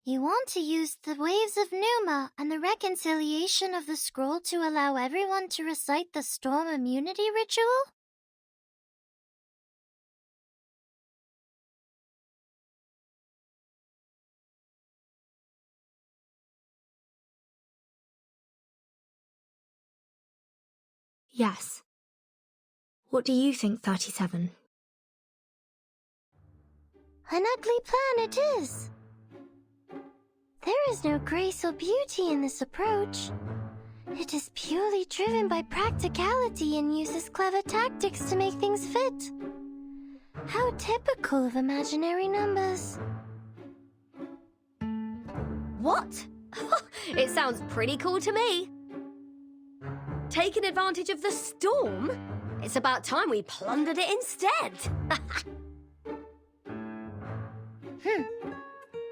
You want to use the waves of Numa and the reconciliation of the scroll to allow everyone to recite the storm immunity ritual? Yes. What do you think, 37? An ugly plan it is. There is no grace or beauty in this approach. It is purely driven by practicality and uses clever tactics to make things fit. How typical of imaginary numbers. What? It sounds pretty cool to me. Taking advantage of the storm? It's about time we plundered it instead.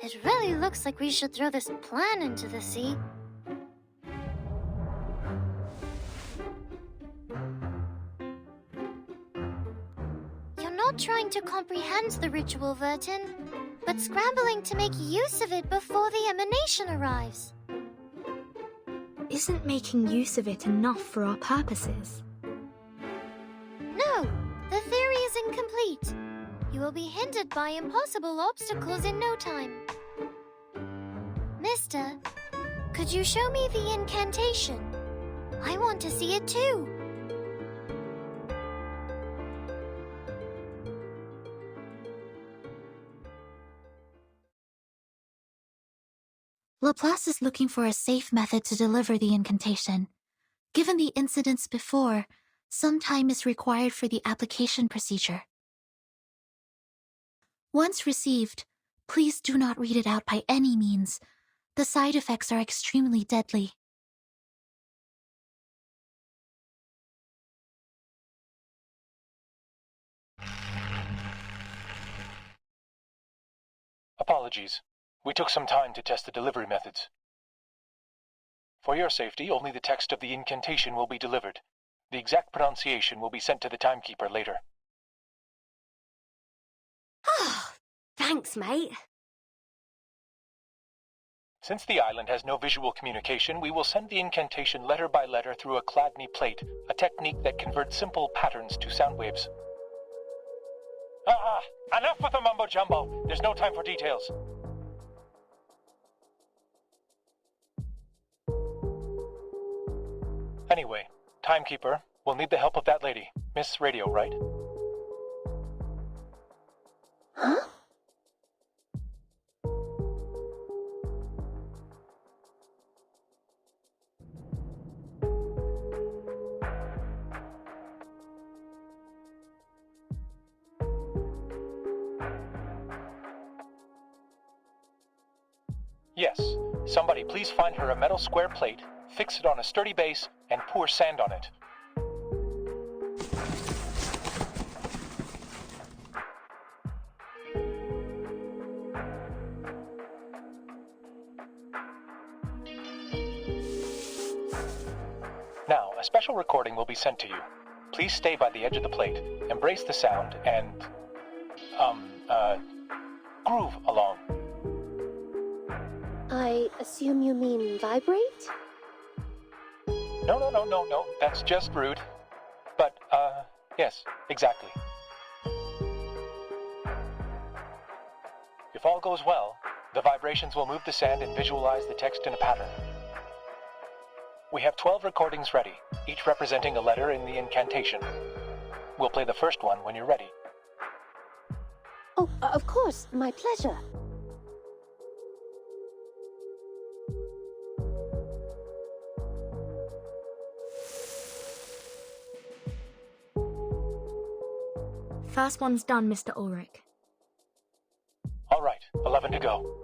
It really looks like we should throw this plan into the sea. You're not trying to comprehend the ritual, Vertin, but scrambling to make use of it before the emanation arrives. Isn't making use of it enough for our purposes? No, the theory is incomplete. You will be hindered by impossible obstacles in no time. Mister, could you show me the incantation? I want to see it too. Laplace is looking for a safe method to deliver the incantation. Given the incidents before, some time is required for the application procedure. Once received, please do not read it out by any means. The side effects are extremely deadly. Apologies. We took some time to test the delivery methods. For your safety, only the text of the incantation will be delivered. The exact pronunciation will be sent to the timekeeper later. Thanks, mate. Since the island has no visual communication, we will send the incantation letter by letter through a Chladni plate, a technique that converts simple patterns to sound waves. Enough with the mumbo-jumbo. There's no time for details. Anyway, timekeeper, we'll need the help of that lady. Miss Radio, right? Huh? Yes. Somebody please find her a metal square plate, fix it on a sturdy base, and pour sand on it. Now, a special recording will be sent to you. Please stay by the edge of the plate, embrace the sound, and, groove along. I assume you mean vibrate? No, that's just rude. But, yes, exactly. If all goes well, the vibrations will move the sand and visualize the text in a pattern. We have 12 recordings ready, each representing a letter in the incantation. We'll play the first one when you're ready. Oh, of course, my pleasure. First one's done, Mr. Ulrich. All right, 11 to go.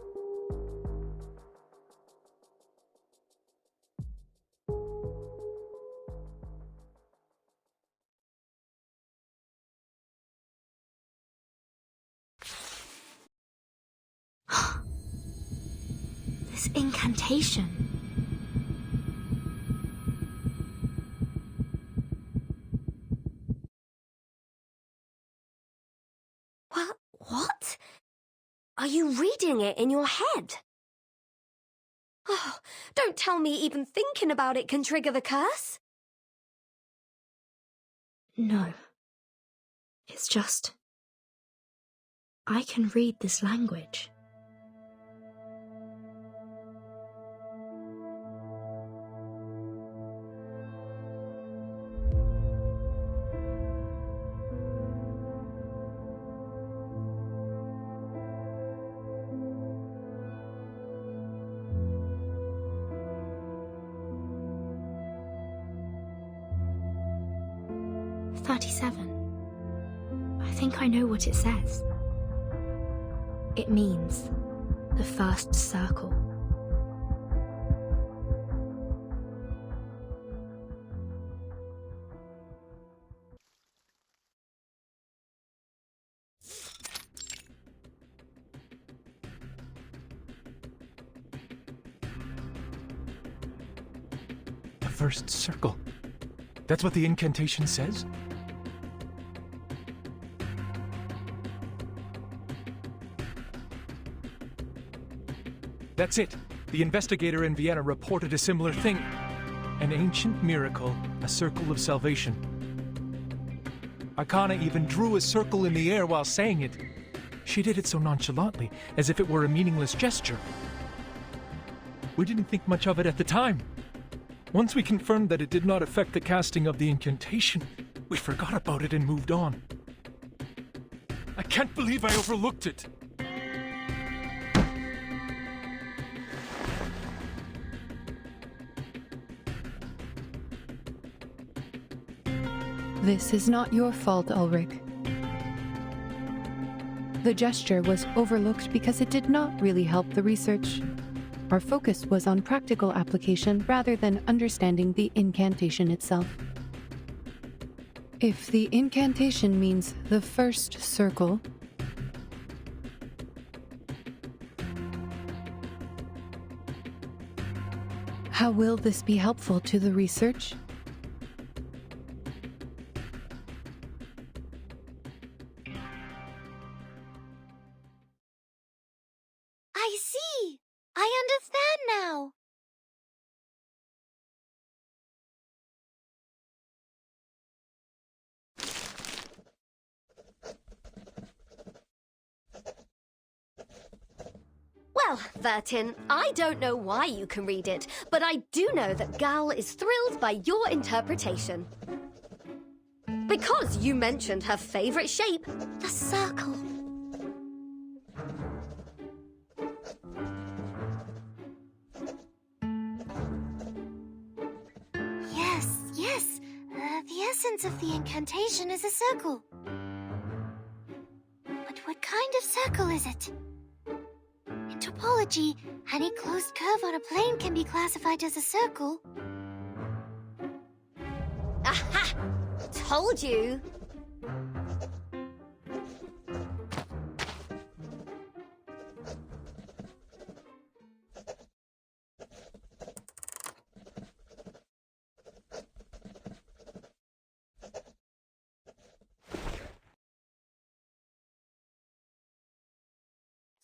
This incantation. What? Are you reading it in your head? Oh, don't tell me even thinking about it can trigger the curse. No. It's just... I can read this language. I think I know what it says. It means the first circle. The first circle. That's what the incantation says? That's it. The investigator in Vienna reported a similar thing. An ancient miracle, a circle of salvation. Arcana even drew a circle in the air while saying it. She did it so nonchalantly, as if it were a meaningless gesture. We didn't think much of it at the time. Once we confirmed that it did not affect the casting of the incantation, we forgot about it and moved on. I can't believe I overlooked it. This is not your fault, Ulrich. The gesture was overlooked because it did not really help the research. Our focus was on practical application rather than understanding the incantation itself. If the incantation means the first circle, how will this be helpful to the research? I see! I understand now! Well, Vertin, I don't know why you can read it, but I do know that Gavel is thrilled by your interpretation. Because you mentioned her favorite shape, the circle. Yes. The essence of the incantation is a circle. But what kind of circle is it? In topology, any closed curve on a plane can be classified as a circle. Aha! Told you!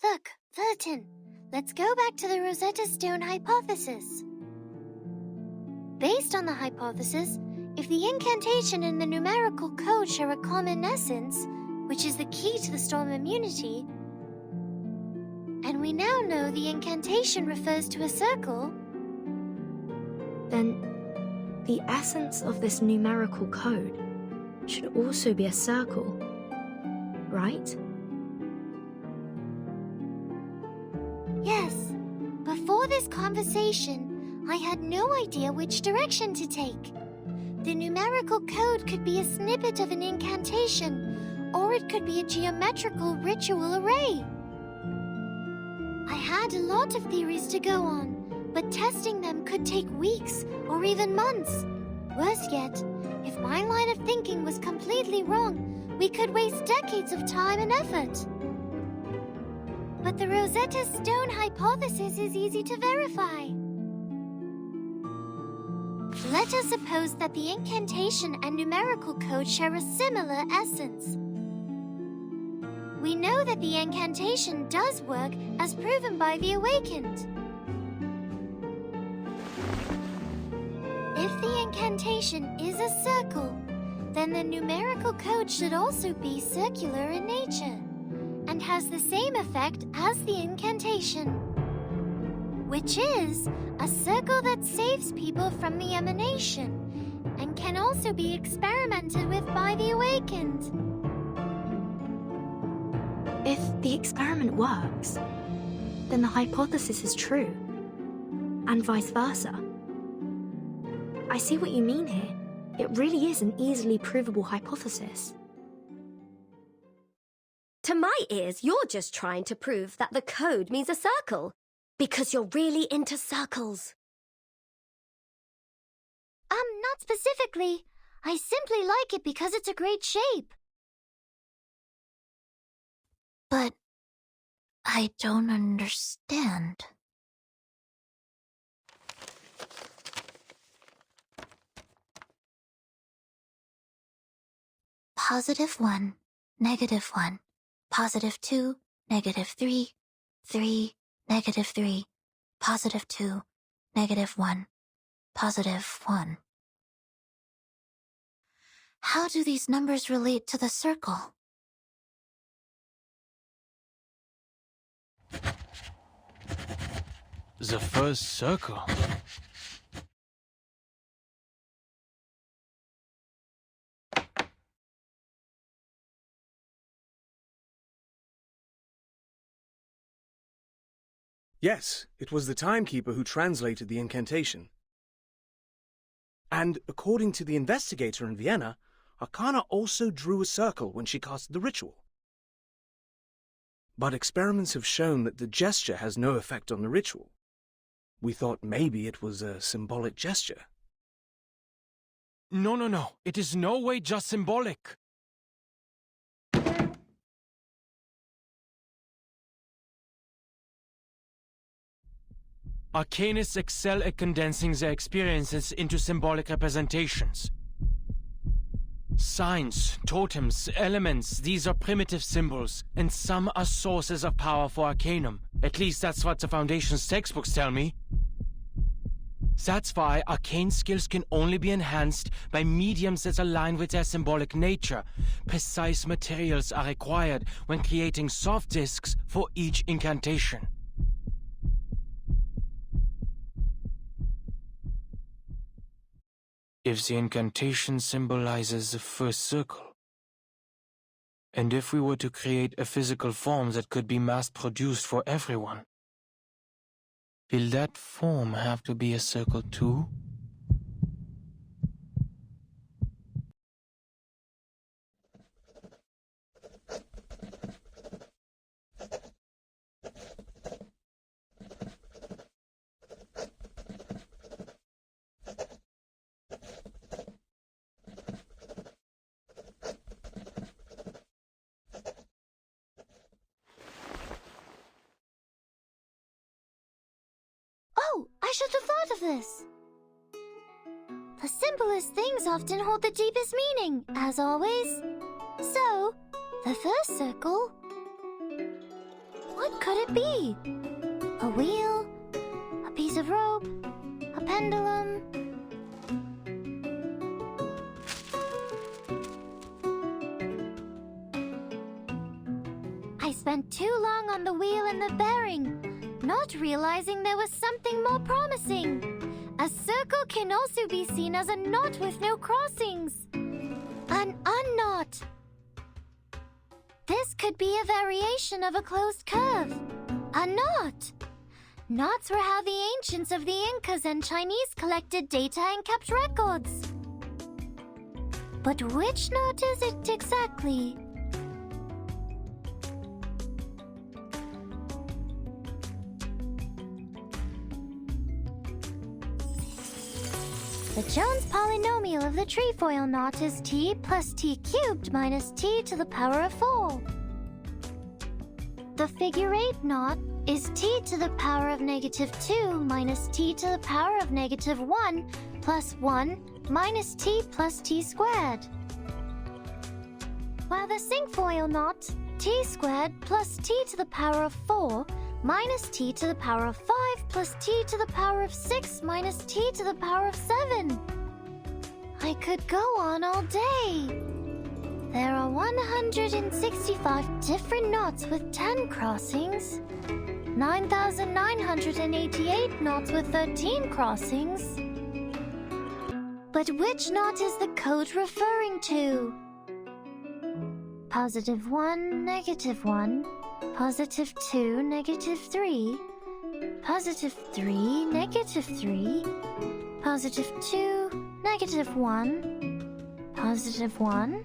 Look, Vertin, let's go back to the Rosetta Stone hypothesis. Based on the hypothesis, if the incantation and the numerical code share a common essence, which is the key to the storm immunity, and we now know the incantation refers to a circle, then the essence of this numerical code should also be a circle, right? Yes. Before this conversation, I had no idea which direction to take. The numerical code could be a snippet of an incantation, or it could be a geometrical ritual array. I had a lot of theories to go on, but testing them could take weeks or even months. Worse yet, if my line of thinking was completely wrong, we could waste decades of time and effort. But the Rosetta Stone hypothesis is easy to verify. Let us suppose that the incantation and numerical code share a similar essence. We know that the incantation does work as proven by the Awakened. If the incantation is a circle, then the numerical code should also be circular in nature and has the same effect as the incantation, which is a circle that saves people from the emanation and can also be experimented with by the Awakened. If the experiment works, then the hypothesis is true, and vice versa. I see what you mean here. It really is an easily provable hypothesis. To my ears, you're just trying to prove that the code means a circle, because you're really into circles. Not specifically. I simply like it because it's a great shape. But I don't understand. +1, -1, +2, -3, 3, -3, +2, -1, +1. How do these numbers relate to the circle? The first circle. Yes, it was the timekeeper who translated the incantation. And according to the investigator in Vienna, Arcana also drew a circle when she cast the ritual. But experiments have shown that the gesture has no effect on the ritual. We thought maybe it was a symbolic gesture. No. It is no way just symbolic. Arcanists excel at condensing their experiences into symbolic representations. Signs, totems, elements, these are primitive symbols, and some are sources of power for Arcanum. At least that's what the Foundation's textbooks tell me. That's why arcane skills can only be enhanced by mediums that align with their symbolic nature. Precise materials are required when creating soft discs for each incantation. If the incantation symbolizes the first circle, and if we were to create a physical form that could be mass-produced for everyone, will that form have to be a circle too? Oh, I should have thought of this. The simplest things often hold the deepest meaning, as always. So, the first circle... what could it be? A wheel? A piece of rope? A pendulum? I spent too long on the wheel and the bearing, not realizing there was something more promising. A circle can also be seen as a knot with no crossings. An unknot. This could be a variation of a closed curve. A knot. Knots were how the ancients of the Incas and Chinese collected data and kept records. But which knot is it exactly? The Jones polynomial of the trefoil knot is t plus t cubed minus t to the power of 4. The figure 8 knot is t to the power of -2 minus t to the power of -1 plus 1 minus t plus t squared. While the cinquefoil knot, t squared plus t to the power of 4 minus t to the power of 5 plus t to the power of 6 minus t to the power of 7. I could go on all day. There are 165 different knots with 10 crossings, 9,988 knots with 13 crossings. But which knot is the code referring to? +1, -1. +2, -3, +3, -3, +2, -1, +1.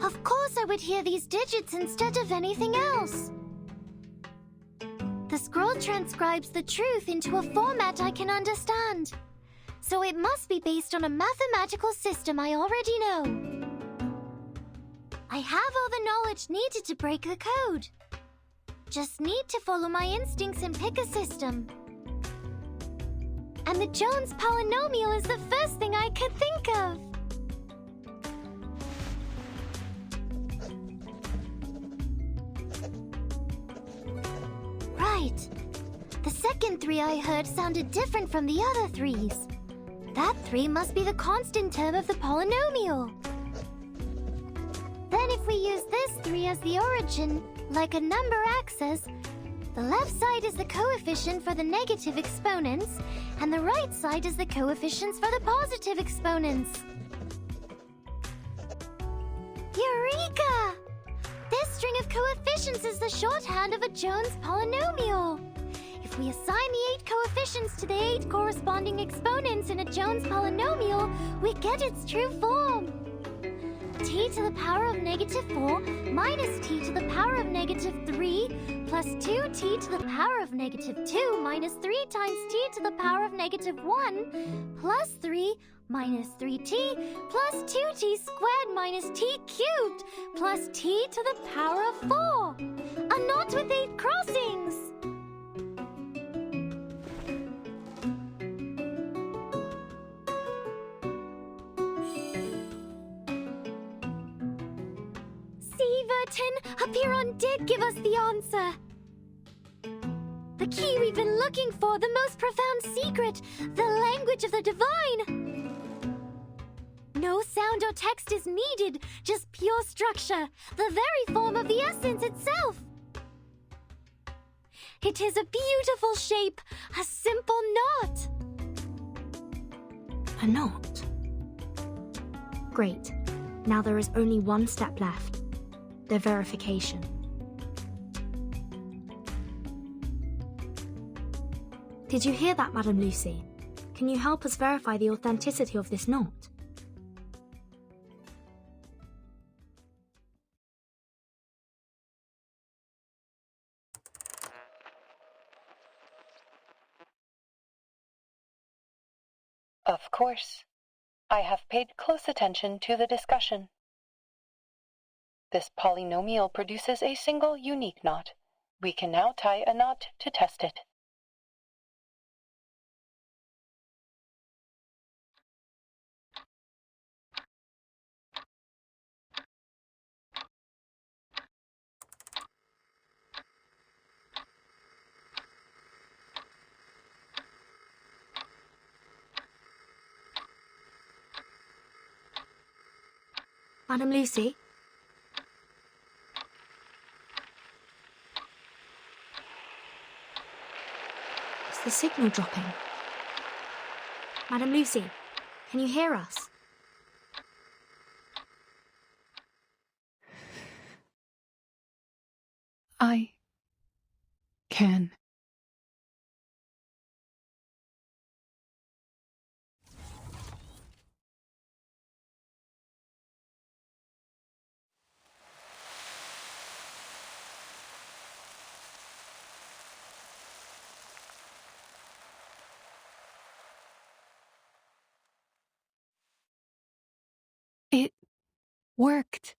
Of course I would hear these digits instead of anything else. The scroll transcribes the truth into a format I can understand. So it must be based on a mathematical system I already know. I have all the knowledge needed to break the code. Just need to follow my instincts and pick a system. And the Jones polynomial is the first thing I could think of. Right. The second 3 I heard sounded different from the other 3s. That 3 must be the constant term of the polynomial. Then if we use this 3 as the origin, like a number axis, the left side is the coefficient for the negative exponents, and the right side is the coefficients for the positive exponents. Eureka! This string of coefficients is the shorthand of a Jones polynomial. If we assign the 8 coefficients to the 8 corresponding exponents in a Jones polynomial, we get its true form. T to the power of -4 minus t to the power of -3 plus 2t to the power of -2 minus 3 times t to the power of -1 plus 3 minus 3t plus 2t squared minus t cubed plus t to the power of 4. A knot with 8 crossings. Apiron did give us the answer. The key we've been looking for, the most profound secret, the language of the divine. No sound or text is needed, just pure structure, the very form of the essence itself. It is a beautiful shape, a simple knot. A knot? Great. Now there is only one step left. The verification. Did you hear that, Madam Lucy? Can you help us verify the authenticity of this knot? Of course. I have paid close attention to the discussion. This polynomial produces a single unique knot. We can now tie a knot to test it. Madam Lucy? Is the signal dropping? Madam Lucy, can you hear us? I can. It worked.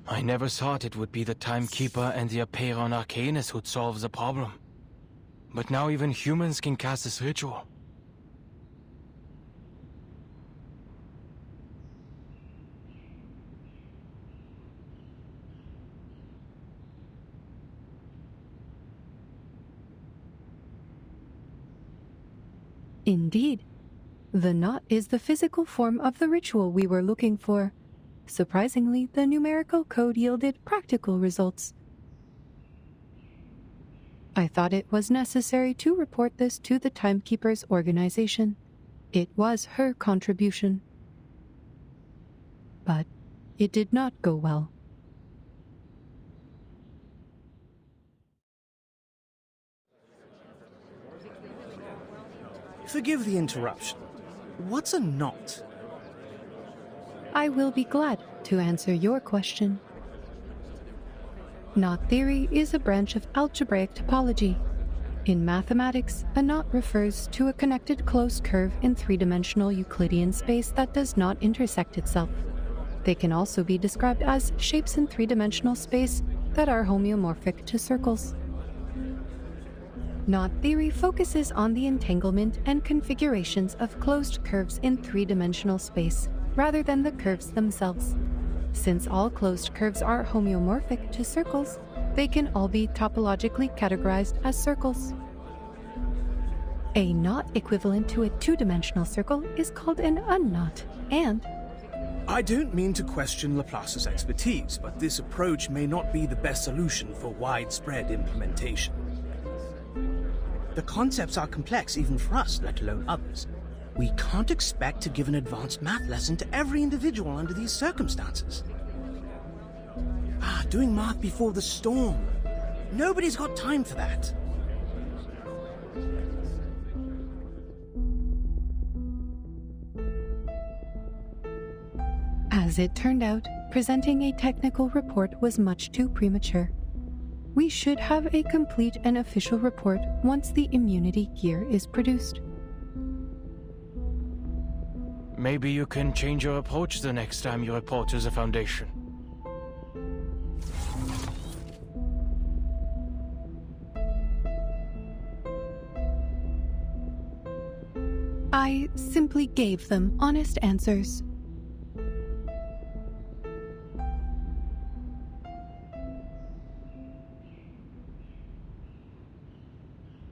I never thought it would be the Timekeeper and the Aperon Arcanus who'd solve the problem. But now even humans can cast this ritual. Indeed. The knot is the physical form of the ritual we were looking for. Surprisingly, the numerical code yielded practical results. I thought it was necessary to report this to the Timekeeper's organization. It was her contribution. But it did not go well. Forgive the interruption. What's a knot? I will be glad to answer your question. Knot theory is a branch of algebraic topology. In mathematics, a knot refers to a connected closed curve in three-dimensional Euclidean space that does not intersect itself. They can also be described as shapes in three-dimensional space that are homeomorphic to circles. Knot theory focuses on the entanglement and configurations of closed curves in three-dimensional space, rather than the curves themselves. Since all closed curves are homeomorphic to circles, they can all be topologically categorized as circles. A knot equivalent to a two-dimensional circle is called an unknot, and I don't mean to question Laplace's expertise, but this approach may not be the best solution for widespread implementation. The concepts are complex even for us, let alone others. We can't expect to give an advanced math lesson to every individual under these circumstances. Doing math before the storm. Nobody's got time for that. As it turned out, presenting a technical report was much too premature. We should have a complete and official report once the immunity gear is produced. Maybe you can change your approach the next time you report to the Foundation. I simply gave them honest answers.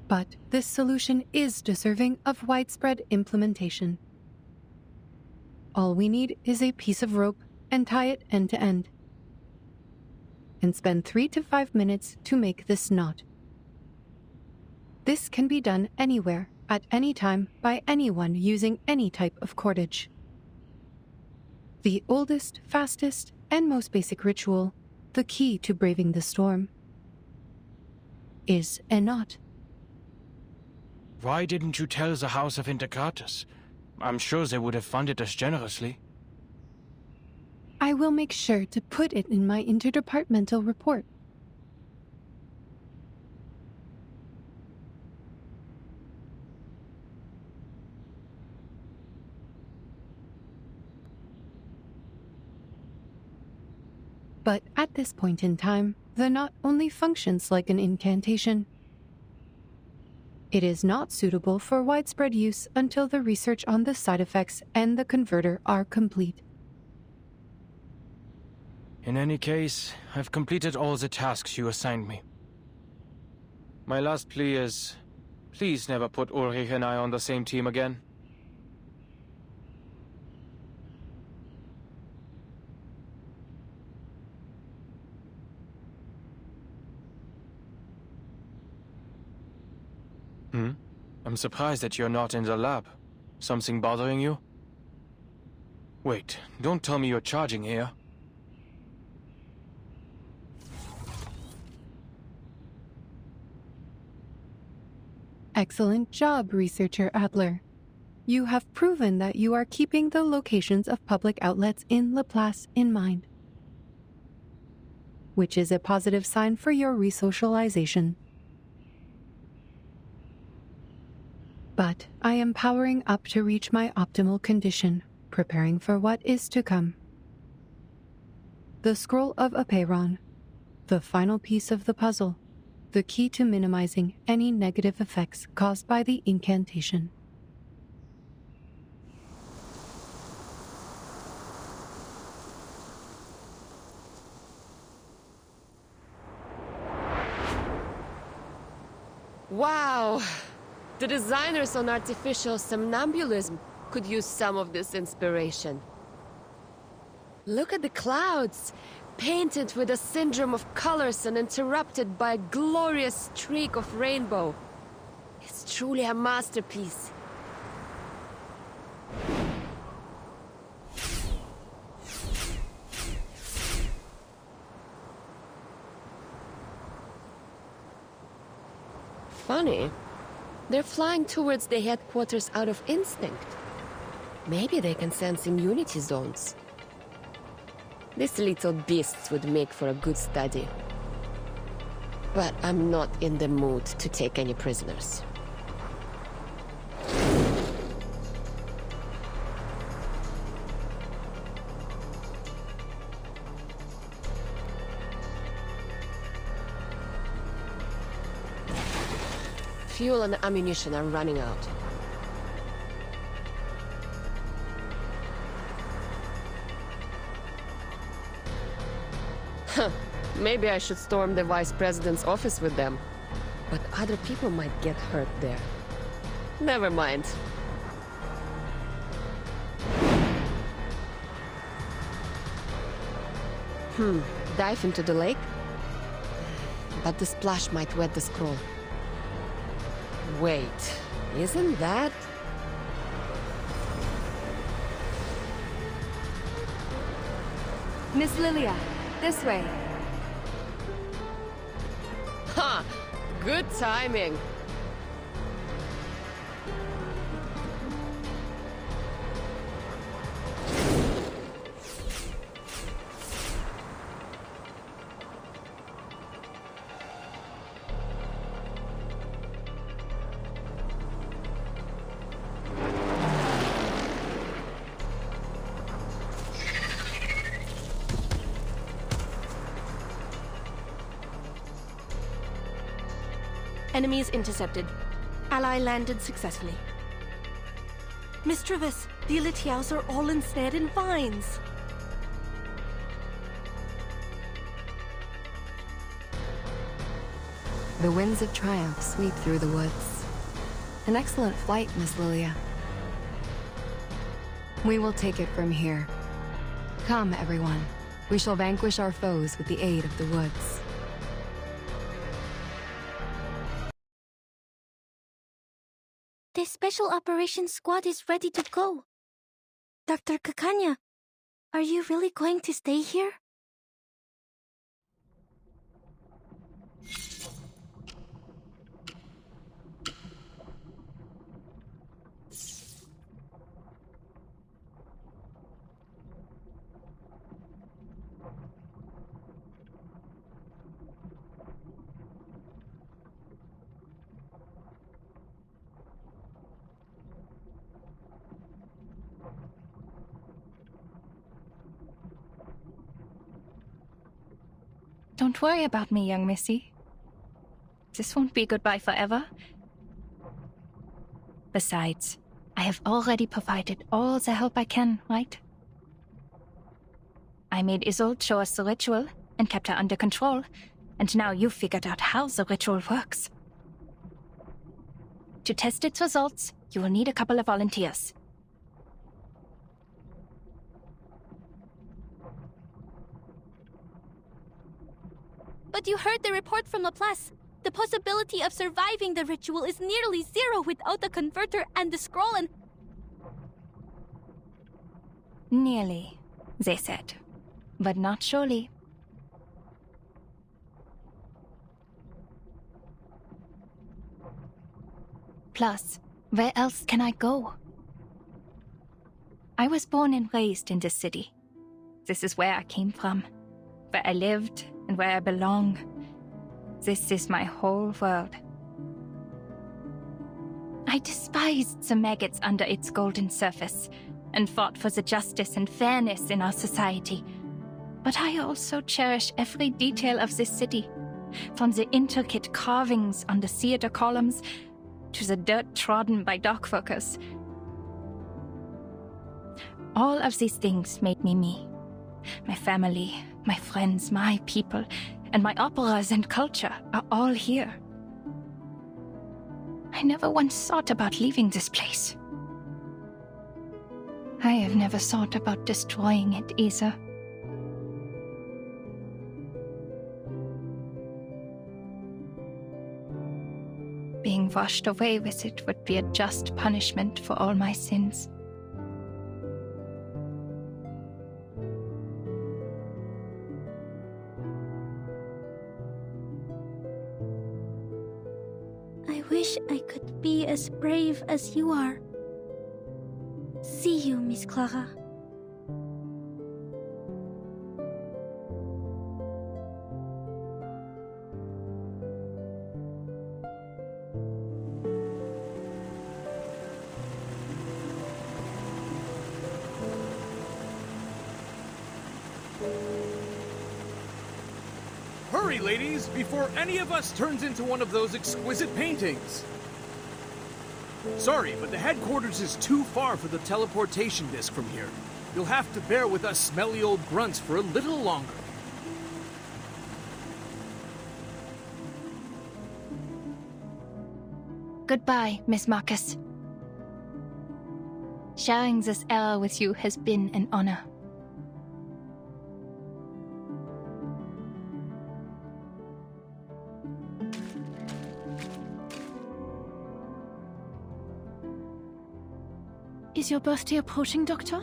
But this solution is deserving of widespread implementation. All we need is a piece of rope and tie it end to end. And spend 3 to 5 minutes to make this knot. This can be done anywhere, at any time, by anyone using any type of cordage. The oldest, fastest, and most basic ritual, the key to braving the storm, is a knot. Why didn't you tell the House of Intercatus? I'm sure they would have funded us generously. I will make sure to put it in my interdepartmental report. But at this point in time, the knot only functions like an incantation. It is not suitable for widespread use until the research on the side effects and the converter are complete. In any case, I've completed all the tasks you assigned me. My last plea is, please never put Ulrich and I on the same team again. I'm surprised that you're not in the lab. Something bothering you? Wait, don't tell me you're charging here. Excellent job, Researcher Adler. You have proven that you are keeping the locations of public outlets in Laplace in mind, which is a positive sign for your resocialization. But I am powering up to reach my optimal condition, preparing for what is to come. The Scroll of Apeiron, the final piece of the puzzle, the key to minimizing any negative effects caused by the incantation. Wow! The designers on artificial somnambulism could use some of this inspiration. Look at the clouds, painted with a syndrome of colors and interrupted by a glorious streak of rainbow. It's truly a masterpiece. Funny. They're flying towards the headquarters out of instinct. Maybe they can sense immunity zones. These little beasts would make for a good study. But I'm not in the mood to take any prisoners. Fuel and ammunition are running out. Huh. Maybe I should storm the Vice President's office with them. But other people might get hurt there. Never mind. Dive into the lake? But the splash might wet the scroll. Wait, isn't that... Miss Lilia, this way. Ha! Good timing. Enemies intercepted. Ally landed successfully. Miss Travis, the Elitiaos are all ensnared in vines. The winds of triumph sweep through the woods. An excellent flight, Miss Lilia. We will take it from here. Come, everyone. We shall vanquish our foes with the aid of the woods. The Special Operations Squad is ready to go. Dr. Kakanya, are you really going to stay here? Don't worry about me, young missy. This won't be goodbye forever. Besides, I have already provided all the help I can, right? I made Isolde show us the ritual and kept her under control, and now you've figured out how the ritual works. To test its results, you will need a couple of volunteers. But you heard the report from Laplace. The possibility of surviving the ritual is nearly zero without the converter and the scroll and... Nearly, they said. But not surely. Plus, where else can I go? I was born and raised in this city. This is where I came from, where I lived and where I belong. This is my whole world. I despised the maggots under its golden surface and fought for the justice and fairness in our society. But I also cherish every detail of this city, from the intricate carvings on the theater columns to the dirt trodden by dockworkers. All of these things made me me. My family, my friends, my people, and my operas and culture are all here. I never once thought about leaving this place. I have never thought about destroying it either. Being washed away with it would be a just punishment for all my sins. I wish I could be as brave as you are. See you, Miss Clara. Hurry, ladies, before any of us turns into one of those exquisite paintings! Sorry, but the headquarters is too far for the teleportation disc from here. You'll have to bear with us smelly old grunts for a little longer. Goodbye, Miss Marcus. Sharing this era with you has been an honor. Is your birthday approaching, Doctor?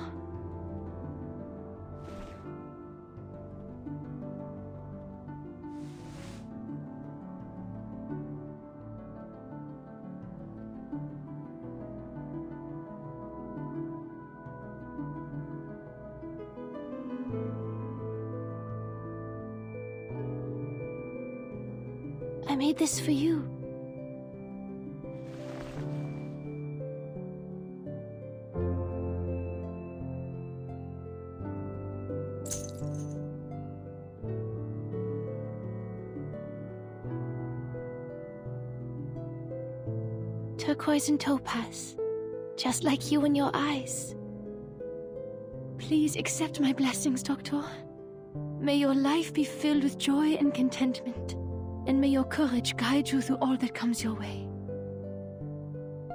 I made this for you. Turquoise and topaz, just like you and your eyes. Please accept my blessings, Doctor. May your life be filled with joy and contentment, and may your courage guide you through all that comes your way.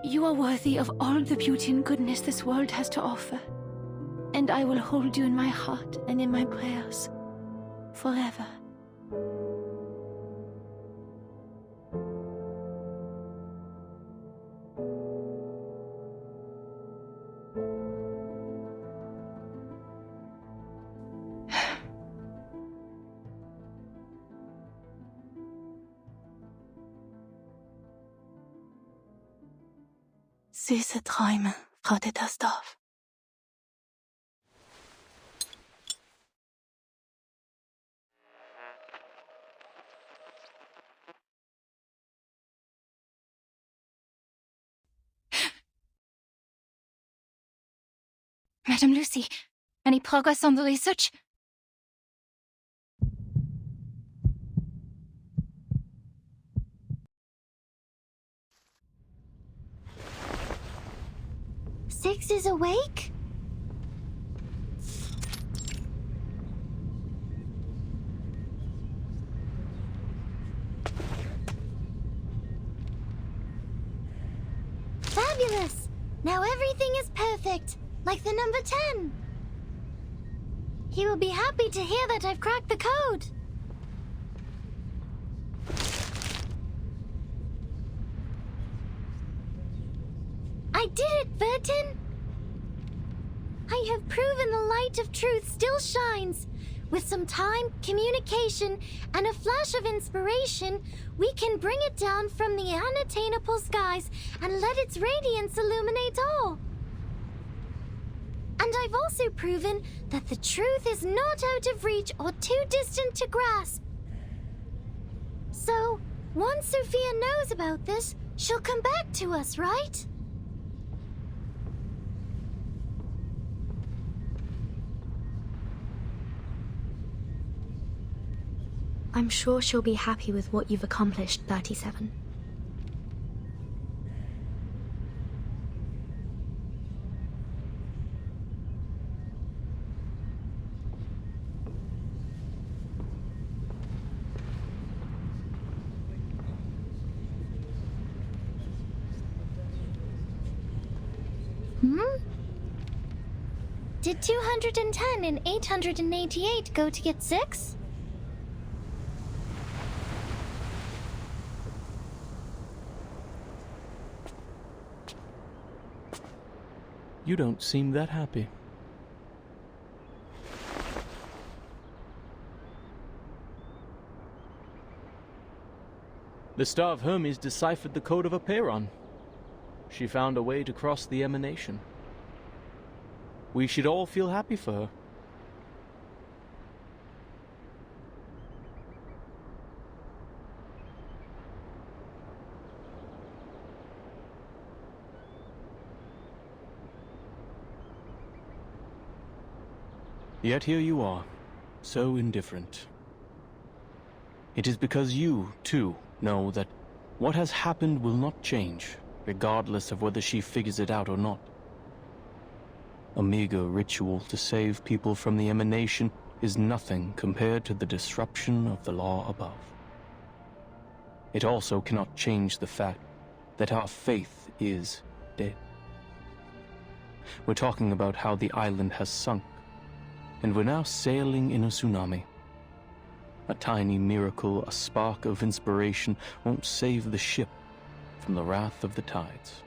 You are worthy of all the beauty and goodness this world has to offer, and I will hold you in my heart and in my prayers forever. Süße Träume, Frau Dittersdorf. Madam Lucy, any progress on the research? Six is awake? Fabulous! Now everything is perfect, like the number 10. He will be happy to hear that I've cracked the code. I did it, Vertin! I have proven the light of truth still shines. With some time, communication, and a flash of inspiration, we can bring it down from the unattainable skies and let its radiance illuminate all. And I've also proven that the truth is not out of reach or too distant to grasp. So, once Sophia knows about this, she'll come back to us, right? I'm sure she'll be happy with what you've accomplished, 37. Did 210 and 888 go to get 6? You don't seem that happy. The Star of Hermes deciphered the code of Aperon. She found a way to cross the emanation. We should all feel happy for her. Yet here you are, so indifferent. It is because you, too, know that what has happened will not change, regardless of whether she figures it out or not. A meager ritual to save people from the emanation is nothing compared to the disruption of the law above. It also cannot change the fact that our faith is dead. We're talking about how the island has sunk, and we're now sailing in a tsunami. A tiny miracle, a spark of inspiration, won't save the ship from the wrath of the tides.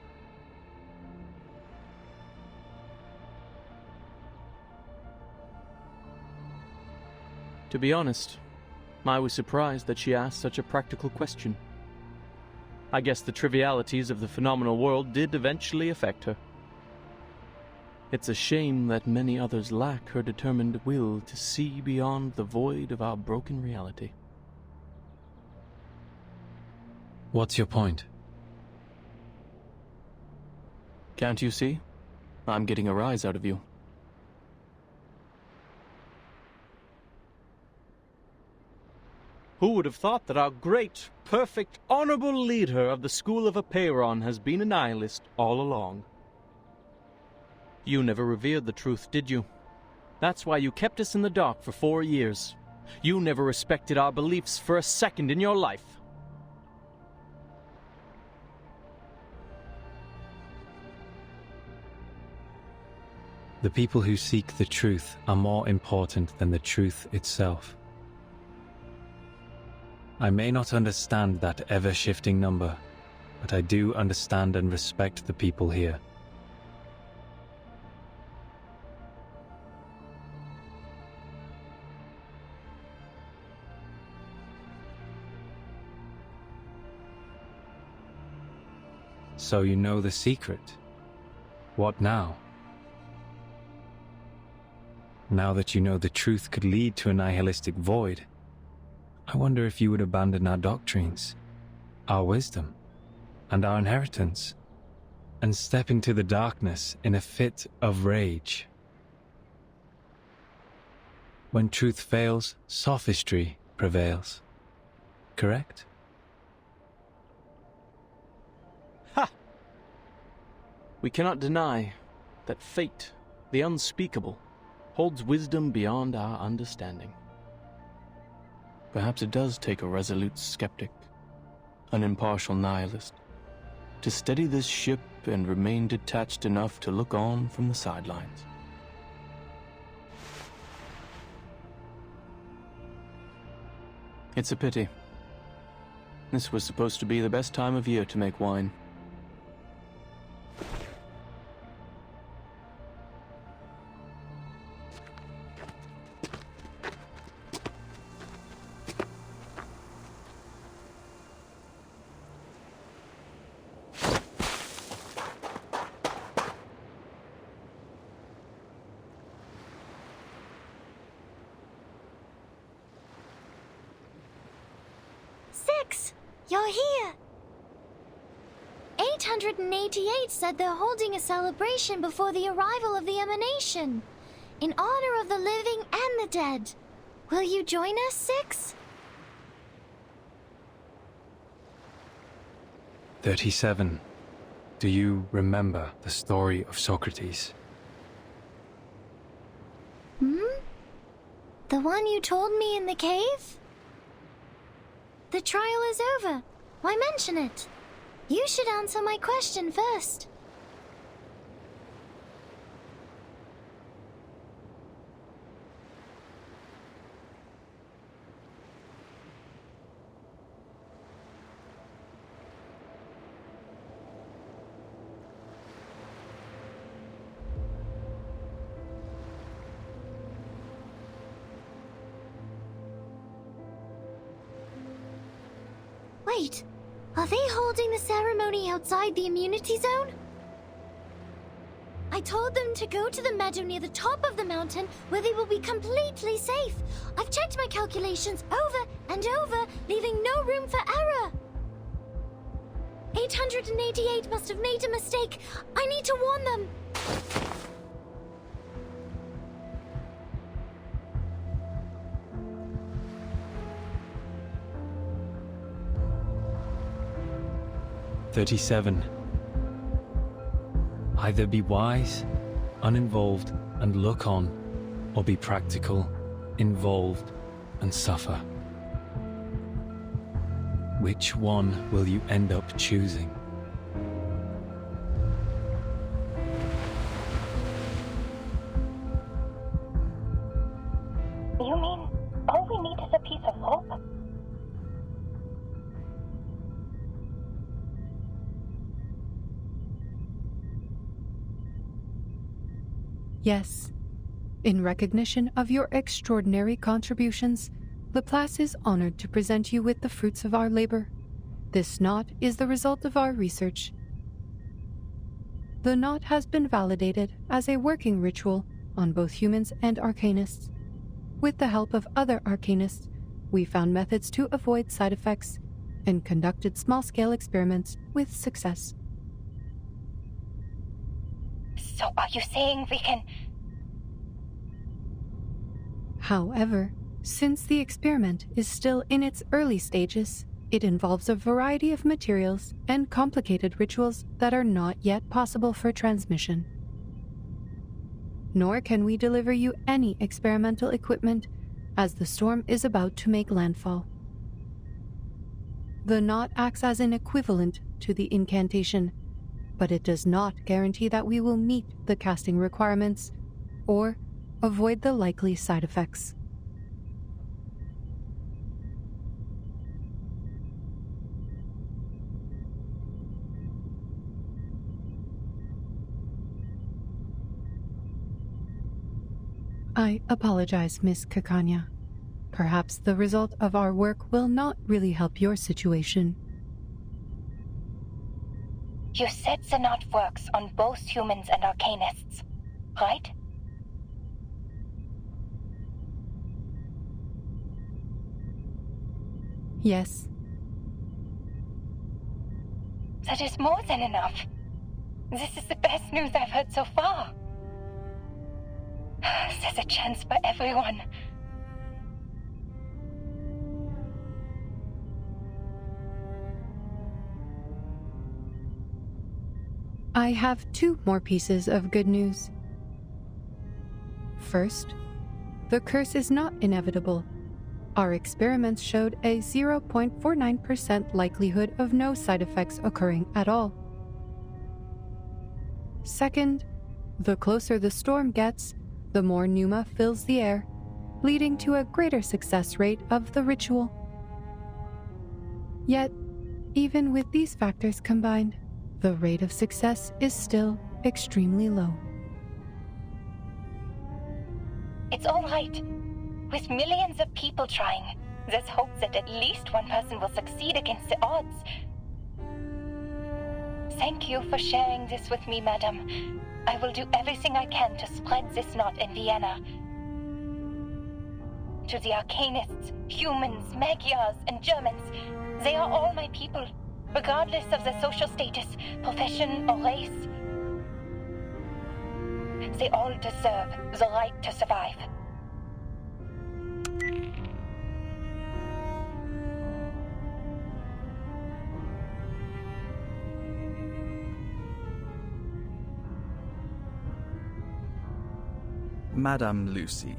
To be honest, I was surprised that she asked such a practical question. I guess the trivialities of the phenomenal world did eventually affect her. It's a shame that many others lack her determined will to see beyond the void of our broken reality. What's your point? Can't you see? I'm getting a rise out of you. Who would have thought that our great, perfect, honorable leader of the School of Apeiron has been a nihilist all along? You never revered the truth, did you? That's why you kept us in the dark for 4 years. You never respected our beliefs for a second in your life. The people who seek the truth are more important than the truth itself. I may not understand that ever-shifting number, but I do understand and respect the people here. So you know the secret. What now? Now that you know the truth could lead to a nihilistic void, I wonder if you would abandon our doctrines, our wisdom, and our inheritance, and step into the darkness in a fit of rage. When truth fails, sophistry prevails. Correct? Ha! We cannot deny that fate, the unspeakable, holds wisdom beyond our understanding. Perhaps it does take a resolute skeptic, an impartial nihilist, to steady this ship and remain detached enough to look on from the sidelines. It's a pity. This was supposed to be the best time of year to make wine. You're here! 888 said they're holding a celebration before the arrival of the emanation, in honor of the living and the dead. Will you join us, 6? 37. Do you remember the story of Socrates? The one you told me in the cave? The trial is over. Why mention it? You should answer my question first. Wait, are they holding the ceremony outside the immunity zone? I told them to go to the meadow near the top of the mountain where they will be completely safe. I've checked my calculations over and over, leaving no room for error. 888 must have made a mistake. I need to warn them. "37. Either be wise, uninvolved, and look on, or be practical, involved, and suffer. Which one will you end up choosing?" You mean all we need is a piece of hope? Yes, In recognition of your extraordinary contributions, Laplace is honored to present you with the fruits of our labor. This knot is the result of our research. The knot has been validated as a working ritual on both humans and arcanists. With the help of other arcanists, we found methods to avoid side effects and conducted small-scale experiments with success. So are you saying we can... However, since the experiment is still in its early stages, it involves a variety of materials and complicated rituals that are not yet possible for transmission. Nor can we deliver you any experimental equipment, as the storm is about to make landfall. The knot acts as an equivalent to the incantation, but it does not guarantee that we will meet the casting requirements or avoid the likely side effects. I apologize, Miss Kakanya. Perhaps the result of our work will not really help your situation. You said the knot works on both humans and arcanists, right? Yes. That is more than enough. This is the best news I've heard so far. There's a chance for everyone. I have 2 more pieces of good news. First, the curse is not inevitable. Our experiments showed a 0.49% likelihood of no side effects occurring at all. Second, the closer the storm gets, the more pneuma fills the air, leading to a greater success rate of the ritual. Yet, even with these factors combined, the rate of success is still extremely low. It's all right. With millions of people trying, there's hope that at least one person will succeed against the odds. Thank you for sharing this with me, madam. I will do everything I can to spread this knot in Vienna. To the Arcanists, humans, Magyars, and Germans, they are all my people, regardless of their social status, profession, or race. They all deserve the right to survive. Madame Lucy,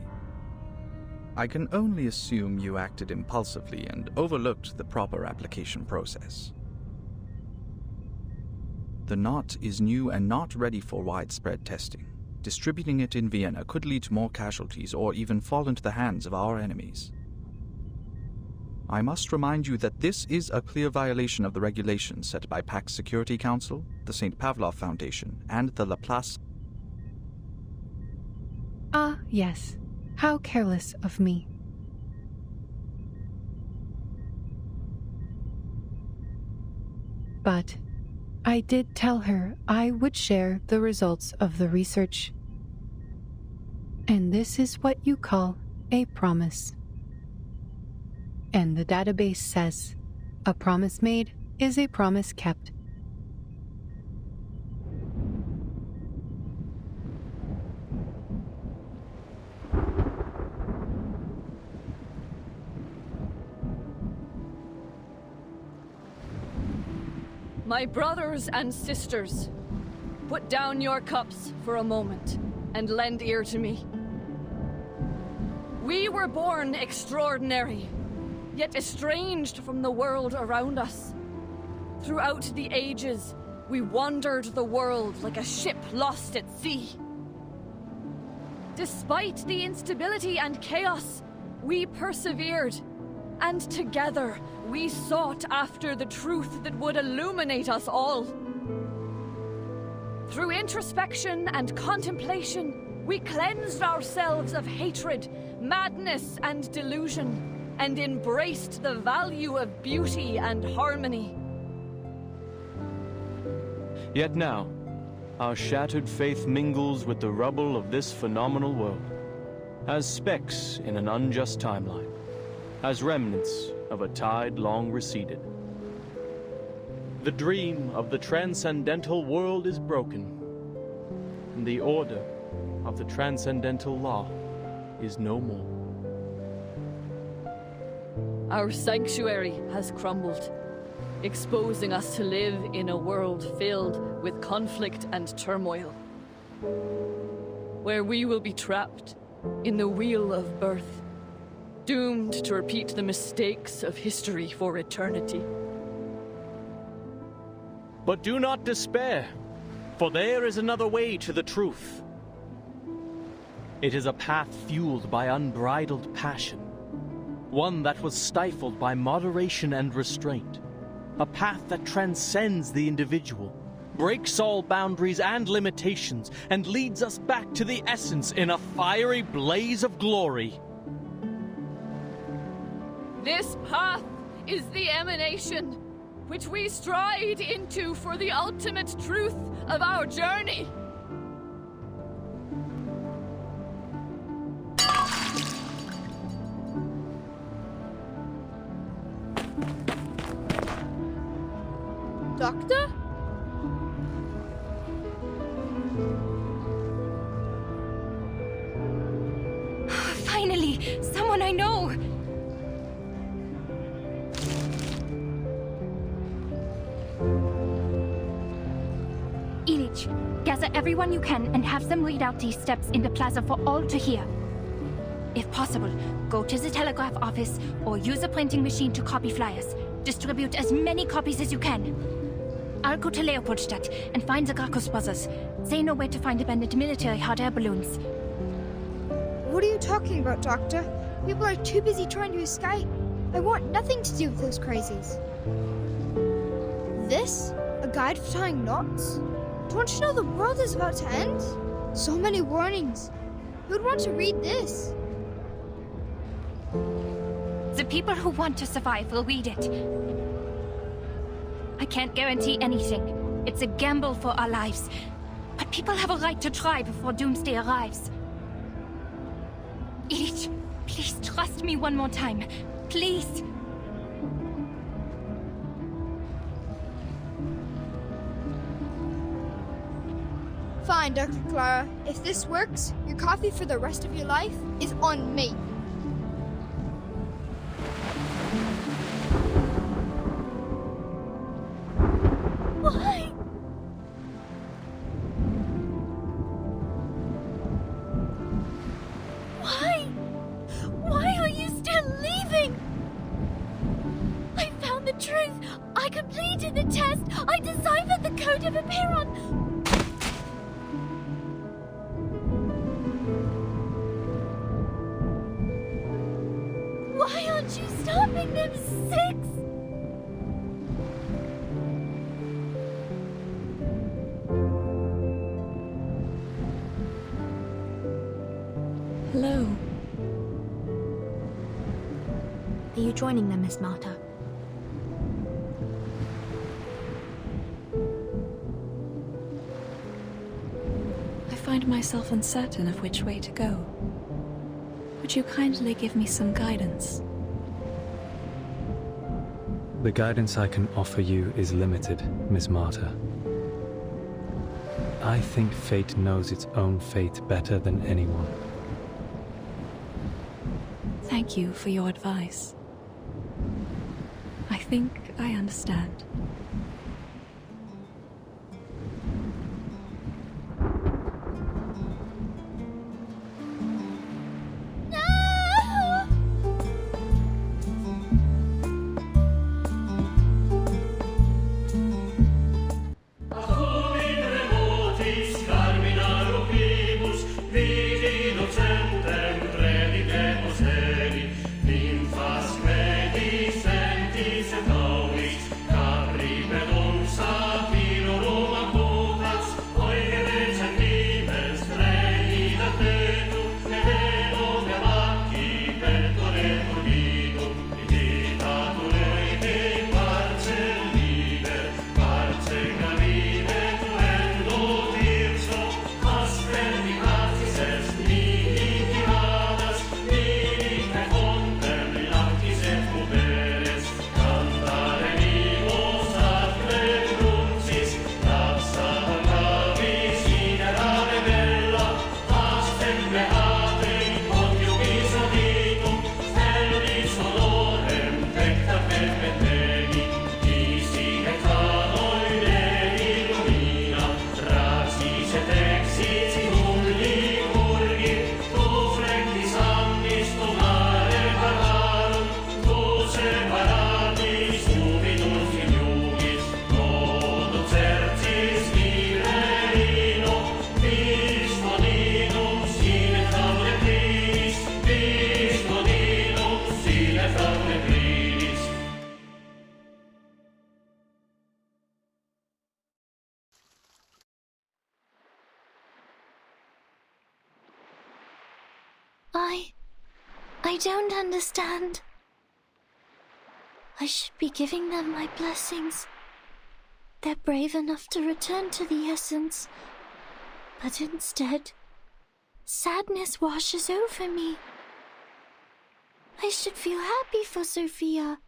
I can only assume you acted impulsively and overlooked the proper application process. The knot is new and not ready for widespread testing. Distributing it in Vienna could lead to more casualties or even fall into the hands of our enemies. I must remind you that this is a clear violation of the regulations set by Pax Security Council, the St. Pavlov Foundation, and the Laplace. Ah, yes. How careless of me. But I did tell her I would share the results of the research. And this is what you call a promise. And the database says, a promise made is a promise kept. My brothers and sisters, put down your cups for a moment and lend ear to me. We were born extraordinary, yet estranged from the world around us. Throughout the ages, we wandered the world like a ship lost at sea. Despite the instability and chaos, we persevered, and together we sought after the truth that would illuminate us all. Through introspection and contemplation, We cleansed ourselves of hatred, madness, and delusion, and embraced the value of beauty and harmony. Yet now, our shattered faith mingles with the rubble of this phenomenal world, as specks in an unjust timeline, as remnants of a tide long receded. The dream of the transcendental world is broken, and the order of the transcendental law is no more. Our sanctuary has crumbled, exposing us to live in a world filled with conflict and turmoil, where we will be trapped in the wheel of birth, doomed to repeat the mistakes of history for eternity. But do not despair, for there is another way to the truth. It is a path fueled by unbridled passion, one that was stifled by moderation and restraint, a path that transcends the individual, breaks all boundaries and limitations, and leads us back to the essence in a fiery blaze of glory. This path is the emanation which we stride into for the ultimate truth of our journey. Doctor? Finally, someone I know! Ilich, gather everyone you can and have them read out these steps in the plaza for all to hear. If possible, go to the telegraph office or use a printing machine to copy flyers. Distribute as many copies as you can. I'll go to Leopoldstadt and find the Gracchus brothers. They know where to find abandoned military hot air balloons. What are you talking about, Doctor? People are too busy trying to escape. I want nothing to do with those crazies. This? A guide for tying knots? Don't you know the world is about to end? So many warnings. Who'd want to read this? The people who want to survive will read it. I can't guarantee anything. It's a gamble for our lives. But people have a right to try before doomsday arrives. Ilich, please trust me one more time. Please. Fine, Dr. Clara. If this works, your coffee for the rest of your life is on me. Why? Why? Why are you still leaving? I found the truth. I completed the test. I deciphered the code of Aperon. Why aren't you stopping them, Six? Hello. Are you joining them, Miss Marta? I find myself uncertain of which way to go. Would you kindly give me some guidance? The guidance I can offer you is limited, Miss Marta. I think fate knows its own fate better than anyone. Thank you for your advice. I think I understand. Carri I don't understand. I should be giving them my blessings. They're brave enough to return to the essence. But instead, sadness washes over me. I should feel happy for Sophia,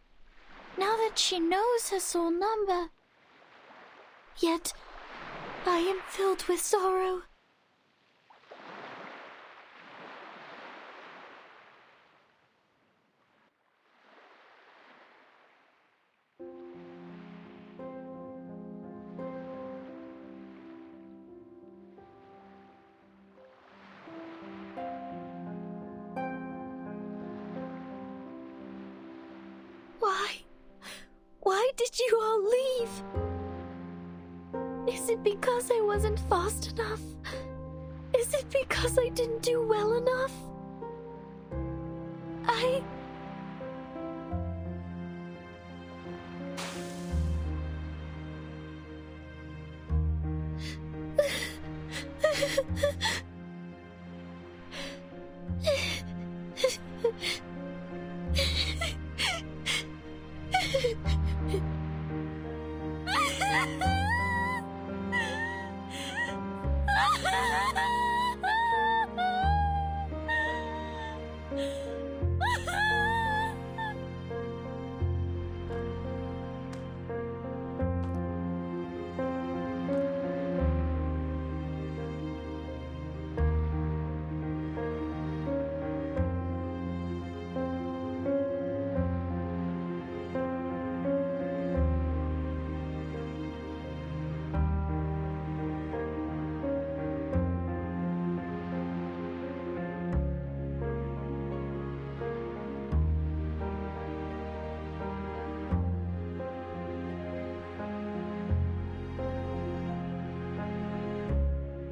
now that she knows her soul number. Yet, I am filled with sorrow. Why did you all leave? Is it because I wasn't fast enough? Is it because I didn't do well enough?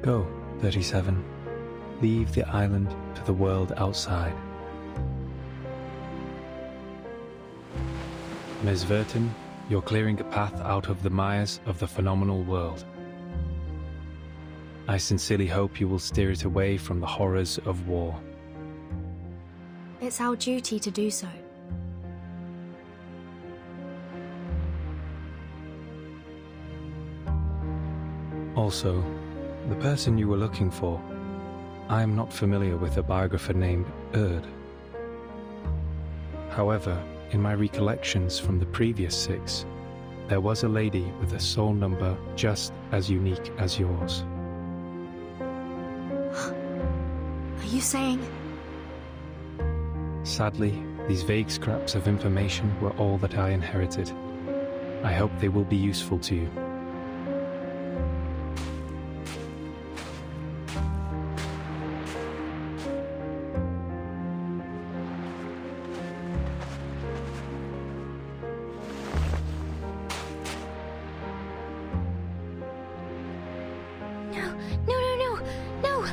Go, 37. Leave the island to the world outside. Ms. Verton, you're clearing a path out of the mires of the phenomenal world. I sincerely hope you will steer it away from the horrors of war. It's our duty to do so. Also, the person you were looking for, I am not familiar with a biographer named Erd. However, in my recollections from the previous 6, there was a lady with a soul number just as unique as yours. Are you saying? Sadly, these vague scraps of information were all that I inherited. I hope they will be useful to you. No!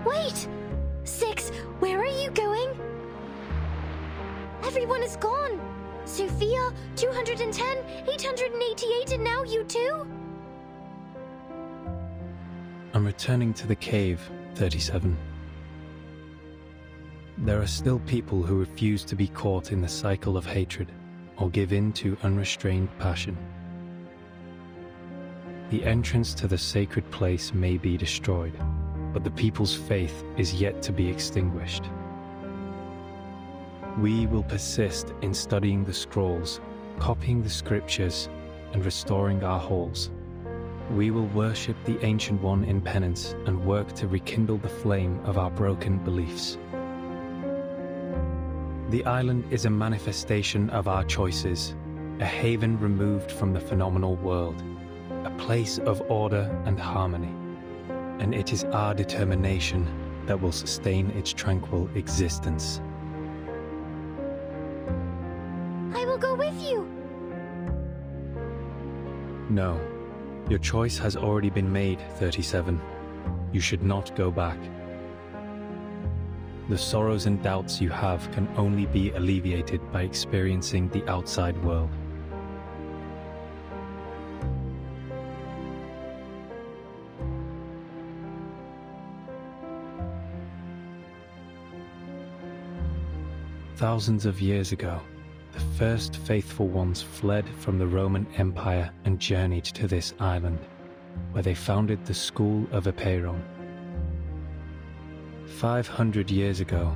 Wait! 6, where are you going? Everyone is gone! Sophia, 210, 888, and now you too? I'm returning to the cave, 37. There are still people who refuse to be caught in the cycle of hatred or give in to unrestrained passion. The entrance to the sacred place may be destroyed, but the people's faith is yet to be extinguished. We will persist in studying the scrolls, copying the scriptures, and restoring our halls. We will worship the Ancient One in penance and work to rekindle the flame of our broken beliefs. The island is a manifestation of our choices, a haven removed from the phenomenal world, a place of order and harmony, and it is our determination that will sustain its tranquil existence. I will go with you! No, your choice has already been made, 37. You should not go back. The sorrows and doubts you have can only be alleviated by experiencing the outside world. Thousands of years ago, the first faithful ones fled from the Roman Empire and journeyed to this island, where they founded the School of Apeiron. 500 years ago,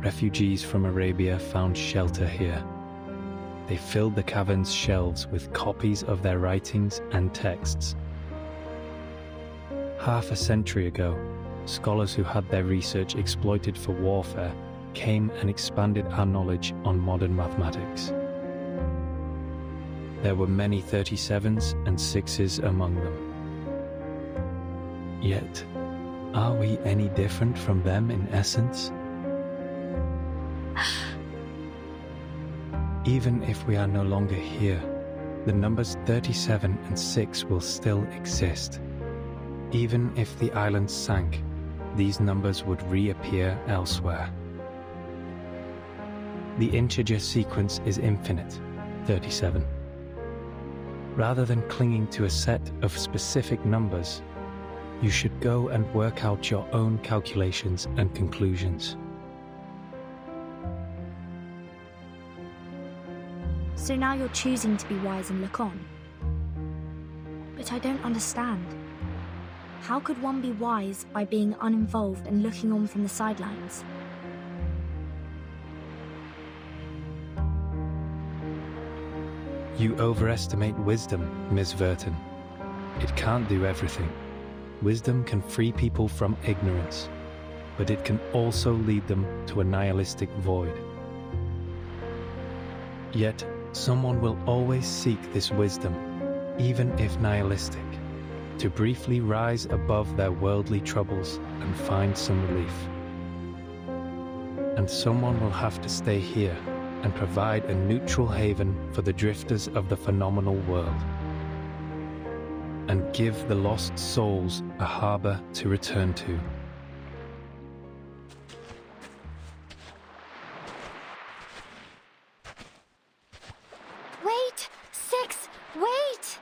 refugees from Arabia found shelter here. They filled the cavern's shelves with copies of their writings and texts. Half a century ago, scholars who had their research exploited for warfare came and expanded our knowledge on modern mathematics. There were many 37s and 6s among them. Yet, are we any different from them in essence? Even if we are no longer here, the numbers 37 and 6 will still exist. Even if the island sank, these numbers would reappear elsewhere. The integer sequence is infinite, 37. Rather than clinging to a set of specific numbers, you should go and work out your own calculations and conclusions. So now you're choosing to be wise and look on. But I don't understand. How could one be wise by being uninvolved and looking on from the sidelines? You overestimate wisdom, Miss Verton. It can't do everything. Wisdom can free people from ignorance, but it can also lead them to a nihilistic void. Yet, someone will always seek this wisdom, even if nihilistic, to briefly rise above their worldly troubles and find some relief. And someone will have to stay here and provide a neutral haven for the drifters of the phenomenal world, and give the lost souls a harbor to return to. Wait! 6! Wait!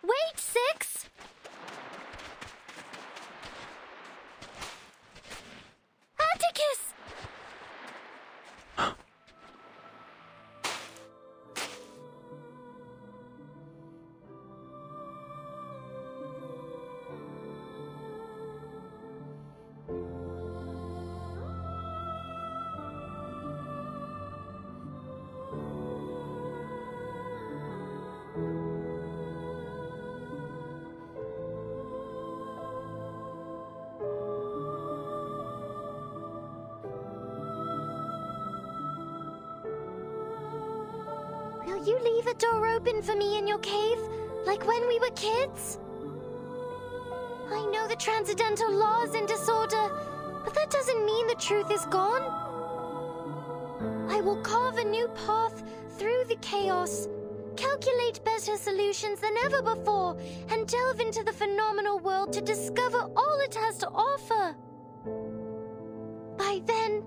Wait, 6! Atticus! Will you leave a door open for me in your cave, like when we were kids? I know the transcendental law is in disorder, but that doesn't mean the truth is gone. I will carve a new path through the chaos, calculate better solutions than ever before, and delve into the phenomenal world to discover all it has to offer. By then,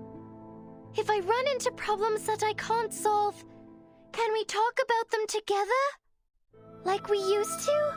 if I run into problems that I can't solve, can we talk about them together? Like we used to?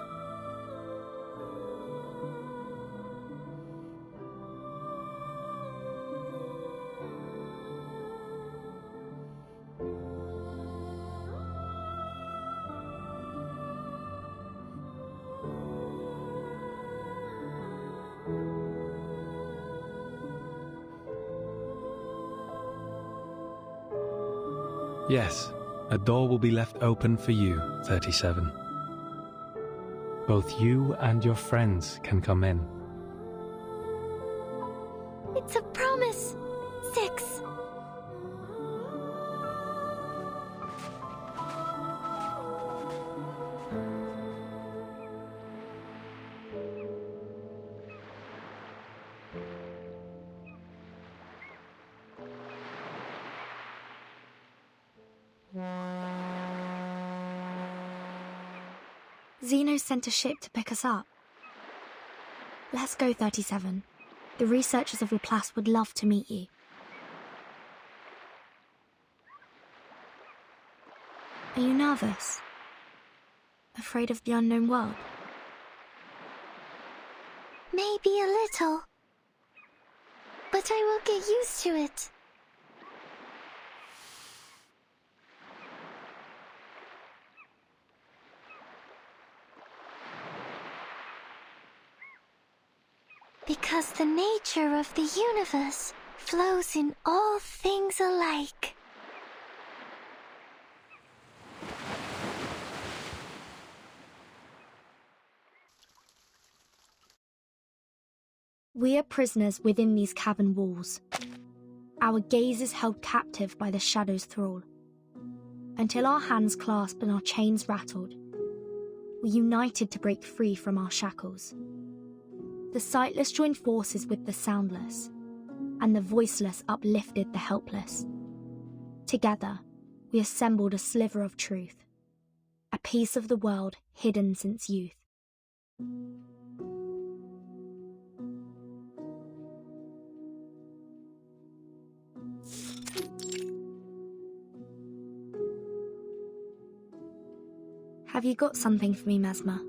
Yes, a door will be left open for you, 37. Both you and your friends can come in. It's a promise. 6. Zeno sent a ship to pick us up. Let's go, 37. The researchers of Laplace would love to meet you. Are you nervous? Afraid of the unknown world? Maybe a little. But I will get used to it. Because the nature of the universe flows in all things alike. We are prisoners within these cavern walls. Our gaze is held captive by the shadow's thrall. Until our hands clasped and our chains rattled, we united to break free from our shackles. The sightless joined forces with the soundless, and the voiceless uplifted the helpless. Together, we assembled a sliver of truth, a piece of the world hidden since youth. Have you got something for me, Mesmer?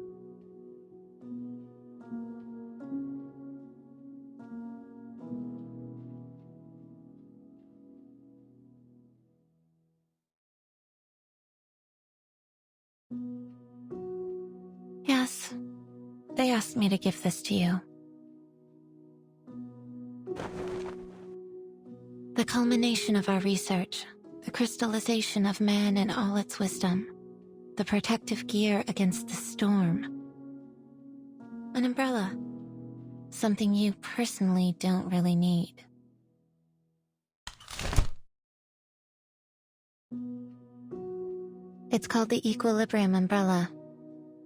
Yes. They asked me to give this to you. The culmination of our research, the crystallization of man in all its wisdom, the protective gear against the storm. An umbrella. Something you personally don't really need. It's called the Equilibrium Umbrella.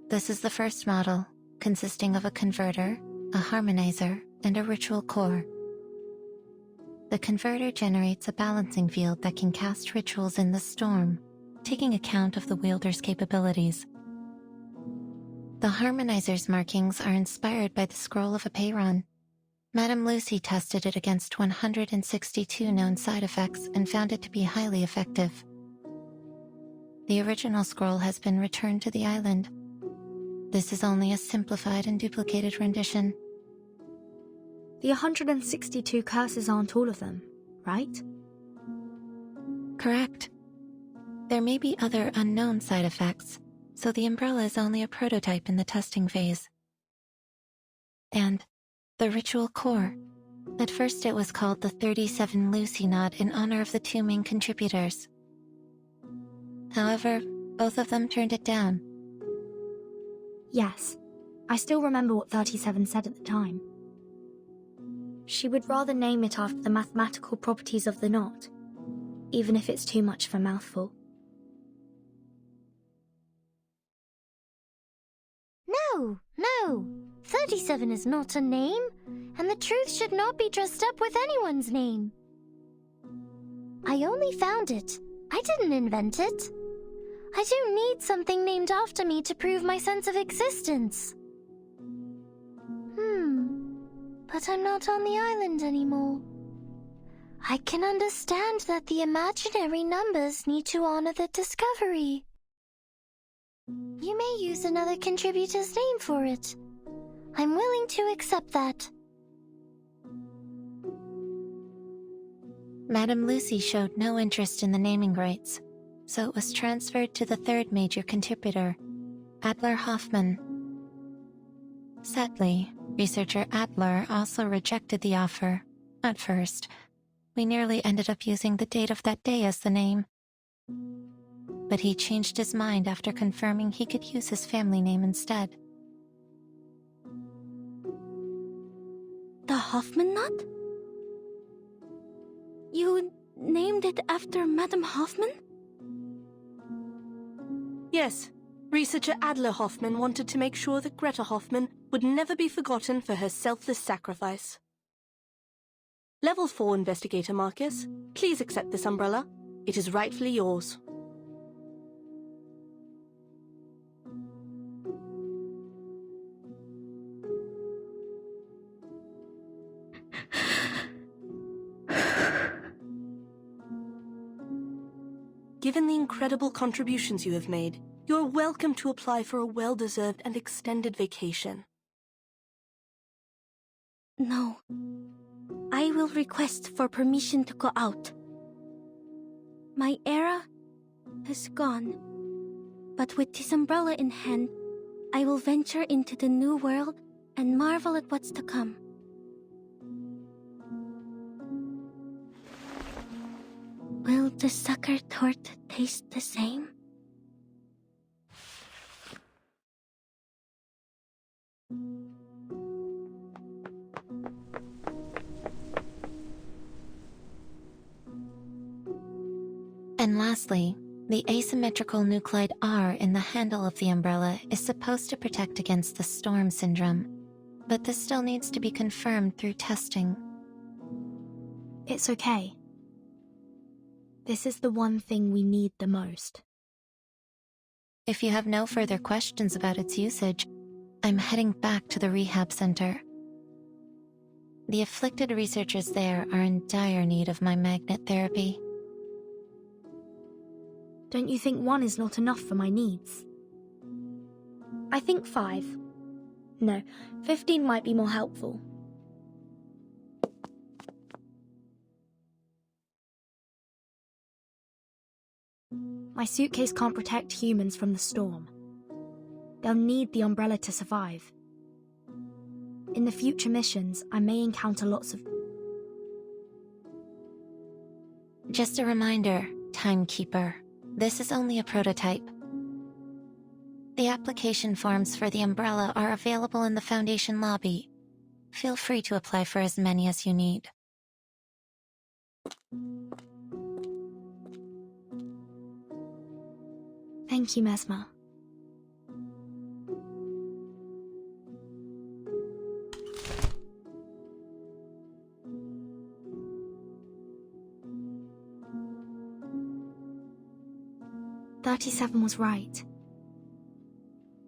This is the first model, consisting of a converter, a harmonizer, and a ritual core. The converter generates a balancing field that can cast rituals in the storm, taking account of the wielder's capabilities. The harmonizer's markings are inspired by the scroll of Apeiron. Madame Lucy tested it against 162 known side effects and found it to be highly effective. The original scroll has been returned to the island. This is only a simplified and duplicated rendition. The 162 curses aren't all of them, right? Correct. There may be other unknown side effects, so the umbrella is only a prototype in the testing phase. And the ritual core. At first it was called the 37 Lucy Knot in honor of the two main contributors. However, both of them turned it down. Yes, I still remember what 37 said at the time. She would rather name it after the mathematical properties of the knot, even if it's too much of a mouthful. No. 37 is not a name, and the truth should not be dressed up with anyone's name. I only found it. I didn't invent it. I don't need something named after me to prove my sense of existence. But I'm not on the island anymore. I can understand that the imaginary numbers need to honor the discovery. You may use another contributor's name for it. I'm willing to accept that. Madame Lucy showed no interest in the naming rights, so it was transferred to the third major contributor, Adler Hoffman. Sadly, researcher Adler also rejected the offer. At first, we nearly ended up using the date of that day as the name. But he changed his mind after confirming he could use his family name instead. The Hoffman knot? You named it after Madame Hoffman? Yes. Researcher Adler Hoffman wanted to make sure that Greta Hoffman would never be forgotten for her selfless sacrifice. Level 4 Investigator Marcus, please accept this umbrella. It is rightfully yours. Given many incredible contributions you have made, you're welcome to apply for a well-deserved and extended vacation. No. I will request for permission to go out. My era has gone, but with this umbrella in hand, I will venture into the new world and marvel at what's to come. Will the sucker tort taste the same? And lastly, the asymmetrical nuclide R in the handle of the umbrella is supposed to protect against the storm syndrome, but this still needs to be confirmed through testing. It's okay. This is the one thing we need the most. If you have no further questions about its usage, I'm heading back to the rehab center. The afflicted researchers there are in dire need of my magnet therapy. Don't you think 1 is not enough for my needs? I think 5. No, 15 might be more helpful. My suitcase can't protect humans from the storm. They'll need the umbrella to survive. In the future missions, I may encounter lots of... Just a reminder, Timekeeper. This is only a prototype. The application forms for the umbrella are available in the Foundation lobby. Feel free to apply for as many as you need. Thank you, Mesmer. "37 was right.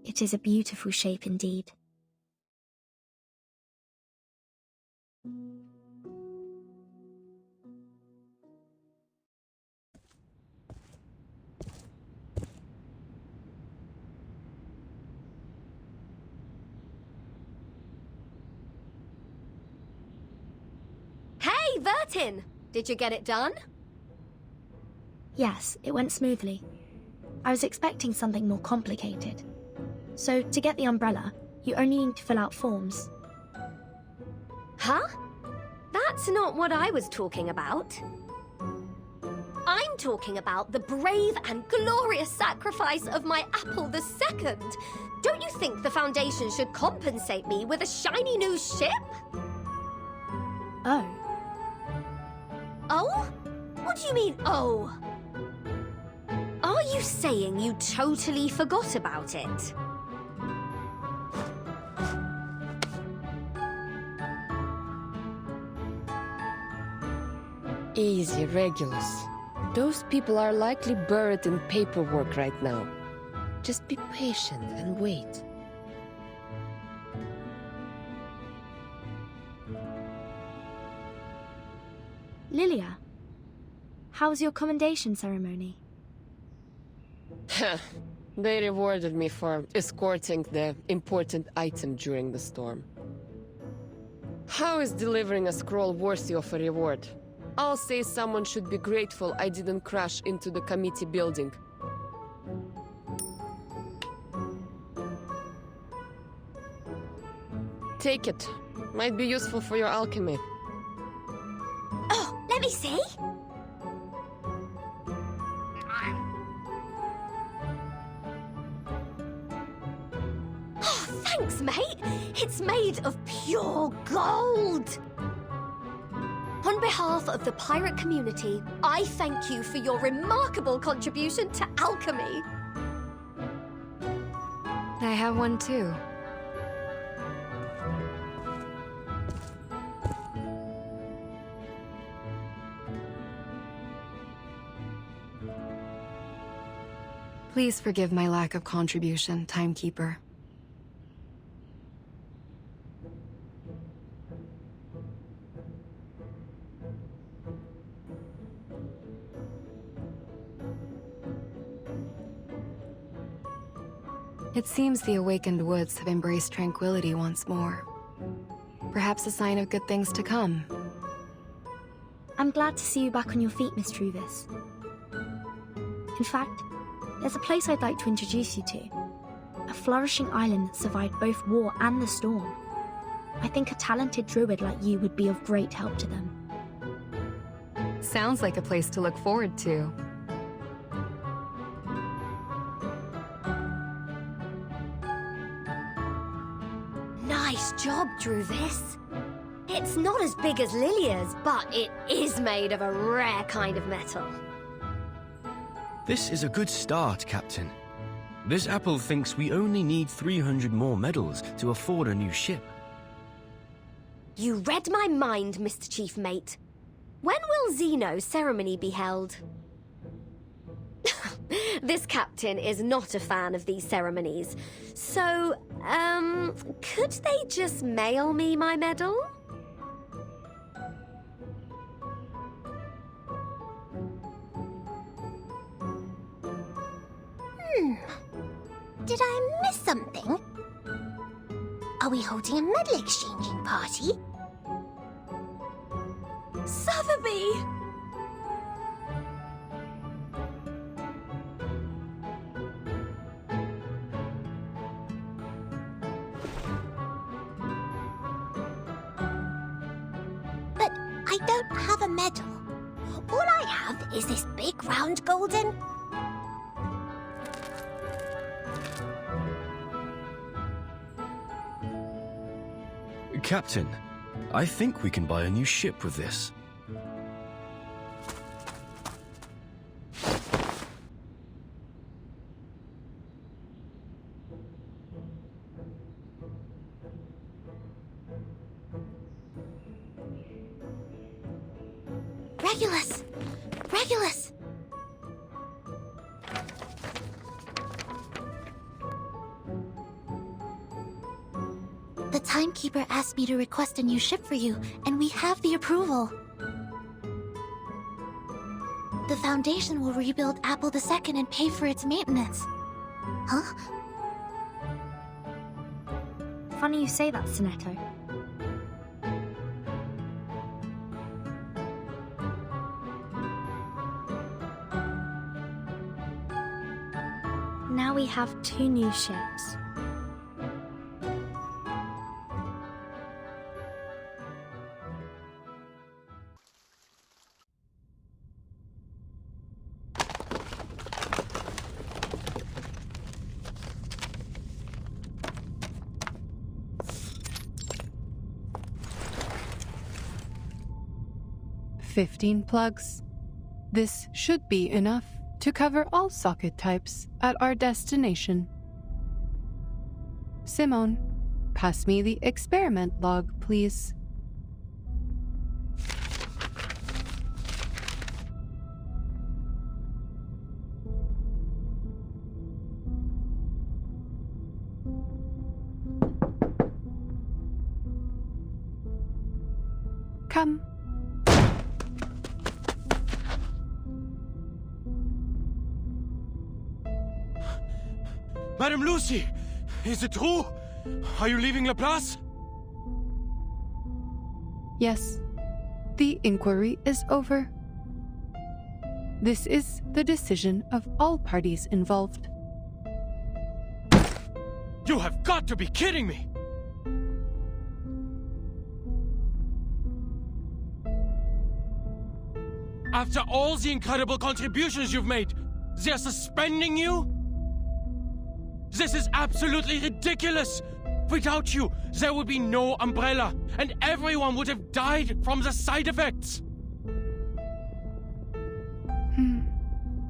It is a beautiful shape indeed." Hey, Vertin! Did you get it done? Yes, it went smoothly. I was expecting something more complicated. So, to get the umbrella, you only need to fill out forms. Huh? That's not what I was talking about. I'm talking about the brave and glorious sacrifice of my Apple II. Don't you think the Foundation should compensate me with a shiny new ship? Oh. Oh? What do you mean, oh? Are you saying you totally forgot about it? Easy, Regulus. Those people are likely buried in paperwork right now. Just be patient and wait. Lilia, how was your commendation ceremony? They rewarded me for escorting the important item during the storm. How is delivering a scroll worthy of a reward? I'll say someone should be grateful I didn't crash into the committee building. Take it. Might be useful for your alchemy. Oh, let me see. Oh, thanks, mate. It's made of pure gold. On behalf of the pirate community, I thank you for your remarkable contribution to alchemy. I have one too. Please forgive my lack of contribution, Timekeeper. It seems the awakened woods have embraced tranquility once more. Perhaps a sign of good things to come. I'm glad to see you back on your feet, Miss Truvis. In fact, there's a place I'd like to introduce you to. A flourishing island that survived both war and the storm. I think a talented druid like you would be of great help to them. Sounds like a place to look forward to. Nice job, Druvis. It's not as big as Lilia's, but it is made of a rare kind of metal. This is a good start, Captain. This apple thinks we only need 300 more medals to afford a new ship. You read my mind, Mr. Chief Mate. When will Zeno's ceremony be held? This captain is not a fan of these ceremonies. So, could they just mail me my medal? Did I miss something? Are we holding a medal exchanging party? Sotheby! But I don't have a medal. All I have is this big round golden... Captain, I think we can buy a new ship with this. Regulus! Regulus! The timekeeper asked me to request a new ship for you, and we have the approval. The Foundation will rebuild Apple II and pay for its maintenance. Huh? Funny you say that, Sonetto. Now we have 2 new ships. "15 plugs. This should be enough to cover all socket types at our destination. Simone, pass me the experiment log, please." Come. Madame Lucy, is it true? Are you leaving Laplace? Yes, the inquiry is over. This is the decision of all parties involved. You have got to be kidding me! After all the incredible contributions you've made, they're suspending you? This is absolutely ridiculous! Without you, there would be no umbrella, and everyone would have died from the side effects!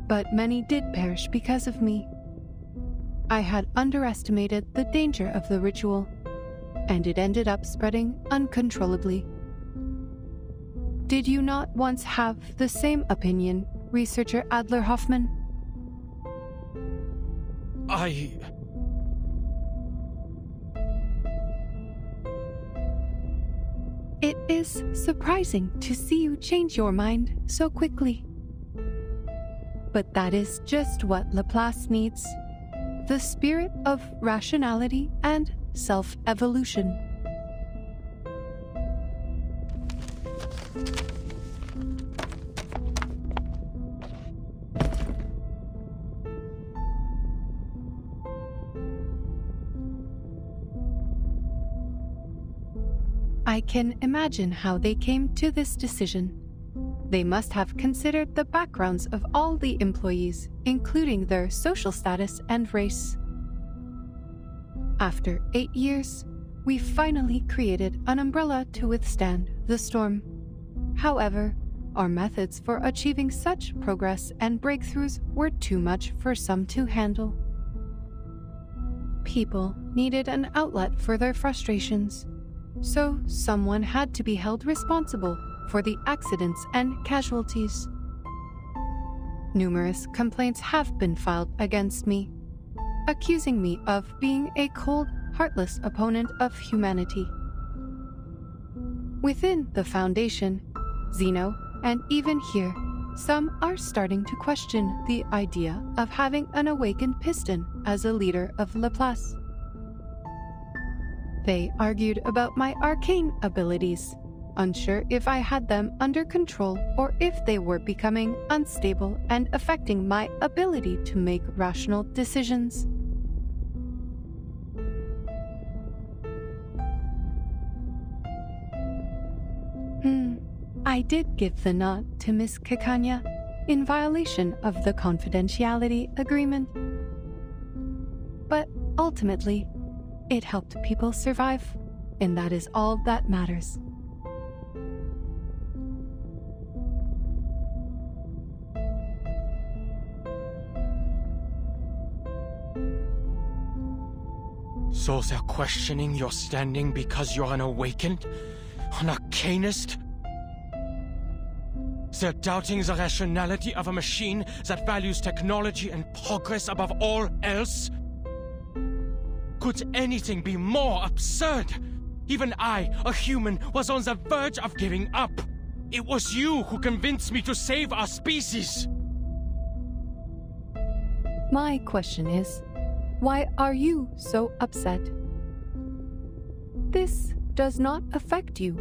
But many did perish because of me. I had underestimated the danger of the ritual, and it ended up spreading uncontrollably. Did you not once have the same opinion, researcher Adler Hoffman? It is surprising to see you change your mind so quickly. But that is just what Laplace needs. the spirit of rationality and self-evolution. I can imagine how they came to this decision. They must have considered the backgrounds of all the employees, including their social status and race. After 8 years, we finally created an umbrella to withstand the storm. However, our methods for achieving such progress and breakthroughs were too much for some to handle. People needed an outlet for their frustrations, so someone had to be held responsible for the accidents and casualties. Numerous complaints have been filed against me, accusing me of being a cold, heartless opponent of humanity. Within the Foundation, Xeno, and even here, some are starting to question the idea of having an awakened piston as a leader of Laplace. They argued about my arcane abilities, unsure if I had them under control or if they were becoming unstable and affecting my ability to make rational decisions. I did give the nod to Miss Kikanya in violation of the confidentiality agreement. But ultimately, it helped people survive, and that is all that matters. So they're questioning your standing because you're an awakened? An arcanist? They're doubting the rationality of a machine that values technology and progress above all else? Could anything be more absurd? Even I, a human, was on the verge of giving up. It was you who convinced me to save our species. My question is, why are you so upset? This does not affect you.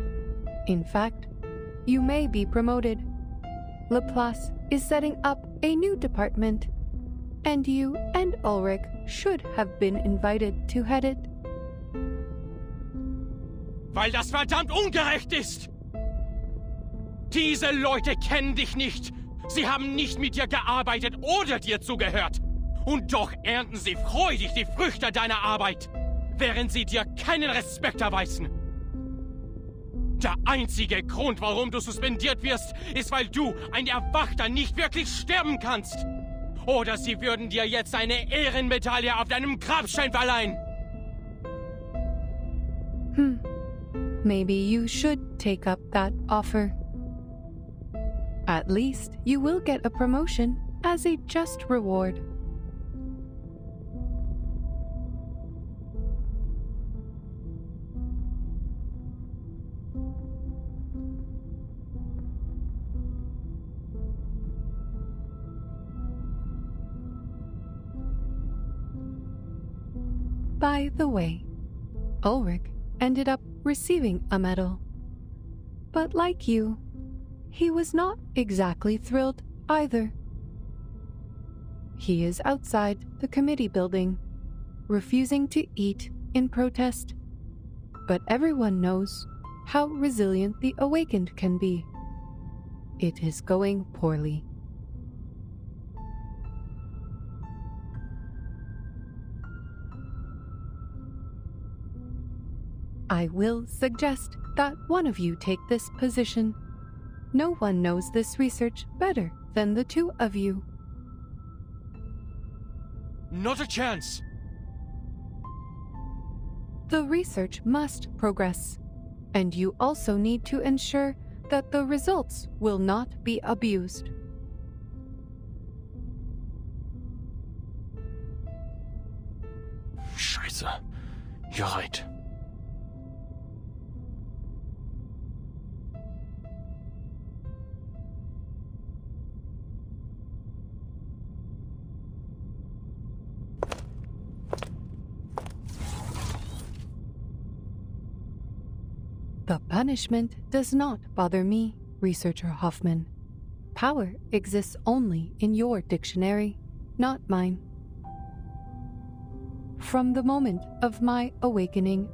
In fact, you may be promoted. Laplace is setting up a new department, and you and Ulrich should have been invited to head it. Weil das verdammt ungerecht ist! Diese Leute kennen dich nicht. Sie haben nicht mit dir gearbeitet oder dir zugehört. Und doch ernten sie freudig die Früchte deiner Arbeit, während sie dir keinen Respekt erweisen. Der einzige Grund, warum du suspendiert wirst, ist, weil du, ein Erwachter, nicht wirklich sterben kannst. Oder sie würden dir jetzt eine Ehrenmedaille auf deinem Grabstein verleihen. Maybe you should take up that offer. At least you will get a promotion as a just reward. By the way, Ulrich ended up receiving a medal. But like you, he was not exactly thrilled either. He is outside the committee building, refusing to eat in protest. But everyone knows how resilient the awakened can be. It is going poorly. I will suggest that one of you take this position. No one knows this research better than the two of you. Not a chance. The research must progress, and you also need to ensure that the results will not be abused. Scheiße. You're right. The punishment does not bother me, Researcher Hoffman. Power exists only in your dictionary, not mine. From the moment of my awakening,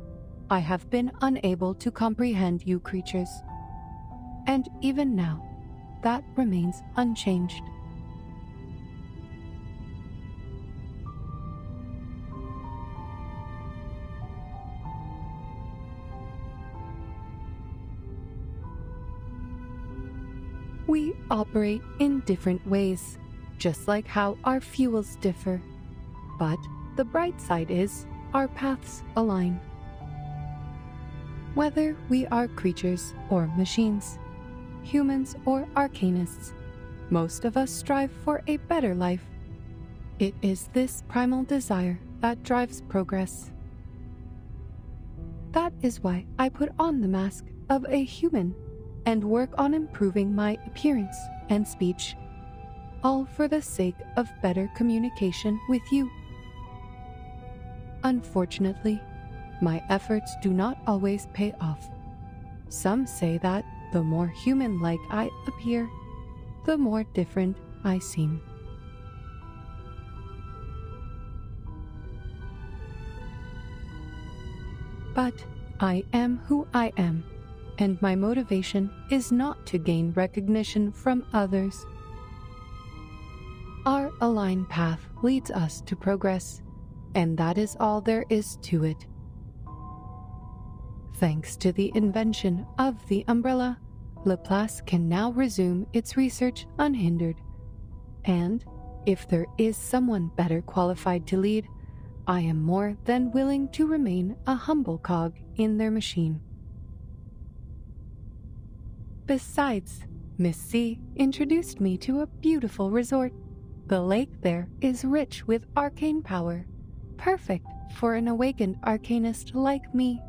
I have been unable to comprehend you creatures. And even now, that remains unchanged. We operate in different ways, just like how our fuels differ. But the bright side is our paths align. Whether we are creatures or machines, humans or arcanists, most of us strive for a better life. It is this primal desire that drives progress. That is why I put on the mask of a human and work on improving my appearance and speech, all for the sake of better communication with you. Unfortunately, my efforts do not always pay off. Some say that the more human-like I appear, the more different I seem. But I am who I am, and my motivation is not to gain recognition from others. Our aligned path leads us to progress, and that is all there is to it. Thanks to the invention of the umbrella, Laplace can now resume its research unhindered. And if there is someone better qualified to lead, I am more than willing to remain a humble cog in their machine. Besides, Miss C introduced me to a beautiful resort. The lake there is rich with arcane power, perfect for an awakened arcanist like me.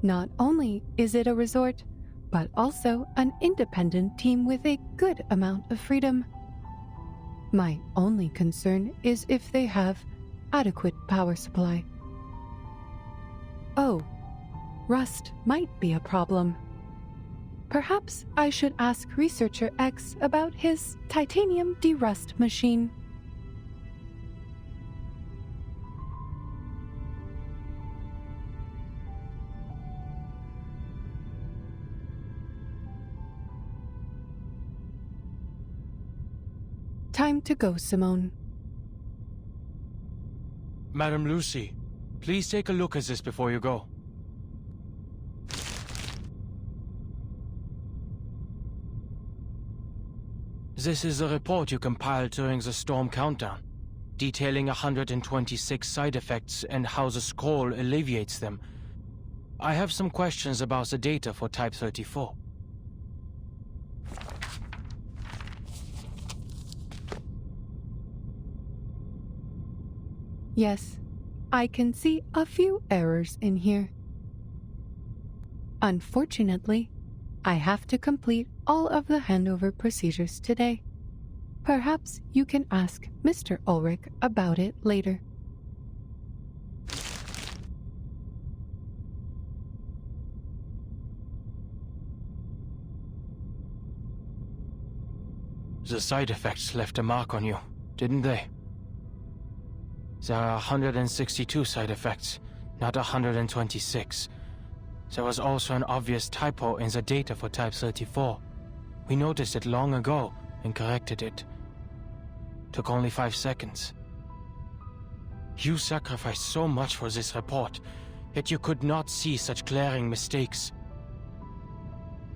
Not only is it a resort, but also an independent team with a good amount of freedom. My only concern is if they have adequate power supply. Oh, rust might be a problem. Perhaps I should ask Researcher X about his titanium derust machine. Time to go, Simone. Madam Lucy, please take a look at this before you go. This is a report you compiled during the storm countdown, detailing 126 side effects and how the scroll alleviates them. I have some questions about the data for Type 34. Yes, I can see a few errors in here. Unfortunately, I have to complete all of the handover procedures today. Perhaps you can ask Mr. Ulrich about it later. The side effects left a mark on you, didn't they? There are 162 side effects, not 126. There was also an obvious typo in the data for Type 34. We noticed it long ago and corrected it. Took only 5 seconds. You sacrificed so much for this report, yet you could not see such glaring mistakes.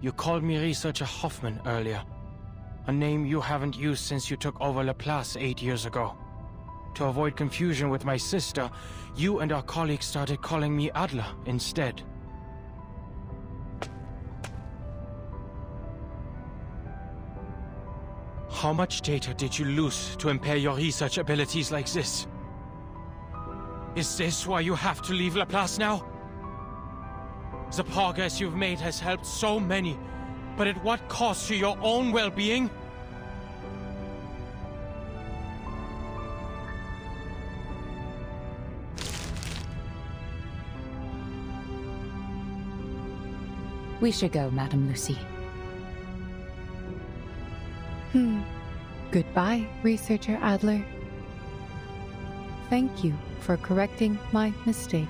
You called me Researcher Hoffman earlier, a name you haven't used since you took over Laplace 8 years ago. To avoid confusion with my sister, you and our colleagues started calling me Adler instead. How much data did you lose to impair your research abilities like this? Is this why you have to leave Laplace now? The progress you've made has helped so many, but at what cost to your own well-being? We should go, Madame Lucy. Goodbye, Researcher Adler. Thank you for correcting my mistake.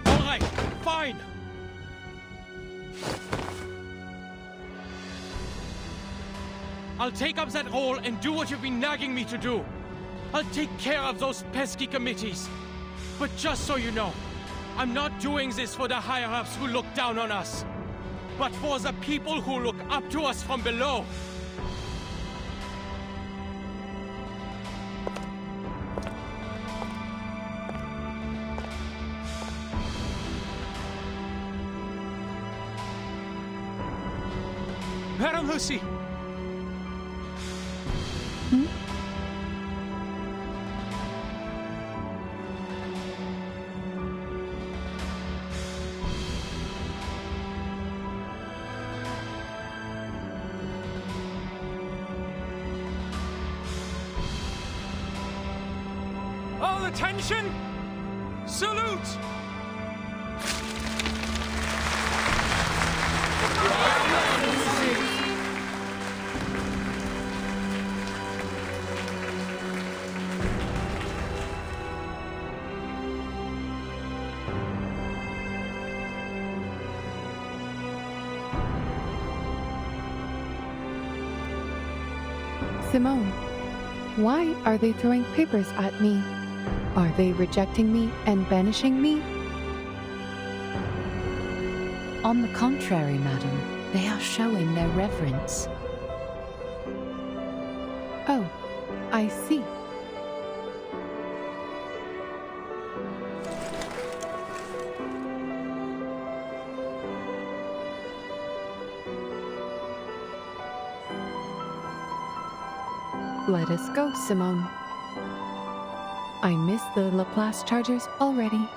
All right, fine. I'll take up that role and do what you've been nagging me to do. I'll take care of those pesky committees. But just so you know, I'm not doing this for the higher-ups who look down on us, but for the people who look up to us from below. Madame Lucy! All attention! Salute! Simone, why are they throwing papers at me? Are they rejecting me and banishing me? On the contrary, madam, they are showing their reverence. Oh, I see. Let us go, Simone. I miss the Laplace chargers already.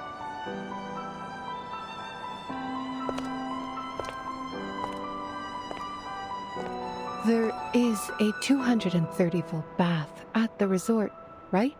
There is a 230-volt bath at the resort, right?